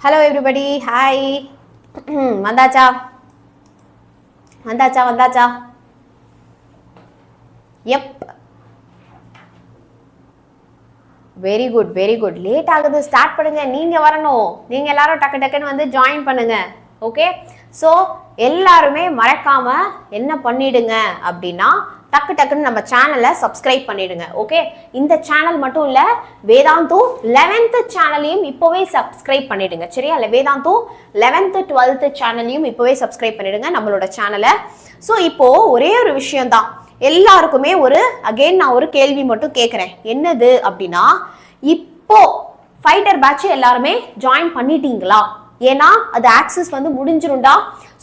Hello everybody, hi. வந்தாச்சா? Yep. Very good, very good. Late ஆகுது, start பண்ணுங்க. நீங்க வரணும். நீங்க எல்லாரும் டக்கு டக்குன்னு வந்து ஜாயின் பண்ணுங்க. ஓகே? சோ எல்லாரும் மறக்காம என்ன பண்ணிடுங்க அப்படினா டக்கு டக்குன்னு நம்ம சேனலை சப்ஸ்கிரைப் பண்ணிடுங்க. ஓகே? இந்த சேனல் மட்டும் இல்ல, வேதாந்து 11th சேனலையும் இப்போவே சப்ஸ்கிரைப் பண்ணிடுங்க. சரியா? வேதாந்து 11th 12th சேனலையும் இப்போவே சப்ஸ்கிரைப் பண்ணிடுங்க நம்மளோட சேனலை. ஸோ இப்போ ஒரே ஒரு விஷயம் தான், எல்லாருக்குமே நான் ஒரு கேள்வி மட்டும் கேட்குறேன். என்னது அப்படின்னா, இப்போ ஃபைட்டர் பேட்ச் எல்லாருமே ஜாயின் பண்ணிட்டீங்களா? ஏன்னா அது ஆக்சஸ் வந்து முடிஞ்சிரும்டா.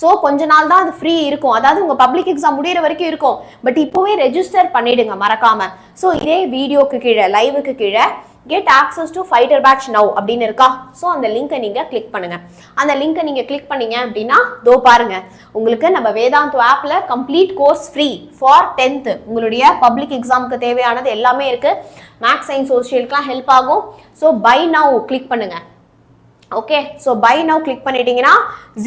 ஸோ கொஞ்ச நாள் தான் அது ஃப்ரீ இருக்கும், அதாவது உங்க பப்ளிக் எக்ஸாம் முடிகிற வரைக்கும் இருக்கும். பட் இப்போவே ரெஜிஸ்டர் பண்ணிடுங்க மறக்காம. ஸோ இதே வீடியோக்கு கீழே, லைவுக்கு கீழே get access to fighter batch now அப்படின்னு இருக்கா? ஸோ அந்த லிங்கை நீங்கள் கிளிக் பண்ணுங்க. அந்த லிங்கை நீங்கள் கிளிக் பண்ணீங்க அப்படின்னா தோ பாருங்க, உங்களுக்கு நம்ம வேதாந்து ஆப்ல complete course free for 10th. உங்களுடைய பப்ளிக் எக்ஸாமுக்கு தேவையானது எல்லாமே இருக்கு. மேக்ஸ், சயின்ஸ், சோசியலுக்குலாம் ஹெல்ப் ஆகும். ஸோ பை நவ் கிளிக் பண்ணுங்க. Okay, so buy now click பண்ணிட்டீங்கன்னா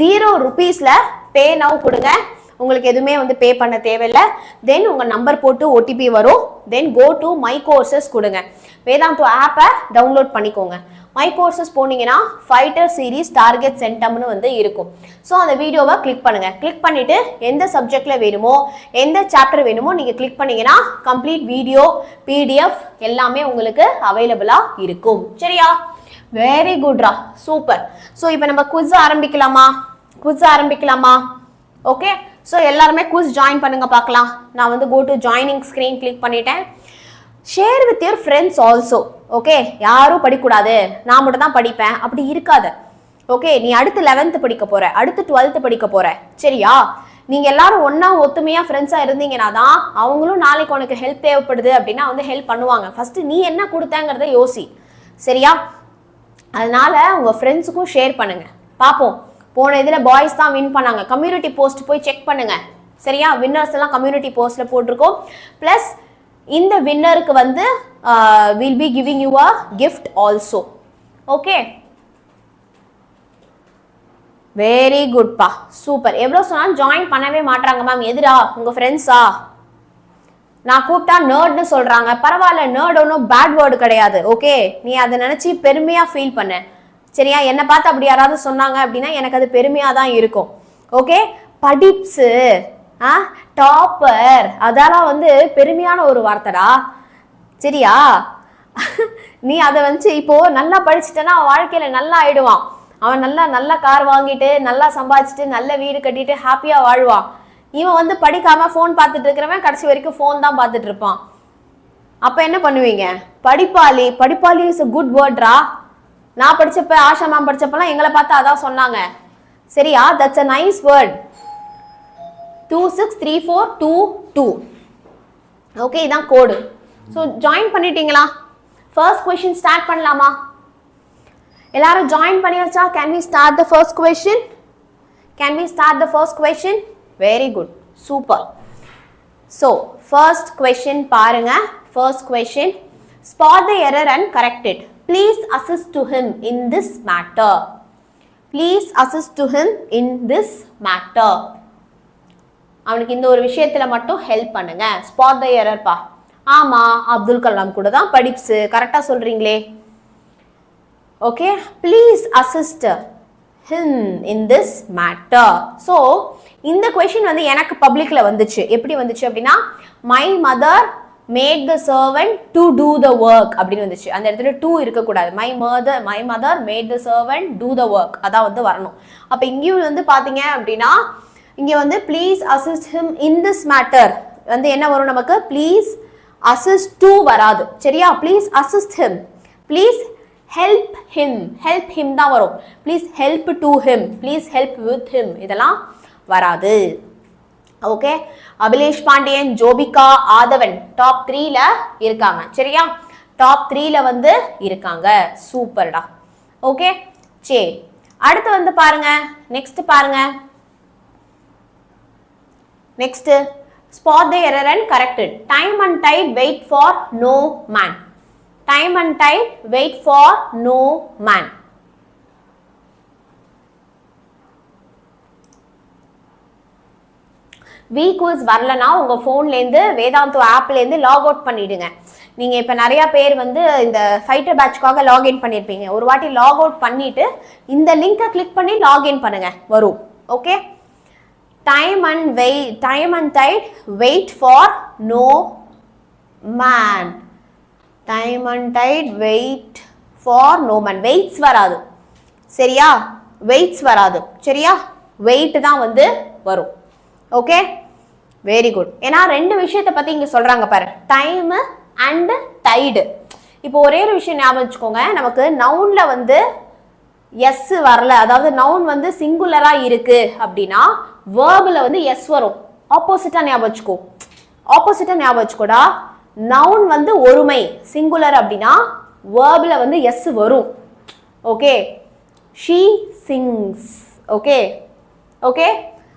0 rupeesல பே நவ் கொடுங்க. உங்களுக்கு எதுவுமே வந்து பே பண்ண தேவையில்லை. தென் உங்கள் நம்பர் போட்டு ஓடிபி வரும். தென் கோ டு மை கோர்சஸ் கொடுங்க. வேதாந்து ஆப்பை டவுன்லோட் பண்ணிக்கோங்க. மை கோர்சஸ் போனீங்கன்னா ஃபைட்டர் சீரீஸ் டார்கெட் சென்டம்னு வந்து இருக்கும். ஸோ அந்த வீடியோவை கிளிக் பண்ணுங்க. கிளிக் பண்ணிட்டு எந்த சப்ஜெக்ட்ல வேணுமோ, எந்த சாப்டர் வேணுமோ நீங்கள் கிளிக் பண்ணீங்கன்னா கம்ப்ளீட் வீடியோ, பிடிஎஃப் எல்லாமே உங்களுக்கு அவைலபிளா இருக்கும். சரியா? வெரி குட்ரா, சூப்பர். ஸோ இப்போ நம்ம குவிஸ் ஆரம்பிக்கலாமா? ஓகே, ஸோ எல்லாருமே குவிஸ் ஜாயின் பண்ணுங்க பார்க்கலாம். நான் வந்து go to joining screen click பண்ணிட்டேன். Share with your friends also. Okay, யாரும் படிக்கக்கூடாது, நான் மட்டும் தான் படிப்பேன் அப்படி இருக்காது. ஓகே, நீ அடுத்து 11th படிக்க போற, அடுத்து 12th படிக்க போற. சரியா? நீங்க எல்லாரும் ஒன்னா ஒத்துமையா ஃப்ரெண்ட்ஸா இருந்தீங்கன்னா தான் அவங்களும் நாளைக்கு உனக்கு ஹெல்ப் தேவைப்படுது அப்படின்னா வந்து ஹெல்ப் பண்ணுவாங்க. ஃபர்ஸ்ட் நீ என்ன கொடுத்தங்கிறத யோசி. சரியா? அதனால உங்க ஃப்ரெண்ட்ஸுக்கும் ஷேர் பண்ணுங்க. பார்ப்போம். போன இதில் பாய்ஸ் தான் வின் பண்ணாங்க. கம்யூனிட்டி போஸ்ட் போய் செக் பண்ணுங்க. சரியா? வின்னர்ஸ் எல்லாம் கம்யூனிட்டி போஸ்ட்ல போட்டிருக்கோம். பிளஸ் இந்த வின்னருக்கு வந்து will be giving you a gift also. Okay, very குட்பா, சூப்பர். எவ்வளோ சொன்னாலும் ஜாயின் பண்ணவே மாட்டாங்க மேம். எதிரா உங்க ஃப்ரெண்ட்ஸா? நான் கூப்பிட்டா நர்ட்னு சொல்றாங்க. பரவாயில்ல, நர்ட் ஒன்றும் பேட் வேர்டு கிடையாது. ஓகே, நீ அதை நினைச்சு பெருமையா ஃபீல் பண்ண. சரியா? என்னை பார்த்து அப்படி யாராவது சொன்னாங்க அப்படின்னா எனக்கு அது பெருமையா தான் இருக்கும். ஓகே, படிப்ஸு, டாப்பர், அதெல்லாம் வந்து பெருமையான ஒரு வார்த்தைடா. சரியா? நீ அதை வந்து இப்போ நல்லா படிச்சுட்டேன்னா அவன் வாழ்க்கையில நல்லா ஆயிடுவான். அவன் நல்ல கார் வாங்கிட்டு, நல்லா சம்பாதிச்சுட்டு, நல்ல வீடு கட்டிட்டு ஹாப்பியா வாழ்வான். இவன் வந்து படிக்காம ஃபோன் பார்த்துட்டு இருக்கிறவன் கடைசி வரைக்கும் ஃபோன் தான் பார்த்துட்டு இருப்பான். அப்ப என்ன பண்ணுவீங்க? படிப்பாளி இஸ் a குட் வேர்ட்ரா. நான் படிச்சப்ப, ஆஷா மேம் படிச்சப்பெல்லாம் எங்களை பார்த்து அதான் சொன்னாங்க. சரியா? That's a nice word. 263422. Okay, இதான் கோடு. ஸோ ஜாயின் பண்ணிட்டீங்களா? ஃபர்ஸ்ட் கொஸ்டின் ஸ்டார்ட் பண்ணலாமா? எல்லாரும் ஜாயின் பண்ணியாச்சா? Can we start the first question? Very good, super. So first question பாருங்க. First question, spot the error and correct it. Please assist to him in this matter. அவனுக்கு இந்த ஒரு விஷயத்துல மட்டும் help பண்ணுங்க. ஸ்பாட் த எரர் பா. ஆமா, அப்துல் கலாம் கூட தான் படிப்ஸ். கரெக்டா சொல்றீங்களே. Okay, please assist him in this matter. So இந்த கொஸ்டின் வந்து எனக்கு பப்ளிக்ல வந்துச்சு. எப்படி வந்துச்சு அப்படின்னா, my mother made the servant to do the work அப்படின்னு வந்துச்சு. அந்த இடத்துல to இருக்கக்கூடாது. my mother made the servant do the work அதான் வந்து வரணும். அப்ப இங்கேயும் வந்து பாத்தீங்க அப்படின்னா, இங்க வந்து please assist him in this matter வந்து என்ன வரும் நமக்கு? please assist to வராது. சரியா? please assist him, please help him தான் வரும். please help to him, please help with him இதெல்லாம் வராது. ஓகே, அபிலேஷ் பாண்டியன், ஜோபிகா, ஆதவன் டாப் 3ல இருக்காங்க. சரியா? டாப் 3ல வந்து இருக்காங்க. சூப்பர்டா. ஓகே, சரி. அடுத்து வந்து பாருங்க, நெக்ஸ்ட் பாருங்க. Next, spot the error and correct it. Time and tide wait for no man. Time and tide wait for no man. 𝑽 வரலனா உங்கள் ஃபோன்லேருந்து வேதாந்து ஆப்லேருந்து லாக் அவுட் பண்ணிவிடுங்க. நீங்கள் இப்போ நிறையா பேர் வந்து இந்த ஃபைட்டர் பேட்ச்க்காக லாகின் பண்ணியிருப்பீங்க. ஒரு வாட்டி லாக் அவுட் பண்ணிவிட்டு இந்த லிங்கை கிளிக் பண்ணி லாகின் பண்ணுங்கள், வரும். Okay, time and tide wait for no man. Time and tide wait for no man. Waits வராது சரியா, வெயிட்ஸ் வராது சரியா, வெயிட் தான் வந்து வரும். Okay, very good. ஏன்னா ரெண்டு விஷயத்தை பற்றி இங்கே சொல்கிறாங்க பாரு, டைமு அண்ட் டைடு. இப்போ ஒரே ஒரு விஷயம் ஞாபகம் வச்சுக்கோங்க, நமக்கு நவுனில் வந்து எஸ் வரல, அதாவது நவுன் வந்து சிங்குலராக இருக்கு அப்படின்னா வேர்பில் வந்து எஸ் வரும். ஆப்போசிட்டாக ஞாபகம் வச்சுக்கோ, ஆப்போசிட்டாக ஞாபகம் வச்சுக்கோடா. நவுன் வந்து ஒருமை சிங்குலர் அப்படின்னா வேர்பில் வந்து எஸ் வரும். Okay, she Singh. Okay okay,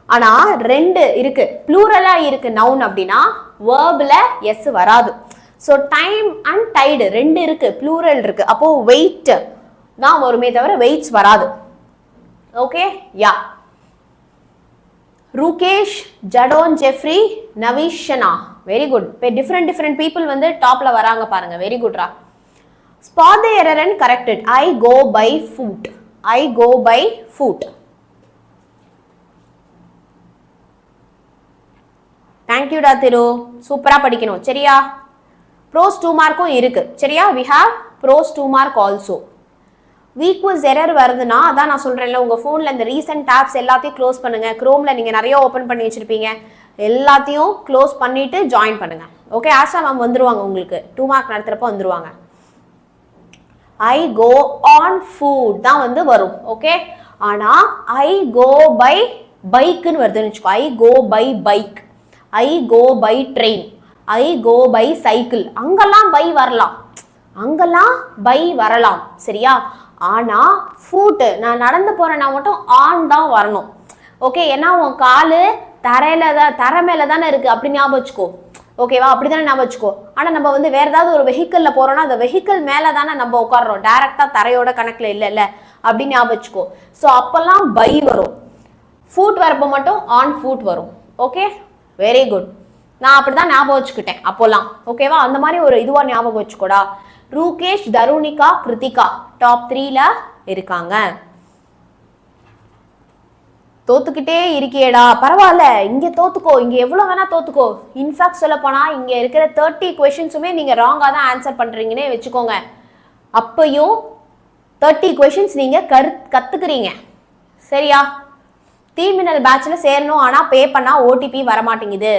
ஆனால் ரெண்டு இருக்கு, ப்ளூரலாக இருக்கு நவுன் அப்படின்னா வேர்பில் எஸ் வராது. ஸோ டைம் அண்ட் டைடு ரெண்டு இருக்கு, ப்ளூரல் இருக்கு, அப்போ வெயிட் தான் வருமே தவிர வெயிட்ஸ் வராது. Okay, yeah. Rukesh, Jadon, Jeffrey, Naveeshana, very good. இப்போ டிஃப்ரெண்ட் பீப்புள் வந்து டாப்ல வராங்க பாருங்க, வெரி குட்ரா. Spot the error and correct it. I go by foot. I go by foot. தேங்க்யூடா திரு, சூப்பரா படிக்கணும் சரியா. ப்ரோஸ் 2 மார்க்கும் இருக்கு சரியா. We have prose 2 mark also. வீக்வஸ் எரர் வருதுன்னா அதான் நான் சொல்றேன்ல, உங்க ஃபோன்ல இந்த ரீசன்ட் டேப்ஸ் எல்லாத்தையும் க்ளோஸ் பண்ணுங்க. குரோம்ல நீங்க நிறைய ஓப்பன் பண்ணி வச்சிருப்பீங்க, எல்லாத்தையும் க்ளோஸ் பண்ணிட்டு ஜாயின் பண்ணுங்க. ஓகே, ஆஷா மேம் வந்துருவாங்க, உங்களுக்கு 2 மார்க் நடத்துறப்ப வந்துருவாங்க. ஐ கோ ஆன் ஃபுட் தான் வந்து வரும். ஓகே, ஆனா ஐ கோ பை பைக்குன்னு வருதுன்னு வச்சுக்கோ. I go by bike, I go by train, I go by cycle. அங்கெல்லாம் பை வரலாம், அங்கெல்லாம் பை வரலாம் சரியா. ஆனா ஃபுட் நான் நடந்து போறேன்னா மட்டும் ஆன் தான் வரணும். ஓகே, ஏன்னா உன் காலு தரை மேல தானே இருக்கு, அப்படி ஞாபகம் வச்சுக்கோ. ஓகேவா, அப்படிதானே ஞாபகம் வச்சுக்கோ. ஆனா நம்ம வந்து வேற ஏதாவது ஒரு வெஹிக்கிள்ல போறோம்னா அந்த வெஹிக்கிள் மேல தானே நம்ம உட்காடுறோம், டைரக்டா தரையோட கணக்குல இல்ல அப்படின்னு ஞாபகம் வச்சுக்கோ. ஸோ அப்பெல்லாம் பை வரும், ஃபுட் வரப்போ மட்டும் ஆன் ஃபுட் வரும். Okay, very good. நான் அப்படிதான் ஞாபகம் வச்சுக்கிட்டேன் அப்போல்லாம். ஓகேவா, அந்த மாதிரி ஒரு இதுவா ஞாபகம் வச்சுக்கோடா. ரூகேஷ், தருணிகா, கிருத்திகா டாப் 3ல இருக்காங்க. தோத்துக்கிட்டே இருக்கியேடா, பரவாயில்ல, இங்க தோத்துக்கோ, இங்க எவ்வளவு வேணா தோத்துக்கோ. இன்ஃபேக்ட் சொல்ல போனா இங்க இருக்கிற 30 கொஸ்டின்ஸுமே நீங்க ராங்கா தான் ஆன்சர் பண்றீங்கன்னே வச்சுக்கோங்க. அப்பயும் 30 கொஸ்டின்ஸ் நீங்க கத்துக்கிறீங்க சரியா. தீமின்னல் பேட்ச்ல சேரணும், ஆனா பே பண்ணா ஓடிபி வரமாட்டேங்குது.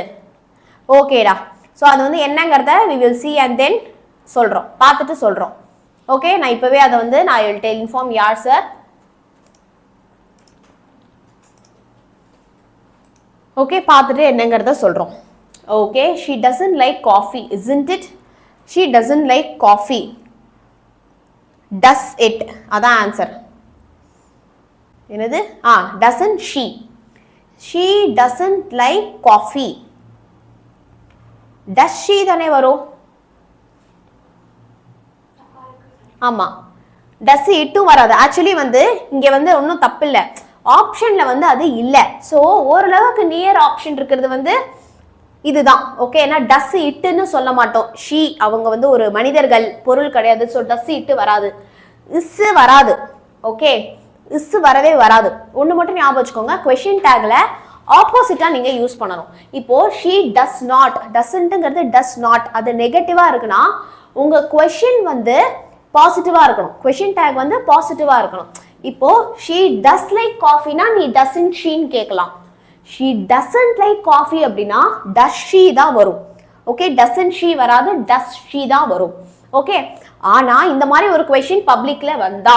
ஓகேடா, ஸோ அது வந்து என்னங்கிறத we will see and then சொல்றோம், பார்த்துட்டு சொல்றோம். ஓகே, நான் இப்பவே அதை வந்து நான் will tell inform யார் சார். ஓகே, பார்த்துட்டு என்னங்கிறத சொல்றோம். Okay, she doesn't like coffee isn't it. she doesn't like coffee. does it அதான் ஆன்சர். என்னது, doesn't she. she doesn't like coffee. does she தானே வரும். ஆமா, does it வராது. ஆக்சுவலி வந்து இங்க வந்து ஒன்றும் தப்பு இல்லை, ஆப்ஷன்ல வந்து அது இல்லை. ஸோ ஓரளவுக்கு நியர் ஆப்ஷன் இருக்கிறது வந்து இதுதான். ஓகே, ஏன்னா டஸ் இட்டுன்னு சொல்ல மாட்டோம். ஷீ அவங்க வந்து ஒரு மனிதர்கள், பொருள் கிடையாது. ஸோ டஸ் இட்டு வராது, இஸ் வராது. ஓகே, இஸ் வரவே வராது. ஒன்று மட்டும் ஞாபகம் வச்சுக்கோங்க, கொஸ்டின் டேக்ல ஆப்போசிட்டா நீங்க யூஸ் பண்ணணும். இப்போ ஷீ டஸ் நாட், டஸ்ன்ட்டுங்கிறது டஸ் நாட், அது நெகட்டிவா இருக்குன்னா உங்க கொஸ்டின் வந்து பாசிட்டிவா இருக்கணும், கொஸ்டின் டேக் வந்து பாசிட்டிவா இருக்கணும். இப்போ ஷீ டஸ் லைக் காஃபினா நீ டசன்ட் ஷீன்னு கேட்கலாம். ஷீ டசன்ட் லைக் காஃபி அப்படின்னா டஸ் ஷீ தான் வரும். ஓகே, டசன்ட் ஷீ வராது, டஸ் ஷீ தான் வரும். ஓகே, ஆனா இந்த மாதிரி ஒரு கொஸ்டின் பப்ளிக்ல வந்தா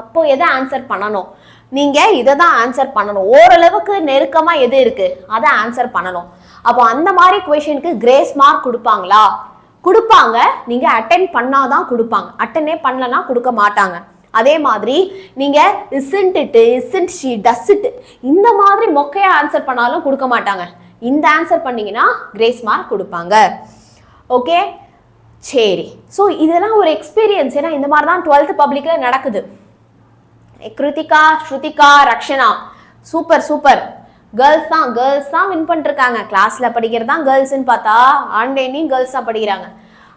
அப்போ எதை ஆன்சர் பண்ணணும், நீங்க இதை தான் ஆன்சர் பண்ணணும். ஓரளவுக்கு நெருக்கமா எது இருக்கு அதை ஆன்சர் பண்ணணும். அப்போ அந்த மாதிரி கொஸ்டினுக்கு கிரேஸ் மார்க் கொடுப்பாங்களா? கொடுப்பாங்க, நீங்க அட்டென்ட் பண்ணாதான் கொடுப்பாங்க, அட்டெண்டே பண்ணலன்னா கொடுக்க மாட்டாங்க. அதே மாதிரி நீங்க isn't it, isn't she, does it இந்த மாதிரி மொக்கையா ஆன்சர் பண்ணாலும் கொடுக்க மாட்டாங்க. இந்த ஆன்சர் பண்ணீங்கன்னா கிரேஸ் மார்க் கொடுப்பாங்க. ஓகே, சரி. ஸோ இதெல்லாம் ஒரு எக்ஸ்பீரியன்ஸ், ஏன்னா இந்த மாதிரி தான் 12th பப்ளிக்ல நடக்குது. Krithika, Shruthika, Rakshana, super super. Girls தான் வின் பண்ணிருக்காங்க. கிளாஸ்ல படிக்கிறது தான் கேர்ள்ஸ்ன்னு பார்த்தா ஆன்லைன்லையும் கேர்ள்ஸ் தான் படிக்கிறாங்க.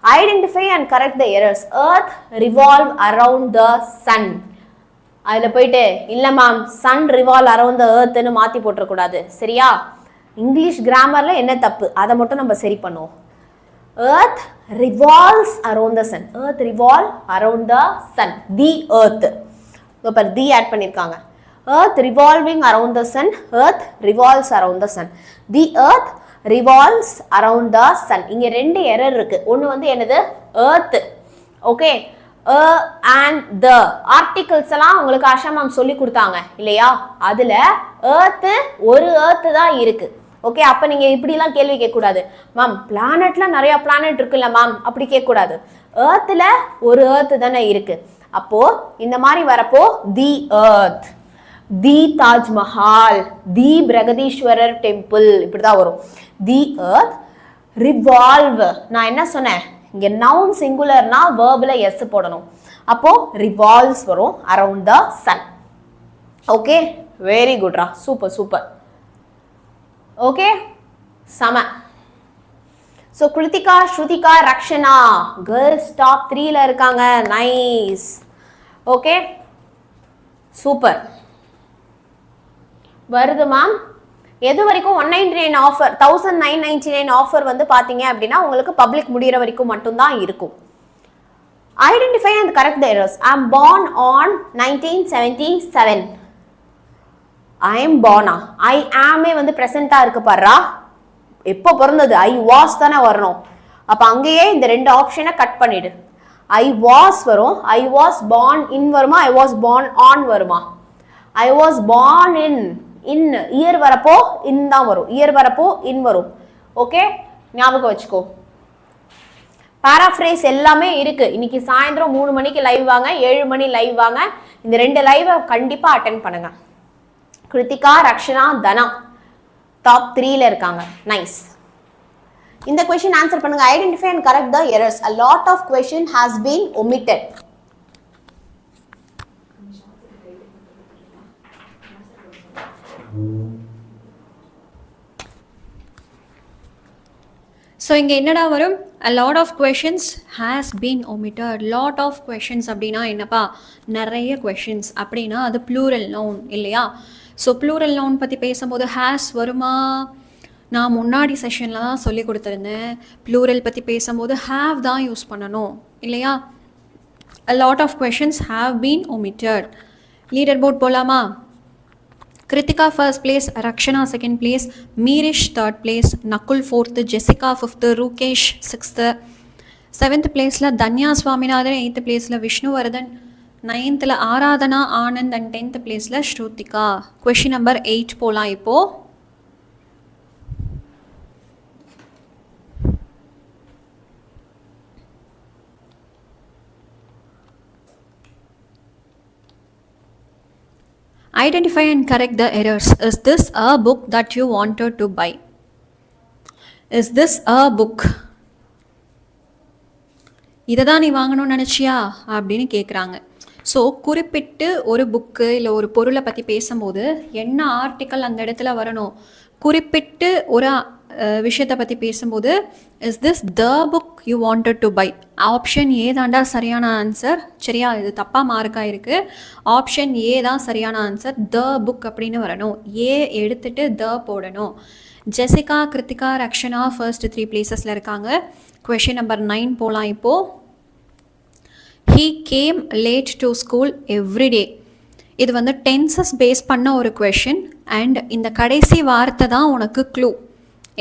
Identify and correct the errors. Earth revolve around the sun. அதில் போயிட்டு இல்லை ma'am sun revolve around the எர்த்னு மாற்றி போட்டுறக்கூடாது. சரியா? இங்கிலீஷ் கிராமரில் என்ன தப்பு அதை மட்டும் நம்ம சரி பண்ணுவோம். Earth revolves around the sun. Earth revolve around the sun. The earth. இப்போ தி ஆட் பண்ணியிருக்காங்க. earth revolving around the sun. earth revolves around the sun. the earth revolves around the sun. இங்க ரெண்டு எரர் இருக்கு. ஒன்னு வந்து என்னது? earth. Okay, and the articles எல்லாம் உங்களுக்கு ஆஷா மேம் சொல்லி கொடுத்தாங்க இல்லையா? அதுல earth ஒரு earth தான் இருக்கு. ஓகே, அப்ப நீங்க இப்படி எல்லாம் கேள்வி கேட்க கூடாது. மேம் பிளானட்ல நிறைய பிளானட் இருக்குல்ல மேம், அப்படி கேட்க கூடாது. earthல ஒரு earth தானே இருக்கு. அப்போ இந்த மாதிரி வரப்போ தி earth, தி தாஜ்மஹால், தி பிரகதீஸ்வரர் டெம்பிள் இப்படிதான் வரும். The earth revolve. நான் என்ன சொன்னேன்? இங்க நவுன் சிங்குலர்னா வேர்ப்ல எஸ் போடணும். அப்போ ரிவால்வ்ஸ் வரும் around the sun. Okay, very குட்ரா, சூப்பர் சூப்பர். ஓகே, சம. So Kiruthika, Shruthika, Rakshana girls top 3ல இருக்காங்க. நைஸ். Okay, super. வருது மேம். எது வரைக்கும் 199 ஆஃபர், 1999 ஆஃபர் வந்து பார்த்தீங்க அப்படின்னா உங்களுக்கு பப்ளிக் முடிகிற வரைக்கும் மட்டும்தான் இருக்கும். Identify and correct the errors. I am born on 1977. I am பார்னா? ஐ ஆமே வந்து ப்ரெசென்ட்டாக இருக்கு பாருடா. எப்போ பிறந்தது? ஐ வாஸ் தானே வரணும். அப்போ அங்கேயே இந்த ரெண்டு ஆப்ஷனை கட் பண்ணிடு. ஐ வாஸ் வரும். ஐ வாஸ் பார்ன் இன் வருமா? ஐ வாஸ் பார்ன் ஆன் வருமா? I was born in. In year வரப்போ இன் தான் வரும். இயர் வரப்போ இன் வரும். ஓகே, ஞாபகம் வச்சுக்கோ. பாராஃப்ரேஸ் எல்லாமே இருக்கு. இன்னைக்கு சாயந்தரம் 3 மணிக்கு லைவ் வாங்க, 7 மணி லைவ் வாங்க. இந்த ரெண்டு லைவை கண்டிப்பா அட்டென்ட் பண்ணுங்க. கிருத்திகா, ரக்ஷனா, தனா டாப் 3ல இருக்காங்க. நைஸ். இந்த क्वेश्चन ஆன்சர் பண்ணுங்க. Identify and correct the errors. a lot of question has been omitted. So இங்கே என்னடா வரும்? a lot of questions has been omitted. lot of questions அப்படின்னா என்னப்பா? நிறைய questions அப்படின்னா அது ப்ளூரல் நவுன் இல்லையா? ஸோ ப்ளூரல் நவுன் பற்றி பேசும்போது has வருமா? நான் முன்னாடி செஷனில் தான் சொல்லி கொடுத்துருந்தேன். ப்ளூரல் பற்றி பேசும்போது have தான் யூஸ் பண்ணணும் இல்லையா? a lot of questions have been omitted. Leader board போகலாமா? Kiruthika first place, Rakshana second place, Meerish third place, Nakul fourth, Jessica fifth, Rukesh sixth, 7th பிளேஸில் தன்யா சுவாமிநாதன், 8th பிளேஸில் Vishnuvardhan, 9th Aradhana Anand and 10th பிளேஸில் ஸ்ருதிகா. கொஷின் நம்பர் 8 போகலாம் இப்போது. Identify and correct the errors. Is this a book that you wanted to buy? Is this a book? இதை தான் நீ வாங்கணும்னு நினச்சியா அப்படின்னு கேட்குறாங்க. ஸோ குறிப்பிட்டு ஒரு புக்கு இல்லை ஒரு பொருளை பற்றி பேசும்போது என்ன ஆர்டிக்கல் அந்த இடத்துல வரணும்? குறிப்பிட்டு ஒரு விஷயத்தை பற்றி பேசும்போது is this the book you wanted to buy? Option A தாண்டா சரியான ஆன்சர். சரியா? இது தப்பாக மார்க்காக இருக்குது. ஆப்ஷன் ஏ தான் சரியான ஆன்சர். த புக் அப்படின்னு வரணும். ஏ எடுத்துட்டு த போடணும். ஜெசிகா, கிருத்திகா, ரக்ஷனா ஃபர்ஸ்ட் 3 பிளேசஸில் இருக்காங்க. கொஷின் நம்பர் 9 போகலாம் இப்போது. He came late to school everyday. இது வந்து டென்சஸ் பேஸ் பண்ண ஒரு கொஷின் அண்ட் இந்த கடைசி வார்த்தை தான் உனக்கு க்ளூ.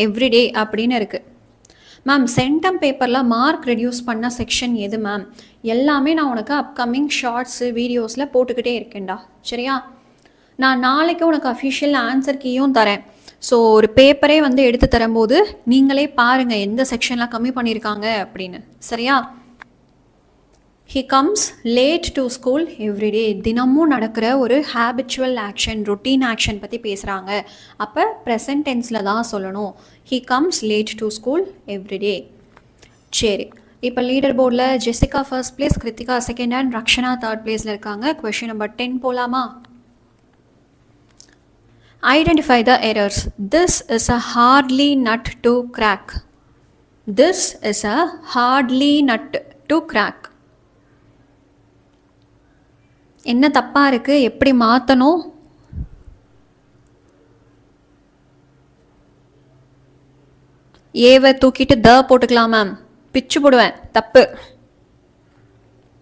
எவ்ரிடே அப்படின்னு இருக்குது. மேம் சென்டம் பேப்பரில் மார்க் ரெடியூஸ் பண்ண செக்ஷன் எது மேம்? எல்லாமே நான் உனக்கு அப்கமிங் ஷார்ட்ஸு வீடியோஸில் போட்டுக்கிட்டே இருக்கேன்டா. சரியா? நான் நாளைக்கு உனக்கு அஃபிஷியல் ஆன்சர் கீயும் தரேன். ஸோ ஒரு பேப்பரே வந்து எடுத்து தரும்போது நீங்களே பாருங்கள் எந்த செக்ஷன்லாம் கம்மி பண்ணியிருக்காங்க அப்படின்னு. சரியா? He comes late to school every day. தினமும் நடக்கிற ஒரு ஹேபிச்சுவல் ஆக்ஷன், ரொட்டீன் ஆக்ஷன் பற்றி பேசுகிறாங்க. அப்போ ப்ரெசன்ட் டென்ஸில் தான் சொல்லணும். He comes late to school every day. சரி, இப்போ லீடர் போர்டில் Jessica first place, Krithika second and Rakshana third பிளேஸில் இருக்காங்க. கொஷின் நம்பர் 10 போகலாமா? Identify the errors. This is a hardly nut to crack. This is a hardly nut to crack. என்ன தப்பா இருக்கு, எப்படி மாற்றணும்? ஏவை தூக்கிட்டு த போட்டுக்கலாம் மேம், பிச்சு போடுவேன், தப்பு.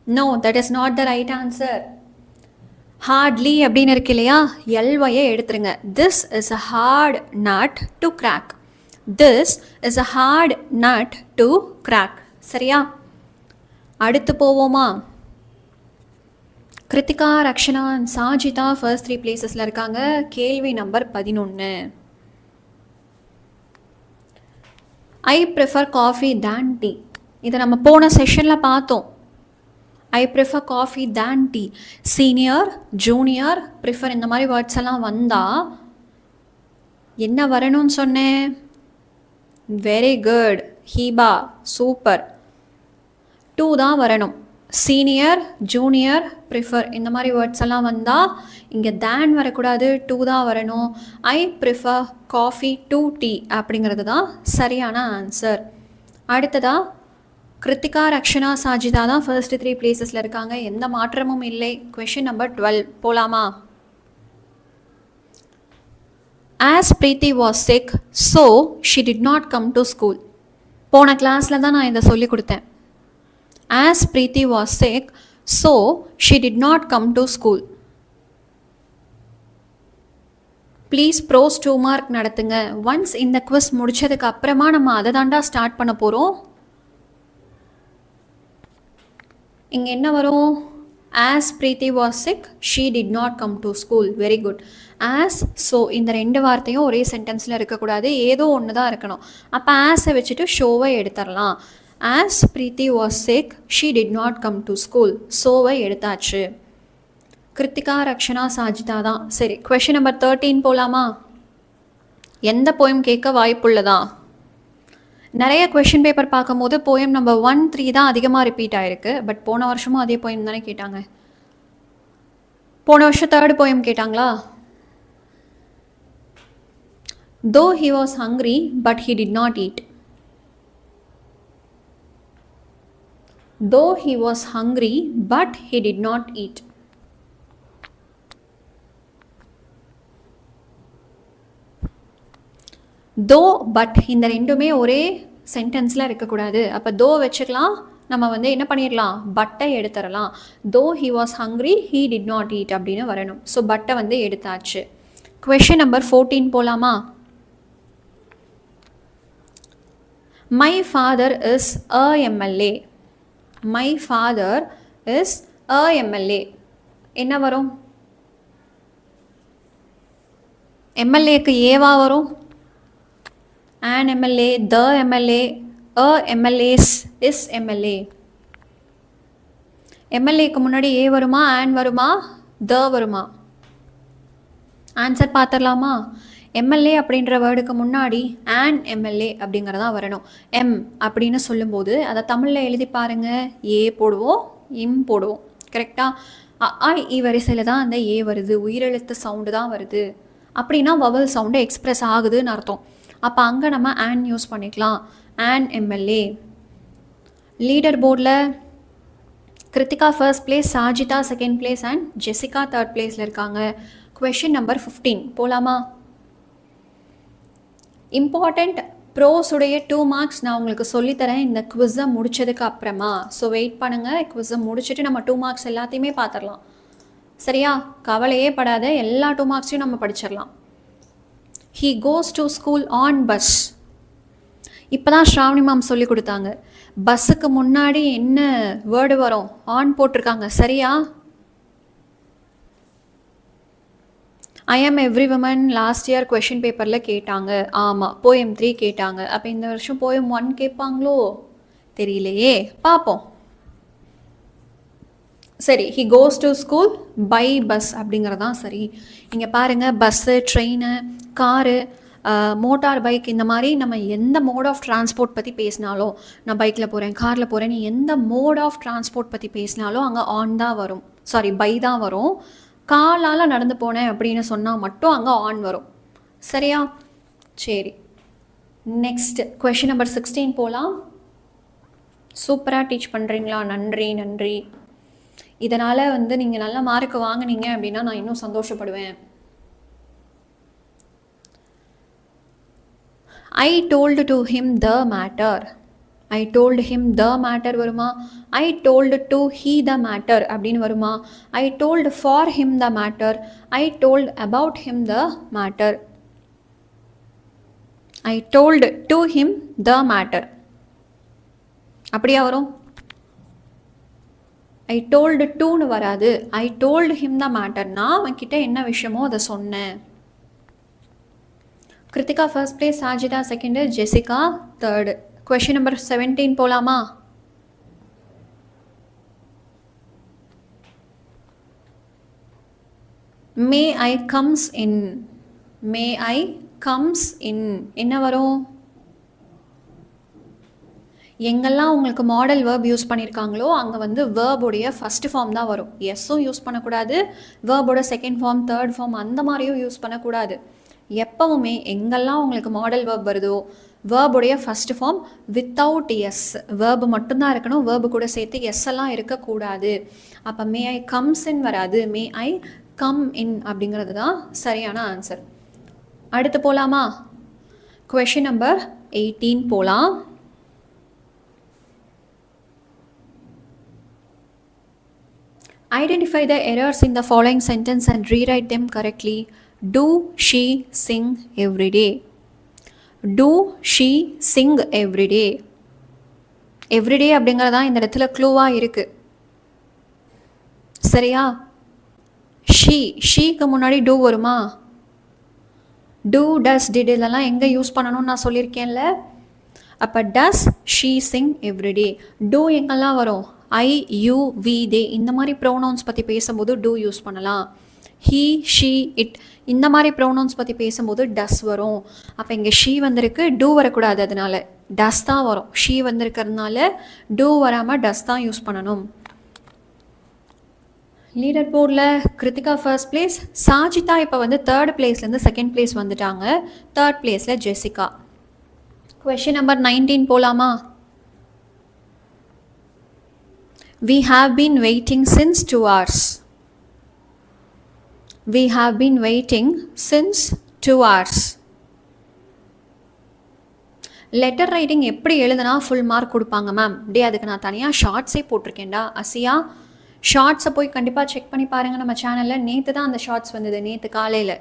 No, that is not the right answer. Hardly அப்படின்னு இருக்கு இல்லையா, எல்வையை எடுத்துருங்க. This is a hard nut to crack. This is a hard nut to crack. சரியா? அடுத்து போவோமா? கிருத்திகா, ரக்ஷனா அண்ட் சாஜிதா ஃபர்ஸ்ட் 3 பிளேசஸில் இருக்காங்க. கேள்வி number 11. I prefer coffee than tea. இதை நம்ம போன செஷனில் பார்த்தோம். I prefer coffee than tea. Senior, junior, prefer இந்த மாதிரி வேர்ட்ஸ் எல்லாம் வந்தால் என்ன வரணும்னு சொன்னேன்? Very good ஹீபா, super. 2 தான் வரணும். சீனியர், ஜூனியர், ப்ரிஃபர் இந்த மாதிரி வேர்ட்ஸ் எல்லாம் வந்தால் இங்கே தேன் வரக்கூடாது, 2 தான் வரணும். ஐ ப்ரிஃபர் காஃபி டு டீ அப்படிங்கிறது தான் சரியான ஆன்சர். அடுத்ததாக கிருத்திகா, ரக்ஷனா, சாஜிதா தான் ஃபர்ஸ்ட் 3 பிளேசஸில் இருக்காங்க. எந்த மாற்றமும் இல்லை. கொஷின் நம்பர் 12 போகலாமா? As Preethi was sick so she did not come to school. போன கிளாஸில் தான் நான் இதை சொல்லி கொடுத்தேன். As Preeti was sick, so she did not come to school. Please prose 2 mark நடத்துங்க. ஒன்ஸ் இந்த குவிஸ் முடிச்சதுக்கு அப்புறமா நம்ம அதை தாண்டா ஸ்டார்ட் பண்ண போகிறோம். இங்கே என்ன வரும்? As Preethi was sick she did not come to school. Very good. As, so இந்த 2 வார்த்தையும் ஒரே சென்டென்ஸில் இருக்கக்கூடாது, ஏதோ ஒன்று தான் இருக்கணும். அப்போ ஆஸை வச்சுட்டு ஷோவை எடுத்துடலாம். As Preeti was sick, she did not come to school. சோவை எடுத்தாச்சு. கிருத்திகா, ரக்ஷனா, சாஜிதா தான். சரி, கொஷின் நம்பர் 13 போகலாமா? எந்த போயம் கேட்க வாய்ப்புள்ளதா? நிறைய கொஷின் பேப்பர் பார்க்கும்போது போயம் நம்பர் 1, 3 தான் அதிகமாக ரிப்பீட் ஆகிருக்கு. பட் போன வருஷமும் அதே போயம் தானே கேட்டாங்க. போன வருஷம் 3rd போயம் கேட்டாங்களா? Though he was hungry, but he did not eat. Though he was hungry, but he did not eat. Though, but இந்த ரெண்டுமே ஒரே சென்டென்ஸில் இருக்கக்கூடாது. அப்போ தோ வச்சுக்கலாம், நம்ம வந்து என்ன பண்ணிடலாம்? பட்டை எடுத்துடலாம். Though he was hungry, he did not eat அப்படின்னு வரணும். ஸோ பட்டை வந்து எடுத்தாச்சு. கொஷின் நம்பர் 14 போகலாமா? My father is a MLA. My father is a MLA. என்ன வரும்? எம்எல்ஏக்கு ஏவா வரும்? an MLA, the MLA, a MLAs, is MLA. எம்எல்ஏக்கு முன்னாடி ஏ வருமா, ஆன் வருமா, த வருமா? ஆன்சர் பார்த்துடலாமா? எம்எல்ஏ அப்படின்ற வேர்டுக்கு முன்னாடி ஆன் எம்எல்ஏ அப்படிங்கிறதா வரணும். எம் அப்படின்னு சொல்லும்போது அதை தமிழில் எழுதி பாருங்கள். ஏ போடுவோம், இம் போடுவோம். கரெக்டாக? இ வரிசையில் தான் அந்த ஏ வருது, உயிரெழுத்து சவுண்டு தான் வருது. அப்படின்னா வவல் சவுண்டு எக்ஸ்ப்ரெஸ் ஆகுதுன்னு அர்த்தம். அப்போ அங்கே நம்ம ஆன் யூஸ் பண்ணிக்கலாம். An MLA. லீடர் போர்டில் Krithika first place, Sajitha second place and Jessica third பிளேஸில் இருக்காங்க. கொஷின் நம்பர் 15 போகலாமா? இம்பார்ட்டண்ட் ப்ரோஸுடைய 2 மார்க்ஸ் நான் உங்களுக்கு சொல்லித்தரேன் இந்த குவிஸை முடிச்சதுக்கு அப்புறமா. ஸோ வெயிட் பண்ணுங்கள். குவிஸை முடிச்சுட்டு நம்ம 2 மார்க்ஸ் எல்லாத்தையுமே பார்த்துடலாம். சரியா? கவலையே படாத, எல்லா 2 மார்க்ஸையும் நம்ம படிச்சிடலாம். He goes to school on bus. இப்போ தான் ஸ்ராவணி மேம் சொல்லி கொடுத்தாங்க. பஸ்ஸுக்கு முன்னாடி என்ன வேர்டு வரும்? ஆன் போட்டிருக்காங்க. சரியா? ஐ ஆம் every women last year question பேப்பரில் கேட்டாங்க. ஆமாம், போயம் 3 கேட்டாங்க. அப்போ இந்த வருஷம் போயம் 1 கேட்பாங்களோ தெரியலையே, பார்ப்போம். சரி, he goes to school by bus அப்படிங்கிறதான் சரி. இங்கே பாருங்கள், bus, train, car, motor bike, இந்த மாதிரி நம்ம எந்த மோட் ஆஃப் டிரான்ஸ்போர்ட் பற்றி பேசினாலும், நான் பைக்கில் போகிறேன், காரில் போகிறேன், நீ எந்த மோட் ஆஃப் டிரான்ஸ்போர்ட் பற்றி பேசினாலும் அங்கே ஆன் தான் வரும், சாரி பை தான் வரும். காலால் நடந்து போனேன் அப்படின்னு சொன்னால் மட்டும் அங்கே ஆன் வரும். சரியா? சரி, நெக்ஸ்ட் கொஷின் நம்பர் 16 போகலாம். சூப்பராக டீச் பண்ணுறீங்களா? நன்றி நன்றி. இதனால் வந்து நீங்கள் நல்ல மார்க் வாங்கினீங்க அப்படின்னா நான் இன்னும் சந்தோஷப்படுவேன். I told to him the matter. I told him the matter வருமா? I told to he the matter அப்படின்னு வருமா? I told for him the matter. I told about him the matter. I told to him the matter. அப்படியா வரும்? I told toன்னு வராது. I told him the matter. நான் அவன்கிட்ட என்ன விஷயமோ அதை சொன்னேன். Krithika first place, Sajitha second, Jessica third. Question number 17 போலாமா? மே ஐ comes in. May I comes in என்ன வரும்? எங்கெல்லாம் உங்களுக்கு மாடல் வேர்ப் யூஸ் பண்ணியிருக்காங்களோ அங்கே வந்து வேர்புடைய ஃபஸ்ட் ஃபார்ம் தான் வரும். எஸ்ஸும் யூஸ் பண்ணக்கூடாது, வேர்போட செகண்ட் ஃபார்ம், தேர்ட் ஃபார்ம் அந்த மாதிரியும் யூஸ் பண்ணக்கூடாது. எப்பவுமே எங்கெல்லாம் உங்களுக்கு மாடல் வேர்ப் வருதோ வேர்புடைய first form without S, verb மட்டும்தான் இருக்கணும், வேர்பு கூட சேர்த்து எஸ் எல்லாம் இருக்கக்கூடாது. அப்போ மே ஐ கம்ஸ் இன் வராது, மே ஐ கம் இன் அப்படிங்கிறது தான் சரியான ஆன்சர். அடுத்து போகலாமா? கொஷின் நம்பர் 18 போகலாம். Identify the errors in the following sentence and rewrite them correctly. Do she sing every day? Do she sing every day? Every day அப்படிங்கிறதா இந்த இடத்துல க்ளூவாக இருக்குது. சரியா? ஷீக்கு முன்னாடி டூ வருமா? டூ, டஸ், டிட் இதெல்லாம் எங்கே யூஸ் பண்ணணும்னு நான் சொல்லியிருக்கேன்ல. அப்போ does she sing everyday. Do எங்கெல்லாம் வரும்? ஐ, யூ, வி, தே இந்த மாதிரி ப்ரோனவுன்ஸ் பற்றி பேசும்போது டூ யூஸ் பண்ணலாம். ஹீ, ஷீ, இட் இந்த மாதிரி ப்ரோனவுன்ஸ் பற்றி பேசும்போது டஸ் வரும். அப்போ இங்கே ஷீ வந்திருக்கு, டூ வரக்கூடாது, அதனால டஸ் தான் வரும். ஷீ வந்திருக்கிறதுனால டூ வராமல் டஸ் தான் யூஸ் பண்ணணும். லீடர் போர்டில் கிருத்திகா ஃபர்ஸ்ட் பிளேஸ், சாஜிதா இப்போ வந்து தேர்ட் பிளேஸ்லேருந்து செகண்ட் பிளேஸ் வந்துட்டாங்க. தேர்ட் பிளேஸில் ஜெசிகா. கொஷின் நம்பர் 19 போகலாமா? We have been waiting since 2 hours. We have been waiting since 2 hours. Letter writing எப்படி எழுதுனா ஃபுல் மார்க் கொடுப்பாங்க மேம்? டே அதுக்கு நான் தனியாக ஷார்ட்ஸே போட்டிருக்கேன்டா. அசியா ஷார்ட்ஸை போய் கண்டிப்பாக செக் பண்ணி பாருங்கள் நம்ம சேனலில். நேற்று தான் அந்த ஷார்ட்ஸ் வந்தது, நேற்று காலையில்.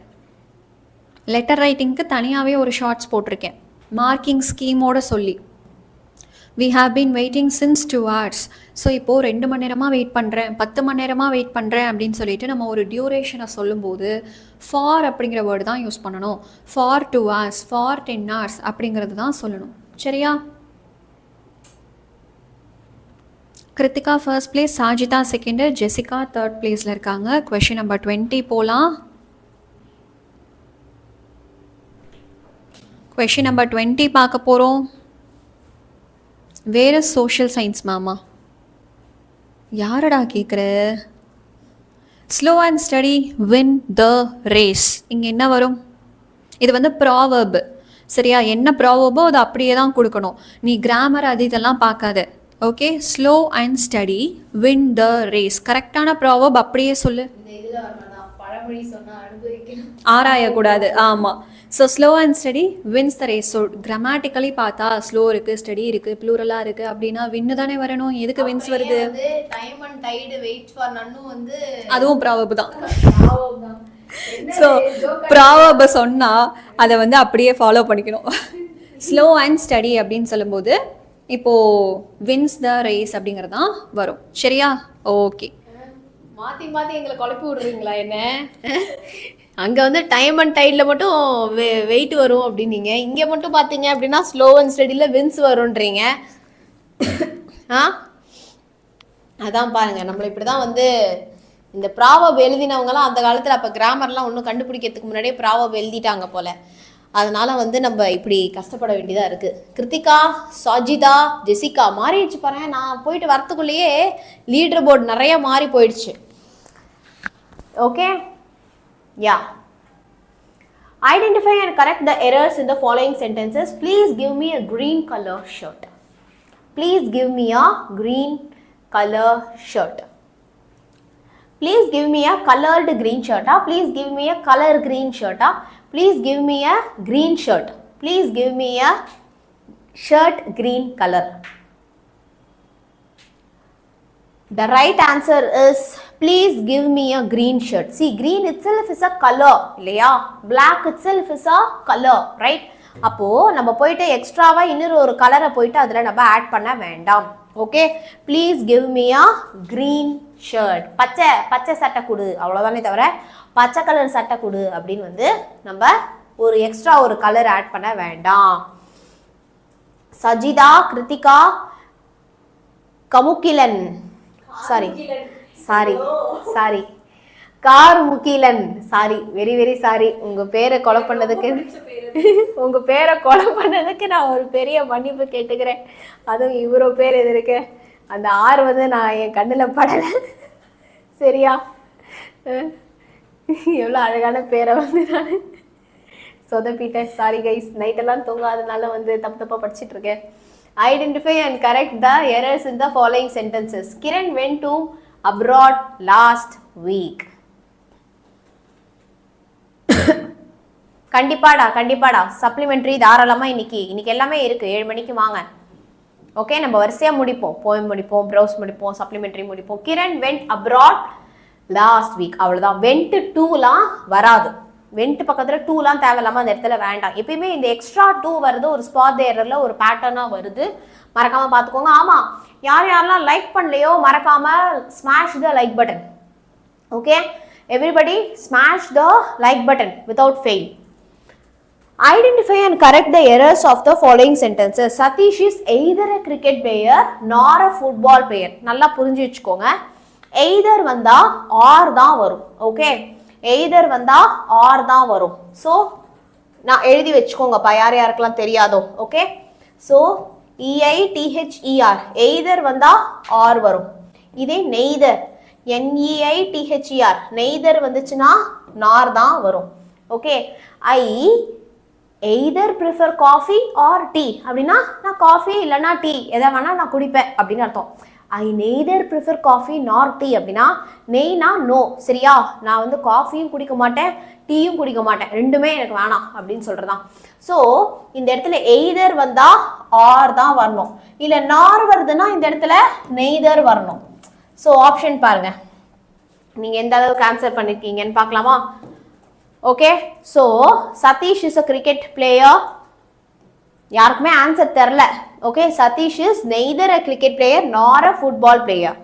லெட்டர் ரைட்டிங்க்கு தனியாகவே ஒரு ஷார்ட்ஸ் போட்டிருக்கேன் மார்க்கிங் ஸ்கீமோடு சொல்லி. We have been waiting since 2 hours. So இப்போது 2 மணி நேரமாக வெயிட் பண்ணுறேன், 10 மணி நேரமாக வெயிட் பண்ணுறேன் அப்படின்னு சொல்லிட்டு நம்ம ஒரு டியூரேஷனை சொல்லும்போது ஃபார் அப்படிங்கிற வேர்டு தான் யூஸ் பண்ணணும். ஃபார் 2 hours, ஃபார் 10 hours அப்படிங்கிறது தான் சொல்லணும். சரியா? Krithika first place, Sajitha second, Jessica third பிளேஸில் இருக்காங்க. கொஷின் நம்பர் 20 போகலாம். கொஷின் நம்பர் 20 பார்க்க போகிறோம். வேறு சோஷியல் சயின்ஸ் மேமா? யாரடா கேட்குற? Slow and steady win the race. இங்கே என்ன வரும்? இது வந்து ப்ராவர்பு. சரியா? என்ன ப்ராவர்போ அதை அப்படியே தான் கொடுக்கணும். நீ கிராமர் அது இதெல்லாம் பார்க்காத. Okay, slow and steady win the race. கரெக்டான ப்ராவர்ப் அப்படியே சொல்லு. ஆராயக்கூடாது. ஆமாம். So slow and steady wins the race. So grammatically பார்த்தா ஸ்லோ இருக்குது, ஸ்டடி இருக்குது, ப்ளூரலாக இருக்குது அப்படின்னா வின்னு தானே வரணும். எதுக்கு வின்ஸ் வருது? Time and tide wait for நன்னு வந்து அதுவும் ப்ராவர்ப் தான். ஸோ ப்ராவர்பை சொன்னால் அதை வந்து அப்படியே ஃபாலோ பண்ணிக்கணும். ஸ்லோ அண்ட் ஸ்டடி அப்படின்னு சொல்லும்போது இப்போது வின்ஸ் த ரேஸ் அப்படிங்கிறது தான் வரும். சரியா? ஓகே. மாற்றி மாற்றி எங்களை குழப்பி விடுறீங்களா என்ன? அங்கே வந்து டைம் அண்ட் டைடில் மட்டும் வெயிட் வரும் அப்படின்னீங்க, இங்கே மட்டும் பார்த்தீங்க அப்படின்னா ஸ்லோ அண்ட் ஸ்டடியில் வின்ஸ் வரும்ன்றீங்க. அதான் பாருங்கள், நம்மளை இப்படி தான் வந்து இந்த ப்ராவர்ப் எழுதினவங்களாம் அந்த காலத்தில் அப்போ கிராமர்லாம் ஒன்றும் கண்டுபிடிக்கிறதுக்கு முன்னாடியே ப்ராவர்ப் எழுதிட்டாங்க போல். அதனால் வந்து நம்ம இப்படி கஷ்டப்பட வேண்டியதாக இருக்குது. கிருத்திகா, சாஜிதா, ஜெசிகா மாறிடுச்சு பாருங்க. நான் போயிட்டு வரத்துக்குள்ளேயே லீடர் போர்டு நிறையா மாறி போயிடுச்சு. Okay? Yeah. Identify and correct the errors in the following sentences. Please give me a green color shirt. Please give me a green color shirt. Please give me a colored green shirt. Please give me a color green shirt. Please give me a green shirt. Please give me a shirt green color. The right answer is please give me a green shirt. See, green itself is a color, இல்லையா? Black itself is a color, right? அப்போ நம்ம போயிட்டு எக்ஸ்ட்ராவா இன்னொரு ஒரு கலரை போயிட்டு அதுல நம்ம ஆட் பண்ண வேண்டாம். Okay, please give me a green shirt. பச்சை சட்டை கொடு, அவ்வளோதானே தவிர பச்சை கலர் சட்டை கொடு அப்படின்னு வந்து நம்ம ஒரு எக்ஸ்ட்ரா ஒரு கலர் ஆட் பண்ண வேண்டாம். சஜிதா, கிருத்திகா, கமுக்கிலன், சாரி கார் Mugilan, sorry, very very sorry. உங்க பேரை கொலை பண்ணதுக்கு நான் ஒரு பெரிய மன்னிப்பு கேட்டுக்கிறேன். அதுவும் இவரோ பேர் எது இருக்கு, அந்த ஆர் வந்து நான் என் கண்ணில் படலை. சரியா? எவ்வளோ அழகான பேரை வந்து நான் சொதப்பிட்டேன். சாரி கைஸ், நைட்டெல்லாம் தூங்காதனால வந்து தப்பாக படிச்சுட்டு இருக்கேன். Identify and correct the errors in the following sentences. Kiran went to abroad last week. கண்டிப்பாடா சப்ளிமெண்ட்ரி தாராளமா இன்னைக்கு எல்லாமே இருக்கு. 7 மணிக்கு வாங்க. ஓகே, நம்ம வரிசையா முடிப்போம். போயம் முடிப்போம், ப்ரௌஸ் முடிப்போம், சப்ளிமெண்ட்ரி முடிப்போம். Kiran went abroad last week. அவ்வளவுதான். வெண்ட் டூலாம் வராது. வெண்ட் பக்கத்துல டூலாம் தேவையில்லாம அந்த இடத்துல வேண்டாம். எப்பயுமே இந்த எக்ஸ்ட்ரா டூ வருது ஒரு ஸ்பாட் ஏரர்ல ஒரு பேட்டர்னா வருது. மறக்காம பாத்துக்கோங்க. ஆமா, யாரெல்லாம் லைக் பண்ணலையோ மறக்காம smash the like button. Okay, everybody smash the like button without fail. Identify and correct the errors of the following sentences. Satish is either a cricket player nor a football player. நல்லா புரிஞ்சு வச்சுக்கோங்க. either வந்தா or தான் வரும். Okay, either வந்தா or தான் வரும். So நான் எழுதி வச்சுக்கோங்கப்பா, யாருக்கெல்லாம் தெரியாதோ. ஓகே, ஸோ EITHER either வந்தா or வரும். இதே neither NEITHER neither வந்துச்சுன்னா nor தான் வரும். Okay, I either prefer coffee or tea அப்படின்னா நான் காஃபி இல்லைன்னா டீ எதை வேணா நான் குடிப்பேன் அப்படின்னு அர்த்தம். I neither prefer coffee nor tea அப்படின்னா நெய்னா நோ. சரியா? நான் வந்து காஃபியும் குடிக்க மாட்டேன், டீயும் குடிக்க மாட்டேன், ரெண்டுமே எனக்கு வேணாம் அப்படின்னு சொல்றதான். ஸோ இந்த இடத்துல எய்தர் வந்தா ஆர் தான் வரணும். இல்லை நார் வருதுன்னா இந்த இடத்துல நெய்தர் வரணும். ஸோ ஆப்ஷன் பாருங்க, நீங்க எந்த அளவுக்கு ஆன்சர் பண்ணிருக்கீங்கன்னு பார்க்கலாமா? Okay, so Sathish is a cricket player. யாருக்குமே ஆன்சர் தெரில. Okay, Sathish is neither a cricket player nor a football player.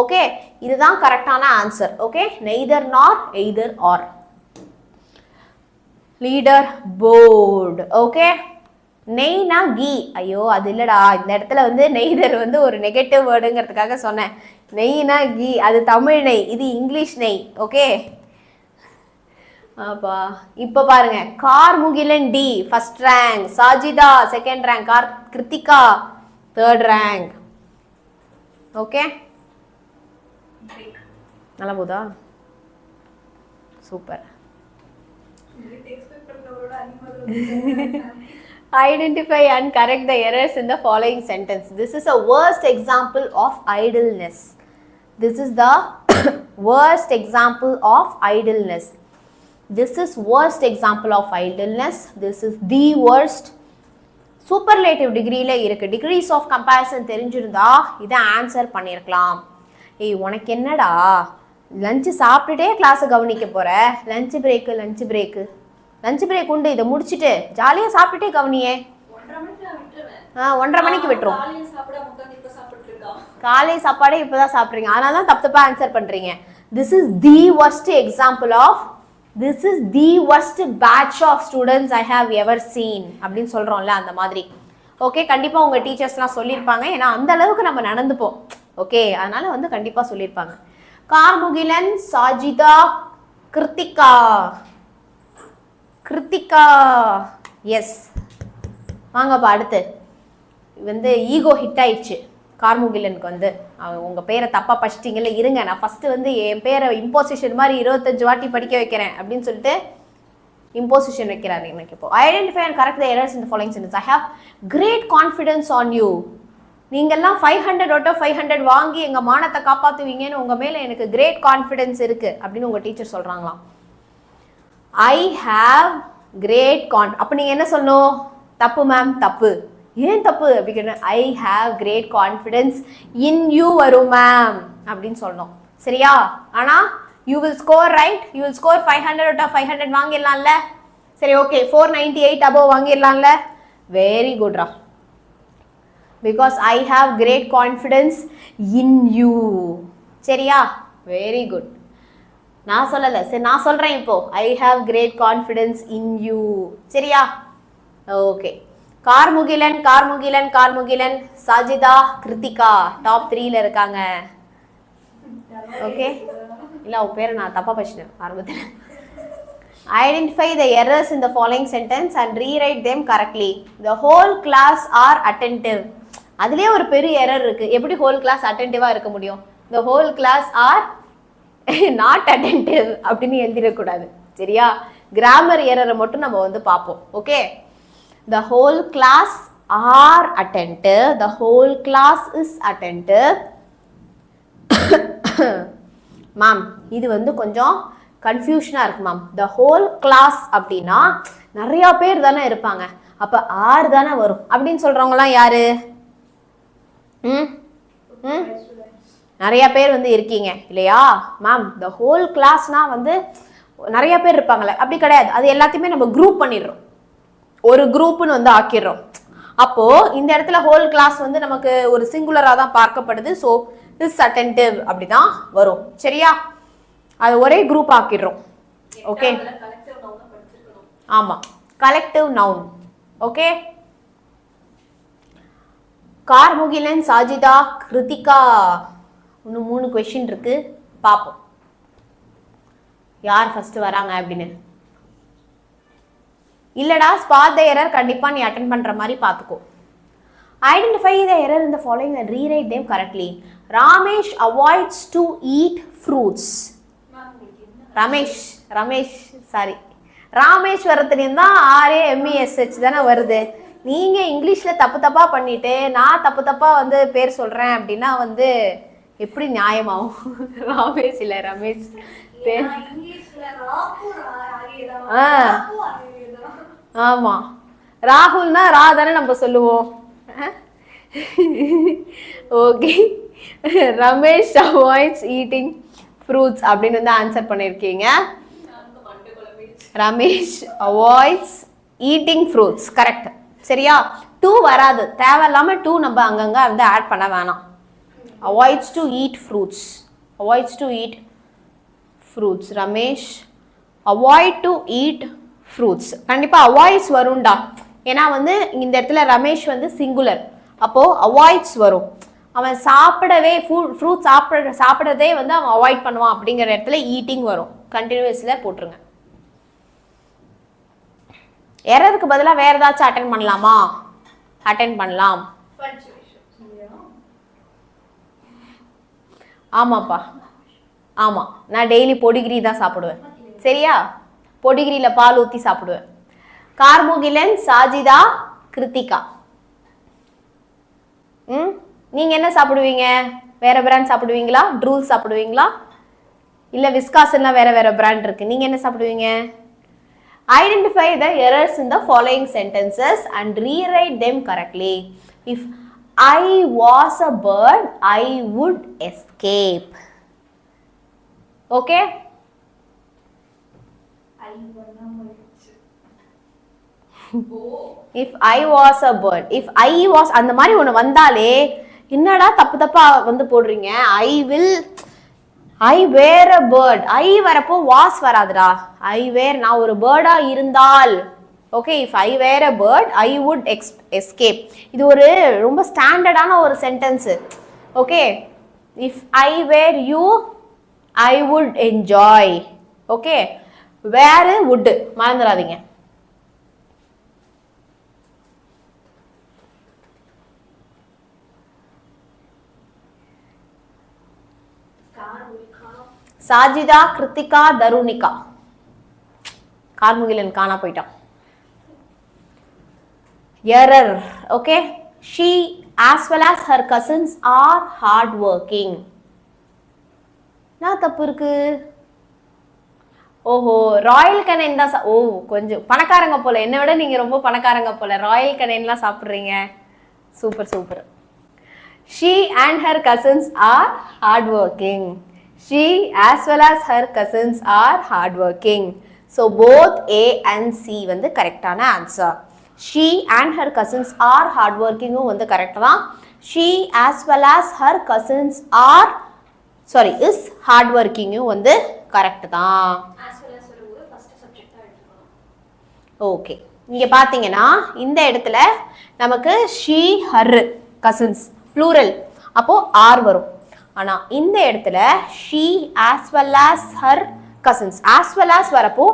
Okay, இதுதான் கரெக்டான answer. Okay, neither nor either or. Leader board. Okay, நெய்னா கீ. ஐயோ அது இல்லடா, இந்த இடத்துல வந்து நெய்தர் வந்து ஒரு நெகட்டிவ் வேர்டுங்கிறதுக்காக சொன்னேன். நெய்னா கீ, அது தமிழ் நெய், இது இங்கிலீஷ் நெய். ஓகே, அப்பா இப்போ பாருங்க, கார் முகிலன் டி first rank, Sajitha second rank, Krithika third rank. Okay, நல்லா போதா? Super. Identify and correct the errors in the following sentence. This is a worst example of idleness. This is the worst example of idleness. This is worst example of idleness. This is the worst. Superlative degree-ல இருக்கு. Degrees of comparison தெரிஞ்சிருந்தா இதை answer பண்ணியிருக்கலாம். ஏய் உனக்கு என்னடா, lunch சாப்பிட்டுட்டே கிளாஸை கவனிக்க போற? லஞ்சு பிரேக் உண்டு, இதை முடிச்சுட்டு ஜாலியாக சாப்பிட்டுட்டே கவனியே. 1:30 மணிக்கு விட்டுரும். காலை சாப்பாடே இப்போதான் சாப்பிட்றீங்க, அதனால தான் தப்பா ஆன்சர் பண்றீங்க. This is the worst example of, this is the worst batch of students I have ever seen அப்படின்னு சொல்றோம்ல, அந்த மாதிரி. ஓகே, கண்டிப்பா உங்க டீச்சர்ஸ்லாம் சொல்லியிருப்பாங்க, ஏன்னா அந்த அளவுக்கு நம்ம நடந்துப்போம். ஓகே, அதனால வந்து கண்டிப்பா சொல்லியிருப்பாங்க. கார்முகிலன், சாஜிதா, கிருத்திகா எஸ். வாங்கப்பா அடுத்து வந்து ஈகோ ஹிட் ஆயிடுச்சு. கார்முகிலனுக்கு வந்து உங்கள் பேரை தப்பாக படிச்சிட்டிங்கல்ல, இருங்க நான் ஃபஸ்ட்டு வந்து என் பேரை இம்போசிஷன் மாதிரி 25 வாட்டி படிக்க வைக்கிறேன் அப்படின்னு சொல்லிட்டு இம்போசிஷன் வைக்கிறாரு எனக்கு. இப்போ identify and correct the errors in the following sentence. I have great confidence on you. நீங்கள்லாம் 500 out of 500 வாங்கி எங்கள் மானத்தை காப்பாற்றுவீங்கன்னு உங்கள் மேலே எனக்கு கிரேட் கான்ஃபிடன்ஸ் இருக்குது அப்படின்னு உங்கள் டீச்சர் சொல்கிறாங்களாம். ஐ ஹாவ் கிரேட் அப்போ நீங்கள் என்ன சொல்லணும்? தப்பு மேம், தப்பு. ஏன் தப்பு அப்படி கேட்டேன். I have great confidence in you வரும் மேம் அப்படின்னு சொல்லணும். சரியா? ஆனால் you will score right, you will score 500 out of 500 வாங்கிடலாம்ல. சரி, ஓகே, 498 above வாங்கிடலாம்ல. வெரி குட்ரா. Because I have great confidence in you. சரியா? Very good. நான் சொல்லலை, சரி நான் சொல்கிறேன் இப்போ. I have great confidence in you. சரியா? ஓகே. கார்முகிலன் கார்முகிலன் கார்முகிலன் சாஜிதா கிருத்திகா டாப் 3ல இருக்காங்க. ஓகே, இல்லை உன் பேரை நான் தப்பாக படிச்சிட்டேன் ஆரம்பத்தில். Identify the errors in the following sentence and rewrite them correctly. The whole class are attentive. அதுலேயே ஒரு பெரிய எரர் இருக்குது. எப்படி ஹோல் கிளாஸ் அட்டென்டிவாக இருக்க முடியும்? The whole class are not attentive அப்படின்னு எழுதிடக்கூடாது. சரியா? கிராமர் எரரை மட்டும் நம்ம வந்து பார்ப்போம். Okay, the whole class are attentive, the whole class is attentive. Ma'am இது வந்து கொஞ்சம் கன்ஃபியூஷனாக இருக்கு மேம். the whole class அப்படின்னா நிறையா பேர் தானே இருப்பாங்க, அப்போ ஆறு தானே வரும் அப்படின்னு சொல்கிறவங்களாம் யாரு? நிறையா பேர் வந்து இருக்கீங்க இல்லையா மேம்? the whole classனால் வந்து நிறையா பேர் இருப்பாங்களே, அப்படி கிடையாது. அது எல்லாத்தையுமே நம்ம குரூப் பண்ணிடுறோம், ஒரு குரூப்னு வந்து ஆக்கிடுறோம். அப்போ இந்த இடத்துல ஹோல் கிளாஸ் வந்து நமக்கு ஒரு சிங்குலரா தான் பார்க்கப்படுது. ஸோ இஸ் அட்டென்டிவ் அப்படிதான் வரும். சரியா? அது ஒரே குரூப் ஆக்கிடுறோம். ஓகே, ஆமா, collective noun. Okay, Karmugilan Sajitha Krithika. இன்னும் 3 கொஸ்டின் இருக்கு, பார்ப்போம் யார் ஃபர்ஸ்ட் வராங்க அப்படின்னு. இல்லடா ஸ்பாட் த எரர் கண்டிப்பாக நீ அட்டென்ட் பண்ணுற மாதிரி பார்த்துக்கோ. Identify the error in the following and rewrite them correctly. Ramesh avoids to eat fruits. Ramesh sorry, ராமேஸ்வரத்துலேயும் தான் RAMESH தானே வருது. நீங்கள் இங்கிலீஷில் தப்பாக பண்ணிவிட்டு நான் தப்பாக வந்து பேர் சொல்கிறேன் அப்படின்னா வந்து எப்படி நியாயமாகும்? ராமேஷ் இல்லை ரமேஷ் பேர். ஆமா, ராகுல்னா ரா தானே நம்ம சொல்லுவோம். Okay, Ramesh avoids eating fruits அப்படின்னு வந்து ஆன்சர் பண்ணியிருக்கீங்க. Ramesh avoids eating fruits correct. சரியா? 2 வராது, தேவையில்லாம 2 நம்ம அங்கங்கே வந்து ஆட் பண்ண வேணாம். Avoids to eat fruits, avoids to eat fruits. Ramesh avoid to eat fruits. கண்டிப்பாக அவாய்ட்ஸ் வரும்டா, ஏன்னா வந்து இந்த இடத்துல ரமேஷ் வந்து சிங்குலர், அப்போது அவாய்ட்ஸ் வரும். அவன் சாப்பிடவே ஃப்ரூட் சாப்பிட்றதே வந்து அவன் அவாய்ட் பண்ணுவான் அப்படிங்கிற இடத்துல ஈட்டிங் வரும். கண்டினியூஸில் போட்டுருங்க. எரருக்கு பதிலாக வேறு ஏதாச்சும் அட்டென்ட் பண்ணலாமா? அட்டென்ட் பண்ணலாம். ஆமாப்பா, ஆமாம், நான் டெய்லி பொடிகிரி தான் சாப்பிடுவேன். சரியா? பொடிகிரியில் பால் ஊற்றி சாப்பிடுவேன். கார்முகிலன் சாஜிதா கிருத்திகா. நீங்கள் என்ன சாப்பிடுவீங்க? வேறு பிராண்ட் சாப்பிடுவீங்களா? ட்ரூல் சாப்பிடுவீங்களா? இல்லை விஸ்காஸ்லாம் வேறு பிராண்ட் இருக்குது, நீங்கள் என்ன சாப்பிடுவீங்க? Identify the errors in the following sentences and rewrite them correctly. If I was a bird I would escape. Okay, if I was a bird, if I was அந்த மாதிரி ஒன்று வந்தாலே என்னடா தப்பா வந்து போடுறீங்க. I were a bird, I வரப்போ was வராதுடா. I were, நான் ஒரு பேர்டா இருந்தால். Okay, if I were a bird I would escape. இது ஒரு ரொம்ப ஸ்டாண்டர்டான ஒரு sentence. Okay, if I were you I would enjoy. Okay, வேறு would மறந்துடாதீங்க. சாஜிதா, கிருத்திகா, தருணிகா. கார்முகிலன் காணா போயிட்டான். Error. Okay, she as well as her cousins are hard working. நான் தப்பு இருக்கு. ஓஹோ, ராயல் கனேன் தான். ஓ, கொஞ்சம் பணக்காரங்க போல, என்னை விட நீங்க ரொம்ப பணக்காரங்க போல. ராயல் கனேன்லாம் சாப்பிட்றீங்க. Super super. She and her cousins are hard working. She as well as her cousins are hard working. So both A and C வந்து கரெக்டான answer. She and her cousins are hard working வந்து correct தான். She as well as her cousins are is hard working வந்து correct தான். Okay, இங்க பாத்தீங்கன்னா இந்த இடத்துல நமக்கு she her cousins plural அப்போ r வரும். ஆனா இந்த இடத்துல she as well as her cousins as well as வரப்போ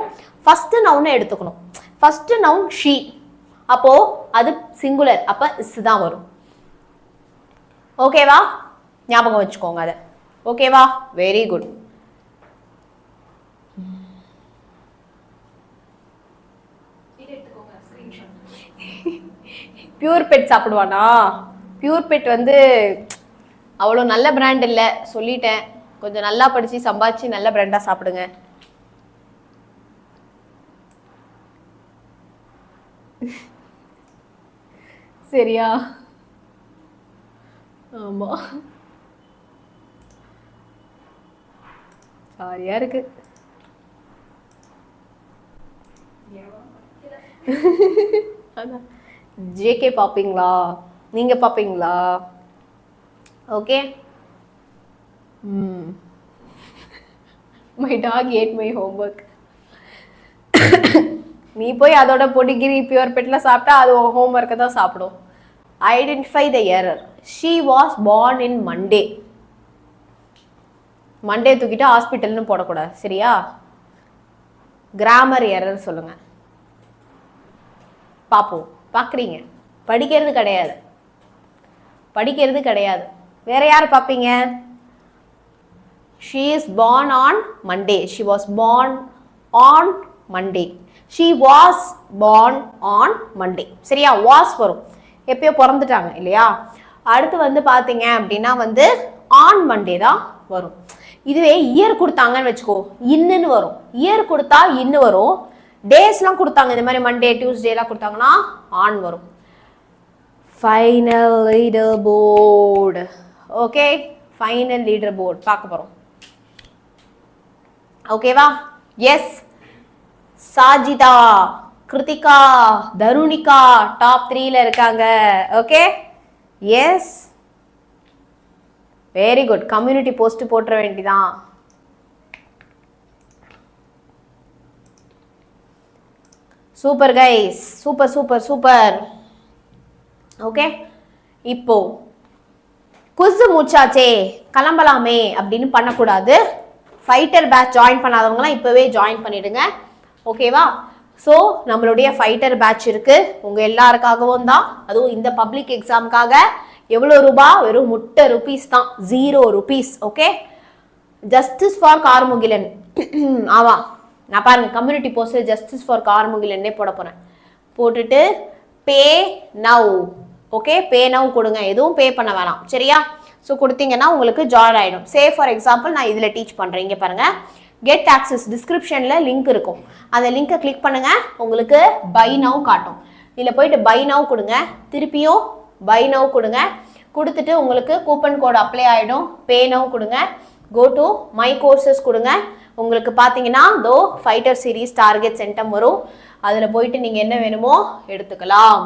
first noun எடுத்துக்கணும். first noun she, அப்போ அது சிங்குலர், அப்ப is தான் வரும். ஓகேவா? ஞாபகம் வச்சுக்கோங்க அத. ஓகேவா? Very good. பியூர் பெட் சாப்பிடுவானா? பியூர் பெட் வந்து அவ்வளோ நல்ல பிராண்ட் இல்லை, சொல்லிட்டேன். கொஞ்சம் நல்லா படிச்சு சம்பாதிச்சு நல்ல பிராண்டா சாப்பிடுங்க. சரியா? ஆமா, சாரியா இருக்கு. ஜேகே பாப்பீங்களா? நீங்க பாப்பீங்களா? Okay. My dog ate my homework. நீ போய் அதோட பொடிகிரி பியூர் பெட்ல சாப்பிட்டா அது ஹோம்ஒர்க்கை தான் சாப்பிடும். Identify the error. She was born in Monday. Monday தூக்கிட்டு ஹாஸ்பிட்டல்னு போடக்கூடாது, சரியா? கிராமர் எரர் சொல்லுங்க பார்ப்போம். பார்க்குறீங்க, படிக்கிறது கிடையாது, படிக்கிறது கிடையாது. வேற யார் பார்ப்பீங்க? she is born on Monday. she was born on Monday. she was born on Monday. சரியா? was வரும், எப்பயோ பிறந்துட்டாங்க இல்லையா? அடுத்து வந்து பார்த்தீங்க அப்படின்னா வந்து ஆன் மண்டே தான் வரும். இதுவே இயர் கொடுத்தாங்கன்னு வச்சுக்கோ, இன்னுன்னு வரும். இயர் கொடுத்தா இன்னு வரும். டேஸ்லாம் கொடுத்தாங்க, இந்த மாதிரி மண்டே டியூஸ்டேலாம் கொடுத்தாங்கன்னா ஆன் வரும். Final leader board. Okay, final leader board பார்க்க போகிறோம். ஓகேவா? எஸ், சாஜிதா, கிருத்திகா, தருணிகா டாப் 3ல இருக்காங்க. Okay, yes, very good. Community post போட்டுற வேண்டிதான். Super guys, super super super. Okay, இப்போ குஸ் மூச்சாச்சே கிளம்பலாமே அப்படின்னு பண்ணக்கூடாது. ஃபைட்டர் பேட்ச் ஜாயின் பண்ணாதவங்களாம் இப்போவே ஜாயின் பண்ணிடுங்க. ஓகேவா? ஸோ நம்மளுடைய ஃபைட்டர் பேட்ச் இருக்கு உங்க எல்லாருக்காகவும் தான். அதுவும் இந்த பப்ளிக் எக்ஸாமுக்காக எவ்வளோ ரூபா? வெறும் 30 ரூபீஸ் தான், 0 rupees. Okay, justice for Karmugilan. ஆமா, நான் பாருங்க கம்யூனிட்டி போஸ்ட்ல ஜஸ்டிஸ் ஃபார் கார்முகிலன்னே போட போறேன். போட்டுட்டு பே நவ். ஓகே, பே நவ் கொடுங்க, எதுவும் பே பண்ண வேணாம், சரியா? ஸோ கொடுத்தீங்கன்னா உங்களுக்கு ஜாயின் ஆகிடும். சே ஃபார் எக்ஸாம்பிள் நான் இதில் டீச் பண்ணுறேன். இங்கே பாருங்க, கெட் ஆக்சஸ் டிஸ்கிரிப்ஷனில் லிங்க் இருக்கும். அந்த லிங்கை கிளிக் பண்ணுங்க, உங்களுக்கு பை நவ் காட்டும். இதில் போயிட்டு பை நவ் கொடுங்க, திருப்பியும் பை நவ் கொடுங்க. கொடுத்துட்டு உங்களுக்கு கூப்பன் கோட் அப்ளை ஆகிடும். பே நவ் கொடுங்க, கோ டு மை கோர்சஸ் கொடுங்க. உங்களுக்கு பார்த்தீங்கன்னா தோ ஃபைட்டர் சீரீஸ் டார்கெட் சென்டம் வரும். அதில் போயிட்டு நீங்கள் என்ன வேணுமோ எடுத்துக்கலாம்.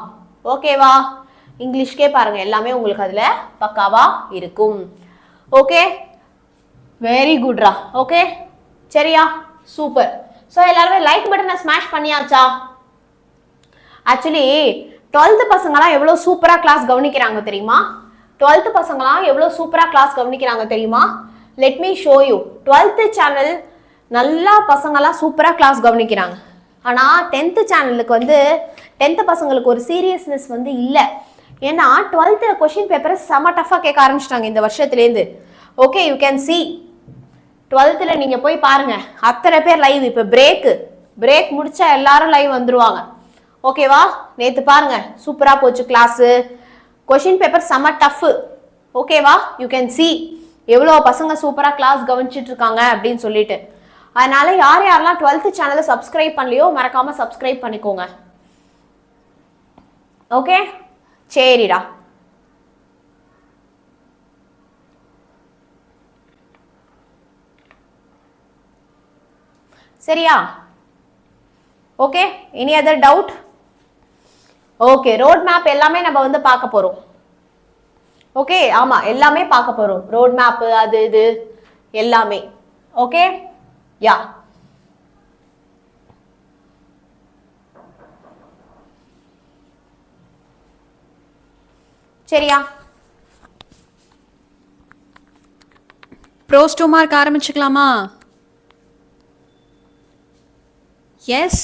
ஓகேவா? இங்கிலீஷ்கே பாருங்க, எல்லாமே உங்களுக்கு அதில் பக்காவா இருக்கும். ஓகே, வெரி குட்ரா. ஓகே, சரியா? சூப்பர். ஸோ எல்லாருமே லைக் பட்டனை ஸ்மாஷ் பண்ணியாச்சா? ஆக்சுவலி 12th பசங்களாம் எவ்வளோ சூப்பராக கிளாஸ் கவனிக்கிறாங்க தெரியுமா? 12th பசங்களாம் எவ்வளோ சூப்பராக கிளாஸ் கவனிக்கிறாங்க தெரியுமா? Let me show you. 12th channel நல்லா பசங்களாம் சூப்பராக கிளாஸ் கவனிக்கிறாங்க. ஆனால் 10th சேனலுக்கு வந்து 10th பசங்களுக்கு ஒரு சீரியஸ்னஸ் வந்து இல்லை. ஏன்னா 12th கொஸ்டின் பேப்பரை செம டஃபாக கேட்க ஆரம்பிச்சிட்டாங்க இந்த வருஷத்துலேருந்து. Okay, you can see 12th நீங்கள் போய் பாருங்கள், அத்தனை பேர் லைவ். இப்போ பிரேக் முடிச்சா எல்லாரும் லைவ் வந்துருவாங்க. ஓகேவா? நேற்று பாருங்க சூப்பராக போச்சு கிளாஸு. கொஷின் பேப்பர் செம்ம டஃப். ஓகேவா? யூ கேன் சி எவ்வளோ பசங்க சூப்பராக கிளாஸ் கவனிச்சிட்டு இருக்காங்க அப்படின்னு சொல்லிட்டு. அதனால யாரெல்லாம் 12th சேனலை சப்ஸ்கிரைப் பண்ணலையோ மறக்காம சப்ஸ்கிரைப் பண்ணிக்கோங்க. ஓகே, சரிடா. சரியா? Okay, any other doubt? Okay, road map எல்லாமே நம்ம வந்து பார்க்க போறோம். ஓகே, ஆமா எல்லாமே பார்க்க போறோம். ரோட் மேப் அது இது எல்லாமே. Okay, yeah. சரியா? ப்ரோஸ் 2 மார்க் ஆரம்பிச்சுக்கலாமா? எஸ்,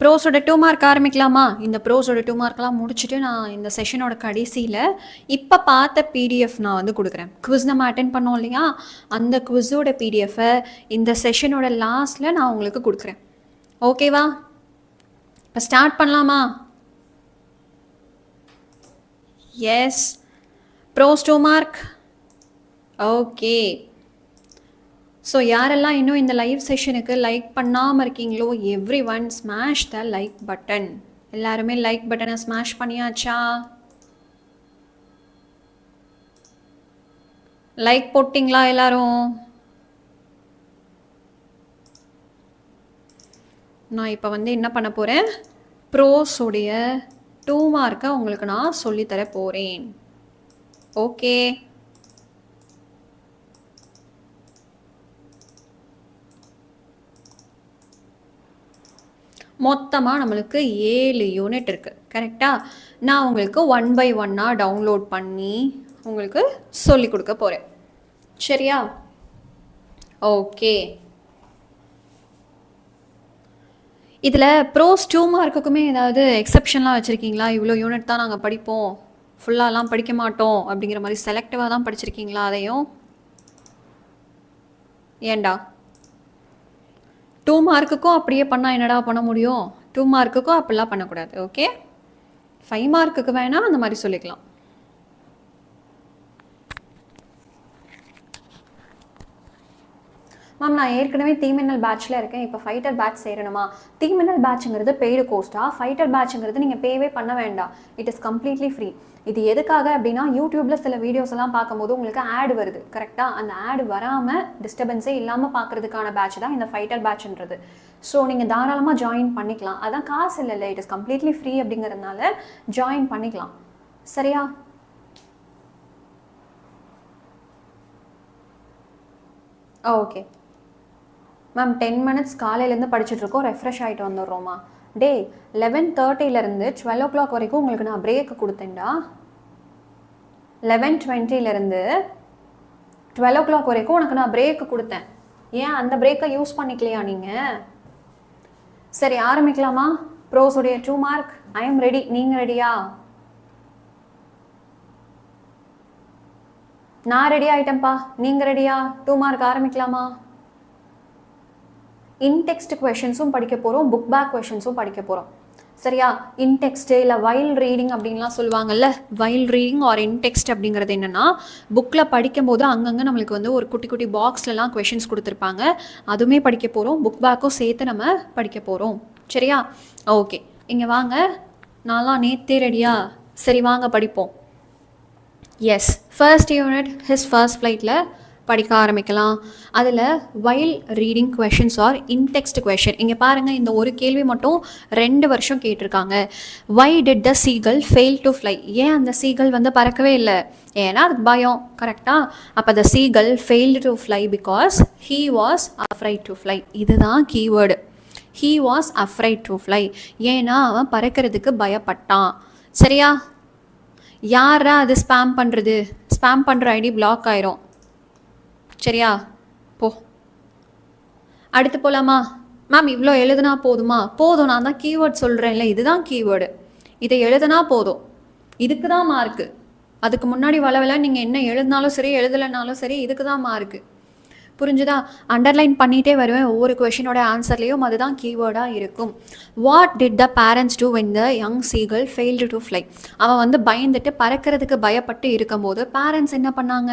ப்ரோஸோட 2 மார்க் ஆரம்பிக்கலாமா? இந்த ப்ரோஸோட 2 மார்க்லாம் முடிச்சுட்டு நான் இந்த செஷனோட கடைசியில் இப்போ பார்த்த பிடிஎஃப் நான் வந்து கொடுக்குறேன். குவிஸ் நம்ம அட்டென்ட் பண்ணோம் இல்லையா, அந்த குவிஸோட பிடிஎஃபை இந்த செஷனோட லாஸ்ட்டில் நான் உங்களுக்கு கொடுக்குறேன். ஓகேவா? இப்போ ஸ்டார்ட் பண்ணலாமா? Yes, prose 2 mark. Okay, so யாரெல்லாம் இன்னும் இந்த லைவ் செஷனுக்கு லைக் பண்ணாமல் இருக்கீங்களோ, every one smash the like button. எல்லாருமே லைக் பட்டனை ஸ்மாஷ் பண்ணியாச்சா? லைக் போட்டிங்களா எல்லாரும்? நான் இப்போ வந்து என்ன பண்ண போகிறேன், ப்ரோஸோடைய 2 மார்க்கை உங்களுக்கு நான் சொல்லித்தர போகிறேன். ஓகே, மொத்தமாக நம்மளுக்கு 7 யூனிட் இருக்குது. கரெக்டாக? நான் உங்களுக்கு 1 by 1 டவுன்லோட் பண்ணி உங்களுக்கு சொல்லி கொடுக்க போகிறேன். சரியா? ஓகே, இதில் ப்ரோஸ் 2 மார்க்குக்குமே ஏதாவது எக்ஸப்ஷன்லாம் வச்சுருக்கீங்களா? இவ்வளோ யூனிட் தான் நாங்கள் படிப்போம், ஃபுல்லாலாம் படிக்க மாட்டோம் அப்படிங்கிற மாதிரி செலக்டிவாக தான் படிச்சிருக்கீங்களா? அதையும் ஏண்டா 2 மார்க்குக்கும் அப்படியே பண்ணால் என்னடா பண்ண முடியும்? 2 மார்க்குக்கும் அப்படிலாம் பண்ணக்கூடாது. ஓகே, 5 மார்க்குக்கு வேணால் அந்த மாதிரி சொல்லிக்கலாம். மேம், நான் ஏற்கனவே தீமின்னல் பேட்சில் இருக்கேன், இப்போ ஃபைட்டர் பேட்ச் சேரணுமா? தீமின்னல் பேட்சுங்கிறது பெய்டு கோஸ்ட்டா? ஃபைட்டர் பேட்சுங்கிறது நீங்கள் பேவே பண்ண வேண்டாம். It is completely free. இது எதுக்காக அப்படின்னா, யூடியூப்பில் சில வீடியோஸ் எல்லாம் பார்க்கும்போது உங்களுக்கு ஆட் வருது. கரெக்டாக? அந்த ஆட் வராமல் டிஸ்டர்பன்ஸே இல்லாமல் பார்க்குறதுக்கான பேட்ச் தான் இந்த ஃபைட்டர் பேட்ச்ன்றது. ஸோ நீங்கள் தாராளமாக ஜாயின் பண்ணிக்கலாம். அதான் காசு இல்லைல்ல, இட் இஸ் கம்ப்ளீட்லி ஃப்ரீ அப்படிங்கிறதுனால ஜாயின் பண்ணிக்கலாம். சரியா? ஓகே மேம், 10 minutes காலையிலேருந்து படிச்சுட்ருக்கோம், ரெஃப்ரெஷ் ஆகிட்டு வந்துடுறோமா? டே 11:30 12 o'clock வரைக்கும் உங்களுக்கு நான் பிரேக்கு கொடுத்தேன்டா. 11:20 12 o'clock வரைக்கும் உனக்கு நான் பிரேக்கு கொடுத்தேன். ஏன் அந்த பிரேக்கை யூஸ் பண்ணிக்கலையா நீங்கள்? சரி, ஆரம்பிக்கலாமா? ப்ரோஸுடைய 2 மார்க். I am ready. நீங்கள் ரெடியா? நான் ரெடி ஆகிட்டேன்ப்பா. நீங்கள் ரெடியா? 2 மார்க் ஆரம்பிக்கலாமா? இன்டெக்ஸ்ட் கொஷின்ஸும் படிக்க போகிறோம், புக் பேக் கொஷின்ஸும் படிக்க போகிறோம். சரியா? இன்டெக்ஸ்ட்டு இல்லை வைல் ரீடிங் அப்படின்லாம் சொல்லுவாங்கல்ல. வைல் ரீடிங் ஆர் இன்டெக்ஸ்ட் அப்படிங்கிறது என்னென்னா, புக்கில் படிக்கும்போது அங்கங்கே நம்மளுக்கு வந்து ஒரு குட்டி குட்டி பாக்ஸ்லலாம் கொஷின்ஸ் கொடுத்துருப்பாங்க. அதுவுமே படிக்க போகிறோம், புக் பேக்கும் சேர்த்து நம்ம படிக்க போகிறோம். சரியா? ஓகே, இங்கே வாங்க. நான்லாம் நேற்றே ரெடியா? சரி வாங்க படிப்போம். Yes, first unit his first ஃப்ளைட்டில் படிக்க ஆரம்பிக்கலாம். அதில் while reading questions are intext question. இங்கே பாருங்கள், இந்த ஒரு கேள்வி மட்டும் 2 வருஷம் கேட்டிருக்காங்க. Why did the seagull fail to fly? ஏன் அந்த சீகல் வந்து பறக்கவே இல்லை? ஏன்னா அதுக்கு பயம். கரெக்டாக? அப்போ the seagull failed to fly because he was afraid to fly. இதுதான் keyword. He was afraid to fly. ஏன்னா அவன் பறக்கிறதுக்கு பயப்பட்டான். சரியா? யாரா அது ஸ்பேம் பண்ணுறது? ஸ்பேம் பண்ணுற ஐடி பிளாக் ஆயிரும். சரியா? போ, அடுத்து போகலாமா? மேம், இவ்வளோ எழுதுனா போதுமா? போதும், நான் தான் கீவேர்ட் சொல்கிறேன்ல, இதுதான் கீவேர்டு. இதை எழுதுனா போதும், இதுக்கு தான் மார்க்கு. அதுக்கு முன்னாடி வளவல நீங்கள் என்ன எழுதினாலும் சரி எழுதலைனாலும் சரி, இதுக்கு தான் மார்க்கு. புரிஞ்சுதா? அண்டர்லைன் பண்ணிகிட்டே வருவேன், ஒவ்வொரு கொஷினோட ஆன்சர்லேயும் அதுதான் கீவேர்டாக இருக்கும். What did the parents do when the young seagull failed to fly? அவன் வந்து பயந்துட்டு பறக்கிறதுக்கு பயப்பட்டு இருக்கும்போது பேரண்ட்ஸ் என்ன பண்ணாங்க?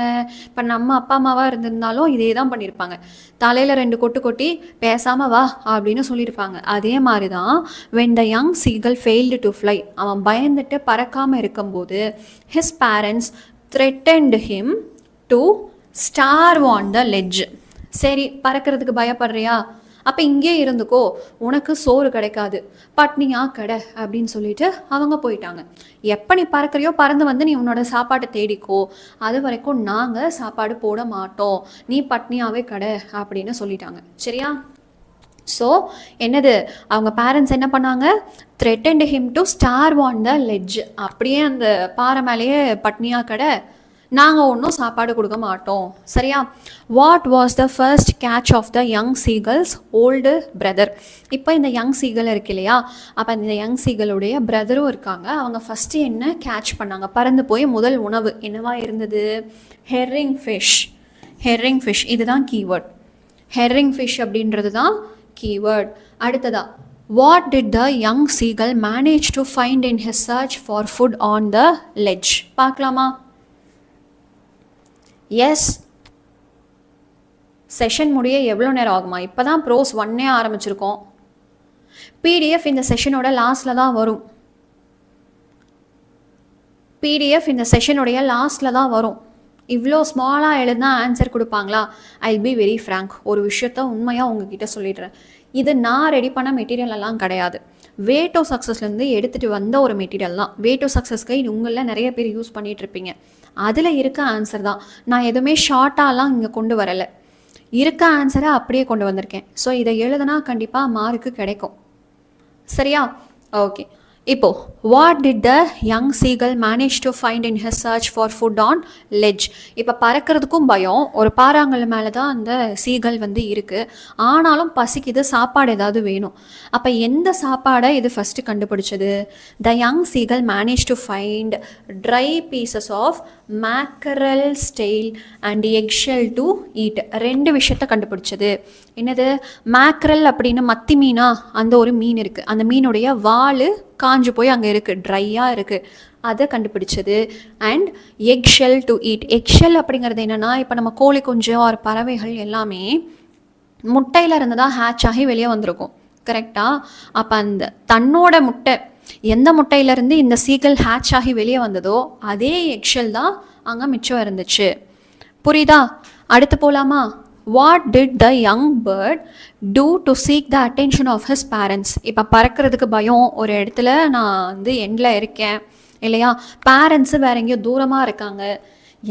இப்போ நம்ம அப்பா அம்மாவாக இருந்திருந்தாலும் இதே தான் பண்ணியிருப்பாங்க. தலையில் 2 கொட்டு கொட்டி பேசாமல் வா அப்படின்னு சொல்லியிருப்பாங்க. அதே மாதிரி தான் when the young seagull failed to fly, அவன் பயந்துட்டு பறக்காமல் இருக்கும்போது his parents threatened him to starve on the ledge. சரி, பறக்கிறதுக்கு பயப்படுறியா? அப்போ இங்கே இருந்துக்கோ, உனக்கு சோறு கிடைக்காது, பட்னியா கடை அப்படின்னு சொல்லிட்டு அவங்க போயிட்டாங்க. எப்போ நீ பறக்கிறியோ பறந்து வந்து நீ உன்னோட சாப்பாட்டை தேடிக்கோ, அது வரைக்கும் நாங்கள் சாப்பாடு போட மாட்டோம், நீ பட்னியாவே கடை அப்படின்னு சொல்லிட்டாங்க. சரியா? ஸோ என்னது, அவங்க பேரண்ட்ஸ் என்ன பண்ணாங்க? threatened him to starve on the ledge. அப்படியே அந்த பாறை மேலேயே பட்னியா கடை, நாங்கள் ஒன்றும் சாப்பாடு கொடுக்க மாட்டோம். சரியா? What was the first catch of the young seagulls old brother? இப்போ இந்த யங் சீகல் இருக்கு இல்லையா, அப்போ இந்த யங் சீகலுடைய பிரதரும் இருக்காங்க. அவங்க ஃபஸ்ட்டு என்ன கேட்ச் பண்ணாங்க? பறந்து போய் முதல் உணவு என்னவா இருந்தது? Herring fish. ஹெர்ரிங் ஃபிஷ் இதுதான் கீவேர்ட். ஹெர்ரிங் ஃபிஷ் அப்படின்றது தான் கீவேர்ட். அடுத்ததா, what did the young seagull manage to find in his search for food on the ledge? பார்க்கலாமா? எஸ். செஷன் முடிய எவ்வளோ நேரம் ஆகுமா? இப்போ தான் ப்ரோஸ் 1 ஆரம்பிச்சிருக்கோம். பிடிஎஃப் இந்த செஷனோட லாஸ்ட்டில் தான் வரும். பிடிஎஃப் இந்த செஷனுடைய லாஸ்ட்டில் தான் வரும். இவ்வளோ ஸ்மாலாக எழுதுனா ஆன்சர் கொடுப்பாங்களா? I will be very frank, ஒரு விஷயத்த உண்மையாக உங்ககிட்ட சொல்லிடுறேன். இது நான் ரெடி பண்ண மெட்டீரியல் எல்லாம் கிடையாது. வே டு சக்ஸஸ்லேருந்து எடுத்துகிட்டு வந்த ஒரு மெட்டீரியல் தான். வே டு சக்ஸஸ் கைட் உங்களில் நிறைய பேர் யூஸ் பண்ணிகிட்ருப்பீங்க. அதில் இருக்க ஆன்சர் தான். நான் எதுவுமே ஷார்ட்டாலாம் இங்கே கொண்டு வரலை, இருக்க ஆன்சரை அப்படியே கொண்டு வந்திருக்கேன். ஸோ இதை எழுதுனா கண்டிப்பாக மார்க்கு கிடைக்கும். சரியா? ஓகே. இப்போ what did the young seagull manage to find in his search for food on ledge? இப்போ பறக்கிறதுக்கும் பயம், ஒரு பாறாங்கல் மேலே தான் அந்த சீகல் வந்து இருக்குது, ஆனாலும் பசிக்குது, சாப்பாடு ஏதாவது வேணும். அப்போ எந்த சாப்பாடை இது ஃபஸ்ட்டு கண்டுபிடிச்சது? The young seagull manage to find dry pieces of mackerel stale and excel to eat. 2 விஷயத்த கண்டுபிடிச்சது. என்னது? மேக்கரல் அப்படின்னு மத்தி மீனா, அந்த ஒரு மீன் இருக்குது, அந்த மீனுடைய வால் காஞ்சு போய் அங்கே இருக்குது, ட்ரையாக இருக்குது, அதை கண்டுபிடிச்சது. And excel to eat. Excel அப்படிங்கிறது என்னென்னா, இப்போ நம்ம கோழி குஞ்சு ஒரு பறவைகள் எல்லாமே முட்டையில் இருந்து தான் ஹேட்ச் ஆகி வெளியே வந்திருக்கும். கரெக்டாக? அப்போ அந்த தன்னோட முட்டை, எந்த முட்டையிலேருந்து இந்த சீகல் ஹேட்ச் ஆகி வெளியே வந்ததோ அதே எக்ஷெல் தான் அங்கே மிச்சம் இருந்துச்சு. புரியுதா? அடுத்து போகலாமா? What did the young bird do to seek the attention of his parents? இப்போ பறக்கிறதுக்கு பயம், ஒரு இடத்துல நான் வந்து எண்டில் இருக்கேன் இல்லையா, பேரண்ட்ஸு வேற எங்கேயோ தூரமாக இருக்காங்க,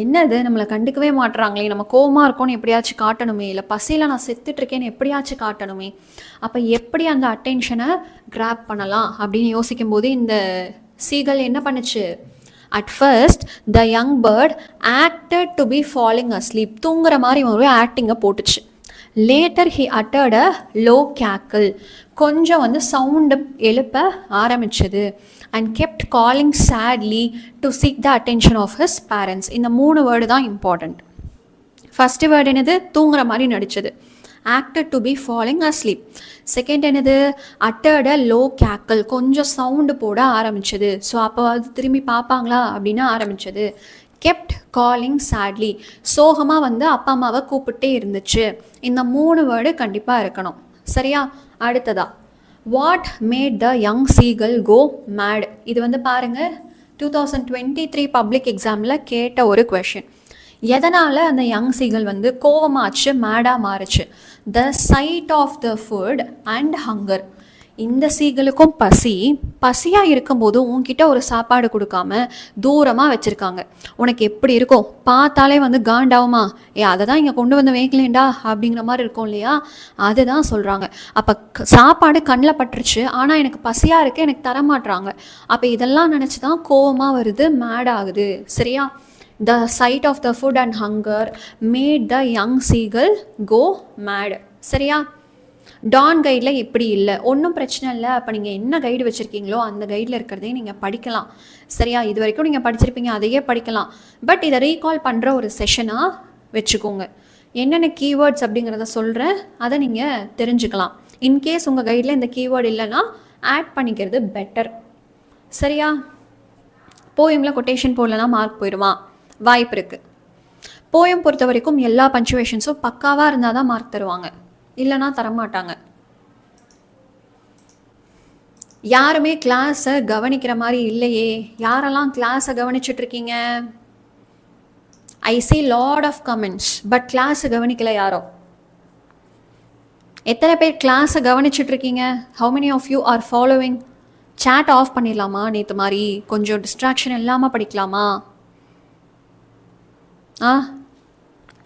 என்னது நம்மளை கண்டுக்கவே மாட்டுறாங்களே, நம்ம கோவமாக இருக்கோன்னு எப்படியாச்சும் காட்டணுமே, இல்லை பசியில் நான் செத்துட்ருக்கேன்னு எப்படியாச்சும் காட்டணுமே. அப்போ எப்படி அந்த அட்டென்ஷனை கிராப் பண்ணலாம் அப்படின்னு யோசிக்கும் போது இந்த சீகல் என்ன பண்ணுச்சு? At first, the young bird acted to be falling asleep. தூங்குற மாதிரி ஒரு ஆக்டிங்கை போட்டுச்சு. Later, he uttered a low cackle. கொஞ்சம் வந்து சவுண்டு எழுப்ப ஆரம்பிச்சது. And kept calling sadly to seek the attention of his parents. இந்த 3 வேர்டு தான் இம்பார்ட்டண்ட். ஃபஸ்ட்டு வேர்டு என்னது? தூங்குற மாதிரி நடிச்சது. acted to be falling asleep. Second என்னது? uttered a low cackle. கொஞ்சம் சவுண்டு போட ஆரம்பிச்சது. ஸோ அப்போ அது திரும்பி பார்ப்பாங்களா அப்படின்னு ஆரம்பிச்சது. kept calling sadly. சோகமாக வந்து அப்பா அம்மாவை கூப்பிட்டே இருந்துச்சு. இந்த 3 வேர்டு கண்டிப்பாக இருக்கணும். சரியா? அடுத்ததா, what made the young seagull go mad? இது வந்து பாருங்கள் 2023 பப்ளிக் எக்ஸாமில் கேட்ட ஒரு கொஷின். எதனால் அந்த யங் சீகல் வந்து கோவமாச்சு, மேடாக மாறுச்சு? The sight of the food and hunger. இந்த சீகலுக்கும் பசியாக இருக்கும்போது உன்கிட்ட ஒரு சாப்பாடு கொடுக்காம தூரமாக வச்சுருக்காங்க. உனக்கு எப்படி இருக்கும்? பார்த்தாலே வந்து காண்டாவுமா, அதை தான் இங்கே கொண்டு வந்து வைக்கலேண்டா அப்படிங்கிற மாதிரி இருக்கும் இல்லையா, அதுதான் சொல்கிறாங்க. அப்போ சாப்பாடு கண்ணில் பட்டுருச்சு, ஆனால் எனக்கு பசியாக இருக்குது, எனக்கு தரமாட்டுறாங்க. அப்போ இதெல்லாம் நினச்சி தான் கோவமாக வருது, மேடாகுது. சரியா? The sight of the food and hunger made the young seagull go mad. சரியா? டான் கைடில் இப்படி இல்லை, ஒன்றும் பிரச்சனை இல்லை. அப்போ நீங்கள் என்ன கைடு வச்சுருக்கீங்களோ அந்த கைடில் இருக்கிறதே நீங்கள் படிக்கலாம். சரியா? இது வரைக்கும் நீங்கள் படிச்சிருப்பீங்க, அதையே படிக்கலாம். பட் இதை ரீகால் பண்ணுற ஒரு செஷனாக வச்சுக்கோங்க. என்னென்ன கீவேர்ட்ஸ் அப்படிங்கிறத சொல்கிறேன், அதை நீங்கள் தெரிஞ்சுக்கலாம். இன்கேஸ் உங்கள் கைடில் இந்த கீவேர்டு இல்லைன்னா ஆட் பண்ணிக்கிறது பெட்டர். சரியா? போயமில் கொட்டேஷன் போடலன்னா மார்க் போயிடுமா? வாய்ப்பு இருக்குது. போயம் பொறுத்த வரைக்கும் எல்லா பஞ்சுவேஷன்ஸும் பக்காவாக இருந்தால் தான் மார்க் தருவாங்க, இல்லைனா தரமாட்டாங்க. யாருமே கிளாஸை கவனிக்கிற மாதிரி இல்லையே. யாரெல்லாம் கிளாஸை கவனிச்சுட்ருக்கீங்க? I see lot of comments, but கிளாஸை கவனிக்கல யாரோ. எத்தனை பேர் கிளாஸை கவனிச்சுட்ருக்கீங்க? how many of you are following? chat off பண்ணிடலாமா? நேற்று மாதிரி கொஞ்சம் டிஸ்ட்ராக்ஷன் இல்லாமல் படிக்கலாமா?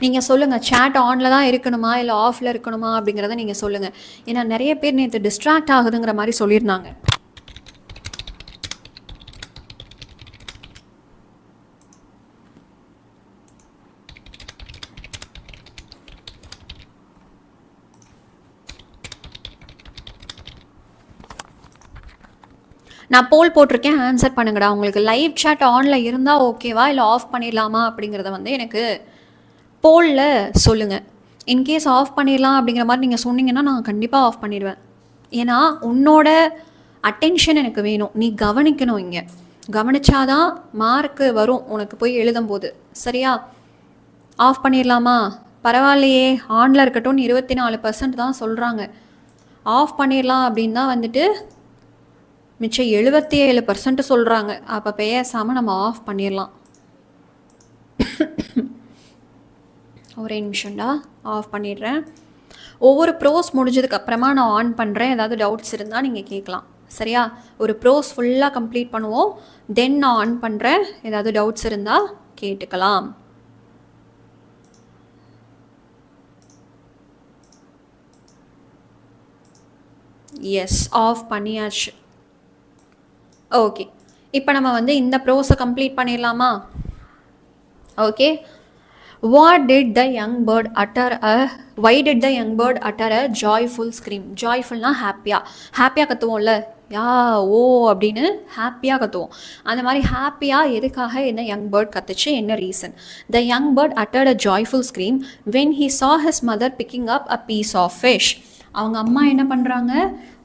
நீங்கள் சொல்லுங்கள், chat ஆனில் தான் இருக்கணுமா இல்லை ஆஃபில் இருக்கணுமா அப்படிங்கிறத நீங்கள் சொல்லுங்கள். ஏன்னா நிறைய பேர் நேற்று டிஸ்ட்ராக்ட் ஆகுதுங்கிற மாதிரி சொல்லியிருந்தாங்க. நான் போல் போட்டிருக்கேன், ஆன்சர் பண்ணுங்கடா. உங்களுக்கு லைவ் chat ஆனில் இருந்தால் ஓகேவா இல்லை ஆஃப் பண்ணிடலாமா அப்படிங்கிறத வந்து எனக்கு போலில் சொல்லுங்கள். இன்கேஸ் ஆஃப் பண்ணிடலாம் அப்படிங்கிற மாதிரி நீங்கள் சொன்னீங்கன்னா நான் கண்டிப்பாக ஆஃப் பண்ணிடுவேன். ஏன்னா உன்னோட அட்டென்ஷன் எனக்கு வேணும், நீ கவனிக்கணும். இங்கே கவனிச்சாதான் மார்க்கு வரும் உனக்கு போய் எழுதும்போது. சரியா? ஆஃப் பண்ணிடலாமா? பரவாயில்லையே, ஆனில் இருக்கட்டும் 24% தான் சொல்கிறாங்க. ஆஃப் பண்ணிடலாம் அப்படின்னு தான் வந்துட்டு மிச்சம் 77% சொல்கிறாங்க. அப்போ பேசாமல் நம்ம ஆஃப் பண்ணிடலாம். ஒரே நிமிஷம்டா, ஆஃப் பண்ணிடுறேன். ஒவ்வொரு ப்ரோஸ் முடிஞ்சதுக்கப்புறமா நான் ஆன் பண்ணுறேன். ஏதாவது டவுட்ஸ் இருந்தால் நீங்கள் கேட்கலாம். சரியா? ஒரு ப்ரோஸ் ஃபுல்லாக கம்ப்ளீட் பண்ணுவோம், தென் நான் ஆன் பண்ணுறேன். ஏதாவது டவுட்ஸ் இருந்தால் கேட்டுக்கலாம். எஸ், ஆஃப் பண்ணியாச்சு. ஓகே, இப்போ நம்ம வந்து இந்த ப்ரோஸை கம்ப்ளீட் பண்ணிடலாமா? Okay. What did the young bird utter a why did the young bird utter a joyful scream? ஜாய்ஃபுல்னால் ஹாப்பியாக கற்றுவோம்ல, யா ஓ அப்படின்னு ஹாப்பியாக கற்றுவோம். அந்த மாதிரி ஹாப்பியாக எதுக்காக என்ன யங் பேர்ட் கற்றுச்சு, என்ன reason? The young bird uttered a joyful scream when he saw his mother picking up a piece of fish. அவங்க அம்மா என்ன பண்ணுறாங்க,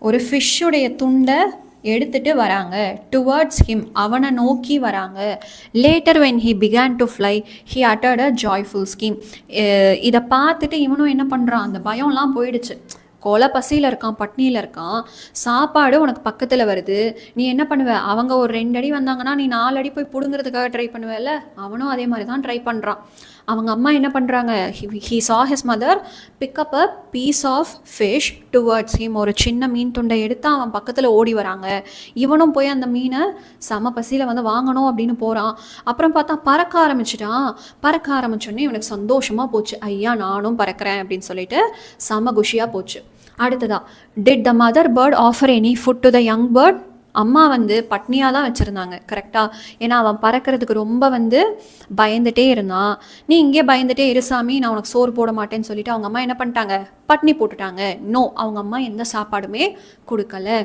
ஒரு ஃபிஷ்ஷுடைய துண்டை எடுத்துட்டு வராங்க. டுவர்ட்ஸ் ஹிம், அவனை நோக்கி வராங்க. Later when he began to fly he uttered a joyful scheme. இதை பார்த்துட்டு இவனும் என்ன பண்ணுறான், அந்த பயம்லாம் போயிடுச்சு. கொலை பசியில் இருக்கான், பட்னியில் இருக்கான், சாப்பாடு உனக்கு பக்கத்தில் வருது, நீ என்ன பண்ணுவ? அவங்க ஒரு 2 அடி வந்தாங்கன்னா நீ 4 அடி போய் பிடுங்கிறதுக்காக ட்ரை பண்ணுவேல்ல, அவனும் அதே மாதிரி தான் ட்ரை பண்ணுறான். அவங்க அம்மா என்ன பண்ணுறாங்க, he saw his mother pick up a piece of fish towards him. ஒரு சின்ன மீன் துண்டை எடுத்து அவன் பக்கத்தில் ஓடி வராங்க. இவனும் போய் அந்த மீனை சம பசியில் வந்து வாங்கணும் அப்படின்னு போகிறான். அப்புறம் பார்த்தா பறக்க ஆரம்பிச்சிட்டான். பறக்க ஆரம்பிச்சோடனே இவனுக்கு சந்தோஷமாக போச்சு, ஐயா நானும் பறக்கிறேன் அப்படின்னு சொல்லிட்டு சம குஷியாக போச்சு. அடுத்ததா, did the mother bird offer any food to the young bird? அம்மா வந்து பட்னியாக தான் வச்சுருந்தாங்க. கரெக்டாக? ஏன்னா அவன் பறக்கிறதுக்கு ரொம்ப வந்து பயந்துகிட்டே இருந்தான். நீ இங்கே பயந்துகிட்டே இருசாமி, நான் உனக்கு சோறு போட மாட்டேன்னு சொல்லிட்டு அவங்க அம்மா என்ன பண்ணிட்டாங்க, பட்னி போட்டுட்டாங்க. நோ, அவங்க அம்மா எந்த சாப்பாடுமே கொடுக்கல.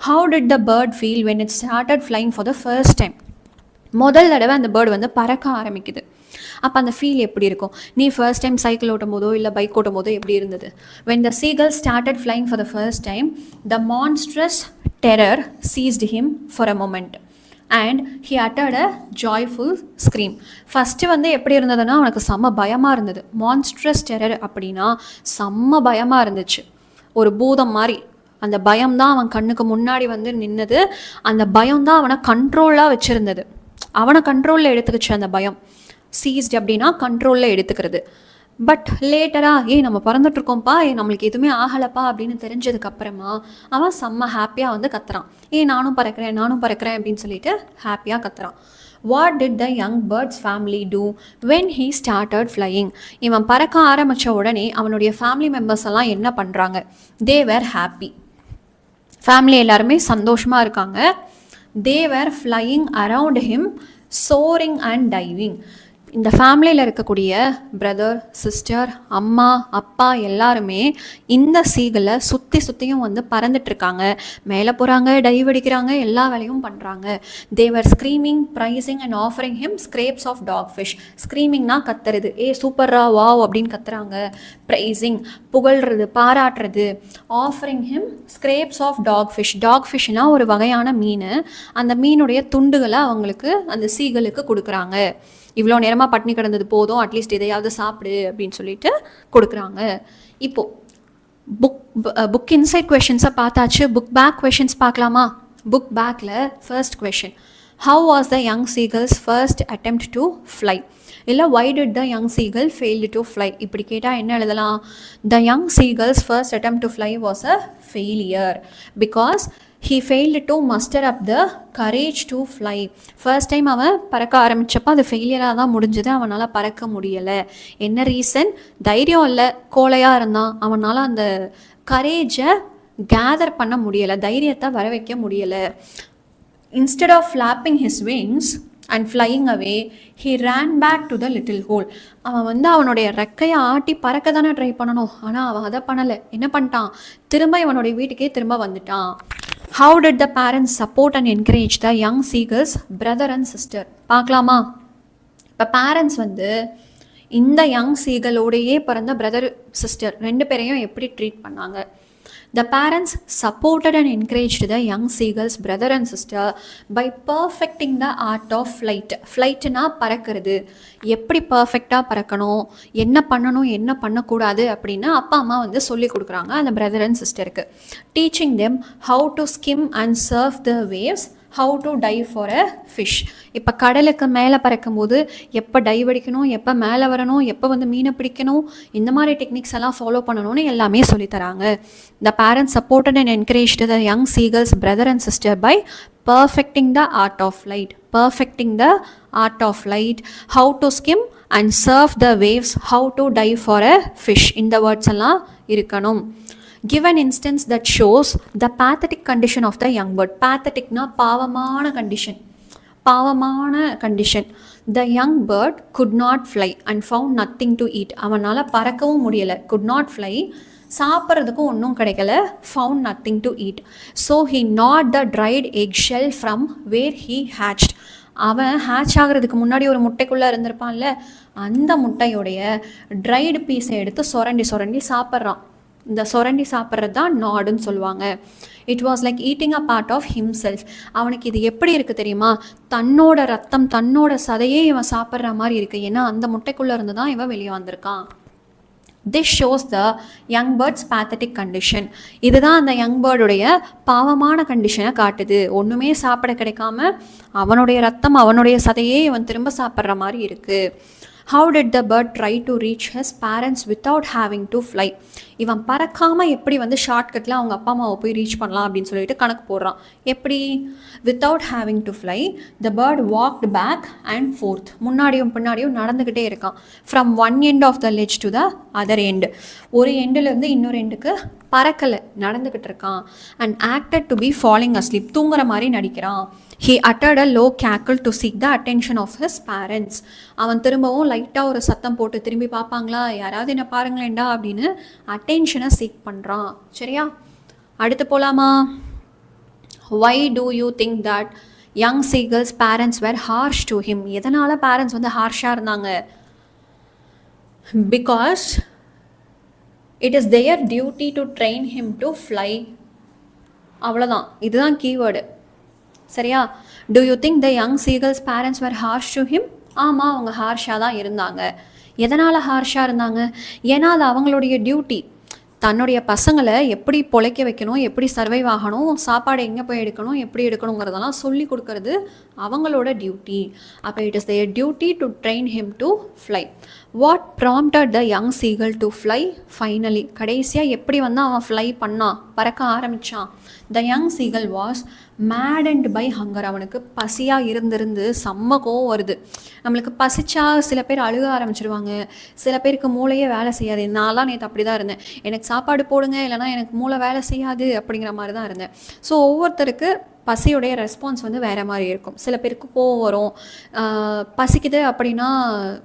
How did the bird feel when it started flying for the first time? முதல் தடவை அந்த பேர்டு வந்து பறக்க ஆரம்பிக்குது. அப்போ அந்த ஃபீல் எப்படி இருக்கும்? நீ ஃபர்ஸ்ட் டைம் சைக்கிள் ஓட்டும் போதோ இல்லை பைக் ஓட்டும் போதோ எப்படி இருந்தது? when the seagull started flying for the first time, the monstrous terror seized him for a moment and he uttered a joyful scream. First வந்து எப்படி இருந்ததுன்னா அவனுக்கு செம்ம பயமாக இருந்தது. மான்ஸ்ட்ரஸ் டெரர் அப்படின்னா செம்ம பயமாக இருந்துச்சு, ஒரு பூதம் மாதிரி. அந்த பயம்தான் அவன் கண்ணுக்கு முன்னாடி வந்து நின்னது. அந்த பயம்தான் அவனை கண்ட்ரோலாக வச்சுருந்தது. அவனை கண்ட்ரோலில் எடுத்துக்கிச்சு அந்த பயம். சீஸ்ட் அப்படின்னா கண்ட்ரோலில் எடுத்துக்கிறது. பட் லேட்டராக நம்ம பறந்துட்டுருக்கோம்ப்பா, நம்மளுக்கு எதுவுமே ஆகலைப்பா அப்படின்னு தெரிஞ்சதுக்கப்புறமா அவன் செம்ம ஹாப்பியாக வந்து கத்துறான். நானும் பறக்கிறேன் அப்படின்னு சொல்லிட்டு ஹாப்பியாக கத்துறான். What did the young bird's family do when he started flying? இவன் பறக்க ஆரம்பித்த உடனே அவனுடைய ஃபேமிலி மெம்பர்ஸ் எல்லாம் என்ன பண்ணுறாங்க? தே வேர் ஹாப்பி. ஃபேமிலி எல்லாருமே சந்தோஷமாக இருக்காங்க. They were flying around him, soaring and diving. இந்த ஃபேமிலியில் இருக்கக்கூடிய பிரதர், சிஸ்டர், அம்மா, அப்பா எல்லாருமே இந்த சீகளை சுற்றியும் வந்து பறந்துட்டுருக்காங்க. மேலே போகிறாங்க, டைவ் அடிக்கிறாங்க, எல்லா வேலையும் பண்ணுறாங்க. They were screaming, praising and offering him scraps of dog fish. ஸ்க்ரீமிங்னா கத்துறது, சூப்பர்ரா வாவ் அப்படின்னு கத்துறாங்க. ப்ரைஸிங் புகழ்றது, பாராட்டுறது. Offering him scraps of dog fish. Dog ஃபிஷ்னா ஒரு வகையான மீன். அந்த மீனுடைய துண்டுகளை அவங்களுக்கு அந்த சீகளுக்கு கொடுக்குறாங்க. இவ்வளோ நேரமாக பட்னி கிடந்தது போதும், அட்லீஸ்ட் இதையாவது சாப்பிடு அப்படின்னு சொல்லிட்டு கொடுக்குறாங்க. இப்போது புக் இன்சைட் கொஷின்ஸை பார்த்தாச்சு. புக் பேக் கொஷின்ஸ் பார்க்கலாமா? புக் பேக்கில் first question, how was the young seagulls first attempt to fly? இல்லை why did the young seagull fail to fly? இப்படி கேட்டால் என்ன எழுதலாம்? The young seagull's first attempt to fly was a failure because he failed to muster up the courage to fly. First time அவன் பறக்க ஆரம்பித்தப்போ அது ஃபெயிலியராக தான் முடிஞ்சது. அவனால் பறக்க முடியலை. என்ன ரீசன்? தைரியம் இல்லை, கோழையாக இருந்தான். அவனால் அந்த கரேஜை கேதர் பண்ண முடியலை, தைரியத்தை வர வைக்க முடியலை. Instead of flapping his wings and flying away, he ran back to the little hole. அவன் வந்து அவனுடைய ரெக்கையை ஆட்டி பறக்க தானே ட்ரை பண்ணணும், ஆனால் அவன் அதை பண்ணலை. என்ன பண்ணிட்டான்? திரும்ப இவனுடைய வீட்டுக்கே திரும்ப வந்துட்டான். How did the parents support and encourage the young seagulls brother and sister? பார்க்கலாமா? இப்போ பேரண்ட்ஸ் வந்து இந்த யங் சீகளோடையே பிறந்த பிரதர் சிஸ்டர் ரெண்டு பேரையும் எப்படி ட்ரீட் பண்ணாங்க? The parents supported and encouraged the young seagulls brother and sister by perfecting the art of flight. ஃப்ளைட்னா பறக்கிறது. எப்படி பர்ஃபெக்டாக பறக்கணும், என்ன பண்ணணும், என்ன பண்ணக்கூடாது அப்படின்னு அப்பா அம்மா வந்து சொல்லி கொடுக்குறாங்க அந்த பிரதர் அண்ட் சிஸ்டருக்கு. Teaching them how to skim and surf the waves, how to dive for a fish. இப்போ கடலுக்கு மேலே பறக்கும்போது எப்போ டைவ் அடிக்கணும், எப்போ மேலே வரணும், எப்போ வந்து மீனை பிடிக்கணும், இந்த மாதிரி டெக்னிக்ஸ் எல்லாம் ஃபாலோ பண்ணணும்னு எல்லாமே சொல்லித்தராங்க. The parents supported and encouraged the young seagull's brother and sister by perfecting the art of flight. Perfecting the art of flight, how to skim and surf the waves, how to dive for a fish. இந்த words எல்லாம் இருக்கணும். Give an instance that shows the pathetic condition of the young bird. Pathetic na பாவமான condition. பாவமான condition. The young bird could not fly and found nothing to eat. அவனால பறக்கவும் முடியல. Could not fly. சாப்பிட்றதுக்கும் ஒன்றும் கிடைக்கல. Found nothing to eat. So he gnawed the dried eggshell from where he hatched. அவன் hatch ஆகிறதுக்கு முன்னாடி ஒரு முட்டைக்குள்ளே இருந்திருப்பான்ல, அந்த முட்டையோடைய ட்ரைடு பீஸை எடுத்து சொரண்டி சாப்பிட்றான். இந்த சொரண்டி சாப்பிட்றது தான் நாடுன்னு சொல்லுவாங்க. It was like eating a part of himself. அவனுக்கு இது எப்படி இருக்குது தெரியுமா? தன்னோட ரத்தம், தன்னோட சதையே இவன் சாப்பிட்ற மாதிரி இருக்குது. ஏன்னா அந்த முட்டைக்குள்ளே இருந்து தான் இவன் வெளியே வந்திருக்கான். This shows the young birds pathetic condition. இதுதான் அந்த யங் பேர்டுடைய பாவமான கண்டிஷனை காட்டுது. ஒன்றுமே சாப்பிட கிடைக்காம அவனுடைய ரத்தம், அவனுடைய சதையே இவன் திரும்ப சாப்பிட்ற மாதிரி இருக்குது. How did the bird try to reach his parents without having to fly? இவன் பறக்காமல் எப்படி வந்து ஷார்ட்கட்டில் அவங்க அப்பா அம்மாவை போய் ரீச் பண்ணலாம் அப்படின்னு சொல்லிட்டு கணக்கு போடுறான். எப்படி? without having to fly, the bird walked back and forth. முன்னாடியும் பின்னாடியும் நடந்துக்கிட்டே இருக்கான். from one end of the ledge to the other end. ஒரு எண்டுலேருந்து இன்னொரு எண்டுக்கு பறக்கலை, நடந்துக்கிட்டு இருக்கான். and acted to be falling asleep. தூங்குற மாதிரி நடிக்கிறான். he uttered a low cackle to seek the attention of his parents. அவன் திரும்பவும் லைட்டாக ஒரு சத்தம் போட்டு திரும்பி பார்ப்பாங்களா, யாராவது என்ன பாருங்களேண்டா அப்படின்னு அட்டென்ஷனை சீக் பண்ணுறான். சரியா? அடுத்து போகலாமா? why do you think that young seagulls parents were harsh to him? எதனால் பேரண்ட்ஸ் வந்து ஹார்ஷாக இருந்தாங்க? because it is their duty to train him to fly. அவ்வளோதான், இதுதான் கீவேர்டு. சரியா? do you think the young seagulls parents were harsh to him? ஆமாம், அவங்க ஹார்ஷாக தான் இருந்தாங்க. எதனால் ஹார்ஷாக இருந்தாங்க? ஏன்னா அது அவங்களுடைய டியூட்டி. தன்னுடைய பசங்களை எப்படி பொழைக்க வைக்கணும், எப்படி சர்வைவ் ஆகணும், சாப்பாடு எங்கே போய் எடுக்கணும், எப்படி எடுக்கணுங்கிறதெல்லாம் சொல்லி கொடுக்கறது அவங்களோட டியூட்டி. அப்போ it is their duty to train him to fly. What prompted the young seagull to fly finally? கடைசியாக எப்படி வந்து அவன் ஃப்ளை பண்ணான், பறக்க ஆரம்பித்தான்? The young seagull was maddened by hunger. அவனுக்கு பசியாக இருந்து செம்ம கோவம் வருது. நம்மளுக்கு பசிச்சா சில பேர் அழுக ஆரம்பிச்சிடுவாங்க, சில பேருக்கு மூளையே வேலை செய்யாது. நான்லாம் நேற்று அப்படி தான் இருந்தேன். எனக்கு சாப்பாடு போடுங்க, இல்லைனா எனக்கு மூளை வேலை செய்யாது அப்படிங்கிற மாதிரி தான் இருந்தேன். ஸோ ஒவ்வொருத்தருக்கு பசியுடைய ரெஸ்பான்ஸ் வந்து வேறு மாதிரி இருக்கும். சில பேருக்கு கோவம் வரும், பசிக்குது அப்படின்னா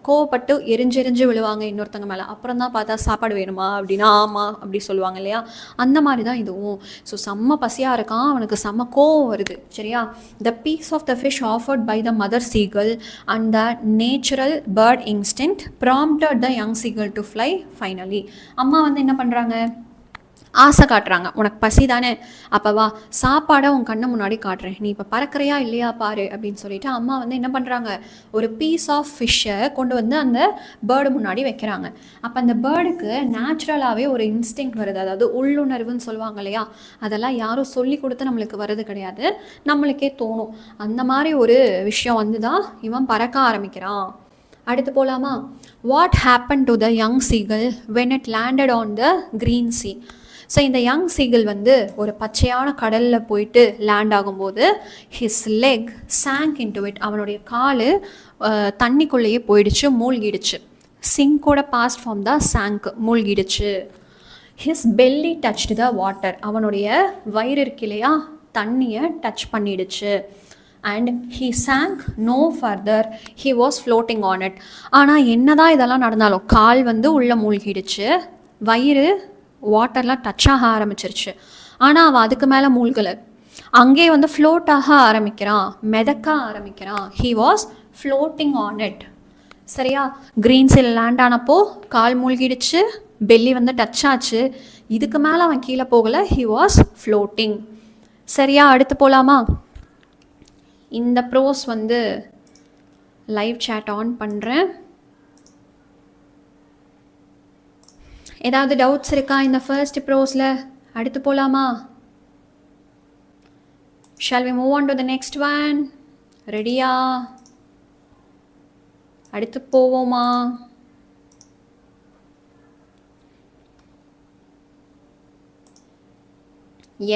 கோவப்பட்டு எரிஞ்சு விழுவாங்க இன்னொருத்தங்க மேலே. அப்புறம் தான் பார்த்தா சாப்பாடு வேணுமா அப்படின்னா ஆமாம் அப்படி சொல்லுவாங்க இல்லையா, அந்த மாதிரி தான் இதுவும். ஸோ செம்ம பசியாக இருக்கான், அவனுக்கு செம்ம கோவம் வருது. சரியா, the piece of the fish offered by the mother seagull and the natural bird instinct prompted the young seagull to fly finally. அம்மா வந்து என்ன பண்ணுறாங்க, ஆசை காட்டுறாங்க. உனக்கு பசி தானே, அப்போ வா சாப்பாடை உன் கண்ணை முன்னாடி காட்டுறேன், நீ இப்போ பறக்கிறையா இல்லையா பாரு அப்படின்னு சொல்லிட்டு அம்மா வந்து என்ன பண்ணுறாங்க, ஒரு பீஸ் ஆஃப் ஃபிஷ்ஷை கொண்டு வந்து அந்த பேர்டு முன்னாடி வைக்கிறாங்க. அப்போ அந்த பேர்டுக்கு நேச்சுரலாகவே ஒரு இன்ஸ்டிங்க்ட் வருது, அதாவது உள்ளுணர்வுன்னு சொல்லுவாங்க இல்லையா, அதெல்லாம் யாரும் சொல்லி கொடுத்து நம்மளுக்கு வருது கிடையாது, நம்மளுக்கே தோணும். அந்த மாதிரி ஒரு விஷயம் வந்து தான் இவன் பறக்க ஆரம்பிக்கிறான். அடுத்து போகலாமா. What happen to the young seagull when it landed on the green sea. So இந்த யங் சீகல் வந்து ஒரு பச்சையான கடலில் போயிட்டு லேண்ட் ஆகும்போது his leg sank into it, அவனுடைய கால் தண்ணிக்குள்ளேயே போயிடுச்சு, மூழ்கிடுச்சு. சிங்கோட பாஸ்ட் ஃபார்ம் தான் சாங்க், மூழ்கிடுச்சு. His belly touched the water, அவனுடைய வயிறு இருக்கு இல்லையா, தண்ணியை டச் பண்ணிடுச்சு. And he sank no further, he was floating on it. ஆனால் என்னதான் இதெல்லாம் நடந்தாலும் கால் வந்து உள்ளே மூழ்கிடுச்சு, வயிறு வாட்டர்லாம் டச் ஆக ஆரம்பிச்சிருச்சு. ஆனால் அவன் அதுக்கு மேலே மூழ்கலை, அங்கே வந்து ஃப்ளோட் ஆக ஆரம்பிக்கிறான், மிதக்க ஆரம்பிக்கிறான். He was floating on it. சரியா, க்ரீன் சீல லேண்ட் ஆனப்போ கால் மூழ்கிடுச்சு, பெல்லி வந்து டச் ஆச்சு, இதுக்கு மேலே அவன் கீழே போகலை, ஹீ வாஸ் ஃப்ளோட்டிங். சரியா, அடுத்து போகலாமா. இந்த ப்ரோஸ் வந்து லைவ் சேட் ஆன் பண்ணுறேன். ஏதாவது டவுட்ஸ் இருக்கா இந்த ஃபர்ஸ்ட் ப்ரோஸில்? அடுத்து போகலாமா. Shall we move on to the next one? ரெடியா? அடுத்து போவோமா?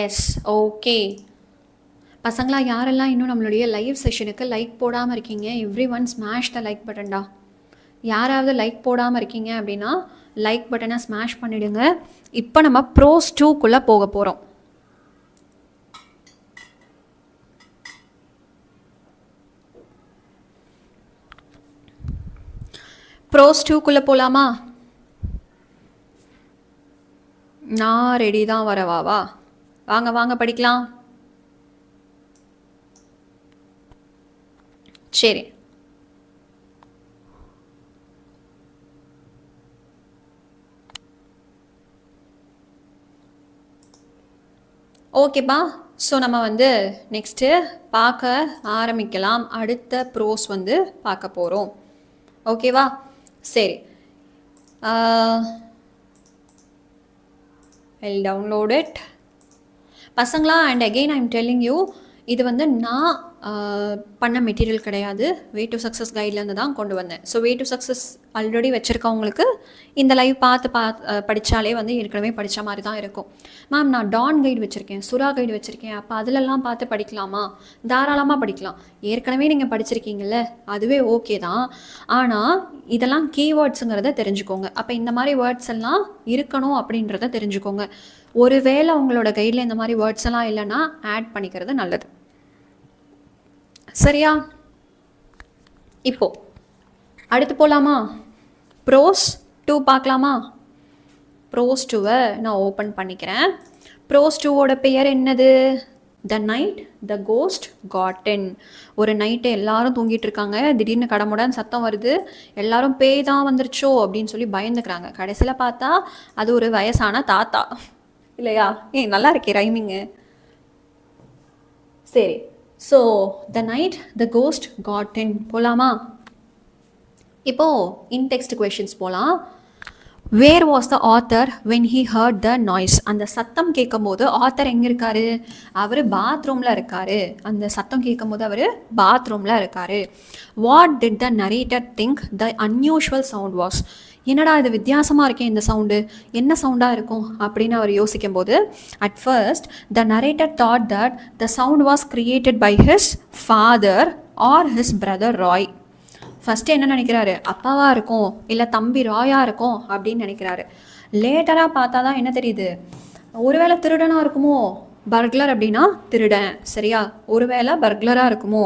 Yes, okay. பசங்களா, யாரெல்லாம் இன்னும் நம்மளுடைய லைவ் செஷனுக்கு லைக் போடாமல் இருக்கீங்க, every one smash the like பட்டன்டா. யாராவது லைக் போடாமல் இருக்கீங்க அப்படின்னா லைக் பட்டனை ஸ்மாஷ் பண்ணிவிடுங்க. இப்போ நம்ம ப்ரோஸ் 2க்குள்ளே போக போகிறோம். ப்ரோஸ் 2க்குள்ளே போகலாமா? நான் ரெடி தான், வரவாவா? வாங்க வாங்க படிக்கலாம். சரி, ஓகேப்பா. ஸோ நம்ம வந்து நெக்ஸ்ட்டு பார்க்க ஆரம்பிக்கலாம். அடுத்த ப்ரோஸ் வந்து பார்க்க போகிறோம். ஓகேவா? சரி, I'll download it. பசங்களா, and again I am telling you, இது வந்து நான் பண்ண மெட்டீரியல் கிடையாது, வே டு சக்ஸஸ் கைட்லேருந்து தான் கொண்டு வந்தேன். So way to success already வச்சுருக்கவங்களுக்கு இந்த லைவ் பார்த்து படித்தாலே வந்து ஏற்கனவே படித்த மாதிரி தான் இருக்கும். மேம், நான் டான் கைடு வச்சுருக்கேன், சுறா கைடு வச்சுருக்கேன், அப்போ அதிலெல்லாம் பார்த்து படிக்கலாமா? தாராளமாக படிக்கலாம். ஏற்கனவே நீங்கள் படிச்சிருக்கீங்கள, அதுவே ஓகே தான். ஆனால் இதெல்லாம் கீவேர்ட்ஸுங்கிறத தெரிஞ்சுக்கோங்க. அப்போ இந்த மாதிரி வேர்ட்ஸ் எல்லாம் இருக்கணும் அப்படின்றத தெரிஞ்சுக்கோங்க. ஒருவேளை உங்களோட கைடில் இந்த மாதிரி வேர்ட்ஸ் எல்லாம் இல்லைன்னா ஆட் பண்ணிக்கிறது நல்லது. சரியா? இப்போ அடுத்து போகலாமா. ப்ரோஸ் 2 பார்க்கலாமா. ப்ரோஸ் 2வை நான் ஓப்பன் பண்ணிக்கிறேன். ப்ரோஸ் 2வோட பெயர் என்னது? The night the ghost got in. ஒரு நைட்டு எல்லாரும் தூங்கிட்டு இருக்காங்க, திடீர்னு கடமுடன் சத்தம் வருது, எல்லாரும் பேய் தான் வந்துருச்சோ அப்படின்னு சொல்லி பயந்துக்கிறாங்க. கடைசியில் பார்த்தா அது ஒரு வயசான தாத்தா இல்லையா? நல்லா இருக்கே ரைமிங்கு. சரி, so the night the ghost got in போகலாமா. இப்போது இன்டெக்ஸ்ட் கொஷின்ஸ் போகலாம். Where was the author when he heard the noise. அந்த சத்தம் கேட்கும் போது ஆத்தர் எங்கே இருக்காரு? அவர் பாத்ரூமில் இருக்கார். அந்த சத்தம் கேட்கும் போது அவர் பாத்ரூமில் இருக்கார். What did the narrator think the unusual sound was. என்னடா இது வித்தியாசமாக இருக்கேன், இந்த சவுண்டு என்ன சவுண்டாக இருக்கும் அப்படின்னு அவர் யோசிக்கும் போது, at first the narrator thought that the sound was created by his father or his brother Roy. First என்ன நினைக்கிறாரு? அப்பாவாக இருக்கும், இல்லை தம்பி ராயாக இருக்கும் அப்படின்னு நினைக்கிறாரு. லேட்டராக பார்த்தா தான் என்ன தெரியுது, ஒருவேளை திருடனாக இருக்குமோ, பர்க்லர் அப்படின்னா திருடன், சரியா? ஒருவேளை பர்க்லராக இருக்குமோ,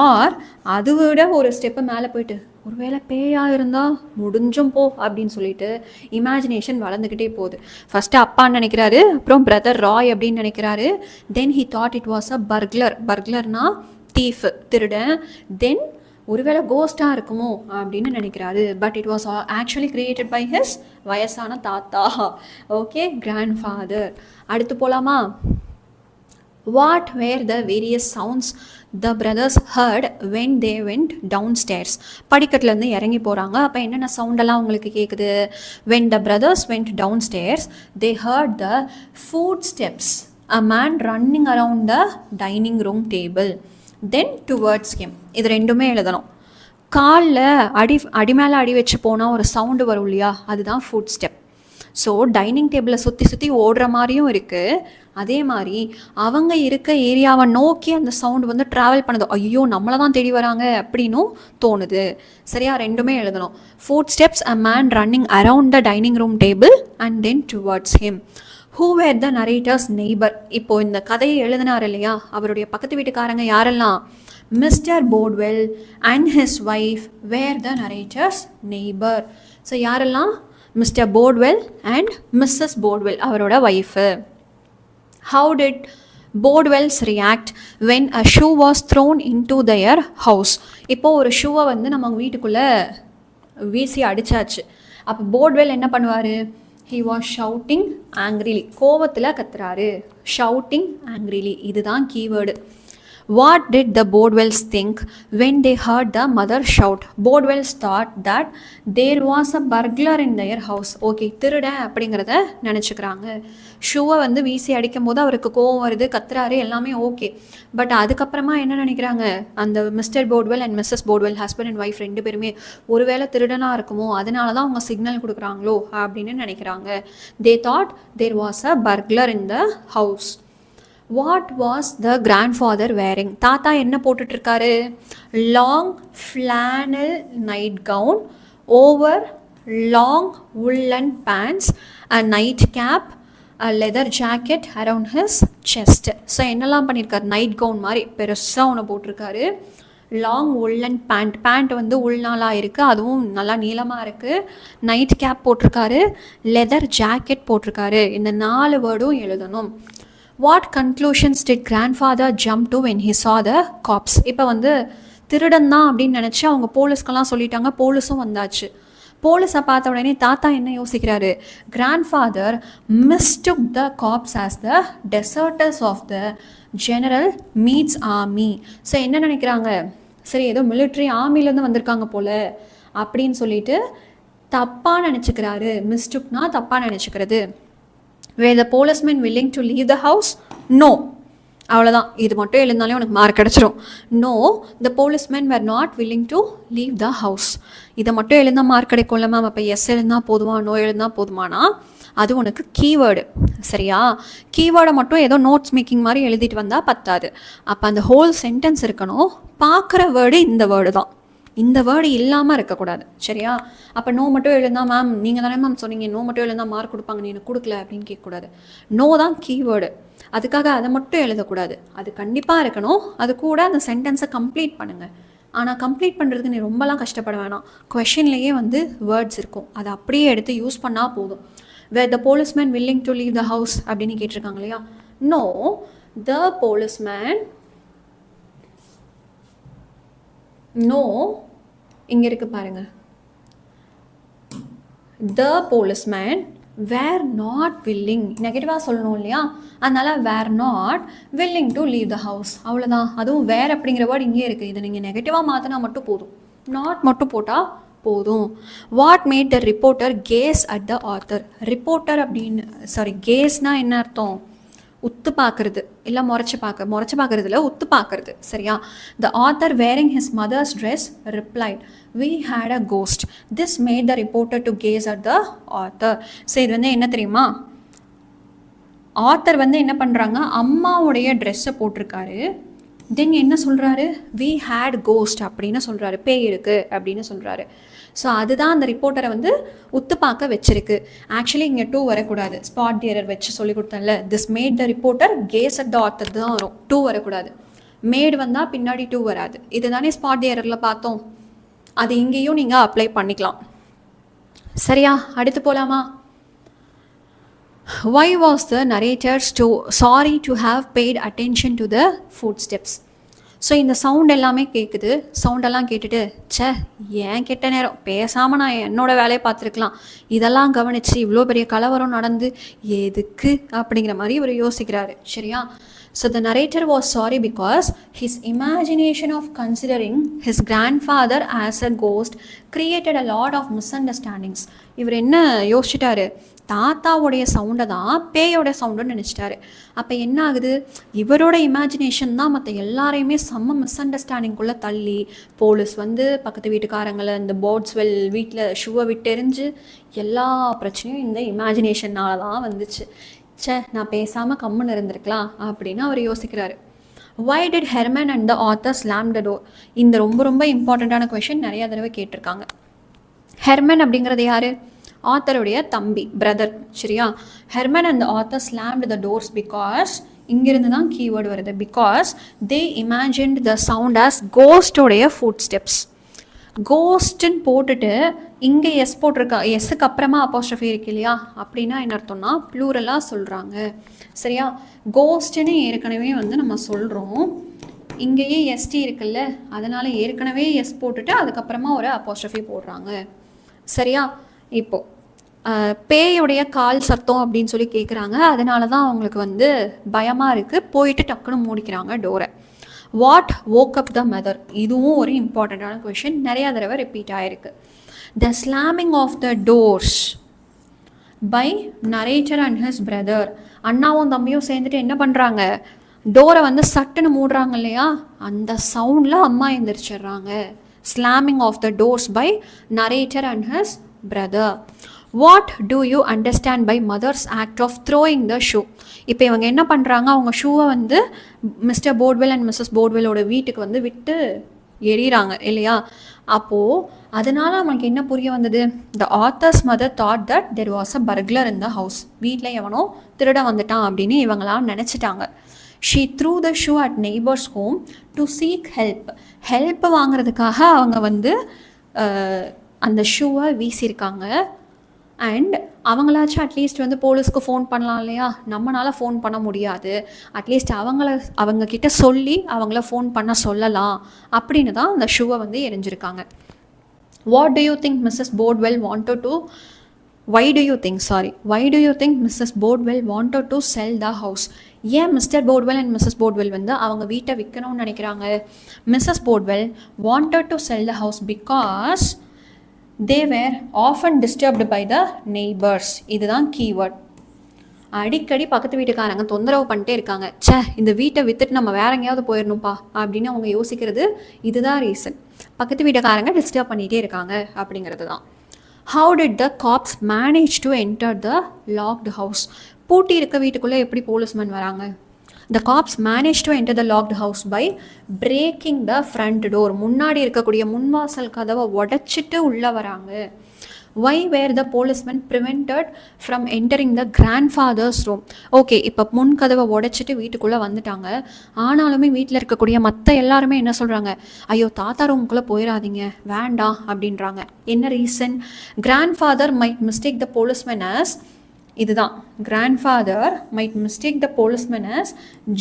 ஆர் அது விட ஒரு ஸ்டெப்பு மேலே போயிட்டு ஒருவேளை பேயாக இருந்தால் முடிஞ்சும் போ அப்படின்னு சொல்லிட்டு இமேஜினேஷன் வளர்ந்துக்கிட்டே போகுது. ஃபஸ்ட்டு அப்பான்னு நினைக்கிறாரு, அப்புறம் பிரதர் ராய் அப்படின்னு நினைக்கிறாரு. Then he thought it was a burglar. பர்க்லர்னா தீஃப், திருடன். தென் ஒருவேளை கோஸ்டாக இருக்குமோ அப்படின்னு நினைக்கிறாரு. But it was actually created by his வயசான தாத்தா. Okay, grand father. அடுத்து போகலாமா? What were the various sounds the brothers heard when they went down stairs. படிக்கட்டுலேருந்து இறங்கி போகிறாங்க. அப்போ என்னென்ன சவுண்டெல்லாம் உங்களுக்கு கேட்குது? When the brothers went down stairs they heard the foot steps a man running around the dining room table. Then towards him. இது ரெண்டுமே எழுதணும். காலில் அடி மேலே அடி வச்சு போனால் ஒரு சவுண்டு வரும் இல்லையா, அதுதான் ஃபுட் ஸ்டெப். ஸோ டைனிங் டேபிளை சுற்றி ஓடுற மாதிரியும் இருக்குது. அதே மாதிரி அவங்க இருக்க ஏரியாவை நோக்கி அந்த சவுண்டு வந்து ட்ராவல் பண்ணுது. ஐயோ நம்மளை தான் தேடி வராங்க அப்படின்னும் தோணுது. சரியா? ரெண்டுமே எழுதணும். Foot steps a man running around the dining room table and then towards him. Who were the narrator's neighbour. இப்போது இந்த கதையை எழுதினார் இல்லையா, அவருடைய பக்கத்து வீட்டுக்காரங்க யாரெல்லாம்? Mister போர்ட்வெல் and his wife were the narrator's neighbour. So யாரெல்லாம்? மிஸ்டர் போர்ட்வெல் அண்ட் மிஸ்ஸஸ் போர்ட்வெல், அவரோட wife. How did Boardwells react when a shoe was thrown into their house? இப்போ ஒரு ஷூவை வந்து நம்ம வீட்டுக்குள்ளே வீசி அடித்தாச்சு. அப்போ போர்ட்வெல் என்ன பண்ணுவார்? He was shouting angrily. கோவத்தில் கத்துறாரு. Shouting angrily, இதுதான் keyword. What did the Boardwells think when they heard the mother shout? Boardwells thought that there was a burglar in their house. Okay, திருடன் அப்படிங்கிறத நினச்சிக்கிறாங்க. ஷூவை வந்து வீசி அடிக்கும் போது அவருக்கு கோவம் வருது, கத்துறாரு, எல்லாமே ஓகே. பட் அதுக்கப்புறமா என்ன நினைக்கிறாங்க? அந்த Mr போர்ட்வெல் and Mrs Bordwell, husband and wife ரெண்டு பேருமே ஒருவேளை திருடனாக இருக்குமோ, அதனால தான் அவங்க சிக்னல் கொடுக்குறாங்களோ அப்படின்னு நினைக்கிறாங்க. They thought there was a burglar in the house. What was the grandfather wearing. தாத்தா என்ன போட்டுட்ருக்காரு? Long flannel night gown over long woolen pants, a night cap, a leather jacket around his chest. So என்னெல்லாம் பண்ணியிருக்காரு? Night gown மாதிரி பெருசாக ஒன்று போட்டிருக்காரு. Long woolen pant வந்து உள்நாளாக இருக்குது, அதுவும் நல்லா நீளமாக இருக்குது. நைட் கேப் போட்டிருக்காரு, லெதர் ஜாக்கெட் போட்டிருக்காரு. இந்த 4 வேர்டும் எழுதணும். What conclusions did grandfather jump to when he saw the cops? இப்போ வந்து திருடன் தான் அப்படின்னு நினச்சி அவங்க போலீஸ்க்கெல்லாம் சொல்லிட்டாங்க. போலீஸும் வந்தாச்சு. போலீஸை பார்த்த உடனே தாத்தா என்ன யோசிக்கிறாரு? grandfather mistook the cops as the deserters of the general Meade's army. So என்ன நினைக்கிறாங்க? சரி, ஏதோ மிலிட்ரி ஆர்மிலேருந்து வந்திருக்காங்க போல அப்படின்னு சொல்லிட்டு தப்பாக நினச்சிக்கிறாரு. மிஸ்டுக்னா தப்பாக நினச்சிக்கிறது. Were the policemen willing to leave the house? No. அவ்வளோதான், இது மட்டும் எழுந்தாலே உனக்கு மார்க் கிடச்சிரும். No, the policemen were not willing to leave the house. இதை மட்டும் எழுந்தால் மார்க் கிடைக்கும்ல மேம். அப்போ எஸ் எழுந்தால் போதுமா, நோ எழுந்தால் போதுமானா அது உனக்கு கீவேர்டு. சரியா? கீவேர்டை மட்டும் ஏதோ நோட்ஸ் மேக்கிங் மாதிரி எழுதிட்டு வந்தால் பத்தாது. அப்போ அந்த ஹோல் சென்டென்ஸ் இருக்கணும். பார்க்குற வேர்டு இந்த வேர்டு தான், இந்த வேர்டு இல்லாமல் இருக்கக்கூடாது. சரியா? அப்போ நோ மட்டும் எழுந்தா மேம் நீங்கள் தானே மேம் சொன்னீங்க நோ மட்டும் எழுந்தால் மார்க் கொடுப்பாங்க, நீ எனக்கு கொடுக்கல அப்படின்னு கேட்கக்கூடாது. நோ தான் கீவேர்டு. அதுக்காக அதை மட்டும் எழுதக்கூடாது, அது கண்டிப்பாக இருக்கணும். அது கூட அந்த சென்டென்ஸை கம்ப்ளீட் பண்ணுங்கள். ஆனால் கம்ப்ளீட் பண்ணுறதுக்கு நீ ரொம்பலாம் கஷ்டப்பட வேணாம். கொஷின்லேயே வந்து வேர்ட்ஸ் இருக்கும், அதை அப்படியே எடுத்து யூஸ் பண்ணால் போதும். Were the policeman willing to leave the house அப்படின்னு கேட்டிருக்காங்க இல்லையா? No, the policeman, no, இங்கே இருக்கு பாருங்க. The policeman were not willing, நெகட்டிவாக சொல்லணும் இல்லையா? அதனால் were not willing to leave the house. அவ்வளோதான். அதுவும் வேர் அப்படிங்கிற வேர்டு இங்கே இருக்குது. இதை நீங்கள் நெகட்டிவாக மாற்றினா மட்டும் போதும், நாட் மட்டும் போட்டால் போதும். What made the reporter gaze at the author. Reporter அப்படின்னு கேஸ்னால் என்ன அர்த்தம்? உத்து பார்க்குறது, இல்லை முறைச்சி பார்க்குறதுல உத்து பார்க்குறது. சரியா? The author wearing his mother's dress replied, we had a ghost. This made the reporter to gaze at the author. So இது வந்து என்ன தெரியுமா? ஆத்தர் வந்து என்ன பண்ணுறாங்க, அம்மாவுடைய ட்ரெஸ்ஸை போட்டிருக்காரு. தென் என்ன சொல்கிறாரு, வி ஹேட் கோஸ்ட் அப்படின்னு சொல்கிறாரு, பேய் இருக்குது அப்படின்னு சொல்கிறாரு. ஸோ அதுதான் அந்த ரிப்போர்ட்டரை வந்து உத்து பார்க்க வச்சிருக்கு. ஆக்சுவலி இங்கே 2 வரக்கூடாது, ஸ்பாட் தி எரர் வச்சு சொல்லி கொடுத்தேன்ல, this made the reporter gaze at the author தான் வரும், 2 வரக்கூடாது. மேடு வந்தால் பின்னாடி 2 வராது. இதுதானே ஸ்பாட் தி எரரில் பார்த்தோம், அது இங்கேயும் நீங்கள் அப்ளை பண்ணிக்கலாம். சரியா, அடுத்து போகலாமா? Why was the narrator sorry to have paid attention to the footsteps? So இந்த சவுண்ட் எல்லாமே கேட்குது. சவுண்டெல்லாம் கேட்டுட்டு, ஏன் கெட்ட நேரம், பேசாமல் நான் என்னோடய வேலையை பார்த்துருக்கலாம், இதெல்லாம் கவனித்து இவ்வளோ பெரிய கலவரம் நடந்து எதுக்கு அப்படிங்கிற மாதிரி இவர் யோசிக்கிறாரு. சரியா? So the narrator was sorry because his imagination of considering his grandfather as a ghost created a lot of misunderstandings. இவர் என்ன யோசிச்சிட்டாரு, தாத்தாவுடைய சவுண்டை தான் பேயோட சவுண்டுன்னு நினச்சிட்டாரு. அப்போ என்ன ஆகுது, இவரோட இமேஜினேஷன் தான் மற்ற எல்லாரையுமே செம்ம மிஸ் அண்டர்ஸ்டாண்டிங்குள்ளே தள்ளி, போலீஸ் வந்து பக்கத்து வீட்டுக்காரங்களை இந்த வோட்ஸ்வெல் வீட்டில் ஷூவை விட்டு எரிஞ்சு எல்லா பிரச்சனையும் இந்த இமேஜினேஷன்னால தான் வந்துச்சு. நான் பேசாமல் கம்முன்னு இருந்திருக்கலாம் அப்படின்னு அவர் யோசிக்கிறாரு. Why did Herman and the author slam the door? இந்த ரொம்ப ரொம்ப இம்பார்ட்டண்ட்டான கொஷின் நிறையா தடவை கேட்டிருக்காங்க. ஹெர்மன் அப்படிங்கிறது யார்? ஆத்தருடைய தம்பி, பிரதர். சரியா? Herman and author slammed the doors because, இங்கிருந்து தான் கீவேர்டு வருது, because they imagined the sound as கோஸ்டோடைய ஃபுட் ஸ்டெப்ஸ். கோஸ்ட்டுன்னு போட்டுட்டு இங்கே எஸ் போட்டிருக்கா, எஸ்ஸுக்கு அப்புறமா அப்போஸ்ட்ரஃபி இருக்கு இல்லையா, அப்படின்னா என்ன அர்த்தம்னா ப்ளூரலாக சொல்கிறாங்க. சரியா? கோஸ்ட்டுன்னு ஏற்கனவே வந்து நம்ம சொல்கிறோம், இங்கேயே எஸ்டி இருக்குல்ல, அதனால் ஏற்கனவே எஸ் போட்டுட்டு அதுக்கப்புறமா ஒரு அப்போஸ்ட்ரஃபி போடுறாங்க. சரியா? இப்போது பேயுடைய கால் சத்தம் அப்படின்னு சொல்லி கேட்குறாங்க, அதனால தான் அவங்களுக்கு வந்து பயமாக இருக்குது, போயிட்டு டக்குன்னு மூடிக்கிறாங்க டோரை. What woke up the mother? இதுவும் ஒரு இம்பார்ட்டண்ட்டான கொஷின், நிறையா தடவை ரிப்பீட் ஆகிருக்கு. The slamming of the doors by narrator and his brother. அண்ணாவும் தம்பியும் சேர்ந்துட்டு என்ன பண்ணுறாங்க, டோரை வந்து சட்டுன்னு மூடுறாங்க இல்லையா, அந்த சவுண்டில் அம்மா எழுந்திரிச்சிடுறாங்க. Slamming of the doors by narrator and his brother. What do you understand by mother's act of throwing the shoe? இப்போ இவங்க என்ன பண்ணுறாங்க, அவங்க ஷூவை வந்து மிஸ்டர் போர்ட்வெல் அண்ட் மிஸ்ஸஸ் போர்ட்வெல்லோட வீட்டுக்கு வந்து விட்டு எறிகிறாங்க இல்லையா. அப்போது அதனால் அவங்களுக்கு என்ன புரிய வந்தது, the author's mother thought that there was a burglar in the house. வீட்டில் எவனோ திருட வந்துட்டான் அப்படின்னு இவங்களாம் நினச்சிட்டாங்க. She threw the shoe at neighbor's home to seek help. Help வாங்குறதுக்காக அவங்க வந்து அந்த ஷூவை வீசியிருக்காங்க. அண்ட் அவங்களாச்சும் அட்லீஸ்ட் வந்து போலீஸ்க்கு ஃபோன் பண்ணலாம் இல்லையா, நம்மளால் ஃபோன் பண்ண முடியாது, அட்லீஸ்ட் அவங்கக்கிட்ட சொல்லி அவங்கள ஃபோன் பண்ண சொல்லலாம் அப்படின்னு தான் அந்த ஷூவை வந்து எரிஞ்சிருக்காங்க. What do you think missus Bodwell wanted to why do you think Mrs. Boardwell wanted to sell the house? ஏன் மிஸ்டர் போர்ட்வெல் அண்ட் மிஸ்ஸஸ் போர்ட்வெல் வந்து அவங்க வீட்டை விற்கணும்னு நினைக்கிறாங்க? Mrs Portwell wanted to sell the house because they were often disturbed by the neighbors. இதுதான் keyword. அடிக்கடி பக்கத்து வீட்டுக்காரங்க தொந்தரவு பண்ணிட்டே இருக்காங்க, இந்த வீட்டை விற்றுட்டு நம்ம வேற எங்கேயாவது போயிடணும்ப்பா அப்படின்னு அவங்க யோசிக்கிறது இதுதான் ரீசன். பக்கத்து வீட்டுக்காரங்க டிஸ்டர்ப் பண்ணிகிட்டே இருக்காங்க அப்படிங்கிறது தான். How did the cops manage to enter the locked house? பூட்டி இருக்க வீட்டுக்குள்ளே எப்படி போலீஸ்மேன் வராங்க? The cops managed to enter the locked house by breaking the front door. முன்னாடி இருக்கக்கூடிய முன்வாசல் கதவை உடைச்சிட்டு உள்ளே வராங்க. Why were the policemen prevented from entering the grandfather's room? Okay, இப்போ முன் கதவை உடைச்சிட்டு வீட்டுக்குள்ளே வந்துட்டாங்க, ஆனாலுமே வீட்டில் இருக்கக்கூடிய மற்ற எல்லாருமே என்ன சொல்கிறாங்க, ஐயோ தாத்தா ரூமுக்குள்ளே போயிடாதீங்க வேண்டாம் அப்படின்றாங்க. என்ன reason? grandfather might mistake the policeman as, இதுதான், grandfather might mistake the policeman as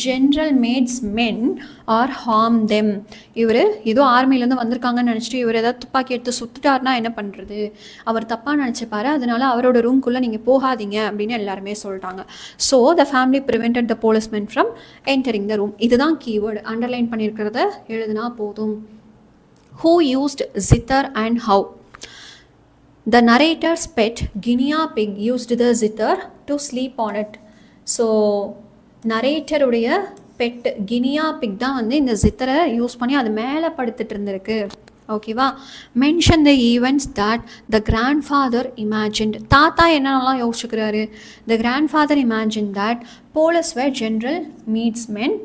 general maid's men or harm them. இவர் ஏதோ ஆர்மிலேருந்து வந்திருக்காங்கன்னு நினச்சிட்டு இவர் ஏதாவது துப்பாக்கி எடுத்து சுட்டுட்டாருனா என்ன பண்ணுறது, அவர் தப்பாக நினச்சிப்பாரு, அதனால அவரோட ரூம்குள்ளே நீங்கள் போகாதீங்க அப்படின்னு எல்லாருமே சொல்லிட்டாங்க. So the family prevented the policeman from entering the room. இதுதான் கீவேர்டு, அண்டர்லைன் பண்ணியிருக்கிறத எழுதுனா போதும். Who used zither and how? The narrator's pet guinea pig used the zither to sleep on it. So நரேட்டருடைய பெட் கினியா பிக் தான் வந்து இந்த ஜித்தரை use பண்ணி அது மேலே படுத்துட்டு இருந்திருக்கு. ஓகேவா? Mention the events that the grandfather imagined. தாத்தா என்னென்னலாம் யோசிச்சுக்கிறாரு? The grandfather imagine that police were General Meade's men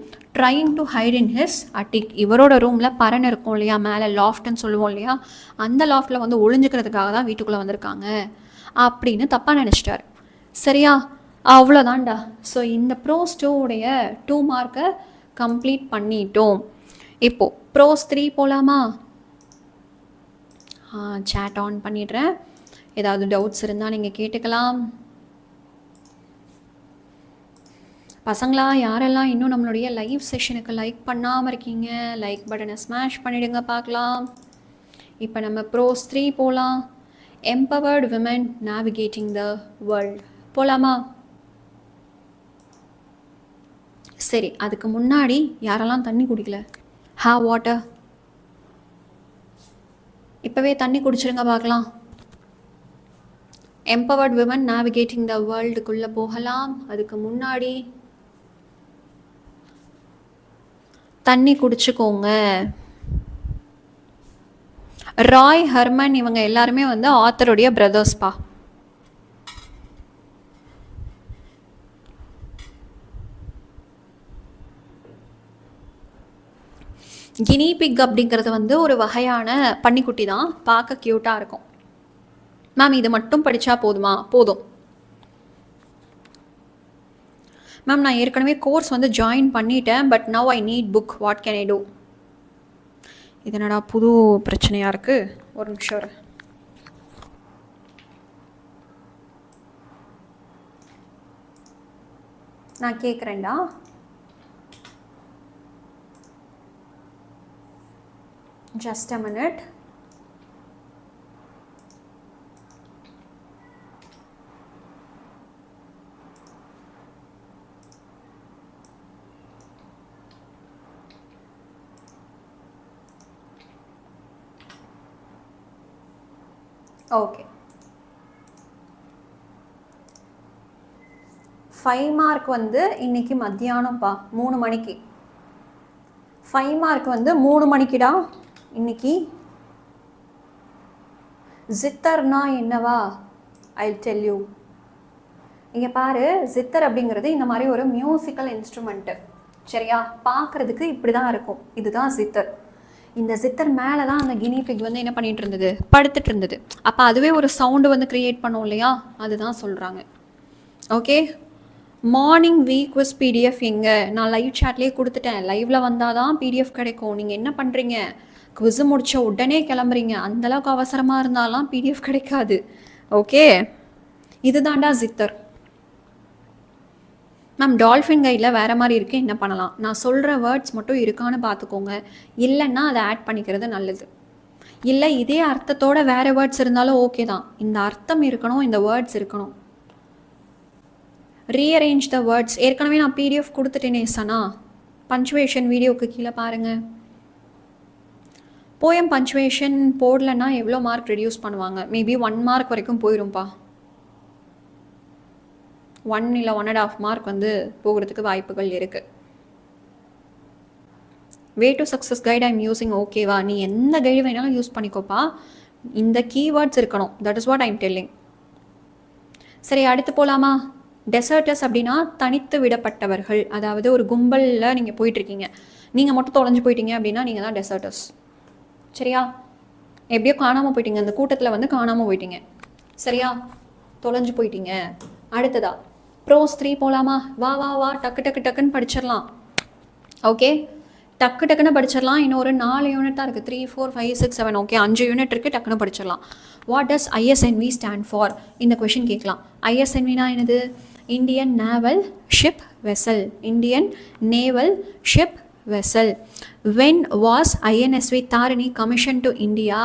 trying to hide in his attic. இவரோட ரூமில் பரன் இருக்கும் இல்லையா, மேலே லாஃப்ட்னு சொல்லுவோம் இல்லையா, அந்த லாஃப்டில் வந்து ஒளிஞ்சுக்கிறதுக்காக தான் வீட்டுக்குள்ளே வந்திருக்காங்க அப்படின்னு தப்பாக நினச்சிட்டாரு. சரியா, அவ்வளோதான்டா. ஸோ இந்த ப்ரோஸ் 2 உடைய 2 மார்க்கை கம்ப்ளீட் பண்ணிட்டோம். இப்போது ப்ரோஸ் 3 போகலாமா? சேட் ஆன் பண்ணிடுறேன். ஏதாவது டவுட்ஸ் இருந்தால் நீங்கள் கேட்டுக்கலாம். பசங்களா, யாரெல்லாம் இன்னும் நம்மளுடைய லைவ் செஷனுக்கு லைக் பண்ணாமல் இருக்கீங்க, லைக் பட்டனை ஸ்மாஷ் பண்ணிவிடுங்க பார்க்கலாம். இப்போ நம்ம ப்ரோஸ் 3 போகலாம். Empowered women navigating the world போகலாமா? சரி, அதுக்கு முன்னாடி யாரெல்லாம் தண்ணி குடிக்கல, ஹேவ் வாட்டர், இப்போவே தண்ணி குடிச்சிருங்க பார்க்கலாம். எம்பவர்ட் விமன் நேவிகேட்டிங் த வேர்ல்டுக்குள்ளே போகலாம். அதுக்கு முன்னாடி தண்ணி குடிச்சுக்கோங்க. ராய் ஹர்மன் இவங்க எல்லாருமே வந்து ஆத்தருடைய பிரதர்ஸ்பா. கினி பிக் அப்படிங்கிறது வந்து ஒரு வகையான பன்னிக்குட்டி தான், பார்க்க க்யூட்டாக இருக்கும். மேம் இது மட்டும் படித்தா போதுமா? போதும் மேம். நான் ஏற்கனவே கோர்ஸ் வந்து ஜாயின் பண்ணிட்டேன், but now I need book, what can I do? இது என்னடா புது பிரச்சனையாக இருக்குது, ஒரு நிமிஷம். நான் கேட்குறேன்டா. Just a minute. Okay. 5 mark வந்து இன்னைக்கு மத்தியானம்ப்பா 3 மணிக்கு. 5 மார்க் வந்து 3 மணிக்குடா இன்னைக்கு. ஜித்தர்னா என்னவா? I'll tell you. இங்கே பாரு, ஜித்தர் அப்படிங்கிறது இந்த மாதிரி ஒரு மியூசிக்கல் இன்ஸ்ட்ருமெண்ட்டு. சரியா, பார்க்குறதுக்கு இப்படி தான் இருக்கும். இதுதான் ஜித்தர். இந்த ஜித்தர் மேலே தான் அந்த கினி பிக் வந்து என்ன பண்ணிகிட்டு இருந்தது, படுத்துட்டு இருந்தது. அப்போ அதுவே ஒரு சவுண்டு வந்து க்ரியேட் பண்ணோம் இல்லையா, அதுதான் சொல்கிறாங்க. Okay, morning week quiz PDF எங்கே? நான் லைவ் சாட்லேயே கொடுத்துட்டேன். லைவில் வந்தால் தான் பிடிஎஃப் கிடைக்கும். நீங்கள் என்ன பண்ணுறீங்க, குவிஸ் முடித்த உடனே கிளம்புறீங்க. அந்தளவுக்கு அவசரமாக இருந்தாலாம் பிடிஎஃப் கிடைக்காது. ஓகே, இதுதான்டா ஜித்தர். மேம் டால்ஃபின் கைடில் வேறு மாதிரி இருக்குது, என்ன பண்ணலாம்? நான் சொல்கிற வேர்ட்ஸ் மட்டும் இருக்கான்னு பார்த்துக்கோங்க, இல்லைன்னா அதை ஆட் பண்ணிக்கிறது நல்லது. இல்லை இதே அர்த்தத்தோட வேறு வேர்ட்ஸ் இருந்தாலும் ஓகே தான். இந்த அர்த்தம் இருக்கணும், இந்த வேர்ட்ஸ் இருக்கணும். ரீஅரேஞ்ச் த வேர்ட்ஸ் ஏற்கனவே நான் பிடிஎஃப் கொடுத்துட்டேனே சனா. பஞ்சுவேஷன் வீடியோவுக்கு கீழே பாருங்கள். போயம் பஞ்சுவேஷன் போடலன்னா எவ்வளோ மார்க் ரெடியூஸ் பண்ணுவாங்க? மேபி 1 மார்க் வரைக்கும் போயிரும்பா. 1 இல்லை 1.5 மார்க் வந்து போகிறதுக்கு வாய்ப்புகள் இருக்குது. வே to success guide I'm using. ஓகேவா, நீ எந்த கைடு வேணாலும் யூஸ் பண்ணிக்கோப்பா, இந்த கீவேர்ட்ஸ் இருக்கணும். That is what I'm telling. சரி, அடுத்து போகலாமா? டெசர்டர்ஸ் அப்படின்னா தனித்து விடப்பட்டவர்கள். அதாவது ஒரு கும்பலில் நீங்கள் போயிட்டுருக்கீங்க, நீங்கள் மட்டும் தொலைஞ்சு போயிட்டீங்க அப்படின்னா நீங்கள் தான் டெசர்டர்ஸ். சரியா, எப்படியோ காணாமல் போயிட்டீங்க, அந்த கூட்டத்தில் வந்து காணாமல் போயிட்டீங்க. சரியா, தொலைஞ்சு போயிட்டீங்க. அடுத்ததா ப்ரோஸ் 3 போகலாமா? வா வா வா, டக்கு டக்கு டக்குன்னு படிச்சிடலாம். ஓகே, டக்கு டக்குன்னு படிச்சிடலாம். இன்னும் ஒரு 4 யூனிட் தான் இருக்குது. 3, 4, 5, 6, 7. ஓகே, 5 யூனிட் இருக்குது, டக்குன்னு படிச்சிடலாம். What does ISNV stand for? இந்த கொஷின் கேட்கலாம். ISNVனா என்னது? Indian naval ship vessel. Indian naval ship vessel. When was INSV Tarini commissioned to India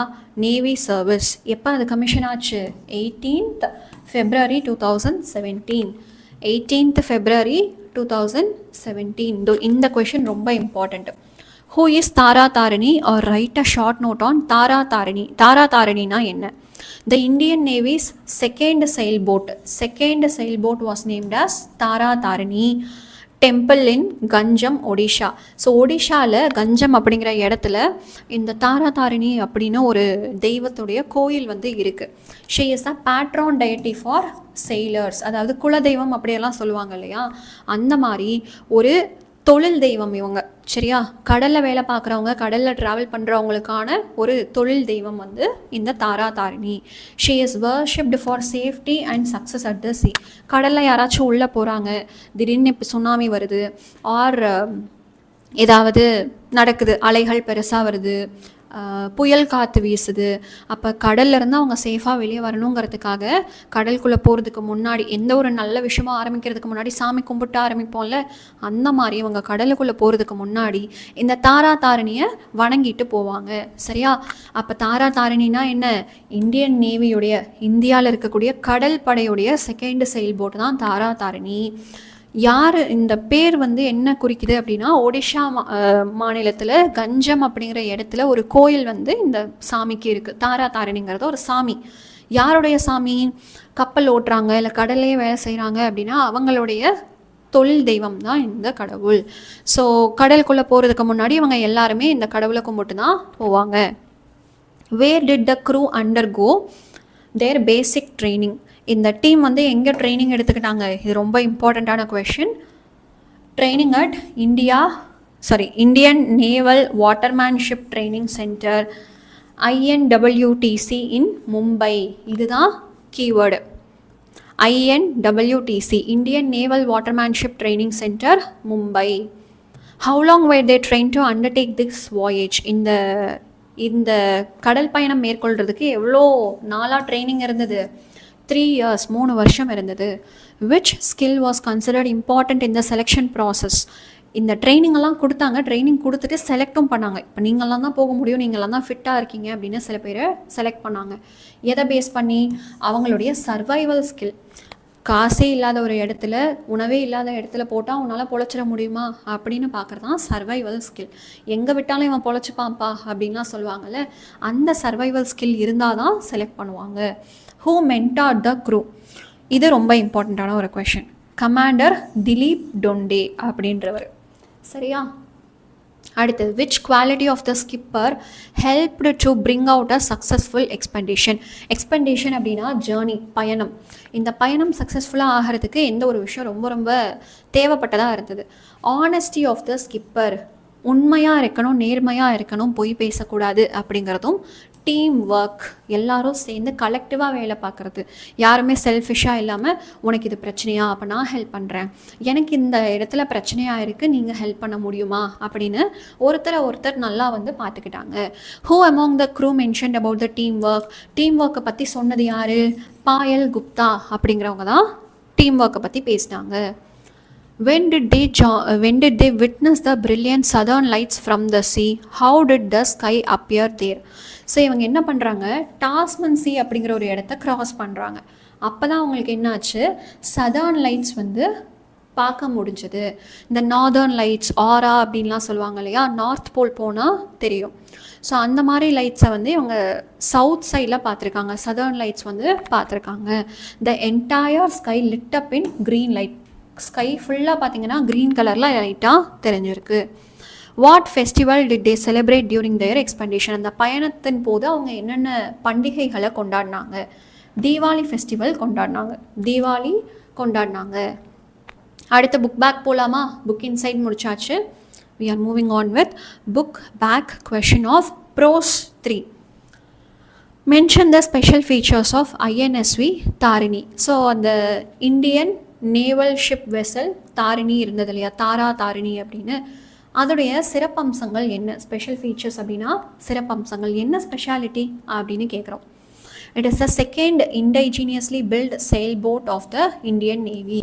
Navy service? எப்போ அது கமிஷன் ஆச்சு? 18th February 2017. 18th February 2017. இந்த கொஷின் ரொம்ப important. Who is Tara Tarini? or write a short note on Tara Tarini. Tara தாரிணினா என்ன? The Indian Navy's second sailboat was named as Tara Tarini. Temple in Ganjam, Odisha. So ஒடிஷாவில் கஞ்சம் அப்படிங்கிற இடத்துல இந்த தாரா தாரிணி அப்படின்னு ஒரு தெய்வத்துடைய கோயில் வந்து இருக்குது. She is the patron deity for sailors. அதாவது குலதெய்வம் அப்படியெல்லாம் சொல்லுவாங்க இல்லையா, அந்த மாதிரி ஒரு தொழில் தெய்வம் இவங்க. சரியா? கடலில் வேலை பார்க்குறவங்க, கடலில் ட்ராவல் பண்ணுறவங்களுக்கான ஒரு தொழில் தெய்வம் வந்து இந்த Tara Tarini. She is worshipped for safety and success at the sea. கடலில் யாராச்சும் உள்ளே போகிறாங்க, திடீர்னு இப்போ சுனாமி வருது, ஆர் ஏதாவது நடக்குது, அலைகள் பெருசாக வருது, புயல் காற்று வீசுது, அப்போ கடல்லேருந்து அவங்க சேஃபாக வெளியே வரணுங்கிறதுக்காக கடலுக்குள்ளே போகிறதுக்கு முன்னாடி, எந்த ஒரு நல்ல விஷயமும் ஆரம்பிக்கிறதுக்கு முன்னாடி சாமி கும்பிட்டு ஆரம்பிப்போம்ல, அந்த மாதிரி இவங்க கடலுக்குள்ளே போகிறதுக்கு முன்னாடி இந்த தாரா தாரிணியை வணங்கிட்டு போவாங்க. சரியா? அப்போ தாரா தாரிணினா என்ன? இந்தியன் நேவியுடைய, இந்தியாவில் இருக்கக்கூடிய கடல் படையுடைய செகண்ட் செயில் போட்டு தான் தாரா தாரிணி. யார் இந்த பேர் வந்து என்ன குறிக்குது அப்படின்னா, ஒடிஷா மாநிலத்தில் கஞ்சம் அப்படிங்கிற இடத்துல ஒரு கோயில் வந்து இந்த சாமிக்கு இருக்குது. தாரா தாரிணிங்கிறது ஒரு சாமி. யாருடைய சாமி? கப்பல் ஓட்டுறாங்க இல்லை கடல்லையே வேலை செய்கிறாங்க அப்படின்னா அவங்களுடைய தொழில் தெய்வம் தான் இந்த கடவுள். ஸோ கடலுக்குள்ளே போகிறதுக்கு முன்னாடி இவங்க எல்லாருமே இந்த கடவுளை கும்பிட்டு தான் போவாங்க. Where did the crew undergo their basic training? இந்த டீம் வந்து எங்கே ட்ரைனிங் எடுத்துக்கிட்டாங்க? இது ரொம்ப இம்பார்ட்டண்ட்டான question. Training at Indian naval watermanship training centre INWTC in Mumbai. இதுதான் keyword. INWTC, Indian naval watermanship training centre, Mumbai. How long were they trained to undertake this voyage? இந்த கடல் பயணம் மேற்கொள்கிறதுக்கு எவ்வளோ நாளாக ட்ரைனிங் இருந்தது? 3 years, 3 வருஷம் இருந்தது. Which skill was considered important in the selection process? இந்த ட்ரைனிங்கெல்லாம் கொடுத்தாங்க, ட்ரைனிங் கொடுத்துட்டு செலக்டும் பண்ணாங்க. இப்போ நீங்களாம் தான் போக முடியும், நீங்களாம் தான் ஃபிட்டாக இருக்கீங்க அப்படின்னு சில பேரை செலக்ட் பண்ணாங்க. எதை பேஸ் பண்ணி? அவங்களுடைய சர்வைவல் ஸ்கில். காசே இல்லாத ஒரு இடத்துல, உணவே இல்லாத இடத்துல போட்டால் உன்னால் பொழைச்சிட முடியுமா அப்படின்னு பார்க்குறது தான் சர்வைவல் ஸ்கில். எங்கே விட்டாலும் இவன் பொழைச்சிப்பான்ப்பா அப்படின்லாம் சொல்லுவாங்கள்ல, அந்த சர்வைவல் ஸ்கில் இருந்தால் தான் செலக்ட் பண்ணுவாங்க. Who mentored the crew? இது ரொம்ப இம்பார்ட்டண்ட்டான ஒரு கொஷின். கமாண்டர் திலீப் டொண்டே அப்படின்றவர். சரியா? அடுத்தது, which quality of the skipper helped to bring out a successful expedition? expedition அப்படின்னா ஜேர்னி, பயணம். இந்த பயணம் சக்ஸஸ்ஃபுல்லாக ஆகிறதுக்கு எந்த ஒரு விஷயம் ரொம்ப ரொம்ப தேவைப்பட்டதாக இருந்தது? honesty of the skipper, உண்மையாக இருக்கணும், நேர்மையாக இருக்கணும், பொய் பேசக்கூடாது அப்படிங்கிறதும், டீம் ஒர்க், எல்லாரும் சேர்ந்து கலெக்டிவாக வேலை பார்க்குறது, யாருமே செல்ஃபிஷாக இல்லாமல் உனக்கு இது பிரச்சனையா, அப்போ நான் ஹெல்ப் பண்ணுறேன், எனக்கு இந்த இடத்துல பிரச்சனையாக இருக்குது, நீங்கள் ஹெல்ப் பண்ண முடியுமா அப்படின்னு ஒருத்தர் நல்லா வந்து பார்த்துக்கிட்டாங்க. Who among the crew mentioned about the team work? Team ஒர்க்கை பற்றி சொன்னது யார்? பாயல் குப்தா அப்படிங்கிறவங்க தான் டீம் ஒர்க்கை பற்றி பேசினாங்க. When did they witness the brilliant southern lights from the sea? How did the sky appear there? So இவங்க என்ன பண்ணுறாங்க, டாஸ்மன் சி அப்படிங்கிற ஒரு இடத்த கிராஸ் பண்ணுறாங்க. அப்போ தான் அவங்களுக்கு என்னாச்சு, சதர்ன் லைட்ஸ் வந்து பார்க்க முடிஞ்சது. இந்த நார்தர்ன் லைட்ஸ், ஆரா அப்படின்லாம் சொல்லுவாங்க இல்லையா, நார்த் போல் போனால் தெரியும். ஸோ அந்த மாதிரி லைட்ஸை வந்து இவங்க சவுத் சைடில் பார்த்துருக்காங்க, சதர்ன் லைட்ஸ் வந்து பார்த்துருக்காங்க. The entire sky lit up in green light. Sky ஃபுல்லாக பார்த்தீங்கன்னா க்ரீன் கலரில் லைட்டாக தெரிஞ்சிருக்கு. What festival did they celebrate during their expedition? அந்த பயணத்தின் போது அவங்க என்னென்ன பண்டிகைகளை கொண்டாடினாங்க? தீபாவளி ஃபெஸ்டிவல் கொண்டாடினாங்க. அடுத்த புக் பேக் போகலாமா? புக் இன்சைட் முடிச்சாச்சு. we are moving on with book back question of Prose 3. mention the special features of INSV Tarini. So அந்த Indian naval ship vessel Tarini இருந்தது இல்லையா, தாரா தாரிணி அப்படின்னு, அதோடைய சிறப்பம்சங்கள் என்ன? ஸ்பெஷல் ஃபீச்சர்ஸ் அப்படின்னா சிறப்பம்சங்கள் என்ன, ஸ்பெஷாலிட்டி அப்படின்னு கேட்குறோம். It is the second indigenously built sail boat of the Indian navy.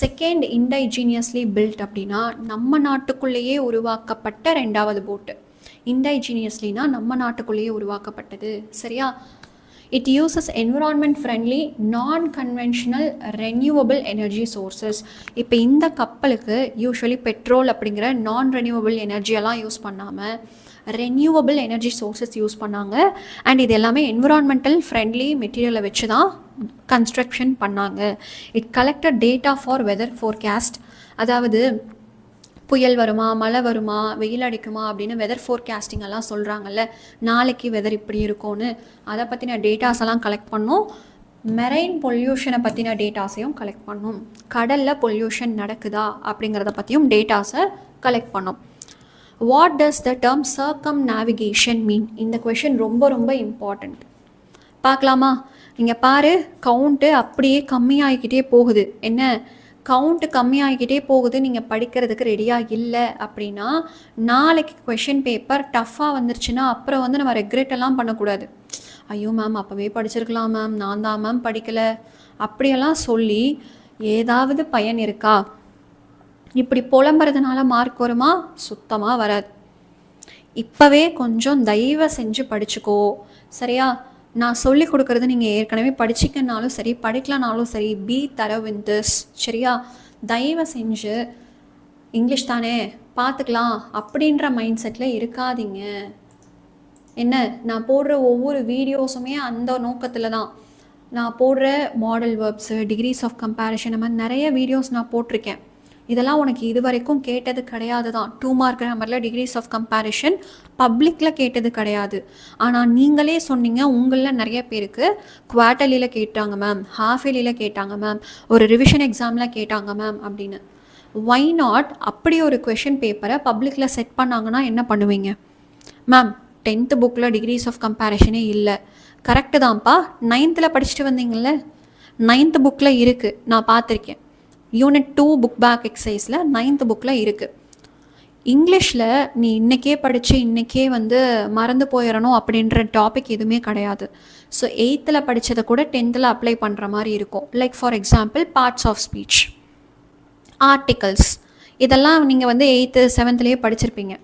Second indigenously built அப்படின்னா நம்ம நாட்டுக்குள்ளேயே உருவாக்கப்பட்ட 2வது போட்டு. இன்டைஜீனியஸ்லினா நம்ம நாட்டுக்குள்ளேயே உருவாக்கப்பட்டது. சரியா? It uses environment friendly non-conventional renewable energy sources. இப்போ இந்த கப்பலுக்கு யூஸ்வலி பெட்ரோல் அப்படிங்கிற நான் ரெனியூவபிள் எனர்ஜியெல்லாம் யூஸ் பண்ணாமல் ரெனியூவபிள் எனர்ஜி சோர்ஸஸ் யூஸ் பண்ணாங்க. அண்ட் இது எல்லாமே என்விரான்மெண்டல் ஃப்ரெண்ட்லி மெட்டீரியலை வச்சு தான் கன்ஸ்ட்ரக்ஷன் பண்ணாங்க. It collected data for weather forecast. அதாவது புயல் வருமா, மழை வருமா, வெயில் அடிக்குமா அப்படின்னு வெதர் ஃபோர்காஸ்டிங் எல்லாம் சொல்கிறாங்கல்ல, நாளைக்கு வெதர் இப்படி இருக்கும்னு, அதை பற்றின டேட்டாஸ் எல்லாம் கலெக்ட் பண்ணோம். மெரைன் பொல்யூஷனை பற்றின டேட்டாஸையும் கலெக்ட் பண்ணோம். கடலில் பொல்யூஷன் நடக்குதா அப்படிங்கிறத பற்றியும் டேட்டாஸை கலெக்ட் பண்ணோம். What does the term circumnavigation மீன்? இந்த கொஷின் ரொம்ப ரொம்ப இம்பார்ட்டண்ட். பார்க்கலாமா? இங்கே பாரு, கவுண்ட்டு அப்படியே கம்மியாகிக்கிட்டே போகுது. என்ன கவுண்ட்டு கம்மியாகிக்கிட்டே போகுது, நீங்கள் படிக்கிறதுக்கு ரெடியாக இல்லை அப்படின்னா நாளைக்கு கொஷின் பேப்பர் டஃப்பாக வந்துருச்சுன்னா அப்புறம் வந்து நம்ம ரெக்ரெட் எல்லாம் பண்ணக்கூடாது. ஐயோ மேம் அப்போவே படிச்சிருக்கலாம் மேம், நான் தான் மேம் படிக்கலை அப்படியெல்லாம் சொல்லி ஏதாவது பயன் இருக்கா? இப்படி புலம்புறதுனால மார்க் வருமா? சுத்தமாக வராது. இப்போவே கொஞ்சம் தயவு செஞ்சு படிச்சுக்கோ, சரியா? நான் சொல்லி கொடுக்குறது நீங்கள் ஏற்கனவே படிச்சிக்கனாலும் சரி படிக்கலனாலும் சரி, பி தரவ் இன் திஸ், சரியா? தயவு செஞ்சு இங்கிலீஷ் தானே பார்த்துக்கலாம் அப்படின்ற மைண்ட் செட்டில் இருக்காதீங்க. என்ன, நான் போடுற ஒவ்வொரு வீடியோஸுமே அந்த நோக்கத்தில் தான். நான் போடுற modal verbs, degrees of comparison, அந்த மாதிரி நிறைய வீடியோஸ் நான் போட்டிருக்கேன். இதெல்லாம் உனக்கு இது வரைக்கும் கேட்டது கிடையாது தான். 2 மார்க் கிராமரில் டிகிரிஸ் ஆஃப் கம்பேரிஷன் பப்ளிக்கில் கேட்டது கிடையாது. ஆனால் நீங்களே சொன்னீங்க உங்களில் நிறைய பேருக்கு குவார்ட்டர்லியில் கேட்டாங்க மேம், ஹாஃப் இயர்லியில் கேட்டாங்க மேம், ஒரு ரிவிஷன் எக்ஸாமில் கேட்டாங்க மேம் அப்படின்னு. வை நாட் அப்படி ஒரு கொஷின் பேப்பரை பப்ளிக்கில் செட் பண்ணாங்கன்னா என்ன பண்ணுவீங்க? மேம் 10th புக்கில் டிகிரிஸ் ஆஃப் கம்பேரிஷனே இல்லை. கரெக்டு தான்ப்பா, 9th படிச்சுட்டு வந்தீங்கள்ல, 9th புக்கில் இருக்குது, நான் பார்த்துருக்கேன். யூனிட் 2 புக் பேக் எக்ஸசைஸில் 9th புக்கில் இருக்குது. இங்கிலீஷில் நீ இன்றைக்கே படித்து இன்றைக்கே வந்து மறந்து போயிடணும் அப்படின்ற டாபிக் எதுவுமே கிடையாது. ஸோ 8th படித்ததை கூட 10th அப்ளை பண்ணுற மாதிரி இருக்கும். Like for example parts of speech, articles, இதெல்லாம் நீங்கள் வந்து 8th 7th படிச்சிருப்பீங்க.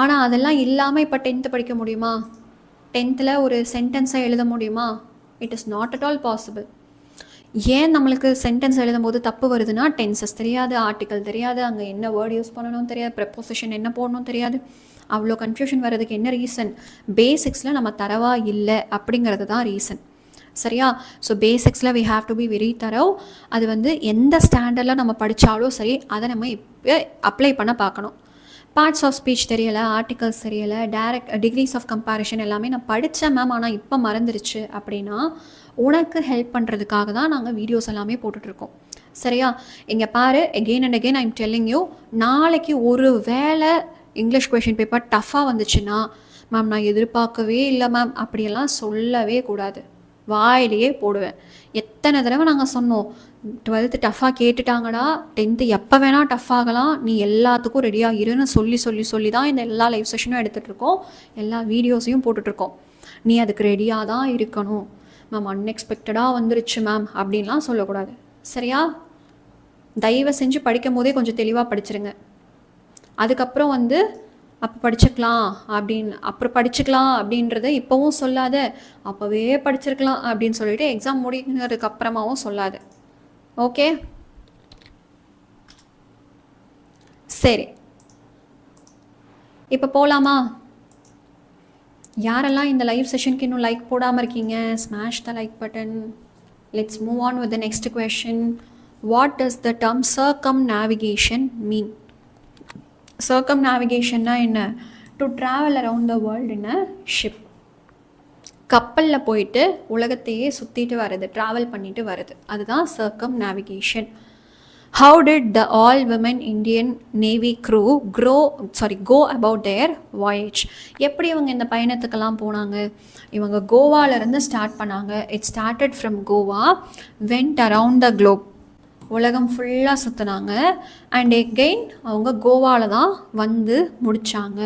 ஆனால் அதெல்லாம் இல்லாமல் இப்போ 10th படிக்க முடியுமா? 10th ஒரு சென்டென்ஸை எழுத முடியுமா? It is not at all possible. ஏன் நம்மளுக்கு சென்டென்ஸ் எழுதும் போது தப்பு வருதுன்னா, டென்சஸ் தெரியாது, ஆர்டிக்கல் தெரியாது, அங்கே என்ன வேர்டு யூஸ் பண்ணணும் தெரியாது, ப்ரெப்போசிஷன் என்ன போடணும் தெரியாது. அவ்வளோ கன்ஃபியூஷன் வர்றதுக்கு என்ன ரீசன்? பேசிக்ஸில் நம்ம தரவா இல்லை அப்படிங்கிறது தான் ரீசன், சரியா? ஸோ பேசிக்ஸில் we have to be very thorough. அது வந்து எந்த ஸ்டாண்டர்டில் நம்ம படித்தாலும் சரி அதை நம்ம இப்போ அப்ளை பண்ண பார்க்கணும். பார்ட்ஸ் ஆஃப் ஸ்பீச் தெரியலை, ஆர்டிகல்ஸ் தெரியலை, டிகிரிஸ் ஆஃப் கம்பேரிஷன் எல்லாமே நான் படித்தேன் மேம் ஆனால் இப்போ மறந்துருச்சு அப்படின்னா உனக்கு ஹெல்ப் பண்ணுறதுக்காக தான் நாங்கள் வீடியோஸ் எல்லாமே போட்டுட்ருக்கோம், சரியா? இங்கே பாரு, again and again I'm telling you, நாளைக்கு ஒரு வேளை இங்கிலீஷ் கொஷின் பேப்பர் டஃப்பாக வந்துச்சுன்னா மேம் நான் எதிர்பார்க்கவே இல்லை மேம் அப்படியெல்லாம் சொல்லவே கூடாது. வாயிலேயே போடுவேன். எத்தனை தடவை நாங்கள் சொன்னோம், 12th டஃப்பாக கேட்டுட்டாங்கடா, 10th எப்போ வேணால் டஃப் ஆகலாம், நீ எல்லாத்துக்கும் ரெடியாக இருன்னு சொல்லி தான் இந்த எல்லா லைவ் செஷனும் எடுத்துகிட்ருக்கோம், எல்லா வீடியோஸையும் போட்டுட்ருக்கோம். நீ அதுக்கு ரெடியாக தான் இருக்கணும். மேம் அன்எக்ஸ்பெக்டடாக வந்துருச்சு மேம் அப்படின்லாம் சொல்லக்கூடாது, சரியா? தயவு செஞ்சு படிக்கும் போதே கொஞ்சம் தெளிவாக படிச்சிருங்க. அதுக்கப்புறம் வந்து அப்போ படிச்சுக்கலாம் அப்படின்றத இப்போவும் சொல்லாத, அப்போவே படிச்சிருக்கலாம் அப்படின்னு சொல்லிட்டு எக்ஸாம் முடிக்கிறதுக்கு அப்புறமாவும் சொல்லாத, ஓகே? சரி, இப்போ போகலாமா? யாரெல்லாம் இந்த லைவ் செஷனுக்கு இன்னும் லைக் போடாமல் இருக்கீங்க, smash the like button. Let's move on with the next question. What does the term circumnavigation mean? சர்க்கம்நாவிகேஷன்னா என்ன? To travel around the world in a ship. கப்பலில் போயிட்டு உலகத்தையே சுற்றிட்டு வர்றது, ட்ராவல் பண்ணிட்டு வர்றது, அதுதான் சர்க்கம்நாவிகேஷன். How did the all women Indian Navy crew go about their voyage? எப்படி இவங்க இந்த பயணத்துக்கெல்லாம் போனாங்க? இவங்க கோவாலேருந்து ஸ்டார்ட் பண்ணாங்க. It started from Goa, went around the globe, உலகம் ஃபுல்லாக சுற்றினாங்க. அண்ட் எகெயின் அவங்க கோவாவில் தான் வந்து முடித்தாங்க.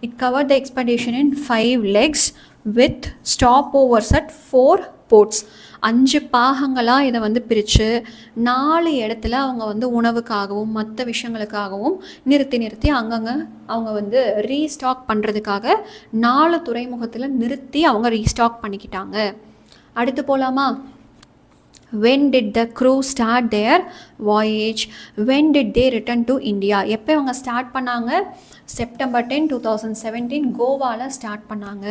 It cover the expedition in 5 legs with stop overs at 4 ports. 5 பாகங்களாக இதை வந்து பிரித்து 4 இடத்துல அவங்க வந்து உணவுக்காகவும் மற்ற விஷயங்களுக்காகவும் நிறுத்தி அங்கங்கே அவங்க வந்து ரீஸ்டாக் பண்ணுறதுக்காக 4 துறைமுகத்தில் நிறுத்தி அவங்க ரீஸ்டாக் பண்ணிக்கிட்டாங்க. அடுத்து போகலாமா? When did the crew start their voyage? When did they return to India? எப்போ இவங்க ஸ்டார்ட் பண்ணாங்க? September 10, 2017 கோவாவில் ஸ்டார்ட் பண்ணாங்க.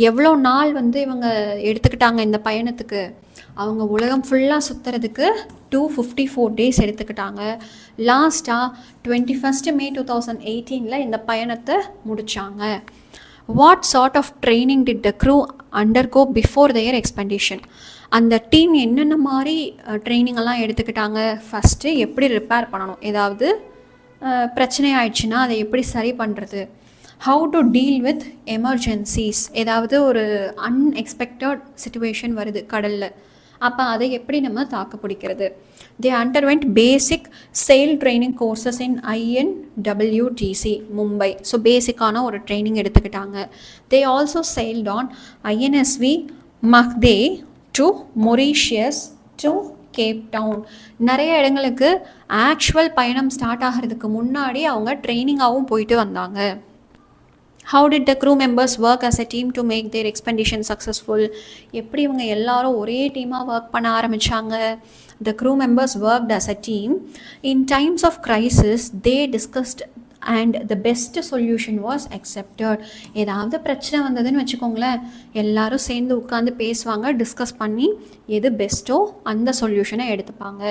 எவ்வளோ நாள் வந்து இவங்க எடுத்துக்கிட்டாங்க இந்த பயணத்துக்கு? அவங்க உலகம் ஃபுல்லாக சுற்றுறதுக்கு 254 days எடுத்துக்கிட்டாங்க. லாஸ்ட்டாக 21st May 2018 இந்த பயணத்தை முடித்தாங்க. What sort of training did the crew undergo before their expedition? அந்த டீம் என்னென்ன மாதிரி ட்ரைனிங் எல்லாம் எடுத்துக்கிட்டாங்க? ஃபஸ்ட்டு எப்படி ரிப்பேர் பண்ணணும், ஏதாவது பிரச்சனை ஆயிடுச்சுன்னா அதை எப்படி சரி பண்ணுறது, how to deal with emergencies, ஏதாவது ஒரு அன்எக்ஸ்பெக்டட் சுச்சுவேஷன் வருது கடலில், அப்போ அதை எப்படி நம்ம தாக்கு பிடிக்கிறது. They underwent basic sail training courses in INWTC Mumbai. So பேசிக்கான ஒரு ட்ரைனிங் எடுத்துக்கிட்டாங்க. They also sailed on INSV Mhadei to Mauritius to Cape Town. நிறைய இடங்களுக்கு ஆக்சுவல் பயணம் ஸ்டார்ட் ஆகிறதுக்கு முன்னாடி அவங்க ட்ரைனிங்காகவும் போயிட்டு வந்தாங்க. How did the crew members work as a team to make their expedition successful? எப்படி இவங்க எல்லாரும் ஒரே டீமாக ஒர்க் பண்ண ஆரம்பித்தாங்க. The crew members worked as a team. In times of crisis, they discussed and the best solution was accepted. ஏதாவது பிரச்சனை வந்ததுன்னு வச்சுக்கோங்களேன், எல்லாரும் சேர்ந்து உட்காந்து பேசுவாங்க, டிஸ்கஸ் பண்ணி எது பெஸ்ட்டோ அந்த சொல்யூஷனை எடுத்துப்பாங்க.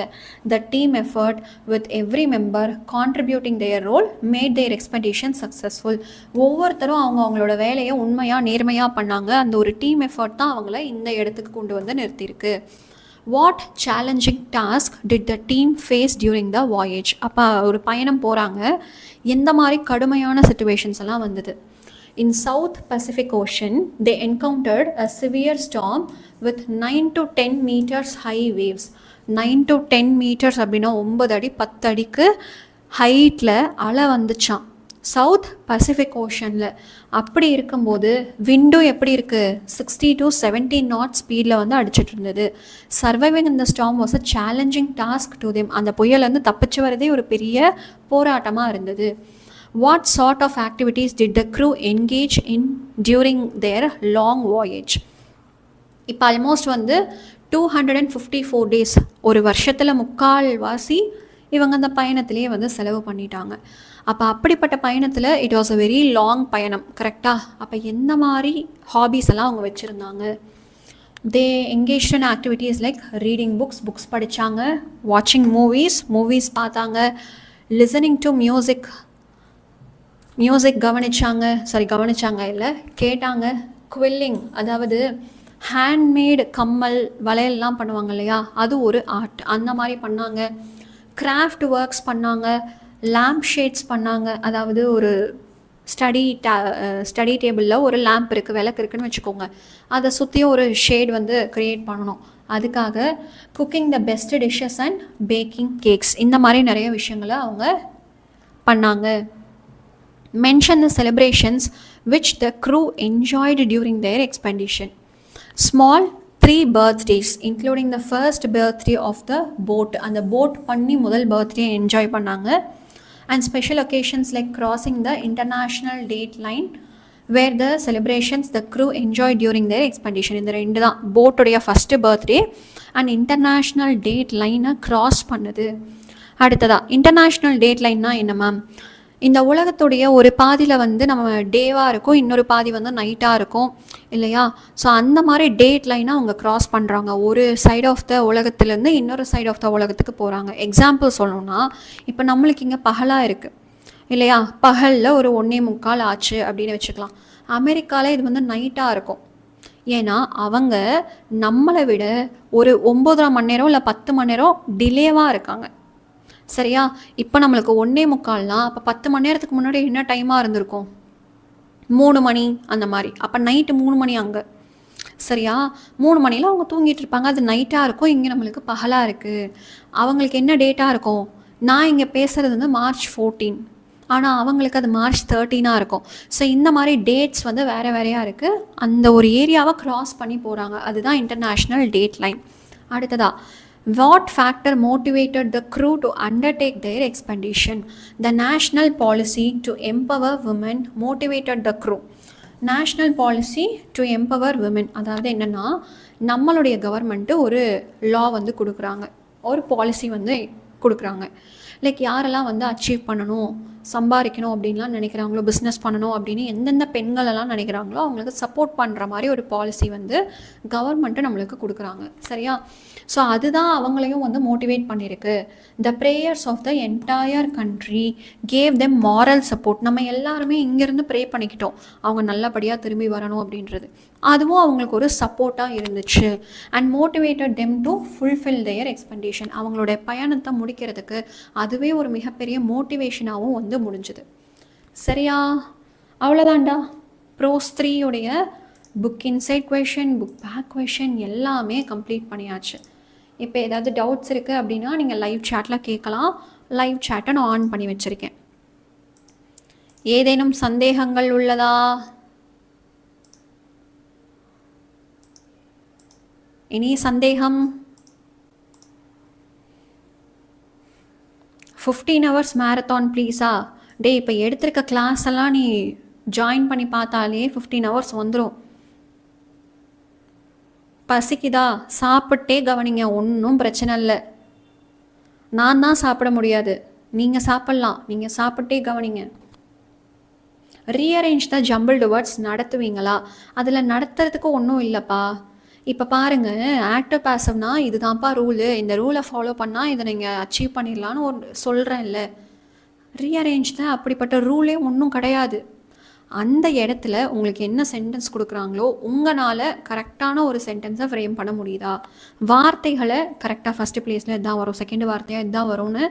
The team effort with every member contributing their role made their expedition successful. ஒவ்வொருத்தரும் அவங்களோட வேலையை உண்மையாக நேர்மையாக பண்ணாங்க. அந்த ஒரு டீம் எஃபர்ட் தான் அவங்கள இந்த இடத்துக்கு கொண்டு வந்து நிறுத்தியிருக்கு. What challenging task did the team face during the voyage. அப்போ ஒரு பயணம் போகிறாங்க, எந்த மாதிரி கடுமையான சிச்சுவேஷன்ஸ் எல்லாம் வந்தது. In South Pacific Ocean they encountered a severe storm with 9 to 10 meters high waves. 9 to 10 meters அப்படின்னா 9 அடி 10 அடிக்கு ஹைட்டில் அலை வந்துச்சான் சவுத் பசிபிக் ஓஷனில். அப்படி இருக்கும்போது விண்டும் எப்படி இருக்குது, 60 to 70 knot ஸ்பீடில் வந்து அடிச்சிட்டு இருந்தது. சர்வைவிங் இந்த storm was a challenging task to them. அந்த புயலேருந்து தப்பிச்சு வரதே ஒரு பெரிய போராட்டமாக இருந்தது. What sort of activities did the crew engage in during their long voyage. இப்போ ஆல்மோஸ்ட் வந்து 254 days, ஒரு வருஷத்தில் 3/4 இவங்க அந்த பயணத்திலேயே வந்து செலவு பண்ணிட்டாங்க. அப்போ அப்படிப்பட்ட பயணத்தில் it was a very long பயணம், கரெக்டாக? அப்போ எந்த மாதிரி ஹாபீஸ் எல்லாம் அவங்க வச்சுருந்தாங்க. They engaged in activities like reading books படித்தாங்க, வாட்சிங் மூவிஸ் பார்த்தாங்க, லிசனிங் டு மியூசிக் கவனிச்சாங்க இல்லை கேட்டாங்க. குவில்லிங், அதாவது ஹேண்ட்மேடு கம்மல் வளையல்லாம் பண்ணுவாங்க இல்லையா, அது ஒரு ஆர்ட், அந்த மாதிரி பண்ணாங்க. கிராஃப்ட் ஒர்க்ஸ் பண்ணாங்க, லேம்ப் ஷேட்ஸ் பண்ணாங்க, அதாவது ஒரு ஸ்டடி டேபிளில் ஒரு லேம்ப் இருக்குது, விளக்கு இருக்குதுன்னு வச்சுக்கோங்க, அதை சுற்றியும் ஒரு ஷேட் வந்து க்ரியேட் பண்ணணும். அதுக்காக cooking the best dishes and baking cakes, இந்த மாதிரி நிறைய விஷயங்களை அவங்க பண்ணாங்க. Mention the celebrations which the crew enjoyed during their expedition. Small 3 birthdays including the first birthday of the boat. அந்த போட் பண்ணி முதல் பர்த்டே என்ஜாய் பண்ணாங்க. And special occasions like crossing the international date line where the celebrations the crew enjoyed during their expedition. இந்த ரெண்டு தான், போட்டுடைய first birthday and international date லைனை cross பண்ணுது. அடுத்ததா இன்டர்நேஷ்னல் டேட் லைன்னா என்ன மேம்? இந்த உலகத்துடைய ஒரு பாதியில் வந்து நம்ம டேவாக இருக்கும், இன்னொரு பாதி வந்து நைட்டாக இருக்கும் இல்லையா? ஸோ அந்த மாதிரி டேட் லைனாக அவங்க க்ராஸ் பண்ணுறாங்க. ஒரு சைட் ஆஃப் த உலகத்துலேருந்து இன்னொரு சைட் ஆஃப் த உலகத்துக்கு போகிறாங்க. எக்ஸாம்பிள் சொல்லணும்னா, இப்போ நம்மளுக்கு இங்கே பகலாக இருக்குது இல்லையா, பகலில் ஒரு 1:45 ஆச்சு அப்படின்னு வச்சுக்கலாம். அமெரிக்காவில் இது வந்து நைட்டாக இருக்கும். ஏன்னா அவங்க நம்மளை விட ஒரு 9.5 மணி நேரம் இல்லை 10 மணி நேரம் டிலேவாக இருக்காங்க. சரியா? இப்போ நம்மளுக்கு 1:45, அப்போ 10 மணி நேரத்துக்கு முன்னாடி என்ன டைமாக இருந்திருக்கும்? 3 மணி அந்த மாதிரி. அப்போ நைட்டு 3 மணி அங்கே. சரியா? 3 மணியில் அவங்க தூங்கிட்டு இருப்பாங்க, அது நைட்டாக இருக்கும், இங்கே நம்மளுக்கு பகலாக இருக்குது. அவங்களுக்கு என்ன டேட்டாக இருக்கும்? நான் இங்கே பேசுகிறது வந்து March 14, ஆனால் அவங்களுக்கு அது March 13 இருக்கும். ஸோ இந்த மாதிரி டேட்ஸ் வந்து வேறு வேறையாக இருக்குது. அந்த ஒரு ஏரியாவை க்ராஸ் பண்ணி போகிறாங்க, அதுதான் இன்டர்நேஷ்னல் டேட் லைன். அடுத்ததா, what factor motivated the crew to undertake their expedition? The national policy to empower women motivated the crew. National policy to empower women, அதாவது என்னென்னா, நம்மளுடைய கவர்மெண்ட்டு ஒரு லா வந்து கொடுக்குறாங்க, ஒரு பாலிசி வந்து கொடுக்குறாங்க. லைக் யாரெல்லாம் வந்து அச்சீவ் பண்ணணும், சம்பாதிக்கணும் அப்படின்லாம் நினைக்கிறாங்களோ, பிஸ்னஸ் பண்ணணும் அப்படின்னு எந்தெந்த பெண்களெல்லாம் நினைக்கிறாங்களோ அவங்களுக்கு சப்போர்ட் பண்ணுற மாதிரி ஒரு பாலிசி வந்து கவர்மெண்ட்டு நம்மளுக்கு கொடுக்குறாங்க. சரியா? ஸோ அதுதான் அவங்களையும் வந்து மோட்டிவேட் பண்ணியிருக்கு. The prayers of the entire country gave them moral support. நம்ம எல்லாருமே இங்கேருந்து ப்ரே பண்ணிக்கிட்டோம் அவங்க நல்லபடியாக திரும்பி வரணும் அப்படின்றது. அதுவும் அவங்களுக்கு ஒரு சப்போர்ட்டாக இருந்துச்சு. And motivated them to fulfil their expectation. அவங்களுடைய பயணத்தை முடிக்கிறதுக்கு அதுவே ஒரு மிகப்பெரிய மோட்டிவேஷனாகவும் வந்து முடிஞ்சுது. சரியா? அவ்வளோதான்டா. ப்ரோஸ் 3 உடைய book inside question, book back question எல்லாமே கம்ப்ளீட் பண்ணியாச்சு. இப்போ ஏதாவது டவுட்ஸ் இருக்குது அப்படின்னா நீங்கள் லைவ் சேட்டில் கேட்கலாம். லைவ் சேட்டை நான் ஆன் பண்ணி வச்சுருக்கேன். ஏதேனும் சந்தேகங்கள் உள்ளதா? இனி சந்தேகம்? 15 hours மேரத்தான் ப்ளீஸா? டே இப்போ எடுத்திருக்க கிளாஸ் எல்லாம் நீ ஜாயின் பண்ணி பார்த்தாலே 15 hours வந்துடும். பசிக்குதா? சாப்பிட்டே கவனிங்க, ஒன்றும் பிரச்சனை இல்லை. நான் தான் சாப்பிட முடியாது, நீங்கள் சாப்பிட்லாம். நீங்கள் சாப்பிட்டே கவனிங்க. ரீஅரேஞ்ச் த ஜம்பிள்டு வேர்ட்ஸ் நடத்துவீங்களா? அதில் நடத்துறதுக்கு ஒன்றும் இல்லைப்பா. இப்போ பாருங்கள், ஆக்டிவ் பேசிவ்னா இதுதான்ப்பா ரூலு, இந்த ரூலை ஃபாலோ பண்ணால் இதை நீங்கள் அச்சீவ் பண்ணிடலான்னு ஒரு சொல்கிறேன் இல்லை. ரீஅரேஞ்ச் தான் அப்படிப்பட்ட ரூலே ஒன்றும் கிடையாது. அந்த இடத்துல உங்களுக்கு என்ன சென்டென்ஸ் கொடுக்குறாங்களோ உங்களால் கரெக்டான ஒரு சென்டென்ஸை ஃப்ரேம் பண்ண முடியுதா? வார்த்தைகளை கரெக்டாக ஃபஸ்ட்டு ப்ளேஸில் இதுதான் வரும், செகண்ட் வார்த்தையாக இதுதான் வரும்னு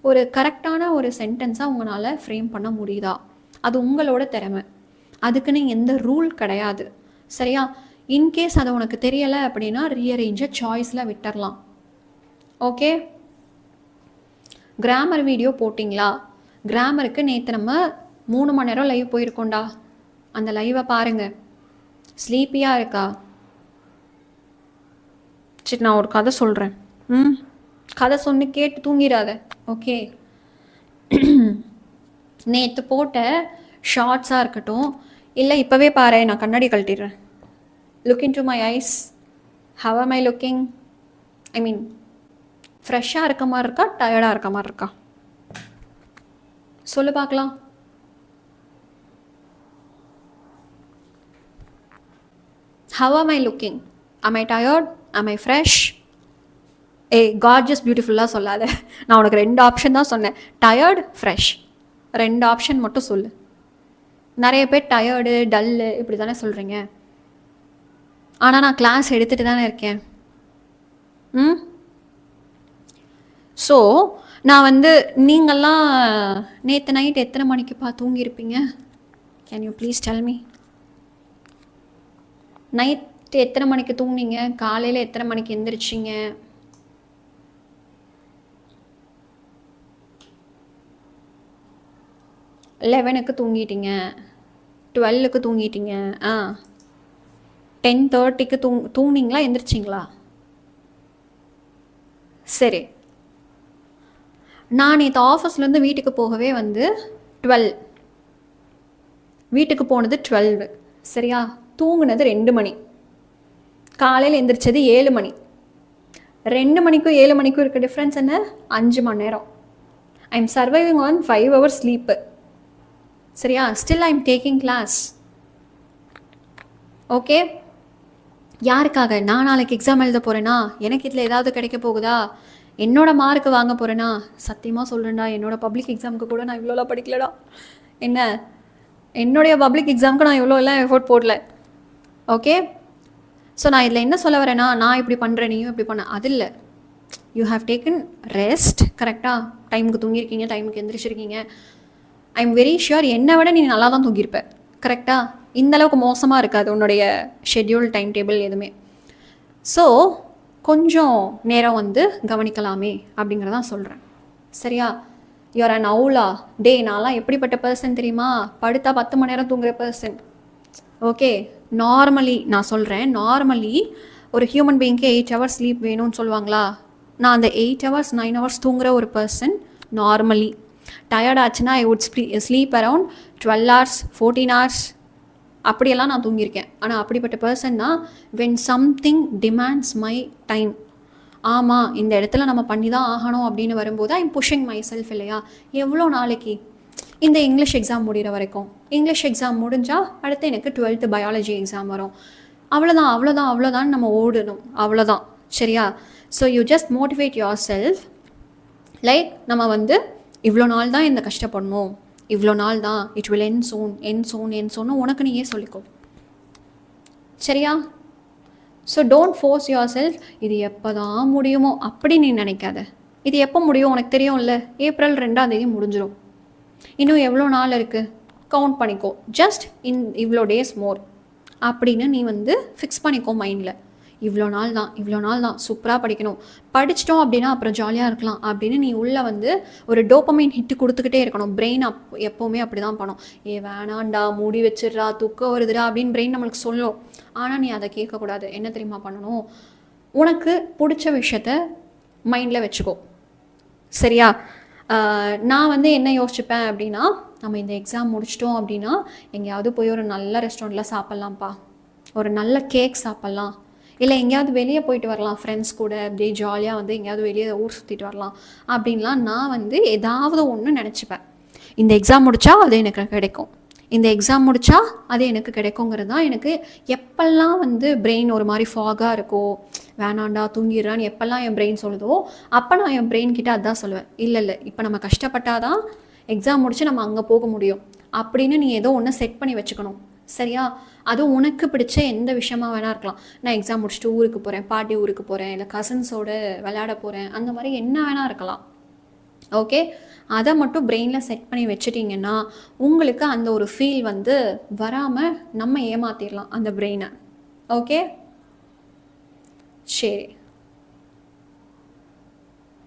ஒரு கரெக்டான ஒரு சென்டென்ஸாக உங்களால் ஃப்ரேம் பண்ண முடியுதா? அது உங்களோட திறமை. அதுக்குன்னு எந்த ரூல் கிடையாது. சரியா? இன்கேஸ் அது உனக்கு தெரியலை அப்படின்னா ரீஅரேஞ்சை சாய்ஸில் விட்டுறலாம். ஓகே? கிராமர் வீடியோ போட்டிங்களா? கிராமருக்கு நேற்று நம்ம 3 மணி நேரம் லைவ் போயிருக்கோண்டா. அந்த லைவை பாருங்கள். ஸ்லீப்பியாக இருக்கா? சரி, நான் ஒரு கதை சொல்கிறேன். கதை சொன்னு கேட்டு தூங்கிடாத. ஓகே? நேற்று போட்ட ஷார்ட்ஸாக இருக்கட்டும், இல்லை இப்போவே பாரு, நான் கண்ணாடி கழட்டிடுறேன். Look into my eyes. How am I looking? I mean ஃப்ரெஷ்ஷாக இருக்க மாதிரி இருக்கா, டயர்டாக இருக்க மாதிரி இருக்கா? சொல்லு பார்க்கலாம். How am I looking? Am I tired? Am I fresh? gorgeous, beautifulலாம் சொல்லாத. நான் உனக்கு 2 ஆப்ஷன் தான் சொன்னேன், டயர்டு, ஃப்ரெஷ். 2 ஆப்ஷன் மட்டும் சொல்லு. நிறைய பேர் டயர்டு, டல்லு இப்படி தானே சொல்கிறீங்க. ஆனால் நான் கிளாஸ் எடுத்துகிட்டு தானே இருக்கேன். ஸோ நான் வந்து நீங்கள்லாம் நேற்று நைட் எத்தனை மணிக்குப்பா தூங்கியிருப்பீங்க? Can you please tell me? Night எத்தனை மணிக்கு தூங்குனீங்க? காலையில் எத்தனை மணிக்கு எந்திரிச்சிங்க? லெவனுக்கு தூங்கிட்டீங்க, 12க்கு தூங்கிட்டீங்க, 10:30க்கு தூங்குனீங்களா, எந்திரிச்சிங்களா? சரி, நான் நேற்று ஆஃபீஸ்லேருந்து வீட்டுக்கு போகவே வந்து 12, வீட்டுக்கு போனது 12. சரியா? தூங்குனது 2 மணி, காலையில் எந்திரிச்சது 7 மணி. 2 மணிக்கும் 7 மணிக்கும் இருக்க டிஃப்ரென்ஸ் என்ன? 5 மணி நேரம். I am surviving on 5 hours sleep. சரியா? Still I am taking class. Okay? யாருக்காக? நான் நாளைக்கு எக்ஸாம் எழுத போகிறேன்னா, எனக்கு இதில் ஏதாவது கிடைக்க போகுதா, என்னோடய மார்க்கு வாங்க போகிறேன்னா? சத்தியமாக சொல்கிறேன்டா, என்னோடய பப்ளிக் எக்ஸாமுக்கு கூட நான் இவ்வளோலாம் படிக்கலடா. என்ன, என்னுடைய பப்ளிக் எக்ஸாமுக்கு நான் இவ்வளோ எல்லாம் எஃபோர்ட் போடல. ஓகே? ஸோ நான் இதில் என்ன சொல்ல வரேன்னா, நான் இப்படி பண்ணுறேன், நீயும் இப்படி பண்ண, அது இல்லை. You have taken rest. கரெக்டாக டைமுக்கு தூங்கியிருக்கீங்க, டைமுக்கு எந்திரிச்சிருக்கீங்க. ஐ எம் வெரி ஷுர் என்னை விட நீ நல்லா தான் தூங்கியிருப்ப. கரெக்டாக? இந்தளவுக்கு மோசமாக இருக்காது உன்னுடைய ஷெட்யூல், டைம் டேபிள் எதுவுமே. ஸோ கொஞ்சம் நேரம் வந்து கவனிக்கலாமே அப்படிங்கிறதான் சொல்கிறேன். சரியா? You're an அவுலா. டே, நான்லாம் எப்படிப்பட்ட பர்சன் தெரியுமா? படுத்தா 10 மணி நேரம் தூங்குற பர்சன். ஓகே? நார்மலி நான் சொல்கிறேன், நார்மலி ஒரு ஹியூமன் பீயிங்க்கு 8 hours ஸ்லீப் வேணும்னு சொல்லுவாங்களா? நான் அந்த 8 hours 9 hours தூங்குற ஒரு பர்சன். நார்மலி டயர்ட் ஆச்சுன்னா I would sleep around 12 hours 14 hours அப்படியெல்லாம் நான் தூங்கியிருக்கேன். ஆனால் அப்படிப்பட்ட பர்சன் தான் when something demands my time. ஆமாம், இந்த இடத்துல நம்ம பண்ணி தான் ஆகணும் அப்படின்னு வரும்போது I am pushing my self. இல்லையா? எவ்வளோ நாளைக்கு இந்த இங்கிலீஷ் எக்ஸாம் முடிகிற வரைக்கும். இங்கிலீஷ் எக்ஸாம் முடிஞ்சால் அடுத்து எனக்கு 12th பயாலஜி எக்ஸாம் வரும். அவ்வளோதான் நம்ம ஓடணும், அவ்வளோதான். சரியா? So you just motivate your self. Like நம்ம வந்து இவ்வளோ நாள் தான் இந்த கஷ்டப்படணும், இவ்வளோ நாள் தான், இட் வில் என் சோன் உனக்கு நீயே சொல்லிக்கோ. சரியா? So don't force your self. இது எப்போ தான் முடியுமோ அப்படி நீ நினைக்காத. இது எப்போ முடியும் உனக்கு தெரியும்ல, ஏப்ரல் 2 முடிஞ்சிடும். இன்னும் எவ்வளோ நாள் இருக்குது கவுண்ட் பண்ணிக்கோ. ஜஸ்ட் இவ்வளோ டேஸ் மோர் அப்படின்னு நீ வந்து ஃபிக்ஸ் பண்ணிக்கோ மைண்டில். இவ்வளோ நாள் தான் சூப்பராக படிக்கணும், படிச்சிட்டோம் அப்படின்னா அப்புறம் ஜாலியாக இருக்கலாம் அப்படின்னு நீ உள்ளே வந்து ஒரு டோப்பமைன் ஹிட்டு கொடுத்துக்கிட்டே இருக்கணும். பிரெயின் எப்போவுமே அப்படி தான் பண்ணும். வேணாண்டா, மூடி வச்சிடுறா, தூக்கம் வருதுடா அப்படின்னு பிரெயின் நம்மளுக்கு சொல்லும். ஆனால் நீ அதை கேட்கக்கூடாது. என்ன தெரியுமா பண்ணணும்? உனக்கு பிடிச்ச விஷயத்த மைண்டில் வச்சுக்கோ. சரியா? நான் வந்து என்ன யோசிச்சுப்பேன் அப்படின்னா, நம்ம இந்த எக்ஸாம் முடிச்சிட்டோம் அப்படின்னா எங்கேயாவது போய் ஒரு நல்ல ரெஸ்டாரண்ட்டில் சாப்பிட்லாம்ப்பா, ஒரு நல்ல கேக் சாப்பிட்லாம், இல்லை எங்கேயாவது வெளியே போயிட்டு வரலாம் ஃப்ரெண்ட்ஸ் கூட, அப்படியே ஜாலியாக வந்து எங்கேயாவது வெளியே ஊர் சுற்றிட்டு வரலாம் அப்படின்லாம் நான் வந்து ஏதாவது ஒன்று நினச்சிப்பேன். இந்த எக்ஸாம் முடித்தா அது எனக்கு கிடைக்கும், இந்த எக்ஸாம் முடித்தா அது எனக்கு கிடைக்குங்கிறது தான் எனக்கு. எப்பெல்லாம் வந்து பிரெயின் ஒரு மாதிரி ஃபாகாக இருக்கோ, வேணாண்டா தூங்கிடுறான்னு எப்பெல்லாம் என் பிரெயின் சொல்லுதோ அப்போ நான் என் பிரெயின் கிட்டே அதான் சொல்லுவேன். இல்லை இப்போ நம்ம கஷ்டப்பட்டாதான் எக்ஸாம் முடித்து நம்ம அங்கே போக முடியும் அப்படின்னு நீ ஏதோ ஒன்று செட் பண்ணி வச்சுக்கணும். சரியா? அதுவும் உனக்கு பிடிச்ச எந்த விஷயமா வேணா இருக்கலாம். நான் எக்ஸாம் முடிச்சுட்டு ஊருக்கு போகிறேன், பாட்டி ஊருக்கு போகிறேன், இல்லை கசின்ஸோட விளையாட போகிறேன், அந்த மாதிரி என்ன வேணா இருக்கலாம். ஓகே, அதை மட்டும் பிரெயினில் செட் பண்ணி வச்சுட்டிங்கன்னா உங்களுக்கு அந்த ஒரு ஃபீல் வந்து வராமல் நம்ம ஏமாற்றிடலாம் அந்த பிரெயினை. ஓகே, சரி.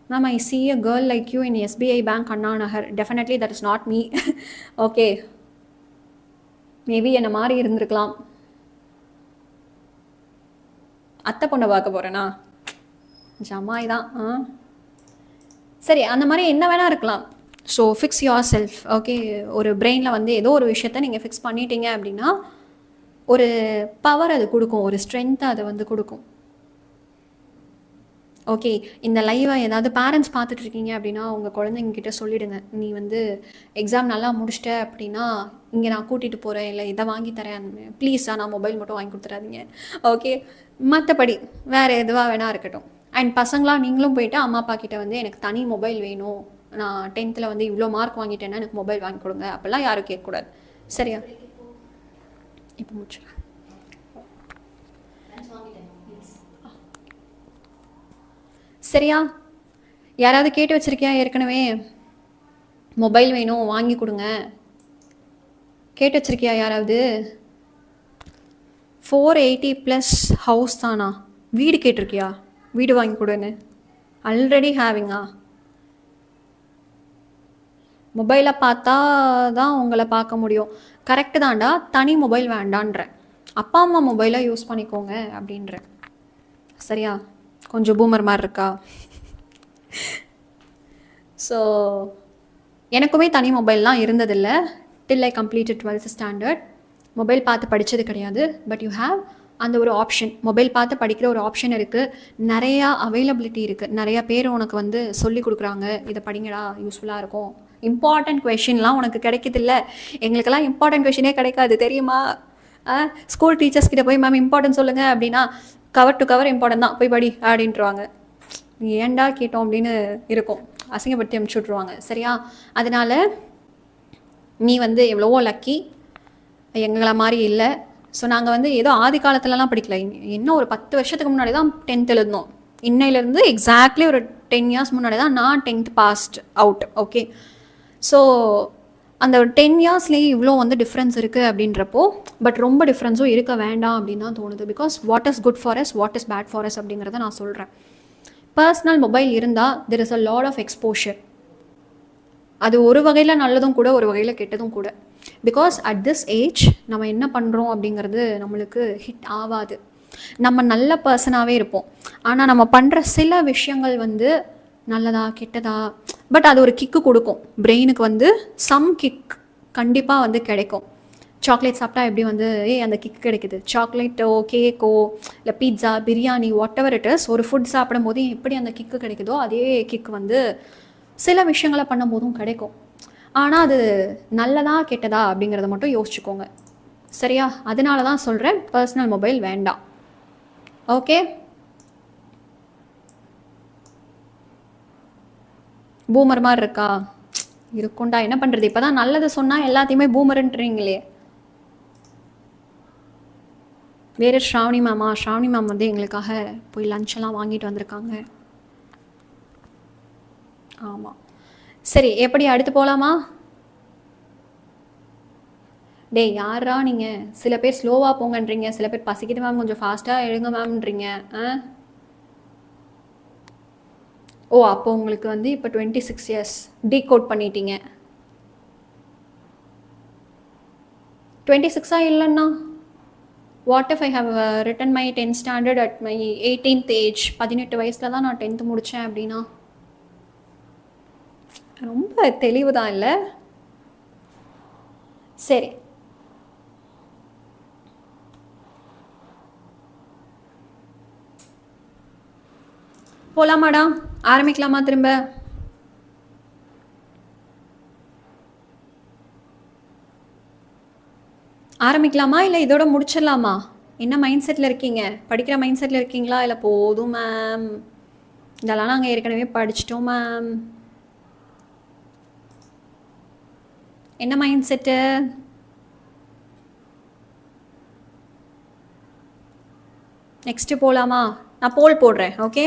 Ma'am, I see a girl like you in SBI Bank, Anna Nahar. Definitely that is not me. Okay. Maybe என்ன மாதிரி இருந்திருக்கலாம். அத்தை பொண்ணை பார்க்க போகிறேனா? ஜமாய் தான். சரி, அந்த மாதிரி என்ன வேணால் இருக்கலாம். So fix your self. Okay, ஒரு பிரெயினில் வந்து ஏதோ ஒரு விஷயத்த நீங்கள் ஃபிக்ஸ் பண்ணிட்டீங்க அப்படின்னா ஒரு பவர் அது கொடுக்கும், ஒரு ஸ்ட்ரென்த்தை அதை வந்து கொடுக்கும். ஓகே, இந்த லைவை ஏதாவது பேரண்ட்ஸ் பார்த்துட்ருக்கீங்க அப்படின்னா உங்கள் குழந்தைங்கக்கிட்ட சொல்லிவிடுங்க, நீ வந்து எக்ஸாம் நல்லா முடிச்சிட்ட அப்படின்னா இங்கே நான் கூட்டிகிட்டு போகிறேன், இல்லை இதை வாங்கி தரேன், ப்ளீஸாக நான் மொபைல் மட்டும் வாங்கி கொடுத்துறாதீங்க. ஓகே, மற்றபடி வேறு எதுவாக வேணா இருக்கட்டும். அண்ட் பசங்களாம் நீங்களும் போயிட்டு அம்மா அப்பா கிட்ட வந்து எனக்கு தனி மொபைல் வேணும், நான் 10th வந்து இவ்வளோ மார்க் வாங்கிட்டேன்னா எனக்கு மொபைல் வாங்கி கொடுங்க அப்படிலாம் யாரும் கேட்கக்கூடாது. சரியா? இப்போ முடிச்சுடுறேன். சரியா? யாராவது கேட்டு வச்சுருக்கியா ஏற்கனவே மொபைல் வேணும் வாங்கி கொடுங்க? கேட்டு வச்சுருக்கியா யாராவது? 480+ ஹவுஸ் தானா? வீடு கேட்டிருக்கியா? வீடு வாங்கி கொடுன்னு ஆல்ரெடி ஹேவிங்கா? மொபைலை பார்த்தா தான் உங்களை பார்க்க முடியும். கரெக்டு தான்டா, தனி மொபைல் வேண்டான்றேன், அப்பா அம்மா மொபைலை யூஸ் பண்ணிக்கோங்க அப்படின்றேன். சரியா? கொஞ்சம் பூமர் மாதிரி இருக்கா? ஸோ எனக்குமே தனி மொபைல்லாம் இருந்ததில்லை till I completed 12th standard. Mobile பார்த்து படித்தது கிடையாது. பட் யூ ஹேவ் அந்த ஒரு ஆப்ஷன், மொபைல் பார்த்து படிக்கிற ஒரு ஆப்ஷன் இருக்குது. நிறையா அவைலபிலிட்டி இருக்குது. நிறையா பேர் உனக்கு வந்து சொல்லி கொடுக்குறாங்க, இதை படிங்கடா யூஸ்ஃபுல்லாக இருக்கும். இம்பார்ட்டண்ட் கொஷின்லாம் உனக்கு கிடைக்கிறதில்ல. எங்களுக்கெல்லாம் இம்பார்ட்டன்ட் கொஷினே கிடைக்காது தெரியுமா? ஸ்கூல் டீச்சர்ஸ் கிட்ட போய் மேம் இம்பார்ட்டன்ட் சொல்லுங்கள் அப்படின்னா கவர் டு கவர் இம்பார்ட்டன்ட் தான், போய் படி அப்படின்ட்டுருவாங்க. ஏண்டா கேட்டோம் அப்படின்னு இருக்கும், அசிங்கப்படுத்தி அனுப்பிச்சி விட்ருவாங்க. சரியா? அதனால் நீ வந்து எவ்வளவோ லக்கி, எங்களை மாதிரி இல்லை. ஸோ நாங்கள் வந்து ஏதோ ஆதி காலத்துலலாம் படிக்கல, இன்னும் ஒரு 10 வருஷத்துக்கு முன்னாடி தான் 10th எழுதணும். இன்னையிலேருந்து எக்ஸாக்ட்லி ஒரு 10 years முன்னாடி தான் நான் 10th passed out. Okay, so அந்த ஒரு 10 yearsலேயே இவ்வளோ வந்து டிஃப்ரென்ஸ் இருக்குது அப்படின்றப்போ, பட் ரொம்ப டிஃப்ரென்ஸும் இருக்க வேண்டாம் அப்படின்னு தான் தோணுது. Because what is good for us, what is bad for us அப்படிங்கிறத நான் சொல்கிறேன். பர்சனல் மொபைல் இருந்தால் there is a lot of exposure. அது ஒரு வகையில் நல்லதும் கூட, ஒரு வகையில் கெட்டதும் கூட. பிகாஸ் அட் திஸ் ஏஜ் நம்ம என்ன பண்ணுறோம் அப்படிங்கிறது நம்மளுக்கு ஹிட் ஆகாது. நம்ம நல்ல பர்சனாகவே இருப்போம், ஆனால் நம்ம பண்ணுற சில விஷயங்கள் வந்து நல்லதா கெட்டதா, பட் அது ஒரு கிக்கு கொடுக்கும் பிரெயினுக்கு. வந்து சம் கிக் கண்டிப்பாக வந்து கிடைக்கும். சாக்லேட் சாப்பிட்டா எப்படி வந்து அந்த கிக் கிடைக்குது, சாக்லேட்டோ கேக்கோ இல்லை pizza biryani what ever it is, ஒரு ஃபுட் சாப்பிடும் போது எப்படி அந்த கிக்கு கிடைக்குதோ அதே கிக் வந்து சில விஷயங்களை பண்ணும் போதும் கிடைக்கும். ஆனால் அது நல்லதா கெட்டதா அப்படிங்கிறத மட்டும் யோசிச்சுக்கோங்க. சரியா? அதனால தான் சொல்கிறேன் பர்சனல் மொபைல் வேண்டாம். ஓகே, பூமர் மாதிரி இருக்கா? இருக்கும்டா, என்ன பண்ணுறது? இப்போ தான் நல்லது சொன்னால் எல்லாத்தையுமே பூமருன்றீங்களே. வேறு ஸ்ராவணி மேமா? ஸ்ராவணி மேம் வந்து எங்களுக்காக போய் லஞ்செல்லாம் வாங்கிட்டு வந்திருக்காங்க. ஆமாம். சரி, எப்படி அடுத்து போகலாமா? டே யாரா நீங்கள்? சில பேர் ஸ்லோவாக போங்கன்றீங்க, சில பேர் பசிக்கிட்டு மேம் கொஞ்சம் ஃபாஸ்ட்டாக எழுங்க மேம்ன்றீங்க. ஓ, அப்போ உங்களுக்கு வந்து இப்போ 26 இயர்ஸ் டீகோட் பண்ணிட்டீங்க. 26 இல்லைன்னா what if I have written my 10th standard at my 18th age? 18 வயசில் தான் நான் 10th முடித்தேன் அப்படின்னா ரொம்ப தெளிவு தான் இல்லை? சரி, போகலாமாடா? ஆரம்பிக்கலாமா? திரும்ப ஆரம்பிக்கலாமா இல்லை இதோட முடிச்சிடலாமா? என்ன மைண்ட் செட்டில் இருக்கீங்க? படிக்கிற மைண்ட் செட்டில் இருக்கீங்களா? இல்லை போதும் மேம் இதெல்லாம் நாங்கள் ஏற்கனவே படிச்சிட்டோம் மேம், என்ன மைண்ட் செட்டு? நெக்ஸ்ட்டு போகலாமா? நான் போல் போடுறேன். ஓகே,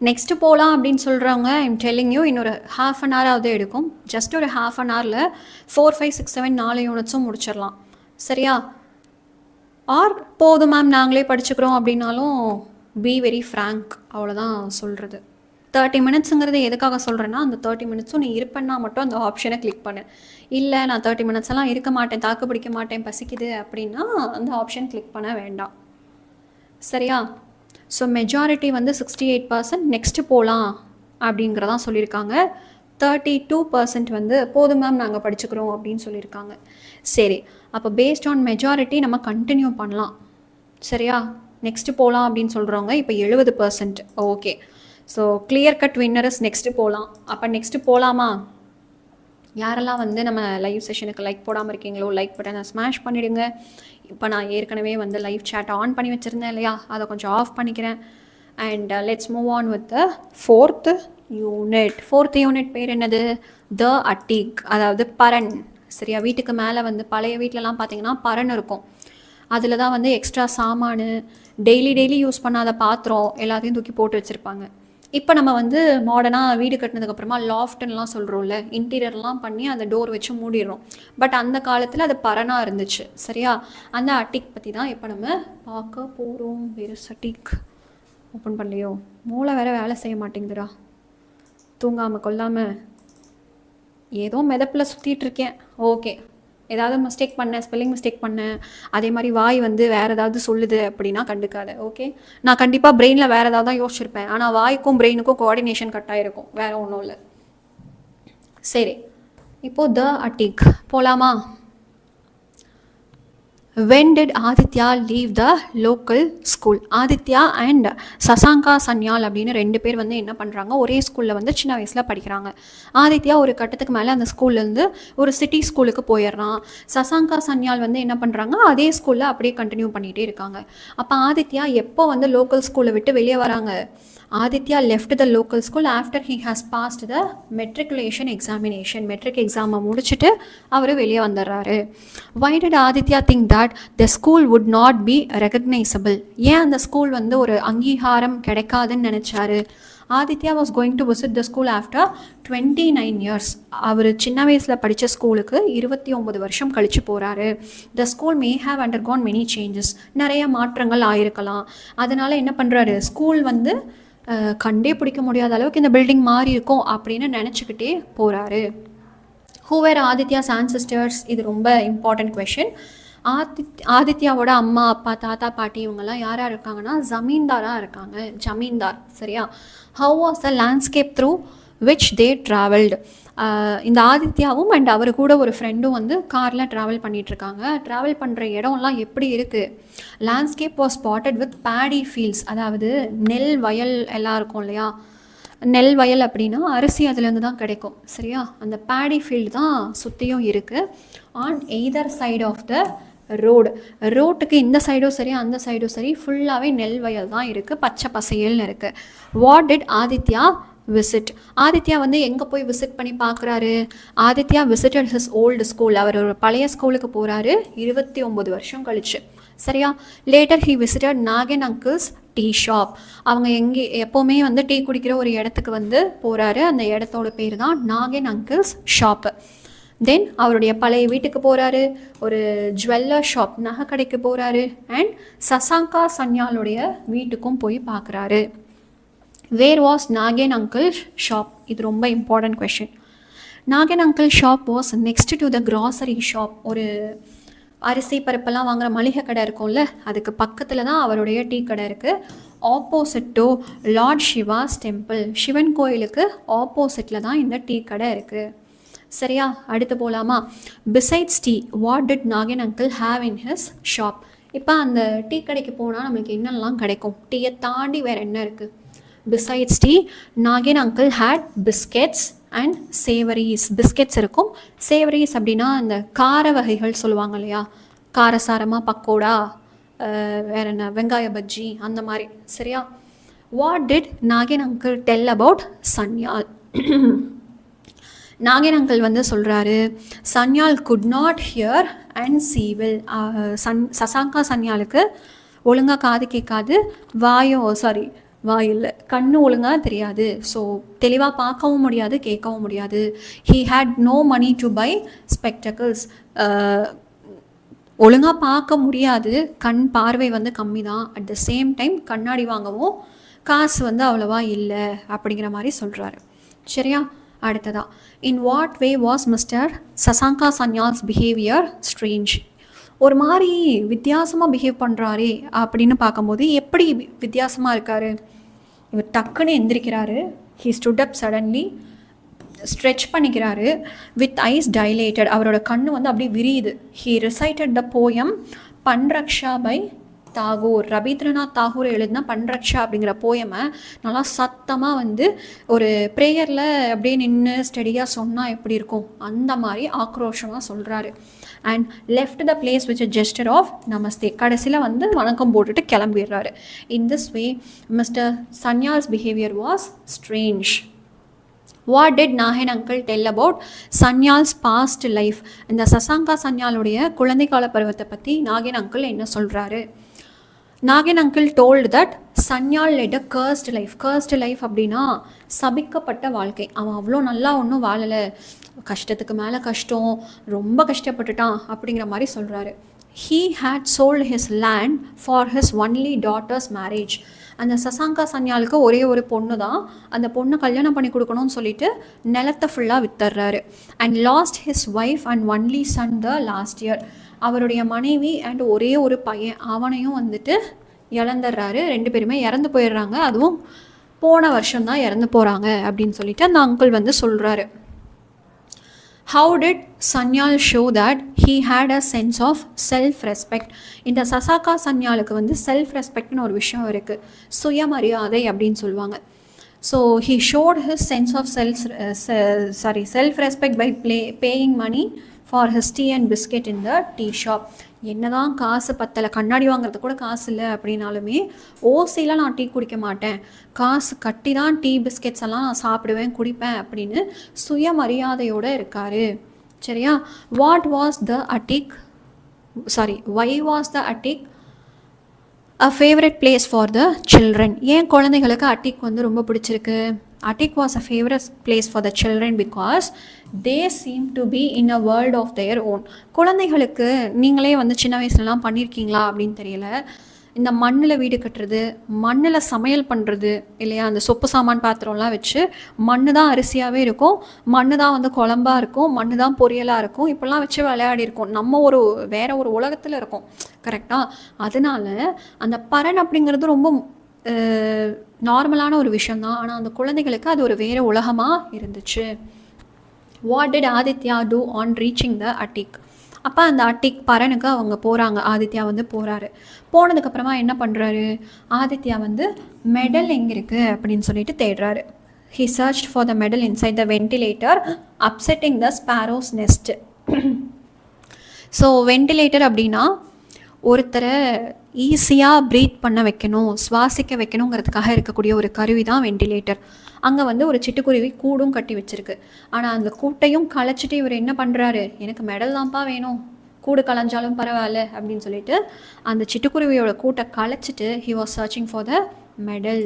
நெக்ஸ்ட்டு போகலாம் அப்படின்னு சொல்கிறவங்க ஐம் டெல்லிங் யூ இன்னொரு ½ an hour எடுக்கும். ஜஸ்ட் ஒரு ½ an hour 4, 5, 6, 7 4 யூனிட்ஸும் முடிச்சிடலாம். சரியா? ஆர் போதும் மேம் நாங்களே படிச்சுக்கிறோம் அப்படின்னாலும் பி வெரி ஃப்ராங்க், அவ்வளோதான் சொல்கிறது. 30 மினிட்ஸுங்கிறது எதுக்காக சொல்கிறேன்னா, அந்த 30 மினிட்ஸும் நீ இருப்பேன்னா மட்டும் அந்த ஆப்ஷனை கிளிக் பண்ணு. இல்லை நான் 30 மினிட்ஸ் எல்லாம் இருக்க மாட்டேன், தாக்கு பிடிக்க மாட்டேன், பசிக்குது அப்படின்னா அந்த ஆப்ஷன் கிளிக் பண்ண வேண்டாம். சரியா? ஸோ மெஜாரிட்டி வந்து 68% நெக்ஸ்ட்டு போகலாம் அப்படிங்கிறதான் சொல்லியிருக்காங்க. 32% வந்து போதும் மேம் நாங்கள் படிச்சுக்கிறோம் அப்படின்னு சொல்லியிருக்காங்க. சரி, அப்போ பேஸ்ட் ஆன் மெஜாரிட்டி நம்ம கண்டினியூ பண்ணலாம். சரியா? நெக்ஸ்ட்டு போகலாம் அப்படின்னு சொல்கிறவங்க இப்போ 70%. Okay, so clear cut winners next போகலாம். அப்போ நெக்ஸ்ட்டு போகலாமா? யாரெல்லாம் வந்து நம்ம லைவ் செஷனுக்கு லைக் போடாமல் இருக்கீங்களோ லைக் பட்டனை ஸ்மாஷ் பண்ணிவிடுங்க. இப்போ நான் ஏற்கனவே வந்து லைவ் சேட் ஆன் பண்ணி வச்சுருந்தேன் இல்லையா, அதை கொஞ்சம் ஆஃப் பண்ணிக்கிறேன். And let's move on with the 4th unit. 4th unit பேர் என்னது? த அட்டிக், அதாவது பரன். சரியா? வீட்டுக்கு மேலே வந்து பழைய வீட்டிலலாம் பார்த்தீங்கன்னா பரன் இருக்கும். அதில் தான் வந்து எக்ஸ்ட்ரா சாமானு, டெய்லி யூஸ் பண்ணாத பாத்திரம் எல்லாத்தையும் தூக்கி போட்டு வச்சுருப்பாங்க. இப்போ நம்ம வந்து மாடர்னாக வீடு கட்டினதுக்கப்புறமா லாஃப்ட்லாம் சொல்கிறோம்ல, இன்டீரியர்லாம் பண்ணி அந்த டோர் வச்சு மூடிடுறோம். பட் அந்த காலத்தில் அது பரனாக இருந்துச்சு. சரியா? அந்த அட்டிக் பற்றி தான் இப்போ நம்ம பார்க்க போகிறோம். வேறு அட்டிக் ஓப்பன் பண்ணலையோ, மூளை வேறு வேலை செய்ய மாட்டேங்குதுடா. தூங்காமல் கொள்ளாமல் ஏதோ மெதப்பில் சுற்றிட்டு இருக்கேன். ஓகே, ஏதாவது மிஸ்டேக் பண்ணேன், ஸ்பெல்லிங் மிஸ்டேக் பண்ணேன், அதே மாதிரி வாய் வந்து வேறு ஏதாவது சொல்லுது அப்படின்னா கண்டுக்காத. ஓகே, நான் கண்டிப்பாக பிரெயினில் வேறு ஏதாவது தான் யோசிச்சிருப்பேன், ஆனால் வாய்க்கும் பிரெயினுக்கும் கோஆர்டினேஷன் கட் ஆகிருக்கும், வேறு ஒன்றும் இல்லை. சரி, இப்போது த அட்டிக் போகலாமா? When did Aditya leave the local school? Aditya and Sasanka Sanyal அப்படின்னு 2 பேர் வந்து என்ன பண்ணுறாங்க, ஒரே ஸ்கூலில் வந்து சின்ன வயசில் படிக்கிறாங்க. ஆதித்யா ஒரு கட்டத்துக்கு மேலே அந்த ஸ்கூல்லேருந்து ஒரு சிட்டி ஸ்கூலுக்கு போயிடுறான். சசாங்கா சன்யால் வந்து என்ன பண்ணுறாங்க, அதே ஸ்கூலில் அப்படியே கண்டினியூ பண்ணிகிட்டே இருக்காங்க. அப்போ ஆதித்யா எப்போ வந்து லோக்கல் ஸ்கூலை விட்டு வெளியே வராங்க? Aditya left the local school after he has passed the matriculation examination. Matric எக்ஸாமை முடிச்சுட்டு அவர் வெளியே வந்துடுறாரு. Why did Aditya think that the school would not be recognizable? ஏன் அந்த ஸ்கூல் வந்து ஒரு அங்கீகாரம் கிடைக்காதுன்னு நினச்சாரு? Aditya was going to visit the school after 29 years. அவர் சின்ன வயசில் படித்த ஸ்கூலுக்கு 29 வருஷம் கழித்து போகிறாரு. The school may have undergone many changes. நிறைய மாற்றங்கள் ஆயிருக்கலாம். அதனால் என்ன பண்ணுறாரு, ஸ்கூல் வந்து கண்டே பிடிக்க முடியாத அளவுக்கு இந்த பில்டிங் மாறி இருக்கும் அப்படின்னு நினச்சிக்கிட்டே போகிறாரு. Who where Aditya's ancestors? இது ரொம்ப இம்பார்ட்டன்ட் கொஷின். ஆதித்யாவோட அம்மா அப்பா தாத்தா பாட்டி இவங்கெல்லாம் யாராக இருக்காங்கன்னா ஜமீன்தாராக இருக்காங்க. ஜமீன்தார். சரியா? How was the landscape through which they travelled? இந்த ஆதித்யாவும் அண்ட் அவர் கூட ஒரு ஃப்ரெண்டும் வந்து காரில் ட்ராவல் பண்ணிகிட்ருக்காங்க. ட்ராவல் பண்ணுற இடம்லாம் எப்படி இருக்குது? Landscape was spotted with Bedi fields, அதாவது நெல் வயல் எல்லாம் இருக்கும் இல்லையா? நெல் வயல் அப்படின்னா அரிசி அதுலேருந்து தான் கிடைக்கும். சரியா? அந்த பேடி ஃபீல்டு தான் சுற்றியும் இருக்குது. On either side of the ரோட்டுக்கு இந்த சைடும் சரி அந்த சைடும் சரி ஃபுல்லாகவே நெல் வயல் தான் இருக்குது, பச்சை பசையல்னு இருக்குது. What did Aditya visit? Aditya வந்து எங்கே போய் விசிட் பண்ணி பார்க்குறாரு? Aditya visited his old school. அவர் ஒரு பழைய ஸ்கூலுக்கு போகிறாரு 29 வருஷம் கழிச்சு. சரியா? Later he visited Nagan uncle's tea shop. அவங்க எப்போவுமே வந்து டீ குடிக்கிற ஒரு இடத்துக்கு வந்து போகிறாரு. அந்த இடத்தோட பேர் தான் நாகன் அங்கிள்ஸ் ஷாப்பு. தென் அவருடைய பழைய வீட்டுக்கு போகிறாரு, ஒரு ஜுவல்லர் ஷாப் நகை கடைக்கு போகிறாரு, அண்ட் சசாங்கா சன்யாலுடைய வீட்டுக்கும் போய் பார்க்குறாரு. Where was Nagen uncle shop? இது ரொம்ப important question. Nagen uncle shop was next to the grocery shop. ஒரு அரிசி பருப்பெல்லாம் வாங்குகிற மளிகை கடை இருக்கும்ல, அதுக்கு பக்கத்தில் தான் அவருடைய டீ கடை இருக்குது. Opposite to Lord Siva's temple. Sivan கோயிலுக்கு ஆப்போசிட்டில் தான் இந்த டீ கடை இருக்குது. சரியா? அடுத்து போகலாமா? Besides tea what did Nagan uncle have in his shop? இப்போ அந்த டீ கடைக்கு போனால் நம்மளுக்கு என்னெல்லாம் கிடைக்கும்? டீயை தாண்டி வேறு என்ன இருக்குது? Besides tea Nagen uncle had biscuits and savouries. Biscuits இருக்கும். சேவரிஸ் அப்படின்னா இந்த கார வகைகள் சொல்லுவாங்க இல்லையா? காரசாரமாக பக்கோடா, வேறு என்ன, வெங்காய பஜ்ஜி, அந்த மாதிரி. சரியா? What did Nagan uncle tell about Sanyal? Nagan uncle வந்து சொல்கிறாரு, Sanyal could not hear and see well. Sasanka சன்யாலுக்கு ஒழுங்காக காது கேட்காது, வாயில் கண்ணு ஒழுங்காக தெரியாது. ஸோ தெளிவாக பார்க்கவும் முடியாது, கேட்கவும் முடியாது. He had no money to buy spectacles. ஒழுங்காக பார்க்க முடியாது, கண் பார்வை வந்து கம்மி தான். அட் த சேம் டைம் கண்ணாடி வாங்கவும் காசு வந்து அவ்வளோவா இல்லை அப்படிங்கிற மாதிரி சொல்கிறாரு. சரியா? அடுத்ததா, in what way was mister Sasanka Sanyal's behaviour strange? ஒரு மாதிரி வித்தியாசமாக பிஹேவ் பண்ணுறாரே அப்படின்னு பார்க்கும்போது எப்படி வித்தியாசமாக இருக்கார்? இவர் டக்குன்னு எந்திரிக்கிறாரு. He stood up suddenly, stretch பண்ணிக்கிறாரு. வித் ஐஸ் டைலேட்டட், அவரோட கண்ணு வந்து அப்படியே விரியுது. He recited the poem Banraksha by Tagore. Rabindranath Tagore எழுதினா பன்ரக்ஷா அப்படிங்கிற போயமை நல்லா சத்தமாக வந்து ஒரு ப்ரேயரில் அப்படியே நின்று ஸ்டடியாக சொன்னால் எப்படி இருக்கும் அந்த மாதிரி ஆக்ரோஷமாக சொல்கிறாரு. And left the place with gesture of namaste. கடைசியில் வந்து வணக்கம் போட்டுட்டு கிளம்பிடுறாரு. In this way mister Sanyal's behaviour was strange. What did Nagan uncle tell about Sanyal's past life? இந்த சசாங்கா சன்யாலுடைய குழந்தை கால பருவத்தை பற்றி நாகன் அங்கிள் என்ன சொல்கிறாரு? Nagan uncle told that Sanyal let a cursed life. Cursed life அப்படின்னா சபிக்கப்பட்ட வாழ்க்கை. அவன் அவ்வளோ நல்லா ஒன்றும் வாழலை, கஷ்டத்துக்கு மேலே கஷ்டம், ரொம்ப கஷ்டப்பட்டுட்டான் அப்படிங்கிற மாதிரி சொல்கிறாரு. He had sold his land for his only daughter's marriage. அந்த சசாங்கா சன்யாலுக்கு ஒரே ஒரு பொண்ணு தான், அந்த பொண்ணை கல்யாணம் பண்ணி கொடுக்கணும்னு சொல்லிட்டு நிலத்தை ஃபுல்லாக வித்துடுறாரு. And lost his wife and only son the last year. அவருடைய மனைவி அண்ட் ஒரே ஒரு பையன், அவனையும் வந்துட்டு இழந்துடுறாரு. 2 பேருமே இறந்து போயிடுறாங்க. அதுவும் போன வருஷம்தான் இறந்து போகிறாங்க அப்படின்னு சொல்லிட்டு அந்த அங்கிள் வந்து சொல்கிறாரு. How did Sanyal show that he had a sense of self-respect? இந்த சசாகா சன்யாலுக்கு வந்து செல்ஃப் ரெஸ்பெக்ட்னு ஒரு விஷயம் இருக்குது, சுயமரியாதை அப்படின்னு சொல்லுவாங்க. So he showed his sense of self-respect by paying money for his tea and biscuit in the tea shop. என்னதான் காசு பத்தலை, கண்ணாடி வாங்குறது கூட காசு இல்லை அப்படின்னாலுமே ஓசியில் நான் டீ குடிக்க மாட்டேன், காசு கட்டி தான் டீ பிஸ்கெட்ஸ் எல்லாம் நான் சாப்பிடுவேன் குடிப்பேன் அப்படின்னு சுயமரியாதையோடு இருக்கார். சரியா? Why was the attic a favorite place for the children? ஏன் குழந்தைகளுக்கு அட்டிக் வந்து ரொம்ப பிடிச்சிருக்கு? அட்டிக் was a favorite place for the children because they seem to be in a world of their own. குழந்தைகளுக்கு நீங்களே வந்து சின்ன வயசுலலாம் பண்ணியிருக்கீங்களா அப்படின்னு தெரியல, இந்த மண்ணில் வீடு கட்டுறது, மண்ணில் சமையல் பண்ணுறது இல்லையா, அந்த சொப்பு சாமான் பாத்திரம்லாம் வச்சு மண்ணு தான் அரிசியாகவே இருக்கும், மண்ணு தான் வந்து குழம்பா இருக்கும், மண்ணு தான் பொரியலாக இருக்கும், இப்படிலாம் வச்சு விளையாடி இருக்கோம். நம்ம வேற ஒரு உலகத்தில் இருக்கோம். கரெக்டாக? அதனால அந்த பரன் அப்படிங்கிறது ரொம்ப நார்மலான ஒரு விஷயந்தான். ஆனால் அந்த குழந்தைகளுக்கு அது ஒரு வேறு உலகமாக இருந்துச்சு. What did Aditya do on reaching the attic? அப்போ அந்த அட்டிக் பரனுக்கு அவங்க போகிறாங்க. ஆதித்யா வந்து போகிறாரு. போனதுக்கப்புறமா என்ன பண்ணுறாரு, ஆதித்யா வந்து மெடல் எங்கே இருக்குது அப்படின்னு சொல்லிட்டு தேடுறாரு. He searched for the medal inside the ventilator, upsetting the sparrow's nest. So ventilator அப்படின்னா ஒருத்தரை ஈஸியாக ப்ரீத் பண்ண வைக்கணும், சுவாசிக்க வைக்கணுங்கிறதுக்காக இருக்கக்கூடிய ஒரு கருவி தான் வெண்டிலேட்டர். அங்கே வந்து ஒரு சிட்டுக்குருவி கூடும் கட்டி வச்சுருக்கு. ஆனால் அந்த கூட்டையும் களைச்சிட்டு இவர் என்ன பண்ணுறாரு, எனக்கு மெடல் தான்ப்பா வேணும், கூடு களைஞ்சாலும் பரவாயில்ல அப்படின்னு சொல்லிட்டு அந்த சிட்டுக்குருவியோட கூட்டை களைச்சிட்டு he was searching for the medal.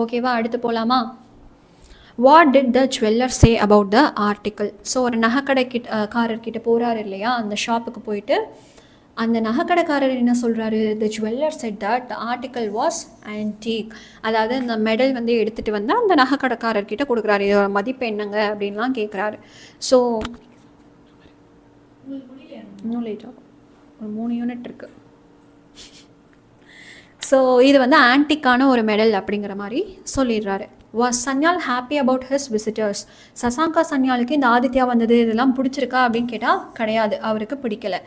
ஓகேவா, அடுத்து போகலாமா? What did the jeweller say about the article? So ஒரு நகைக்கடைக்காரர்கிட்ட போகிறாரு இல்லையா, அந்த ஷாப்புக்கு போயிட்டு அந்த நகைக்கடைக்காரர் என்ன சொல்கிறாரு, the jeweller said that the article was antique. அதாவது அந்த மெடல் வந்து எடுத்துகிட்டு வந்து அந்த நகைக்கடைக்காரர்கிட்ட கொடுக்குறாரு. இதோட மதிப்பு என்னங்க அப்படின்லாம் கேட்குறாரு. ஸோ இன்னும் லேட்டாக ஒரு 3 யூனிட் இருக்குது. ஸோ இது வந்து ஆன்டிக்கான ஒரு மெடல் அப்படிங்கிற மாதிரி சொல்லிடுறாரு. Was Sanyal happy about his visitors? Sasanka சன்யாலுக்கு இந்த ஆதித்யா வந்தது இதெல்லாம் பிடிச்சிருக்கா அப்படின்னு கேட்டால் கிடையாது, அவருக்கு பிடிக்கல.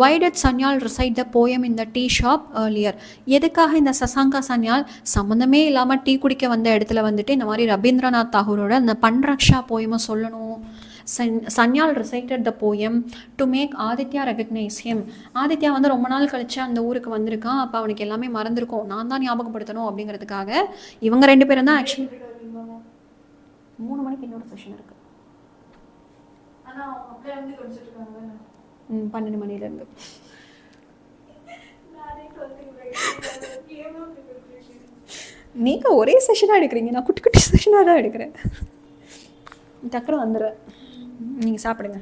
Why did Sanyal recite the poem in the tea shop earlier? எதுக்காக இந்த சசாங்கா சன்யால் சம்மந்தமே இல்லாமல் டீ குடிக்க வந்த இடத்துல வந்துட்டு இந்த மாதிரி ரவீந்திரநாத் தாகூரோட அந்த பன்ரக்ஷா போயமை சொல்லணும்? Sanyal recited the poem to make Aditya recognise him. Aditya வந்து ரொம்ப நாள் கழிச்சு அந்த ஊருக்கு வந்திருக்கான், அப்போ அவனுக்கு எல்லாமே மறந்துருக்கும், நான் தான் ஞாபகப்படுத்தணும் அப்படிங்கிறதுக்காக இவங்க 2 பேரும் தான் ஆக்சுவலி 3 மணிக்கு இன்னொரு செஷன் இருக்குது. 12 மணிலேருந்து. நீங்கள் ஒரே செஷனாக எடுக்கிறீங்க, நான் குட்டி குட்டி செஷனாக தான் எடுக்கிறேன். டக்குனு வந்துடுறேன், நீங்கள் சாப்பிடுங்க.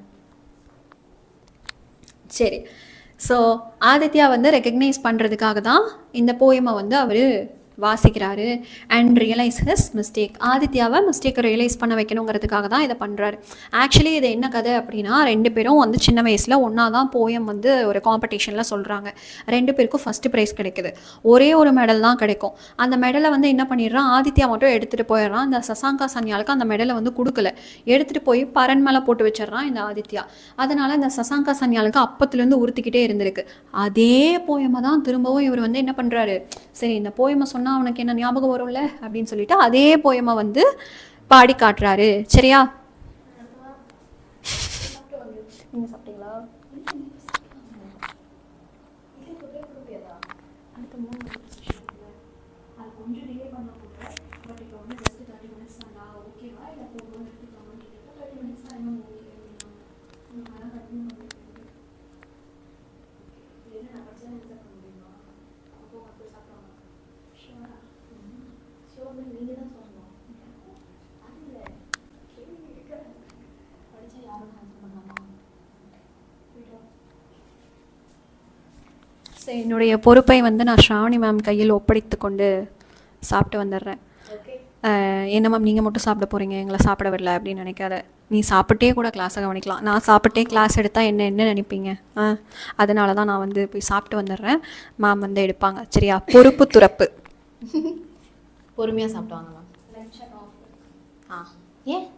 சரி, ஸோ ஆதித்யா வந்து ரெக்கக்னைஸ் பண்ணுறதுக்காக தான் இந்த போயமை வந்து அவர் வாசிக்கிறாரு. And realise his mistake. ஆதித்யாவை மிஸ்டேக்கை ரியலைஸ் பண்ண வைக்கணுங்கிறதுக்காக தான் இதை பண்ணுறாரு. ஆக்சுவலி இது என்ன கதை அப்படின்னா, 2 பேரும் வந்து சின்ன வயசில் ஒன்றா தான் போயம் வந்து ஒரு காம்படிஷனில் சொல்கிறாங்க. 2 பேருக்கும் ஃபஸ்ட்டு ப்ரைஸ் கிடைக்குது. ஒரே ஒரு மெடல் தான் கிடைக்கும். அந்த மெடலை வந்து என்ன பண்ணிடுறான், ஆதித்யா மட்டும் எடுத்துகிட்டு போயிடுறான். அந்த சசாங்கா சன்யாலுக்கு அந்த மெடலை வந்து கொடுக்கல, எடுத்துகிட்டு போய் பரன் மேலே போட்டு வச்சிடறான் இந்த ஆதித்யா. அதனால் இந்த சசாங்கா சன்யாலுக்கு அப்பத்துலேருந்து உறுத்திக்கிட்டே இருந்திருக்கு. அதே போயமை தான் திரும்பவும் இவர் வந்து என்ன பண்ணுறாரு, சரி இந்த போயமை சொன்னால் அவனுக்கு என்ன ஞாபகம் வரும்ல அப்படின்னு சொல்லிட்டு அதே போயமை வந்து பாடி காட்டுறாரு. சரியா? நீங்க சாப்பிட்டீங்களா? சரி, என்னுடைய பொறுப்பை வந்து நான் ஸ்ராவணி மேம் கையில் ஒப்படைத்து கொண்டு சாப்பிட்டு வந்துடுறேன். என்ன மேம் நீங்கள் மட்டும் சாப்பிட போகிறீங்க, எங்களை சாப்பிட வரல அப்படின்னு நினைக்காத. நீ சாப்பிட்டே கூட கிளாஸை கவனிக்கலாம். நான் சாப்பிட்டே கிளாஸ் எடுத்தால் என்ன நினைப்பீங்க? அதனால தான் நான் வந்து போய் சாப்பிட்டு வந்துடுறேன். மேம் வந்து எடுப்பாங்க. சரியா? பொறுப்பு துறப்பு. பொறுமையாக சாப்பிடுவாங்க மேம். ஏன்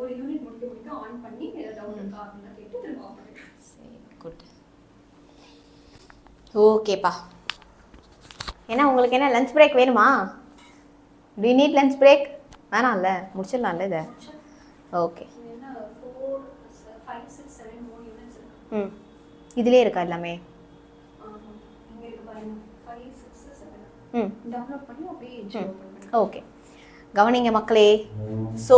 ஒரு யூனிட் முடிக்க ஆன் பண்ணி டவுன் இருக்கா அப்படின்னு கேட்டு திரும்ப ஆஃப் பண்ணிடுறேன். சரி, குட். ஓகேப்பா. ஏன்னா உங்களுக்கு என்ன லஞ்ச் பிரேக் வேணுமா? Do you need lunch break? வேணாம்ல, முடிச்சிடலாம்ல இதை. ஓகே. இதுலேயே இருக்கா எல்லாமே? ஓகே, கவனிங்க மக்களே. ஸோ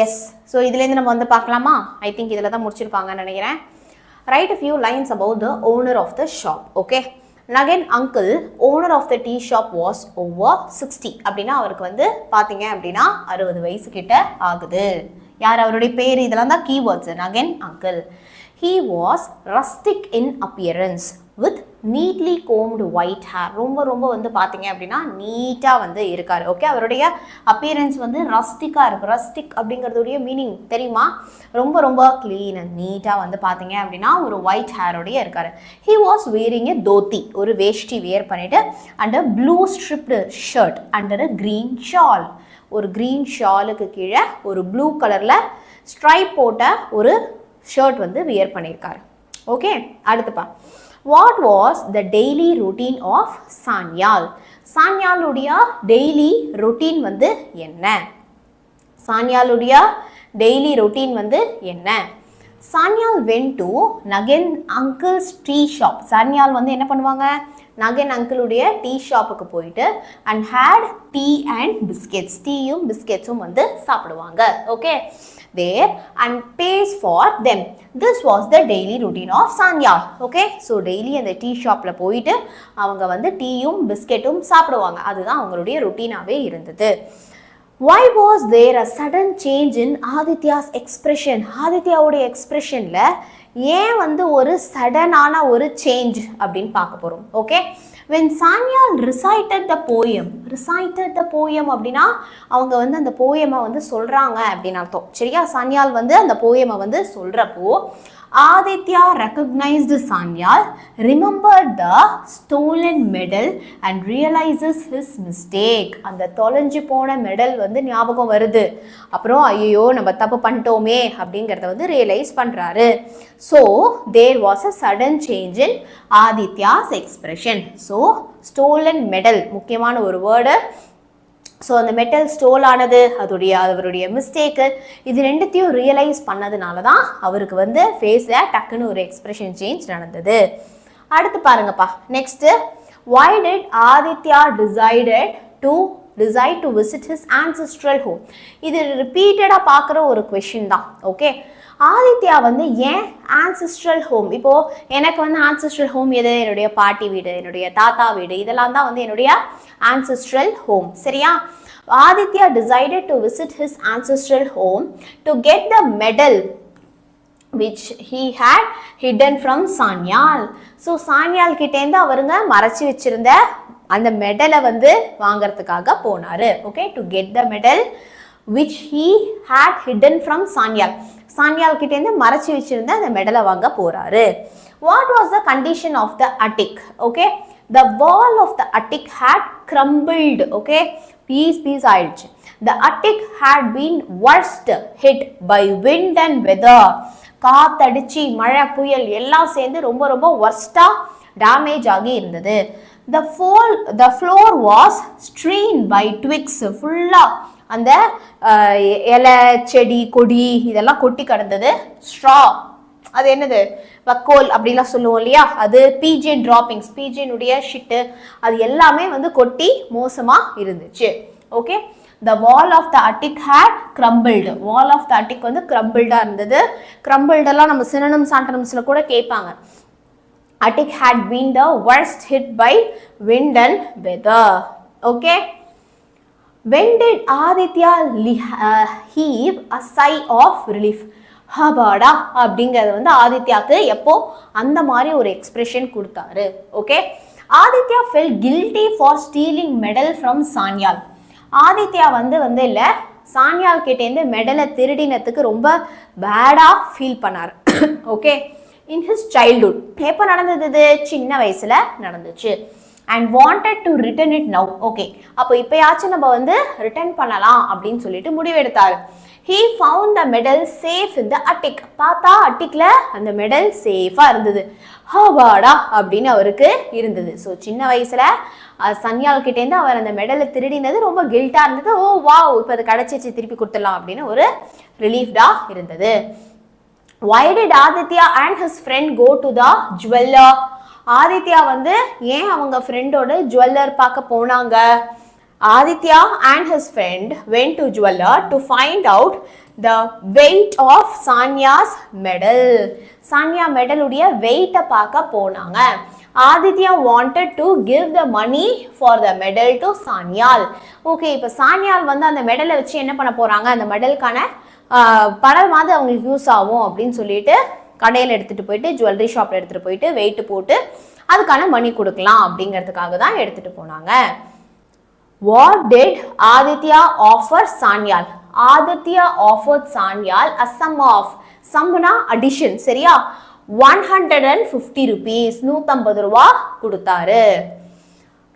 எஸ், ஸோ இதுலேருந்து நம்ம வந்து பார்க்கலாமா? ஐ திங்க் இதில் தான் முடிச்சிருப்பாங்கன்னு நினைக்கிறேன். Right a few lines about the owner of the shop. Okay, again uncle owner of the tea shop was over 60. அப்படின்னா அவருக்கு வந்து பார்த்தீங்க அப்படின்னா 60 வயசு கிட்ட ஆகுது. யார் அவருடைய பேர் இதெல்லாம் தான் keywords. And again uncle. He was rustic in appearance with neatly combed white hair. ரொம்ப ரொம்ப வந்து பார்த்தீங்க அப்படின்னா நீட்டாக வந்து இருக்காரு. ஓகே, அவருடைய அப்பியரன்ஸ் வந்து ரஸ்டிக்காக இருக்குது. ரஸ்டிக் அப்படிங்கிறதுடைய மீனிங் தெரியுமா? ரொம்ப ரொம்ப க்ளீன் அண்ட் நீட்டாக வந்து பார்த்தீங்க அப்படின்னா ஒரு ஒயிட் ஹேரோடைய இருக்காரு. He was wearing a dhoti, ஒரு வேஷ்டி வேர் பண்ணிட்டு, and blue striped shirt under a green shawl, ஒரு க்ரீன் ஷாலுக்கு கீழே ஒரு ப்ளூ கலரில் ஸ்ட்ரைப் போட்ட ஒரு ஷர்ட் வந்து வியர் பண்ணியிருக்காரு. ஓகே, அடுத்துப்பா. What was the daily routine of Sanyal? சான்யாலுடைய டெய்லி ரொட்டீன் வந்து என்ன? சான்யாலுடைய டெய்லி ரொட்டீன் வந்து என்ன? Sanyal went to Nagan uncle's tea shop. Sanyal வந்து என்ன பண்ணுவாங்க? நகன் அங்கிளுடைய டீ ஷாப்புக்கு போயிட்டு and had tea and biscuits, டீயும் பிஸ்கெட்ஸும் வந்து சாப்பிடுவாங்க. Okay, there and pays for them. This was the daily routine of Sanyal. Okay, so daily அந்த டீ ஷாப்ல போயிட்டு அவங்க வந்து டீயும் பிஸ்கெட்டும் சாப்பிடுவாங்க. அதுதான் அவங்களுடைய ரொட்டீனாவே இருந்தது. Why was there a sudden change in Aditya's expression? ஆதித்யாவுடைய எக்ஸ்பிரஷன்ல ஏன் வந்து ஒரு சடனான ஒரு சேஞ்ச் அப்படின்னு பார்க்க போறோம். Okay, when Sanyal recited the poem அப்படின்னா அவங்க வந்து அந்த போயமை வந்து சொல்றாங்க அப்படின்னு அர்த்தம். சரியா? சான்யால் வந்து அந்த போயமை வந்து சொல்றப்போ Aditya recognized Sanyal, remembered the stolen medal and realizes his mistake. அந்த தொலைஞ்சு போன மெடல் வந்து ஞாபகம் வருது. அப்புறம் ஐயோ நம்ம தப்பு பண்ணிட்டோமே அப்படிங்கிறத வந்து ரியலைஸ் பண்றாரு. So there was a sudden change in Aditya's expression. So stolen medal முக்கியமான ஒரு வேர்டு. ஸோ அந்த மெட்டல் ஸ்டோல் ஆனது, அவருடைய மிஸ்டேக்கு, இது ரெண்டுத்தையும் ரியலைஸ் பண்ணதுனால தான் அவருக்கு வந்து ஃபேஸில் டக்குன்னு ஒரு எக்ஸ்பிரஷன் சேஞ்ச் நடந்தது. அடுத்து பாருங்கப்பா. Next, why did Aditya decide to visit his ancestral home? இது ரிப்பீட்டடாக பார்க்குற ஒரு கொஷின் தான். ஓகே, ஆதித்யா வந்து ஏன் ஆன்சிஸ்ட்ரல் ஹோம்? இப்போது எனக்கு வந்து ஆன்சிஸ்ட்ரல் ஹோம் எது? என்னுடைய பாட்டி வீடு, என்னுடைய தாத்தா வீடு, இதெல்லாம் தான் வந்து என்னுடைய ancestral home. சரியா? Aditya decided to visit his ancestral home to get the medal which he had hidden from Sanyal. So Sanyal கிட்டேந்து அவருங்க மறைச்சு வச்சிருந்த அந்த மெடலை வந்து வாங்கறதுக்காக போனாரு. Okay, to get the medal which he had hidden from Sanyal. Sanyal கிட்டேந்து மறைச்சு வச்சிருந்த அந்த மெடலை வாங்க போறாரு. What was the condition of the attic? Okay, the wall of the attic had crumbled. Okay, piece ஆயிடுச்சு. The attic had been worst hit by wind and weather. காத்தடிச்சு மழை புயல் எல்லாம் சேர்ந்து ரொம்ப ரொம்ப worst-ஆ டேமேஜ் ஆகி இருந்தது. The floor was strewn by twigs. ஃபுல்லா அந்த இலை செடி கொடி இதெல்லாம் கொட்டி கிடந்தது. ஸ்ட்ரா, அது என்னது? வக்கோல் அப்படிலாம் சொல்லுவோம் இல்லையா? அது பீஜன் டிராப்பிங்ஸ், பீஜனுடைய ஷிட்டு, அது எல்லாமே வந்து கொட்டி மோசமாக இருந்துச்சு. Okay, the wall of the attic had crumbled. Wall of the attic வந்து கிரம்பிள்டாக இருந்தது. கிரம்பிள்டெல்லாம் நம்ம சினோனிம்ஸ் ஆண்டோனிம்ஸில் கூட கேட்பாங்க. Attic had been the worst hit by wind and weather. Okay, when did Aditya heave a sigh of relief? ஹபாடா அப்படிங்கிறது வந்து ஆதித்யாவுக்கு எப்போ அந்த மாதிரி ஒரு எக்ஸ்பிரஷன் கொடுத்தாரு. Okay, Aditya felt guilty for stealing medal from Sanyal. Aditya வந்து இல்லை, சான்யால் கிட்டேருந்து மெடலை திருடினத்துக்கு ரொம்ப பேடாக ஃபீல் பண்ணார். Okay, in his childhood. எப்போ நடந்தது? சின்ன வயசுல நடந்துச்சு. and wanted to return it now. Okay, அப்போ இப்போயாச்சும் நம்ம வந்து ரிட்டர்ன் பண்ணலாம் அப்படின்னு சொல்லிட்டு முடிவெடுத்தாரு. he found the medal safe in the attic. பார்த்தா அட்டிக்ல அந்த மெடல் சேஃபாக இருந்தது. ஹவாடா அப்படின்னு அவருக்கு இருந்தது. ஸோ சின்ன வயசுல சன்யால் கிட்டேருந்து அவர் அந்த மெடலை திருடினது ரொம்ப கில்ட்டாக இருந்தது. ஓ வா, இப்போ அது கிடச்சிச்சு, திருப்பி கொடுத்துடலாம் அப்படின்னு ஒரு ரிலீஃப்டா இருந்தது. Why did Aditya and his friend go to the jeweler? Aditya வந்து ஏன் அவங்க ஃப்ரெண்டோட ஜுவல்லர் பார்க்க போனாங்க? Aditya and his friend went to jeweler to find out the weight of Sanya's medal. Sanya medal உடைய weight பார்க்க போனாங்க. Aditya wanted to give the money for the medal to Sanyal. Okay, இப்போ சான்யால் வந்து அந்த மெடலை வச்சு என்ன பண்ண போறாங்க? அந்த மெடலுக்கான பணமாவது அவங்களுக்கு யூஸ் ஆகும் அப்படின்னு சொல்லிட்டு கடையில் எடுத்துகிட்டு போயிட்டு ஜுவல்லரி ஷாப்பில் எடுத்துகிட்டு போயிட்டு வெயிட்டு போட்டு அதுக்கான மணி கொடுக்கலாம் அப்படிங்கிறதுக்காக தான் எடுத்துகிட்டு போனாங்க. What did Aditya offer Sanyal? Aditya offered Sanyal a sum of sumna addition சரியா 150 rupees 150 ரூபா கொடுத்தாரு.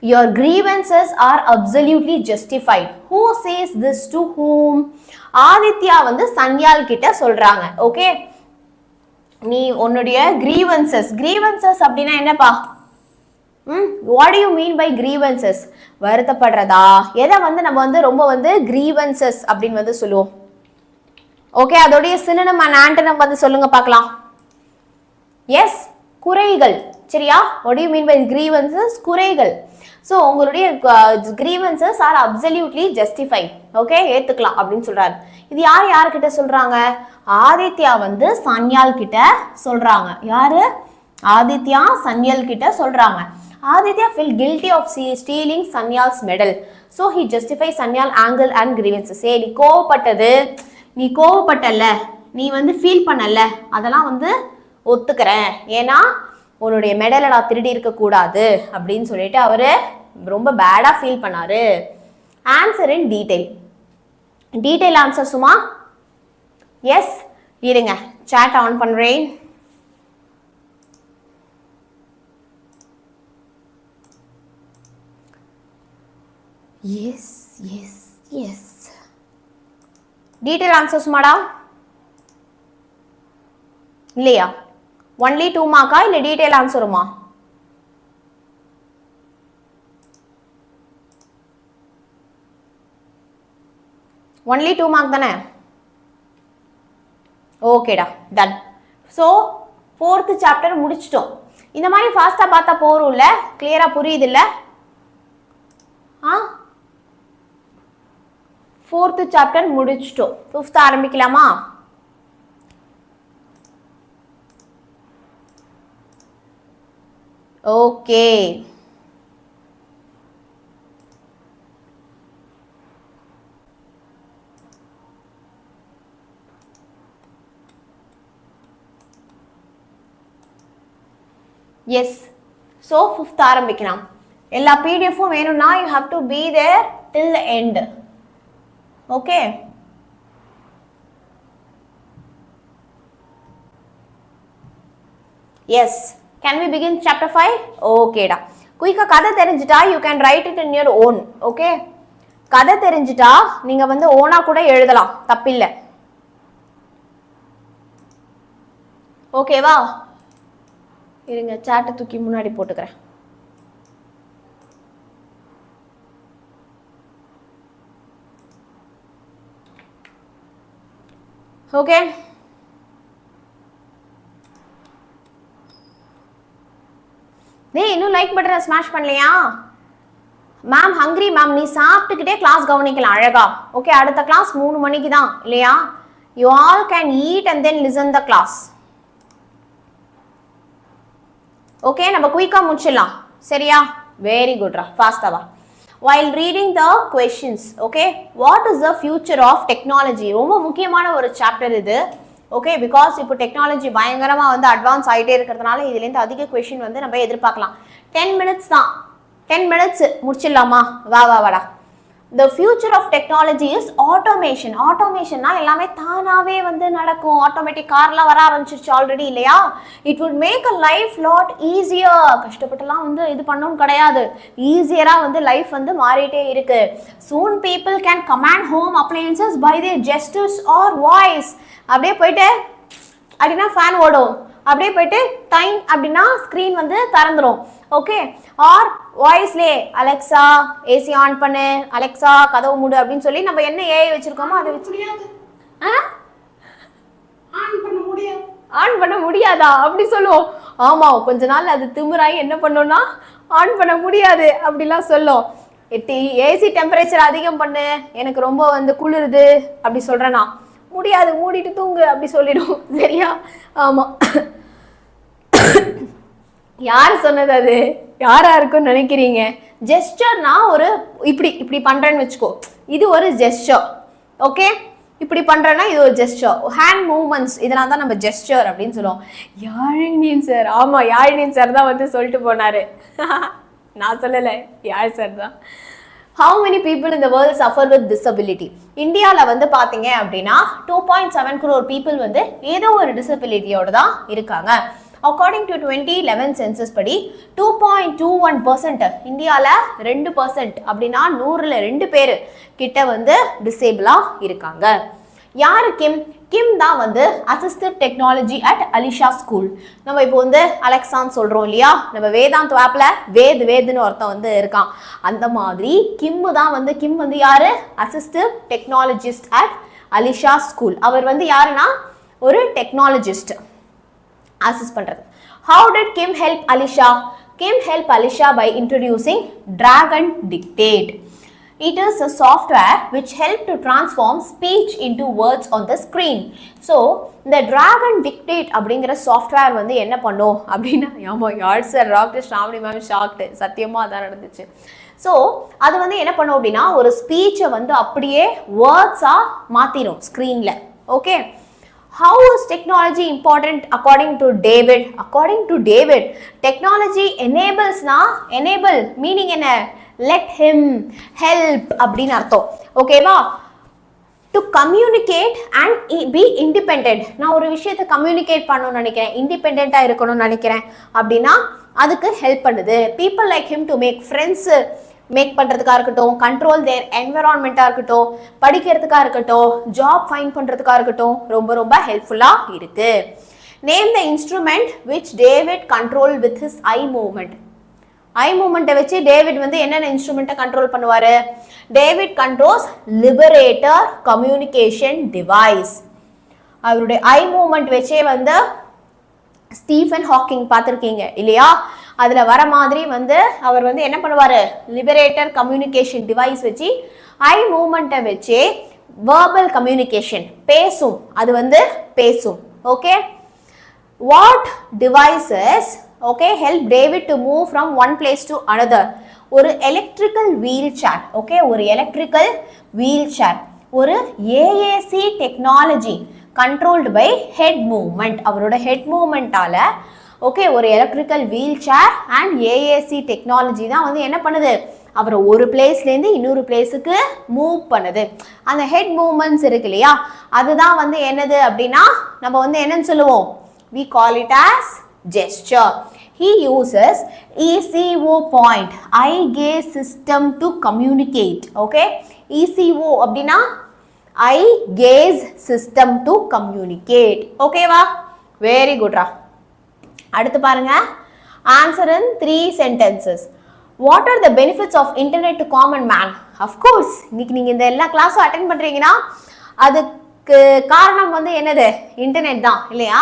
Your grievances are absolutely justified. Who says this to whom? Aditya வந்து சன்யால் கிட்ட சொல்றாங்க. ஓகே, நீ உன்னுடைய grievances அப்படின்னா என்னப்பா? What do you mean by grievances? வருத்தப்படுறதா? எதை வந்து நம்ம வந்து ரொம்ப வந்து grievances அப்படின்னு வந்து சொல்லுவோம். ஓகே, அதோடைய சினோனிம் அண்ட் ஆன்டோனிம் வந்து சொல்லுங்க பார்க்கலாம். எஸ், குறைகள். சரியா? what do you mean by grievances? குறைகள். ஸோ உங்களுடைய grievances are absolutely justified. Okay, ஏத்துக்கலாம் அப்படின்னு சொல்றாரு. இது யார்கிட்ட சொல்றாங்க? ஆதித்யா வந்து சன்யால் கிட்ட சொல்றாங்க. யாரு? ஆதித்யா சன்யால் கிட்ட சொல்றாங்க. Aditya felt guilty of stealing Sanyal's medal. So he justifies Sanyal anger and grievances. நீ கோவப்பட்டல, நீ வந்து ஃபீல் பண்ணல, அதெல்லாம் வந்து ஒத்துக்கிறேன். ஏன்னா உன்னுடைய மெடலை நான் திருடி இருக்க கூடாது அப்படின்னு சொல்லிட்டு அவரு ரொம்ப பேடா ஃபீல் பண்ணாரு. ஆன்சர் இன் டீடைல் ஆன்சர் சும்மா. எஸ், இருங்க சாட் ஆன் பண்றேன். எஸ் டீடைல் ஆன்சர் சும்மாடா இல்லையா? ஒன்லி 2 மார்க்கா இல்ல டீடைல் ஆன்சருமா? ஒன்லி 2 மார்க் தானே? ஓகேடா, டன். ஸோ 4th சாப்டர் முடிச்சிட்டோம். இந்த மாதிரி ஃபாஸ்டா பார்த்தா போறோம்ல, கிளியரா புரியுது இல்ல? 4th சாப்டர் முடிச்சிட்டோம். 5th ஆரம்பிக்கலாமா? Okay, S. ஸோ 5th ஆரம்பிக்கலாம். எல்லா பிடிஎஃப்பும் வேணும்னா you have to be there till the end. Okay, yes. Can we begin chapter 5? ஓகேடா. குயிக்கா கதை தெரிஞ்சிட்டா you can write it in your own. Okay, கதை தெரிஞ்சிட்டா நீங்க வந்து ஓனா கூட எழுதலாம், தப்பில்லை. ஓகேவா? இருங்க சாட்டை தூக்கி முன்னாடி போட்டுக்கிறேன். ஓகே, இன்னும் லைக் பட்டனை ஸ்மாஷ் பண்ணலையா? மேம் ஹங்கிரி மேம், நீ சாப்பிட்டுக்கிட்டே கிளாஸ் கவனிக்கலாம் அழகா. ஓகே, அடுத்த கிளாஸ் 3 மணிக்கு தான் இல்லையா? You all can eat and then listen the class. Okay, நம்ம குயிக்கா முடிச்சிடலாம். சரியா? வெரி குட்ரா, ஃபாஸ்டாவா. while reading the questions. okay, what is the future of technology? ரொம்ப முக்கியமான ஒரு சாப்டர் இது. ஓகே, பிகாஸ் இப்போ டெக்னாலஜி பயங்கரமா வந்து அட்வான்ஸ் ஆகிட்டே இருக்கிறதுனால இதுலேருந்து அதிக கொஷின் வந்து நம்ம எதிர்பார்க்கலாம். 10 minutes தான், 10 minutes முடிச்சிடலாமா? வாடா. The future of technology is automation. ஆட்டோமேஷன்னா எல்லாமே தானாவே வந்து நடக்கும். ஆட்டோமேட்டிக் கார்லாம் வர ஆரம்பிச்சிருச்சு ஆல்ரெடி இல்லையா? It would make a life lot easier. கஷ்டப்பட்டுலாம் வந்து இது பண்ணணும் கிடையாது, ஈஸியராக வந்து லைஃப் வந்து மாறிட்டே இருக்கு. Soon people can command home appliances by their gestures or voice. அப்படியே போயிட்டு அப்படின்னா ஃபேன் ஓடும், அப்படியே போயிட்டு டைம் அப்படின்னா ஸ்க்ரீன் வந்து திறந்துடும். ஓகே, ஆர் வாய்ஸ்லே அலெக்ஸா ஏசி ஆன் பண்ணு, அலெக்ஸா கதவு மூடு அப்படின்னு சொல்லி நம்ம என்ன ஏஐ வச்சிருக்கோமோ அதை வச்சு ஆன் பண்ண முடியாதா அப்படி சொல்லுவோம். ஆமாம், கொஞ்ச நாள் அது திமிராய் என்ன பண்ணோம்னா ஆன் பண்ண முடியாது அப்படிலாம் சொல்லும். ஏசி டெம்பரேச்சர் அதிகம் பண்ணு, எனக்கு ரொம்ப வந்து குளிருது அப்படி சொல்கிறேன்னா முடியாது, மூடிட்டு தூங்கு அப்படி சொல்லிடும். சரியா? ஆமாம். யார் சொன்னது? அது யாரா இருக்குன்னு நினைக்கிறீங்க? ஜெஸ்டர்னா ஒரு இப்படி இப்படி பண்றேன்னு வச்சுக்கோ, இது ஒரு ஜெஸ்டர். ஓகே, இப்படி பண்றேன்னா இது ஒரு ஜெஸ்டர். ஹேண்ட் மூவ்மெண்ட்ஸ் இதெல்லாம் தான் நம்ம ஜெஸ்டர் அப்படின்னு சொல்லுவோம். யாழினியன் சார், ஆமா யாழினியன் சார் தான் வந்து சொல்லிட்டு போனாரு. நான் சொல்லலை, யாழ் சார் தான். How many people in the world suffer with disability? இந்தியாவில் வந்து பார்த்தீங்க அப்படின்னா 2.7 crore people வந்து ஏதோ ஒரு டிசபிலிட்டியோட தான் இருக்காங்க. அக்கார்டிங் டு 2011 சென்சஸ் படி 2.21% இந்தியாவில் 2% அப்படின்னா 100ல் 2 பேர் கிட்ட வந்து டிசேபிளாக இருக்காங்க. யாரு கிம்? கிம் தான் வந்து assistive technology at Alisha school. நம்ம இப்போ வந்து அலெக்சான்னு சொல்கிறோம் இல்லையா, நம்ம வேதாந்த் ஆப்பில் வேதுன்னு ஒருத்தன் வந்து இருக்கான். அந்த மாதிரி கிம் வந்து யாரு? Assistive technologist at Alisha school. அவர் வந்து யாருன்னா ஒரு டெக்னாலஜிஸ்ட், அசிஸ்ட் பண்ணுறது. How did Kim help Alisha? Kim helped Alisha by introducing Dragon Dictate. It is a software which helps to transform speech into words on the screen. So, the Dragon Dictate அப்படிங்கிற software வந்து என்ன பண்ணும் அப்படின்னா, ஆமாம் Yazh sir doctor Shravani ma'am shocked, சத்தியமாக அதான் நடந்துச்சு. So அது வந்து என்ன பண்ணும் அப்படின்னா ஒரு ஸ்பீச்சை வந்து அப்படியே வேர்ட்ஸாக மாற்றிடும் ஸ்க்ரீனில். Okay, how is technology important according to David? According to David, technology enables enable meaning என்ன? Let him help அப்படின்னு அர்த்தம். ஓகேவா? To communicate and B independent. நான் ஒரு விஷயத்தை கம்யூனிகேட் பண்ணணும்னு நினைக்கிறேன், இண்டிபெண்ட்டாக இருக்கணும்னு நினைக்கிறேன் அப்படின்னா அதுக்கு ஹெல்ப் பண்ணுது. People like him to make friends make பண்ணுறதுக்காக இருக்கட்டும், கண்ட்ரோல் தேர் என்விரான்மெண்ட்டாக இருக்கட்டும், படிக்கிறதுக்காக இருக்கட்டும், ஜாப் ஃபைண்ட் பண்ணுறதுக்காக இருக்கட்டும், ரொம்ப ரொம்ப ஹெல்ப்ஃபுல்லாக இருக்குது. Name the instrument which David control with his eye movement. Eye மூவ்மெண்ட்டை வச்சு டேவிட் வந்து என்னென்ன இன்ஸ்ட்ருமெண்ட்டை கண்ட்ரோல் பண்ணுவார்? David controls liberator communication device. அவருடைய ஐ மூவ்மெண்ட் வச்சே வந்து ஸ்டீஃபன் ஹாக்கிங் பார்த்துருக்கீங்க இல்லையா, அதில் வர மாதிரி வந்து அவர் வந்து என்ன பண்ணுவார்? லிபரேட்டர் கம்யூனிகேஷன் டிவைஸ் வச்சு ஐ மூவ்மெண்ட்டை வச்சே வேர்பல் கம்யூனிகேஷன் பேசும், அது வந்து பேசும். Okay, what devices help David to move from one place to another? ஒரு எலக்ட்ரிக்கல் வீல் சேர். ஓகே, ஒரு எலக்ட்ரிக்கல் வீல் சேர், ஒரு AAC technology controlled by head movement. அவரோட ஹெட் மூவ்மெண்ட்டால ஓகே ஒரு electrical wheelchair and AAC technology தான் வந்து என்ன பண்ணுது? அவரை ஒரு பிளேஸ்லேருந்து இன்னொரு பிளேஸுக்கு மூவ் பண்ணுது. அந்த ஹெட் மூவ்மெண்ட்ஸ் இருக்கு இல்லையா, அதுதான் வந்து என்னது அப்படின்னா நம்ம வந்து என்னன்னு சொல்லுவோம்? we call it as gesture. He uses ECO point, eye gaze system to communicate. Okay, ECO அப்படினா eye gaze system to communicate. Okay வா? Very good ரா. அடுத்து பாருங்க, answer in 3 sentences. What are the benefits of internet to common man? Of course, இன்னைக்கு நீங்க இந்த எல்லா கிளாஸும் attend பண்றீங்கன்னா அதுக்கு காரணம் வந்து என்னது? இன்டர்நெட் தான் இல்லையா?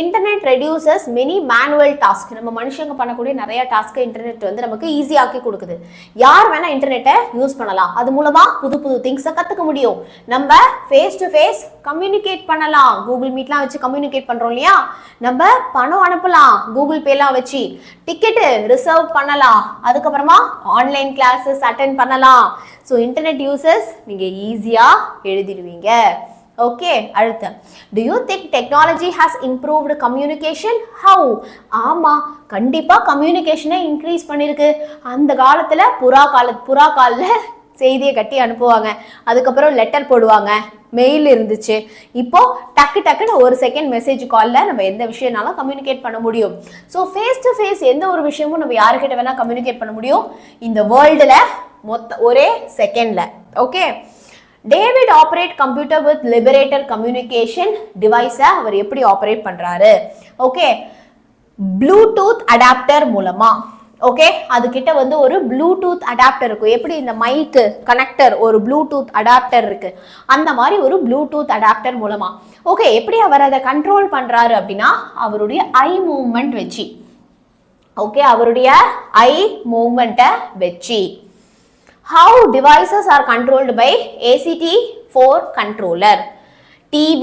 Internet reduces many manual task. நம்ம மனுஷங்க பண்ணக்கூடிய நிறைய டாஸ்க்கு இன்டர்நெட் வந்து நமக்கு ஈஸியாக்கி கொடுக்குது. யார் வேணா இன்டர்நெட்டை யூஸ் பண்ணலாம். அது மூலமா புது புது திங்ஸை கற்றுக்க முடியும். நம்ம ஃபேஸ் டு ஃபேஸ் கம்யூனிகேட் பண்ணலாம். கூகுள் மீட்லாம் வச்சு கம்யூனிகேட் பண்ணுறோம் இல்லையா, நம்ம பணம் அனுப்பலாம் கூகுள் பேலாம் வச்சு, டிக்கெட்டு ரிசர்வ் பண்ணலாம், அதுக்கப்புறமா ஆன்லைன் கிளாஸஸ் அட்டென்ட் பண்ணலாம். ஸோ இன்டர்நெட் யூசஸ் நீங்கள் ஈஸியாக எழுதிடுவீங்க. ஓகே, அடுத்து, do you think technology has improved communication? How? ஆமாம், கண்டிப்பாக கம்யூனிகேஷனை இன்க்ரீஸ் பண்ணியிருக்கு. அந்த காலத்தில் புறா காலில் செய்தியை கட்டி அனுப்புவாங்க, அதுக்கப்புறம் லெட்டர் போடுவாங்க, மெயில் இருந்துச்சு. இப்போ டக்குன்னு ஒரு செகண்ட் மெசேஜ் காலில் நம்ம எந்த விஷயம்னாலும் கம்யூனிகேட் பண்ண முடியும். ஸோ ஃபேஸ் டு ஃபேஸ் எந்த ஒரு விஷயமும் நம்ம யாருக்கிட்ட வேணால் கம்யூனிகேட் பண்ண முடியும் இந்த வேர்ல்டில் ஒரே செகண்டில். Okay, David operate computer with liberator communication டிவைஸை அவர் எப்படி ஆப்ரேட் பண்ணுறாரு? ஓகே, ப்ளூடூத் அடாப்டர் மூலமா. ஓகே, அதுக்கிட்ட வந்து ஒரு ப்ளூடூத் அடாப்டர் இருக்கும். எப்படி இந்த மைக்கு கனெக்டர் ஒரு ப்ளூடூத் அடாப்டர் இருக்கு, அந்த மாதிரி ஒரு ப்ளூடூத் அடாப்டர் மூலமா. ஓகே, எப்படி அவர் அதை கண்ட்ரோல் பண்ணுறாரு அப்படின்னா அவருடைய ஐ மூவ்மெண்ட் வச்சு. ஓகே, அவருடைய ஐ மூவ்மெண்ட்டை வச்சு. How devices are controlled by ACT4 controller? TV,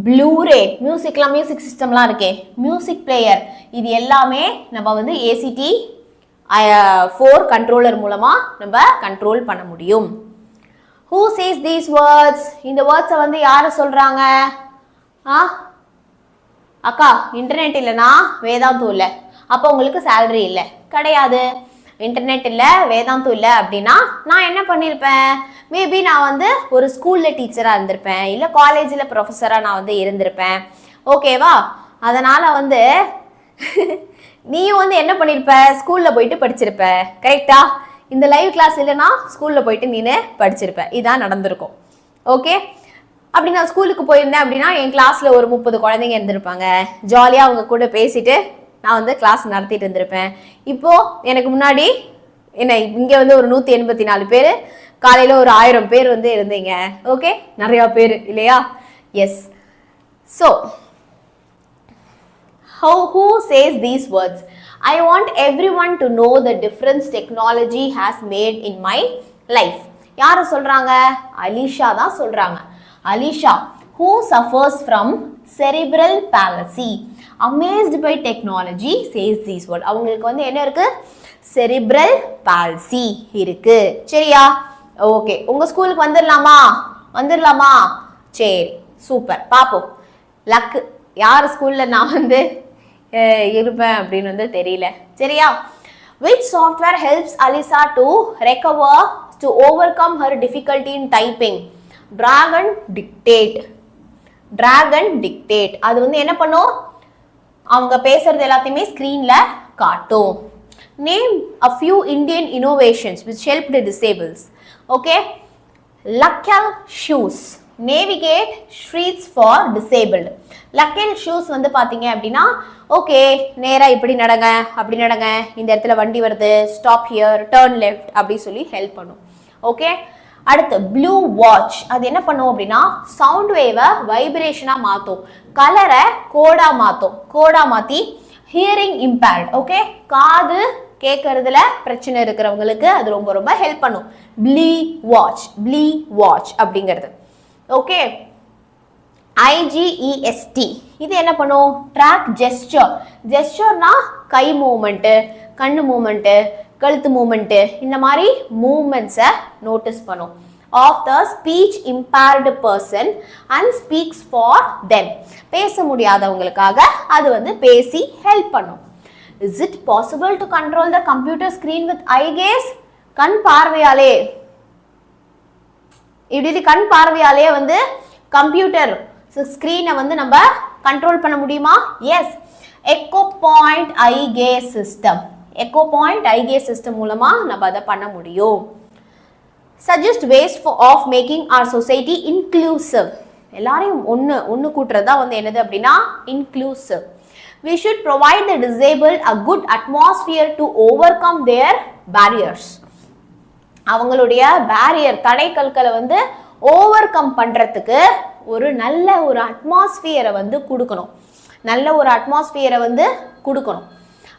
Blu-ray, music சிஸ்டம்லாம் இருக்கே, மியூசிக் பிளேயர், இது எல்லாமே நம்ம வந்து ACT4 கண்ட்ரோலர் மூலமா நம்ம கண்ட்ரோல் பண்ண முடியும். Who says these words? இந்த வேர்ட்ஸை வந்து யாரு சொல்றாங்க? அக்கா இன்டர்நெட் இல்லைனா வேதாந்து இல்லை, அப்போ உங்களுக்கு சேலரி இல்லை. கிடையாது. இன்டர்நெட் இல்லை, வேதாந்து இல்லை அப்படின்னா நான் என்ன பண்ணியிருப்பேன்? மேபி நான் வந்து ஒரு ஸ்கூலில் டீச்சராக இருந்திருப்பேன், இல்லை காலேஜில் ப்ரொஃபஸராக நான் வந்து இருந்திருப்பேன். ஓகேவா? அதனால் வந்து நீயும் வந்து என்ன பண்ணியிருப்ப? ஸ்கூலில் போயிட்டு படிச்சிருப்ப. கரெக்டா? இந்த லைவ் கிளாஸ் இல்லைன்னா ஸ்கூலில் போயிட்டு நீனு படிச்சிருப்ப. இதான் நடந்திருக்கும். ஓகே? அப்படி நான் ஸ்கூலுக்கு போயிருந்தேன் அப்படின்னா என் கிளாஸில் ஒரு 30 குழந்தைங்க இருந்திருப்பாங்க. ஜாலியாக அவங்க கூட பேசிட்டு நான் வந்து கிளாஸ் நடத்திட்டு இருந்திருப்பேன். இப்போது எனக்கு முன்னாடி என்ன இங்கே வந்து ஒரு 184 பேர், காலையில் ஒரு 1000 பேர் வந்து இருந்தீங்க. ஓகே, நிறையா பேர் இல்லையா? Yes. So who says these words? I want everyone to know the difference technology has made in my life. யாரு சொல்றாங்க? அலிஷா தான் சொல்றாங்க. Alisha, who suffers from cerebral palsy, amazed by technology, says these words. அவங்களுக்கு வந்து என்ன இருக்கு? cerebral palsy இருக்கு. சரியா? ஓகே, உங்க ஸ்கூலுக்கு வந்துடலாமா? சரி, சூப்பர். பாப்போம். லக்கு யார் ஸ்கூலில் நான் வந்து இருப்பேன் அப்படின்னு வந்து தெரியல. சரியா? Which software helps Alisa to recover, to overcome her difficulty in typing? Dragon Dictate. அது வந்து என்ன பண்ணும்? அவங்க பேசுறது எல்லாத்தையுமே ஸ்க்ரீன்ல காட்டும். Name a few Indian innovations which helped disabled. Okay? Lacal shoes navigate streets for disabled. Lechal shoes வந்து பார்த்தீங்க அப்படின்னா, ஓகே நேராக இப்படி நடங்க, அப்படி நடங்க, இந்த இடத்துல வண்டி வருது, ஸ்டாப் ஹியர், டேர்ன் லெஃப்ட் அப்படி சொல்லி ஹெல்ப் பண்ணும். ஓகே, அடுத்து ப்ளூ வாட்ச். அது என்ன பண்ணும் அப்படின்னா சவுண்ட் வேவை வைப்ரேஷனாக மாற்றும், கலரை கோடாக மாற்றி ஹியரிங் இம்பேர்ட். ஓகே, காது கேட்கறதுல பிரச்சனை இருக்கிறவங்களுக்கு அது ரொம்ப ரொம்ப ஹெல்ப் பண்ணும். ப்ளீ வாட்ச் அப்படிங்கிறது. ஓகே, IGEST இது என்ன பண்ணும்? ட்ராக் ஜெஸ்டர்னா கை மூமெண்ட்டு, கண்ணு மூமெண்ட்டு, கழுத்து மூமெண்ட்டு, இந்த மாதிரி மூமெண்ட்ஸை நோட்டீஸ் பண்ணும். Of the speech impaired person and speaks for them. பேச முடியாதவங்களுக்காக அது வந்து பேசி ஹெல்ப் பண்ணும். Is it possible to control the computer screen with eye gaze? கண் பார்வையாலே கண் பார்வையாலே வந்து கம்ப்யூட்டர் ஸ்கிரீனை வந்து நம்ம கண்ட்ரோல் பண்ண முடியுமா? Yes. Eco point eye gaze system மூலமா நம்ம அதை பண்ண முடியும். Suggest ways of making our society inclusive. எல்லாரையும் ஒன்று கூட்டுறதா வந்து என்னது அப்படின்னா inclusive. We should provide the disabled a good atmosphere to overcome their barriers. அவங்களுடைய பேரியர் தடைக்கற்களை வந்து ஓவர் கம் பண்ணுறதுக்கு ஒரு நல்ல ஒரு அட்மாஸ்பியரை வந்து கொடுக்கணும்.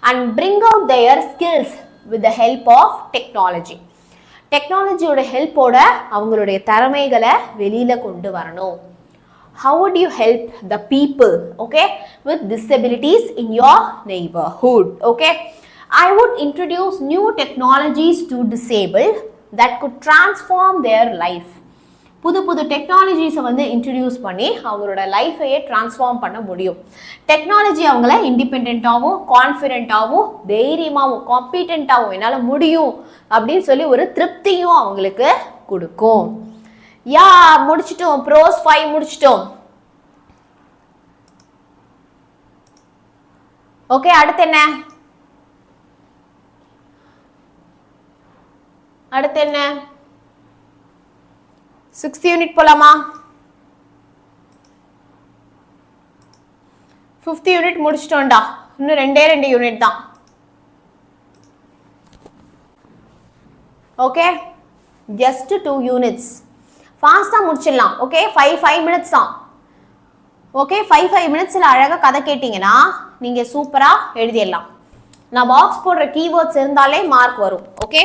And bring out their skills with the help of technology. டெக்னாலஜியோட ஹெல்ப்போட அவங்களுடைய திறமைகளை வெளியில் கொண்டு வரணும். How would you help the people, okay, with disabilities in your neighborhood? Okay, I would introduce new technologies to disabled that could transform their life. புது டெக்னாலஜிஸை வந்து introduce பண்ணி அவங்களோட லைஃபையே டிரான்ஸ்ஃபார்ம் பண்ண முடியும். டெக்னாலஜி அவங்கள இண்டிபெண்ட்டாகவும், கான்ஃபிடென்ட்டாகவும், தைரியமாகவும், காம்பீட்டண்ட்டாகவும் என்னால் முடியும் அப்படின்னு சொல்லி ஒரு திருப்தியும் அவங்களுக்கு கொடுக்கும். யா, முடிச்சிட்டோம். ப்ரோஸ் 5 முடிச்சிட்டோம். ஓகே, அடுத்து என்ன? 6th யூனிட் போலாமா? 5th unit முடிச்சிட்டோம்டா. இன்னும் 2 யூனிட் தான். Okay, just 2 units. ஃபாஸ்ட்டாக முடிச்சிடலாம். ஓகே, 5 மினிட்ஸ் தான். ஓகே, 5 மினிட்ஸில் அழகாக கதை கேட்டிங்கன்னா நீங்கள் சூப்பராக எழுதிடலாம். நான் பாக்ஸ் போடுற கீவேர்ட்ஸ் இருந்தாலே மார்க் வரும். Okay,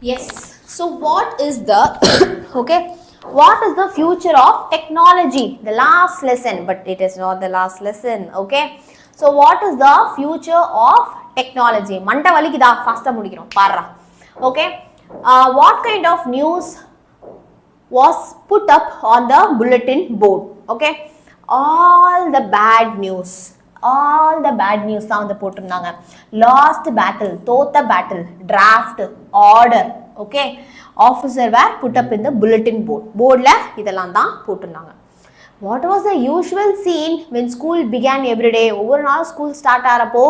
Yes. So what is the okay? What is the future of technology? The last lesson, but it is not the last lesson. Okay. So what is the future of technology? Manda valikida fast mudikirom parra. Okay. What kind of news was put up on the bulletin board? Okay. All the bad news தான் வந்து போட்டிருந்தாங்க. Lost battle, தோத்த battle, draft, order, okay, officer were put up in the bulletin board. போர்டில் இதெல்லாம் தான் போட்டிருந்தாங்க. What was the usual scene when school began every day? ஒவ்வொரு நாள் ஸ்கூல் ஸ்டார்ட் ஆகிறப்போ,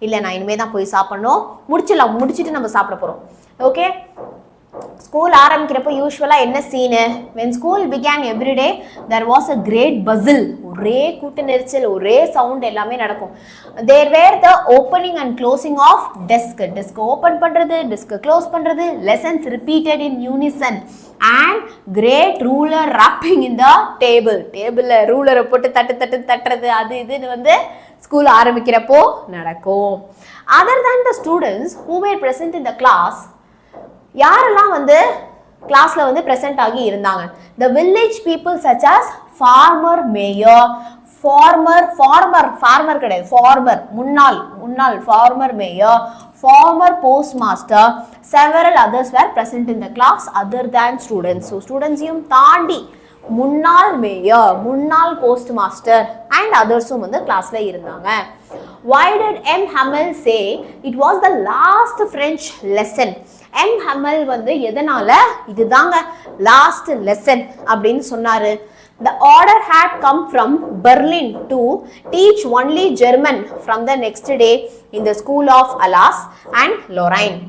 இல்லை நான் இனிமேல் தான் போய் சாப்பிட்ணும், முடிச்சுட்டு நம்ம சாப்பிட போகிறோம். ஓகே, ஸ்கூல் ஆரம்பிக்கிறப்போ யூஸ்வலாக என்ன scene? When school began every day there was a great bustle. ஒரே கூட்ட நெரிச்சல், ஒரே சவுண்ட் எல்லாமே நடக்கும். There were the opening and closing of desk open பண்ணுறது, டெஸ்க் க்ளோஸ் பண்ணுறது, lessons repeated in unison and great ruler rapping in the டேபிளில் ரூலரை போட்டு தட்டுறது, அது இதுன்னு வந்து ஸ்கூல் ஆரம்பிக்கிறப்போ நடக்கும். Other than the students who were present in the class, யாரெல்லாம் வந்து கிளாஸ்ல வந்து பிரசன்ட் ஆகி இருந்தாங்க? the village people such as farmer mayor, farmer கிடையாது, முன்னாள் farmer mayor, former postmaster, several others were present in the class other than students. So students-யும் தாண்டி முன்னாள் மேயர், முன்னாள் போஸ்ட் மாஸ்டர் அண்ட் அதர்ஸும் வந்து கிளாஸ்ல இருந்தாங்க. Why did 𝑬𝒙 say it was the last French lesson? 𝑬𝒙 வந்து எதனால இதுதாங்க லாஸ்ட் லெசன் அப்படின்னு சொன்னாரு? The order had come from Berlin to teach only German from the next day in the school of Alsace and Lorraine.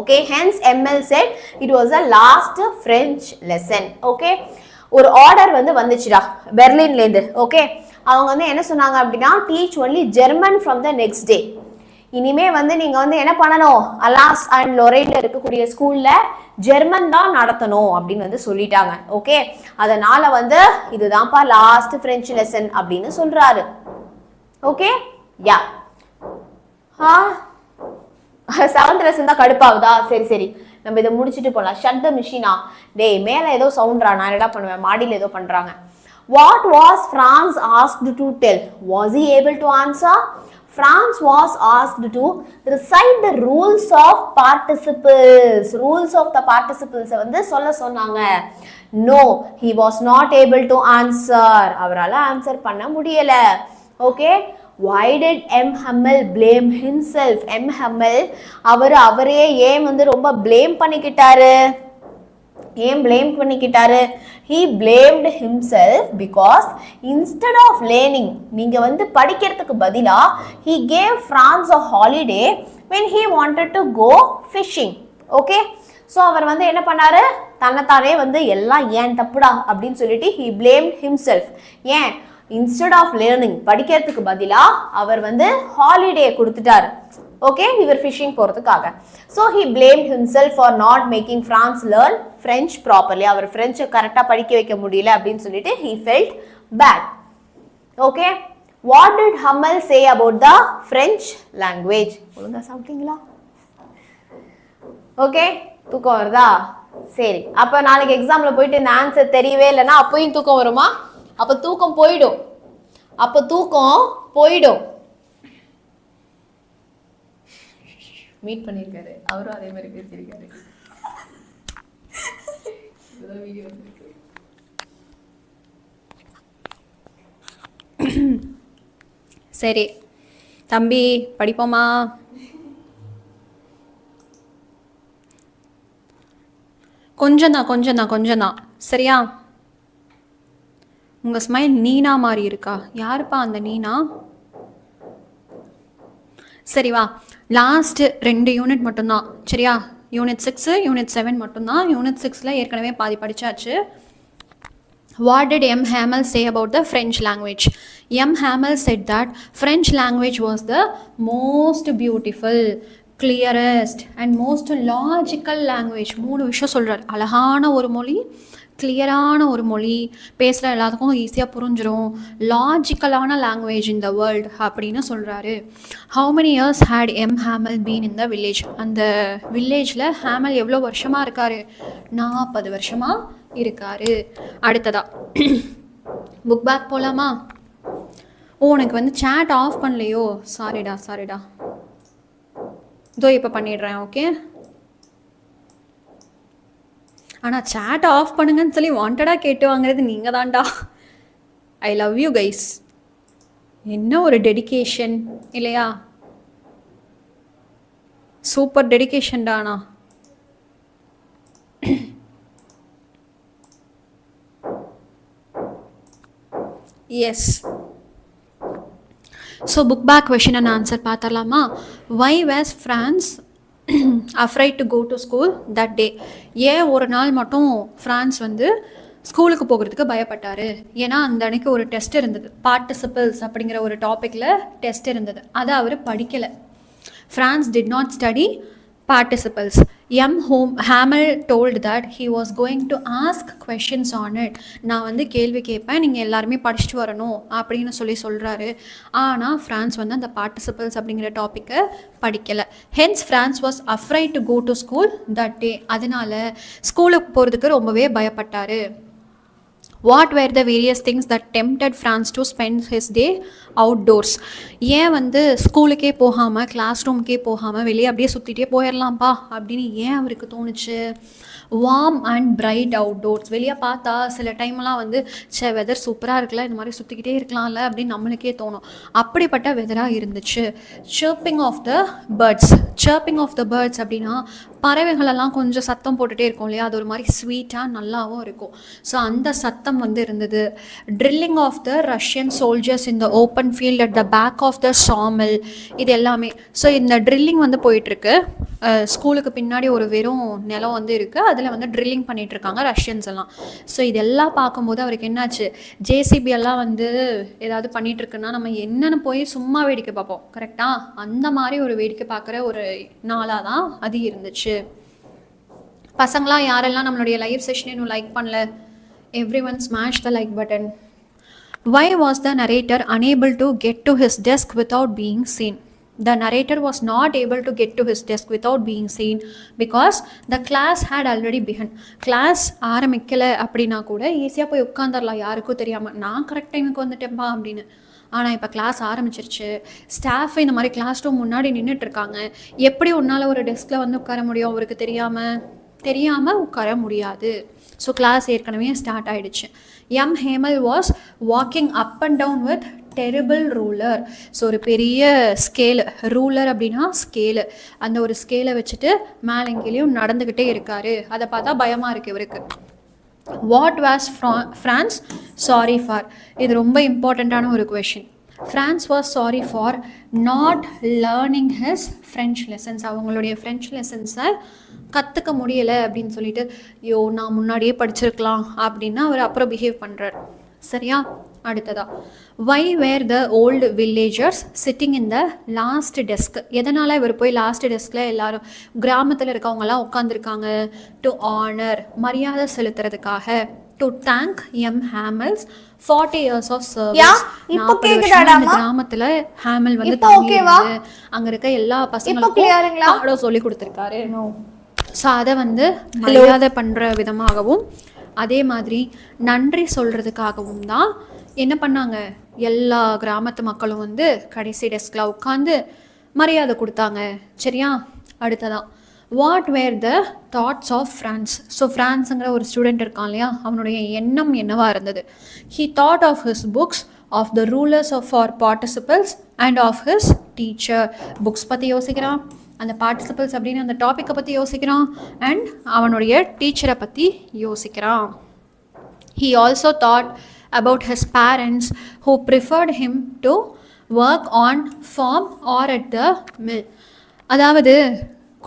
Okay, hence 𝑬𝒙 said it was the last French lesson. Okay, ஒரு order வந்து வந்துச்சுடா பெர்லின்லேருந்து. Okay, அவங்க வந்து என்ன சொன்னாங்க அப்படின்னா, teach only German from the next day. இனிமே வந்து நீங்க வந்து என்ன பண்ணணும், அலாஸ் அண்ட் லொரைன்ல இருக்கக்கூடிய ஸ்கூல்ல ஜெர்மன் தான் நடத்தணும் அப்படின்னு வந்து சொல்லிட்டாங்க. ஓகே, அதனால வந்து இதுதான்ப்பா லாஸ்ட் பிரெஞ்சு லெசன் அப்படின்னு சொல்றாரு. ஓகே, யா, செவன்த் லெசன் தான் கடுப்பாகுதா? சரி நம்ம இதை முடிச்சுட்டு போகலாம். ஷட் த மிஷினா? டேய், மேலே ஏதோ சவுண்ட்ரா, நான் என்ன பண்ணுவேன், மாடியில் ஏதோ பண்றாங்க. What was Franz asked to tell? Was he able to answer? Franz was asked to recite the rules of participles. Rules of the participles வந்து சொல்ல சொன்னாங்க. No, he was not able to answer. அவரால answer பண்ண முடியல. Okay, why did 𝑬𝒙 blame himself? 𝑬𝒙 அவரே ஏன் வந்து ரொம்ப blame பண்ணிக்கிட்டாரு? He blamed himself because instead of learning, நீங்க வந்து படிக்கிறதுக்கு பதிலா he gave Franz a holiday when he wanted to go fishing. Okay, so அவர் வந்து என்ன பண்ணாரு, தன்னைத்தானே வந்து எல்லாம் ஏன் தப்புடா அப்படின்னு சொல்லிட்டு he blamed himself. ஏன்? instead of learning, படிக்கிறதுக்கு பதிலா அவர் வந்து ஹாலிடே கொடுத்துட்டாரு. ஓகே, இவர் ஃபிஷிங் போகிறதுக்காக. So he blamed himself for not making Franz learn French properly. அவர் ஃப்ரெஞ்சை கரெக்டாக படிக்க வைக்க முடியல அப்படின்னு சொல்லிட்டு he felt bad. Okay, what did 𝑬𝒙 say about the French language? ஒழுங்கா சாப்பிட்டீங்களா? ஓகே, தூக்கம் வருதா? சரி, அப்போ நாளைக்கு எக்ஸாமில் போயிட்டு இந்த ஆன்சர் தெரியவே இல்லைன்னா அப்போயும் தூக்கம் வருமா? அப்போ தூக்கம் போயிடும். மீட் பண்ணியிருக்காரு, அவரும் அதே மாதிரி பேசியிருக்காரு. சரி தம்பி, படிப்போமா? கொஞ்சம்தான் சரியா? உங்க ஸ்மைல் நீனா மாதிரி இருக்கா? யாருப்பா அந்த நீனா? சரி வா, லாஸ்ட் 2 யூனிட் மட்டும்தான் சரியா? யூனிட் 6, யூனிட் 7 மட்டும்தான். யூனிட் 6ல ஏற்கனவே பாதி படிச்சாச்சு. What did 𝑬𝒙 say about the French language? 𝑬𝒙 said that French language was the most beautiful, clearest and most logical language. 3 விஷயம் சொல்றார். அழகான ஒரு மொழி, கிளியரான ஒரு மொழி, பேசுகிற எல்லாத்துக்கும் ஈஸியாக புரிஞ்சிடும், லாஜிக்கலான லாங்குவேஜ் இன் த வேர்ல்டு அப்படின்னு சொல்கிறாரு. How many years had Hamel been in the village? அந்த வில்லேஜில் ஹேமல் எவ்வளோ வருஷமாக இருக்கார்? 40 வருஷமாக இருக்கார். அடுத்ததா புக் பேக் போகலாமா? உனக்கு வந்து சேட் ஆஃப் பண்ணலையோ? சாரிடா இதோ இப்போ பண்ணிடுறேன். ஓகே, ஆனால் சேட் ஆஃப் பண்ணுங்கன்னு சொல்லி வாண்டடாக கேட்டு வாங்குறது நீங்கள் தான்டா. I love you guys. என்ன ஒரு டெடிகேஷன் இல்லையா? சூப்பர் டெடிகேஷன்டாண்ணா. Yes. So book back question and answer பார்த்துடலாமா? Why was Franz afraid to go to school that day? ஏன் ஒரு நாள் மட்டும் ஃப்ரான்ஸ் வந்து ஸ்கூலுக்கு போகிறதுக்கு பயப்பட்டார்? ஏன்னா அந்த அன்னைக்கு ஒரு டெஸ்ட் இருந்தது, பார்ட்டிசிபிள்ஸ் அப்படிங்கிற ஒரு டாப்பிக்கில் டெஸ்ட் இருந்தது, அதை அவர் படிக்கலை. France did not study participles. Hamel told that he was going to ask questions on it. நான் வந்து கேள்வி கேட்பேன், நீங்கள் எல்லாருமே படிச்சுட்டு வரணும் அப்படின்னு சொல்கிறாரு. ஆனால் ஃப்ரான்ஸ் வந்து அந்த பார்ட்டிசிபிள்ஸ் அப்படிங்கிற டாப்பிக்கை படிக்கலை. Hence France was afraid to go to school that day. அதனால ஸ்கூலுக்கு போகிறதுக்கு ரொம்பவே பயப்பட்டார். What were the various things that tempted France to spend his day outdoors? ஏன் வந்து ஸ்கூலுக்கே போகாமல், கிளாஸ் ரூமுக்கே போகாமல் வெளியே அப்படியே சுற்றிட்டே போயிடலாம்ப்பா அப்படின்னு ஏன் அவருக்கு தோணுச்சு? Warm and bright outdoors. வெளியே பார்த்தா சில டைம்லாம் வந்து வெதர் சூப்பராக இருக்குல்ல, இந்த மாதிரி சுற்றிக்கிட்டே இருக்கலாம்ல அப்படின்னு நம்மளுக்கே தோணும். அப்படிப்பட்ட வெதராக இருந்துச்சு. Chirping of the birds. Chirping of the birds அப்படின்னா பறவைகளெல்லாம் கொஞ்சம் சத்தம் போட்டுகிட்டே இருக்கும் இல்லையா, அது ஒரு மாதிரி ஸ்வீட்டாக நல்லாவும் இருக்கும். ஸோ அந்த சத்தம் வந்து இருந்தது. Drilling of the Russian soldiers in the open field at the back of the sawmill. இது எல்லாமே. ஸோ இந்த ட்ரில்லிங் வந்து போயிட்டுருக்கு. ஸ்கூலுக்கு பின்னாடி ஒரு வெறும் நிலம் வந்து இருக்குது, அதில் வந்து ட்ரில்லிங் பண்ணிகிட்ருக்காங்க ரஷ்யன்ஸ் எல்லாம். ஸோ இதெல்லாம் பார்க்கும்போது அவருக்கு என்னாச்சு, ஜேசிபி எல்லாம் வந்து ஏதாவது பண்ணிகிட்ருக்குன்னா நம்ம என்னென்னு போய் சும்மா வேடிக்கை பார்ப்போம் கரெக்டாக, அந்த மாதிரி ஒரு வேடிக்கை பார்க்குற ஒரு நாளாக தான் அது இருந்துச்சு. பசங்களாம் யாரெல்லாம் நம்மளுடைய லைவ் செஷனை இன்னும் லைக் பண்ணல, every one smash the like button. Why was the narrator unable to get to his desk without being seen? The narrator was not able to get to his desk without being seen because the class had already begun. Class ஆரம்பிக்கலை அப்படின்னா கூட ஈஸியாக போய் உட்காந்துடலாம் யாருக்கும் தெரியாமல், நான் correct டைமுக்கு வந்துட்டேன்ப்பா அப்படின்னு. ஆனால் இப்போ கிளாஸ் ஆரம்பிச்சிருச்சு, ஸ்டாஃப் இந்த மாதிரி கிளாஸ் ரூம் முன்னாடி நின்றுட்டுருக்காங்க, எப்படி உன்னால் ஒரு டெஸ்கில் வந்து உட்கார முடியும்? அவருக்கு தெரியாமல் உட்கார முடியாது. ஸோ கிளாஸ் ஏற்கனவே ஸ்டார்ட் ஆகிடுச்சு. Hamel was walking up and down with terrible ruler. So ஒரு பெரிய ஸ்கேலு, ரூலர் அப்படின்னா ஸ்கேலு, அந்த ஒரு ஸ்கேலை வச்சுட்டு மேலங்கேலையும் நடந்துக்கிட்டே இருக்காரு. அதை பார்த்தா பயமாக இருக்குது இவருக்கு. What was France sorry for? இது ரொம்ப இம்பார்ட்டண்ட்டான ஒரு question. France was sorry for not learning his French lessons. அவங்களுடைய ஃப்ரெஞ்ச் லெசன்ஸை கற்றுக்க முடியலை அப்படின்னு சொல்லிட்டு, ஐயோ நான் முன்னாடியே படிச்சிருக்கலாம் அப்படின்னு அவர் அப்புறம் பிஹேவ் பண்ணுறார். சரியா? அடுத்ததா, why were the old villagers sitting in the last desk? எதனால் இவர் போய் லாஸ்ட் டெஸ்கில் எல்லாரும் கிராமத்தில் இருக்கவங்கலாம் உட்காந்துருக்காங்க? டு ஆனர், மரியாதை செலுத்துறதுக்காக. To thank Hamel's 40 years of service. கிராமத்தில் ஹேமல் வந்து அங்கே இருக்க எல்லா பசங்களுக்கும் பாடம் சொல்லி கொடுத்துருக்காரு. ஸோ அதை வந்து மரியாதை பண்ணுற விதமாகவும் அதே மாதிரி நன்றி சொல்கிறதுக்காகவும் தான் என்ன பண்ணாங்க, எல்லா கிராமத்து மக்களும் வந்து கடைசி டெஸ்கில் உட்காந்து மரியாதை கொடுத்தாங்க. சரியா? அடுத்ததான், what were the thoughts of Franz? So ஃப்ரான்ஸுங்கிற ஒரு ஸ்டூடெண்ட் இருக்கான் இல்லையா, அவனுடைய எண்ணம் என்னவாக இருந்தது? He thought of his books, of the rulers of for participles and of his teacher. Books பற்றி யோசிக்கிறான், அந்த பார்ட்டிசிபிள்ஸ் அப்படின்னு அந்த டாப்பிக்கை பற்றி யோசிக்கிறான், அண்ட் அவனுடைய டீச்சரை பற்றி யோசிக்கிறான். He also thought about his parents who preferred him to work on farm or at the mill. அதாவது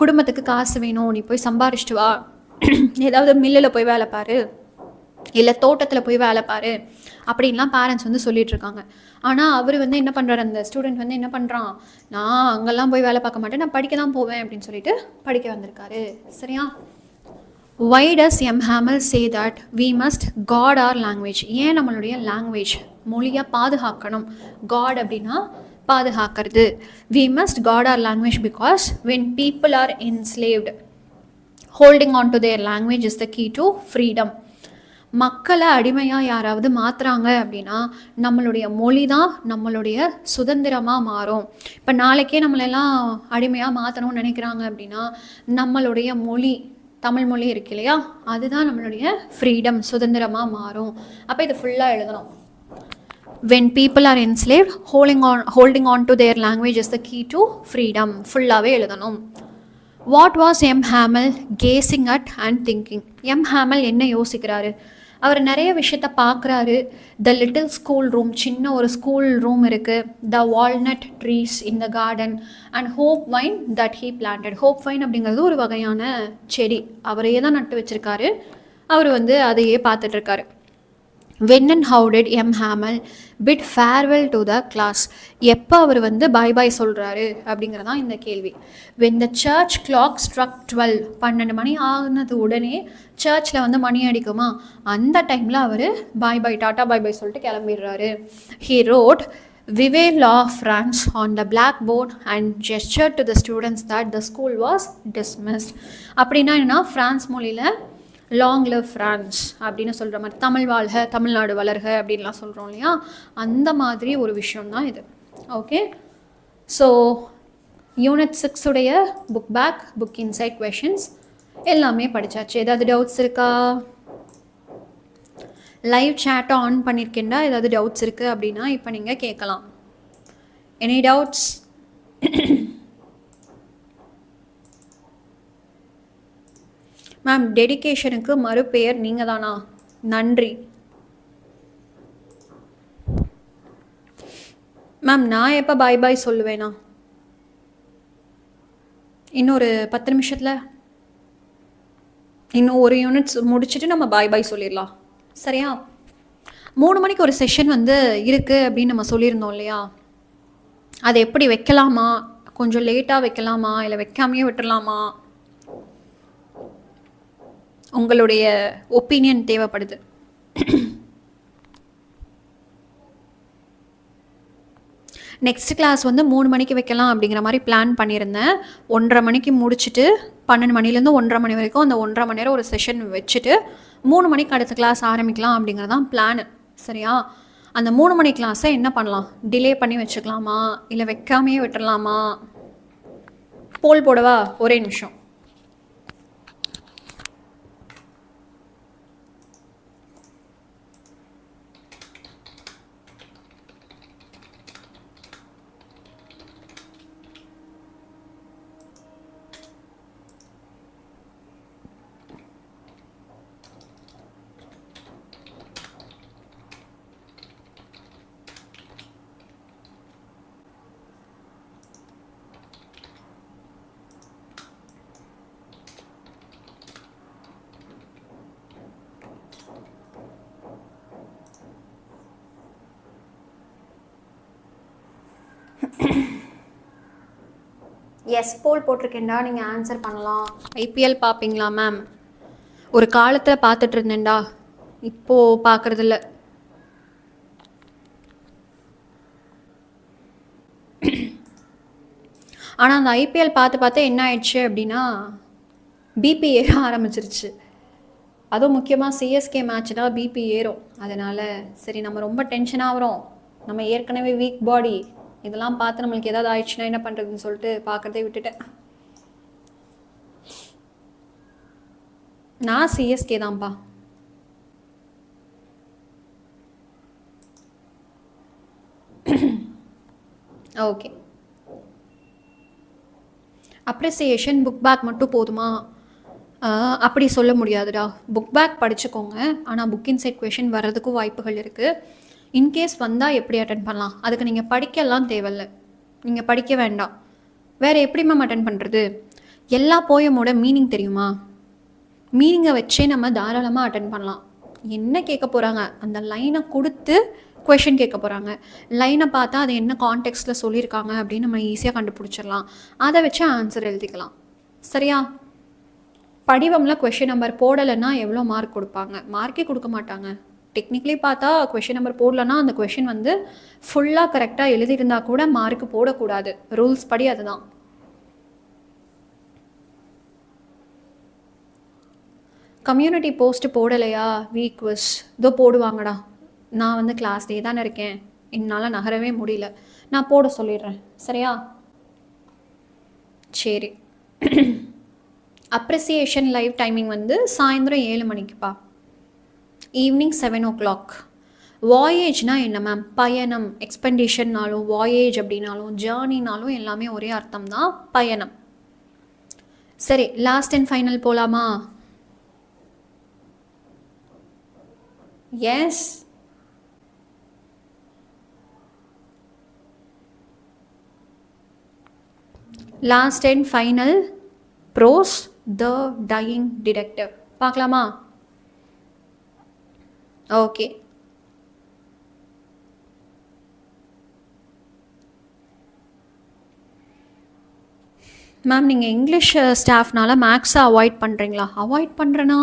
குடும்பத்துக்கு காசு வேணும், நீ போய் சம்பாரிச்சிட்டு வா, ஏதாவது மில்லில் போய் வேலை பாரு, இல்லை தோட்டத்தில் போய் வேலை பாரு அப்படின்லாம் பேரண்ட்ஸ் வந்து சொல்லிகிட்ருக்காங்க. ஆனால் அவர் வந்து என்ன பண்ணுறாரு, அந்த ஸ்டூடெண்ட் வந்து என்ன பண்ணுறான், நான் அங்கெல்லாம் போய் வேலை பார்க்க மாட்டேன், நான் படிக்க தான் போவேன் அப்படின்னு சொல்லிட்டு படிக்க வந்திருக்காரு. சரியா? why does 𝑬𝒙 say that we must guard our language? ஏன் நம்மளுடைய லாங்குவேஜ் மொழியை பாதுகாக்கணும்? God அப்படின்னா பாதுகாக்கிறது. we must guard our language because when people are enslaved, holding on to their language is the key to freedom. மக்களை அடிமையாக யாராவது மாற்றுறாங்க அப்படின்னா நம்மளுடைய மொழி தான் நம்மளுடைய சுதந்திரமாக மாறும். இப்போ நாளைக்கே நம்மளெல்லாம் அடிமையாக மாற்றணும்னு நினைக்கிறாங்க அப்படின்னா நம்மளுடைய மொழி, தமிழ் மொழி இருக்கு இல்லையா, அதுதான் நம்மளுடைய ஃப்ரீடம், சுதந்திரமாக மாறும். அப்போ இது ஃபுல்லாக எழுதணும். when people are enslaved, holding on to their language is the key to freedom. ஃபுல்லாகவே எழுதணும். what was 𝑬𝒙 gazing at and thinking? 𝑬𝒙 என்ன யோசிக்கிறாரு? அவர் நிறைய விஷயத்த பார்க்குறாரு. த லிட்டில் ஸ்கூல் ரூம், சின்ன ஒரு ஸ்கூல் ரூம் இருக்குது. The walnut trees in the garden and hop vine that he planted. Hop vine அப்படிங்கிறது ஒரு வகையான செடி, அவரையே தான் நட்டு வச்சுருக்காரு. அவர் அதையே பார்த்துட்ருக்காரு. when and how did 𝑬𝒙 bid farewell to the class? எப்போ அவர் பாய் பாய் சொல்கிறாரு அப்படிங்கிறதான் இந்த கேள்வி. when the church clock struck 12, 12 மணி ஆகுனது உடனே சர்ச்சில் மணி அடிக்குமா, அந்த டைமில் அவர் பாய் பாய், டாட்டா பாய் பாய் சொல்லிட்டு கிளம்பிடுறாரு. he wrote 𝑬𝒙𝒑 law of France on the blackboard and gestured to the students that the school was dismissed. அப்படின்னா என்னன்னா, ஃப்ரான்ஸ் மொழியில் லாங் லிவ் ஃப்ரான்ஸ் அப்படின்னு சொல்கிற மாதிரி, தமிழ் வாழ்க, தமிழ்நாடு வளர்க அப்படின்லாம் சொல்கிறோம் இல்லையா, அந்த மாதிரி ஒரு விஷயம்தான் இது. ஓகே, ஸோ யூனிட் 6 உடைய book back, book inside questions எல்லாமே படித்தாச்சு. ஏதாவது டவுட்ஸ் இருக்கா? லைவ் சேட்டை ஆன் பண்ணியிருக்கேன்டா, ஏதாவது டவுட்ஸ் இருக்குது அப்படின்னா இப்போ நீங்கள் கேட்கலாம். Any doubts? மேம், டெடிகேஷனுக்கு மறுபெயர் நீங்கள் தானா? நன்றி மேம். நான் எப்போ பாய் பாய் சொல்லுவேனா? இன்னொரு 10 நிமிஷத்தில், இன்னும் ஒரு யூனிட்ஸ் முடிச்சுட்டு நம்ம பாய் பாய் சொல்லிடலாம். சரியா? 3 மணிக்கு ஒரு செஷன் இருக்குது அப்படின்னு நம்ம சொல்லியிருந்தோம் இல்லையா, அதை எப்படி வைக்கலாமா, கொஞ்சம் லேட்டாக வைக்கலாமா, இல்லை வைக்காமையே விட்டுடலாமா? உங்களுடைய ஒப்பீனியன் தேவைப்படுது. நெக்ஸ்ட் கிளாஸ் 3 மணிக்கு வைக்கலாம் அப்படிங்கிற மாதிரி பிளான் பண்ணியிருந்தேன். 1:30 மணிக்கு முடிச்சுட்டு 12 மணிலேருந்து 1:30 மணி வரைக்கும் அந்த 1:30 மணி நேரம் ஒரு செஷன் வச்சுட்டு 3 மணிக்கு அடுத்த கிளாஸ் ஆரம்பிக்கலாம் அப்படிங்கிறதான் பிளானு. சரியா? அந்த 3 மணி கிளாஸை என்ன பண்ணலாம், டிலே பண்ணி வச்சுக்கலாமா, இல்லை வைக்காமையே விட்டுடலாமா? போல் போடவா? ஒரே நிமிஷம். எஸ், போல் போட்டிருக்கேன்டா, நீங்கள் ஆன்சர் பண்ணலாம். ஐபிஎல் பார்ப்பீங்களா மேம்? ஒரு காலத்தில் பார்த்துட்டு இருந்தேன்டா, இப்போது பார்க்குறதில்ல. ஆனால் அந்த ஐபிஎல் பார்த்து என்ன ஆயிடுச்சு அப்படின்னா, பிபி ஏற ஆரம்பிச்சிருச்சு. அதுவும் முக்கியமாக சிஎஸ்கே மேட்ச்னா பிபி ஏறும். அதனால் சரி, நம்ம ரொம்ப டென்ஷன் ஆகிறோம், நம்ம ஏற்கனவே வீக் பாடி, இதெல்லாம் பார்த்து நம்மளுக்கு ஏதாவது ஆயிடுச்சுன்னா என்ன பண்ணுறதுன்னு சொல்லிட்டு பார்க்குறதே விட்டுட்டேன். நான் சிஎஸ்கே தான்ப்பா. ஓகே, அப்ரிசியேஷன் புக் பேக் மட்டும் போதுமா? அப்படி சொல்ல முடியாதுடா. புக் பேக் படிச்சுக்கோங்க, ஆனால் புக் இன்சைட் கொஷின் வர்றதுக்கும் வாய்ப்புகள் இருக்குது. இன்கேஸ் வந்தால் எப்படி அட்டன் பண்ணலாம்? அதுக்கு நீங்கள் படிக்கலாம் தேவையில்லை, நீங்கள் படிக்க வேண்டாம். வேறு எப்படி மேம் அட்டன் பண்ணுறது? எல்லா போயமோட மீனிங் தெரியுமா? மீனிங்கை வச்சே நம்ம தாராளமாக அட்டன் பண்ணலாம். என்ன கேட்க போகிறாங்க, அந்த லைனை கொடுத்து கொஷின் கேட்க போகிறாங்க. லைனை பார்த்தா அது என்ன கான்டெக்ஸ்டில் சொல்லியிருக்காங்க அப்படின்னு நம்ம ஈஸியாக கண்டுபிடிச்சிடலாம். அதை வச்சு ஆன்சர் எழுதிக்கலாம். சரியா? படிவமில் கொஷின் நம்பர் போடலைன்னா எவ்வளோ மார்க் கொடுப்பாங்க? மார்க்கே கொடுக்க மாட்டாங்க. டெக்னிக்கலி பார்த்தா கொஷின் நம்பர் போடலன்னா அந்த கொஷின் வந்து ஃபுல்லாக கரெக்டாக எழுதியிருந்தால் கூட மார்க் போடக்கூடாது. ரூல்ஸ் படி அதுதான். கம்யூனிட்டி போஸ்ட் போடலையா? வீக் விஸ் இதோ போடுவாங்கடா. நான் வந்து கிளாஸ்லேயே தானே இருக்கேன், என்னால் நகரவே முடியல, நான் போட சொல்லிடுறேன். சரியா? சரி. அப்ரிசியேஷன் லைவ் டைமிங் வந்து சாயந்தரம் 7 மணிக்குப்பா, ஈவினிங் 7 o'clock. வாயேஜ்னா என்ன மேம்? பயணம். எக்ஸ்பெண்டிஷன்னாலும் வாயேஜ் அப்படின்னாலும் ஜேர்னினாலும் எல்லாமே ஒரே அர்த்தம் தான், பயணம். சரி, லாஸ்ட் அண்ட் ஃபைனல் போகலாமா? Yes. Last and final prose the dying detective பார்க்கலாமா? ஓகே. மேம் நீங்கள் இங்கிலீஷ் ஸ்டாஃப்னால மேக்ஸை அவாய்ட் பண்ணுறீங்களா? அவாய்ட் பண்ணுறேனா?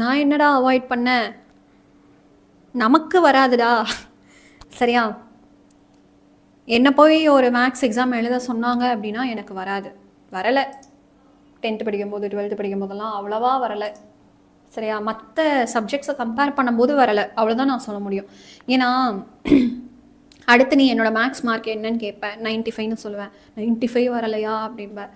நான் என்னடா அவாய்ட் பண்ணேன்? நமக்கு வராதுடா. சரியா? என்னை போய் ஒரு மேக்ஸ் எக்ஸாம் எழுத சொன்னாங்க அப்படின்னா எனக்கு வரலை. 10th படிக்கும்போது 12th படிக்கும்போதெல்லாம் அவ்வளோவா வரலை. சரியா? மற்ற சப்ஜெக்ட்ஸை கம்பேர் பண்ணும்போது வரலை, அவ்வளோதான் நான் சொல்ல முடியும். ஏன்னா அடுத்து நீ என்னோடய மேக்ஸ் மார்க் என்னன்னு கேட்பேன், 95ன்னு சொல்லுவேன். 95 வரலையா அப்படின்பேன்.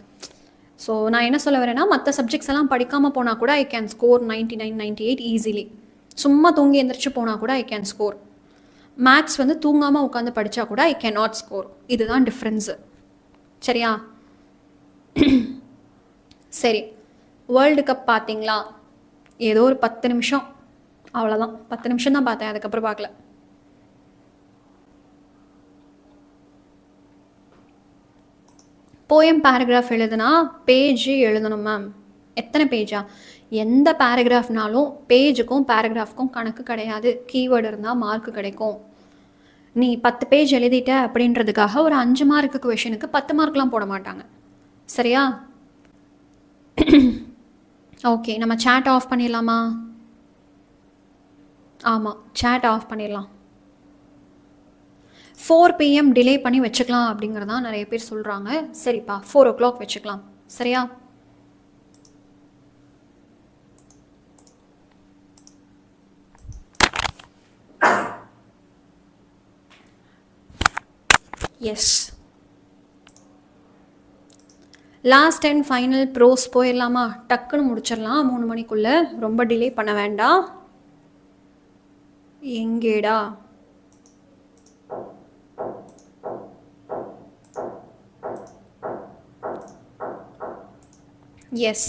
ஸோ நான் என்ன சொல்ல வரேன்னா, மற்ற சப்ஜெக்ட்ஸ் எல்லாம் படிக்காமல் போனால் கூட ஐ கேன் ஸ்கோர் 99, 98 ஈஸிலி. சும்மா தூங்கி எந்திரிச்சு போனால் கூட ஐ கேன் ஸ்கோர். மேக்ஸ் வந்து தூங்காமல் உட்காந்து படித்தா கூட ஐ கேன் நாட் ஸ்கோர். இதுதான் டிஃப்ரென்ஸு. சரியா? சரி, வேர்ல்டு கப் பார்த்தீங்களா? ஏதோ ஒரு 10 நிமிஷம், அவ்வளோதான். 10 நிமிஷம் தான் பார்த்தேன், அதுக்கப்புறம் பார்க்கல. போயம் பேராகிராஃப் எழுதுனா பேஜ் எழுதணும் மேம். எத்தனை பேஜா? எந்த பேராகிராஃப்னாலும் பேஜுக்கும் பேராகிராஃப்க்கும் கணக்கு கிடையாது. கீவேர்டு இருந்தால் மார்க்கு கிடைக்கும். நீ 10 பேஜ் எழுதிட்ட அப்படின்றதுக்காக ஒரு 5 மார்க்கு கொஷனுக்கு 10 மார்க்லாம் போட மாட்டாங்க. சரியா? ஓகே, நம்ம சேட் ஆஃப் பண்ணிடலாமா? ஆமாம், சேட் ஆஃப் பண்ணிடலாம். 4 PM டிலே பண்ணி வச்சுக்கலாம் அப்படிங்கிறதான் நிறைய பேர் சொல்கிறாங்க. சரிப்பா, 4 o'clock வச்சுக்கலாம். சரியா? Yes. Last and final prose போயிடலாமா? டக்குன்னு முடிச்சிடலாம் 3 மணிக்குள்ளே, ரொம்ப டிலே பண்ண வேண்டாம். எங்கேடா? எஸ்.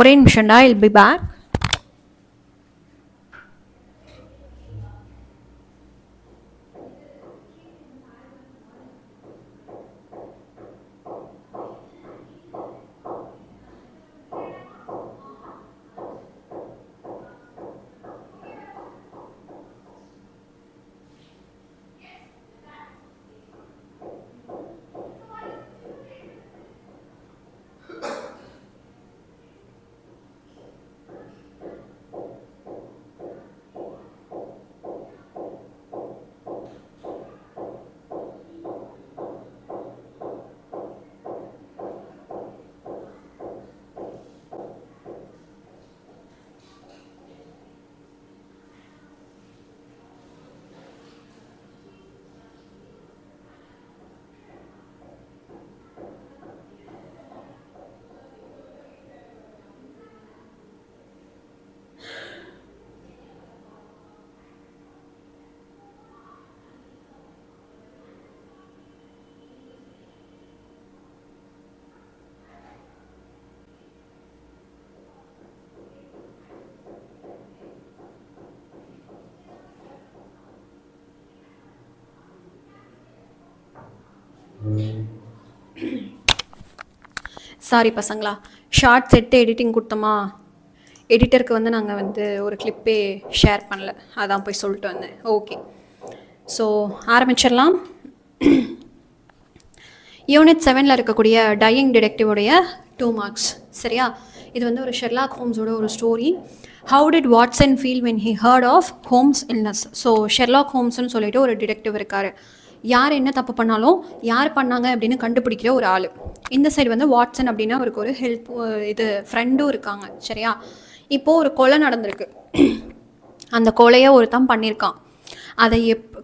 ஒரே நிமிஷம்டா, I'll be back. சாரி பசங்களா, ஷார்ட்ஸ் எடுத்து எடிட்டிங் கொடுத்தோமா, எடிட்டருக்கு வந்து நாங்கள் வந்து ஒரு கிளிப்பே ஷேர் பண்ணல, அதான் போய் சொல்லிட்டு வந்தேன். ஓகே, ஸோ ஆரம்பிச்சிடலாம். யூனிட் 7ல் இருக்கக்கூடிய டையிங் டிடெக்டிவோடைய 2 மார்க்ஸ். சரியா? இது வந்து ஒரு ஷெர்லாக் ஹோம்ஸோட ஒரு story. How did Watson feel when he heard of Holmes illness. So Sherlock ஹோம்ஸ்னு சொல்லிட்டு ஒரு டிடெக்டிவ் இருக்கார். யார் என்ன தப்பு பண்ணாலும் யார் பண்ணாங்க அப்படின்னு கண்டுபிடிக்கிற ஒரு ஆள். இந்த சைடு வந்து வாட்சன் அப்படின்னா அவருக்கு ஒரு ஹெல்ப் இது ஃப்ரெண்டும் இருக்காங்க. சரியா? இப்போது ஒரு கொலை நடந்திருக்கு. அந்த கொலையை ஒருத்தன் பண்ணியிருக்கான். அதை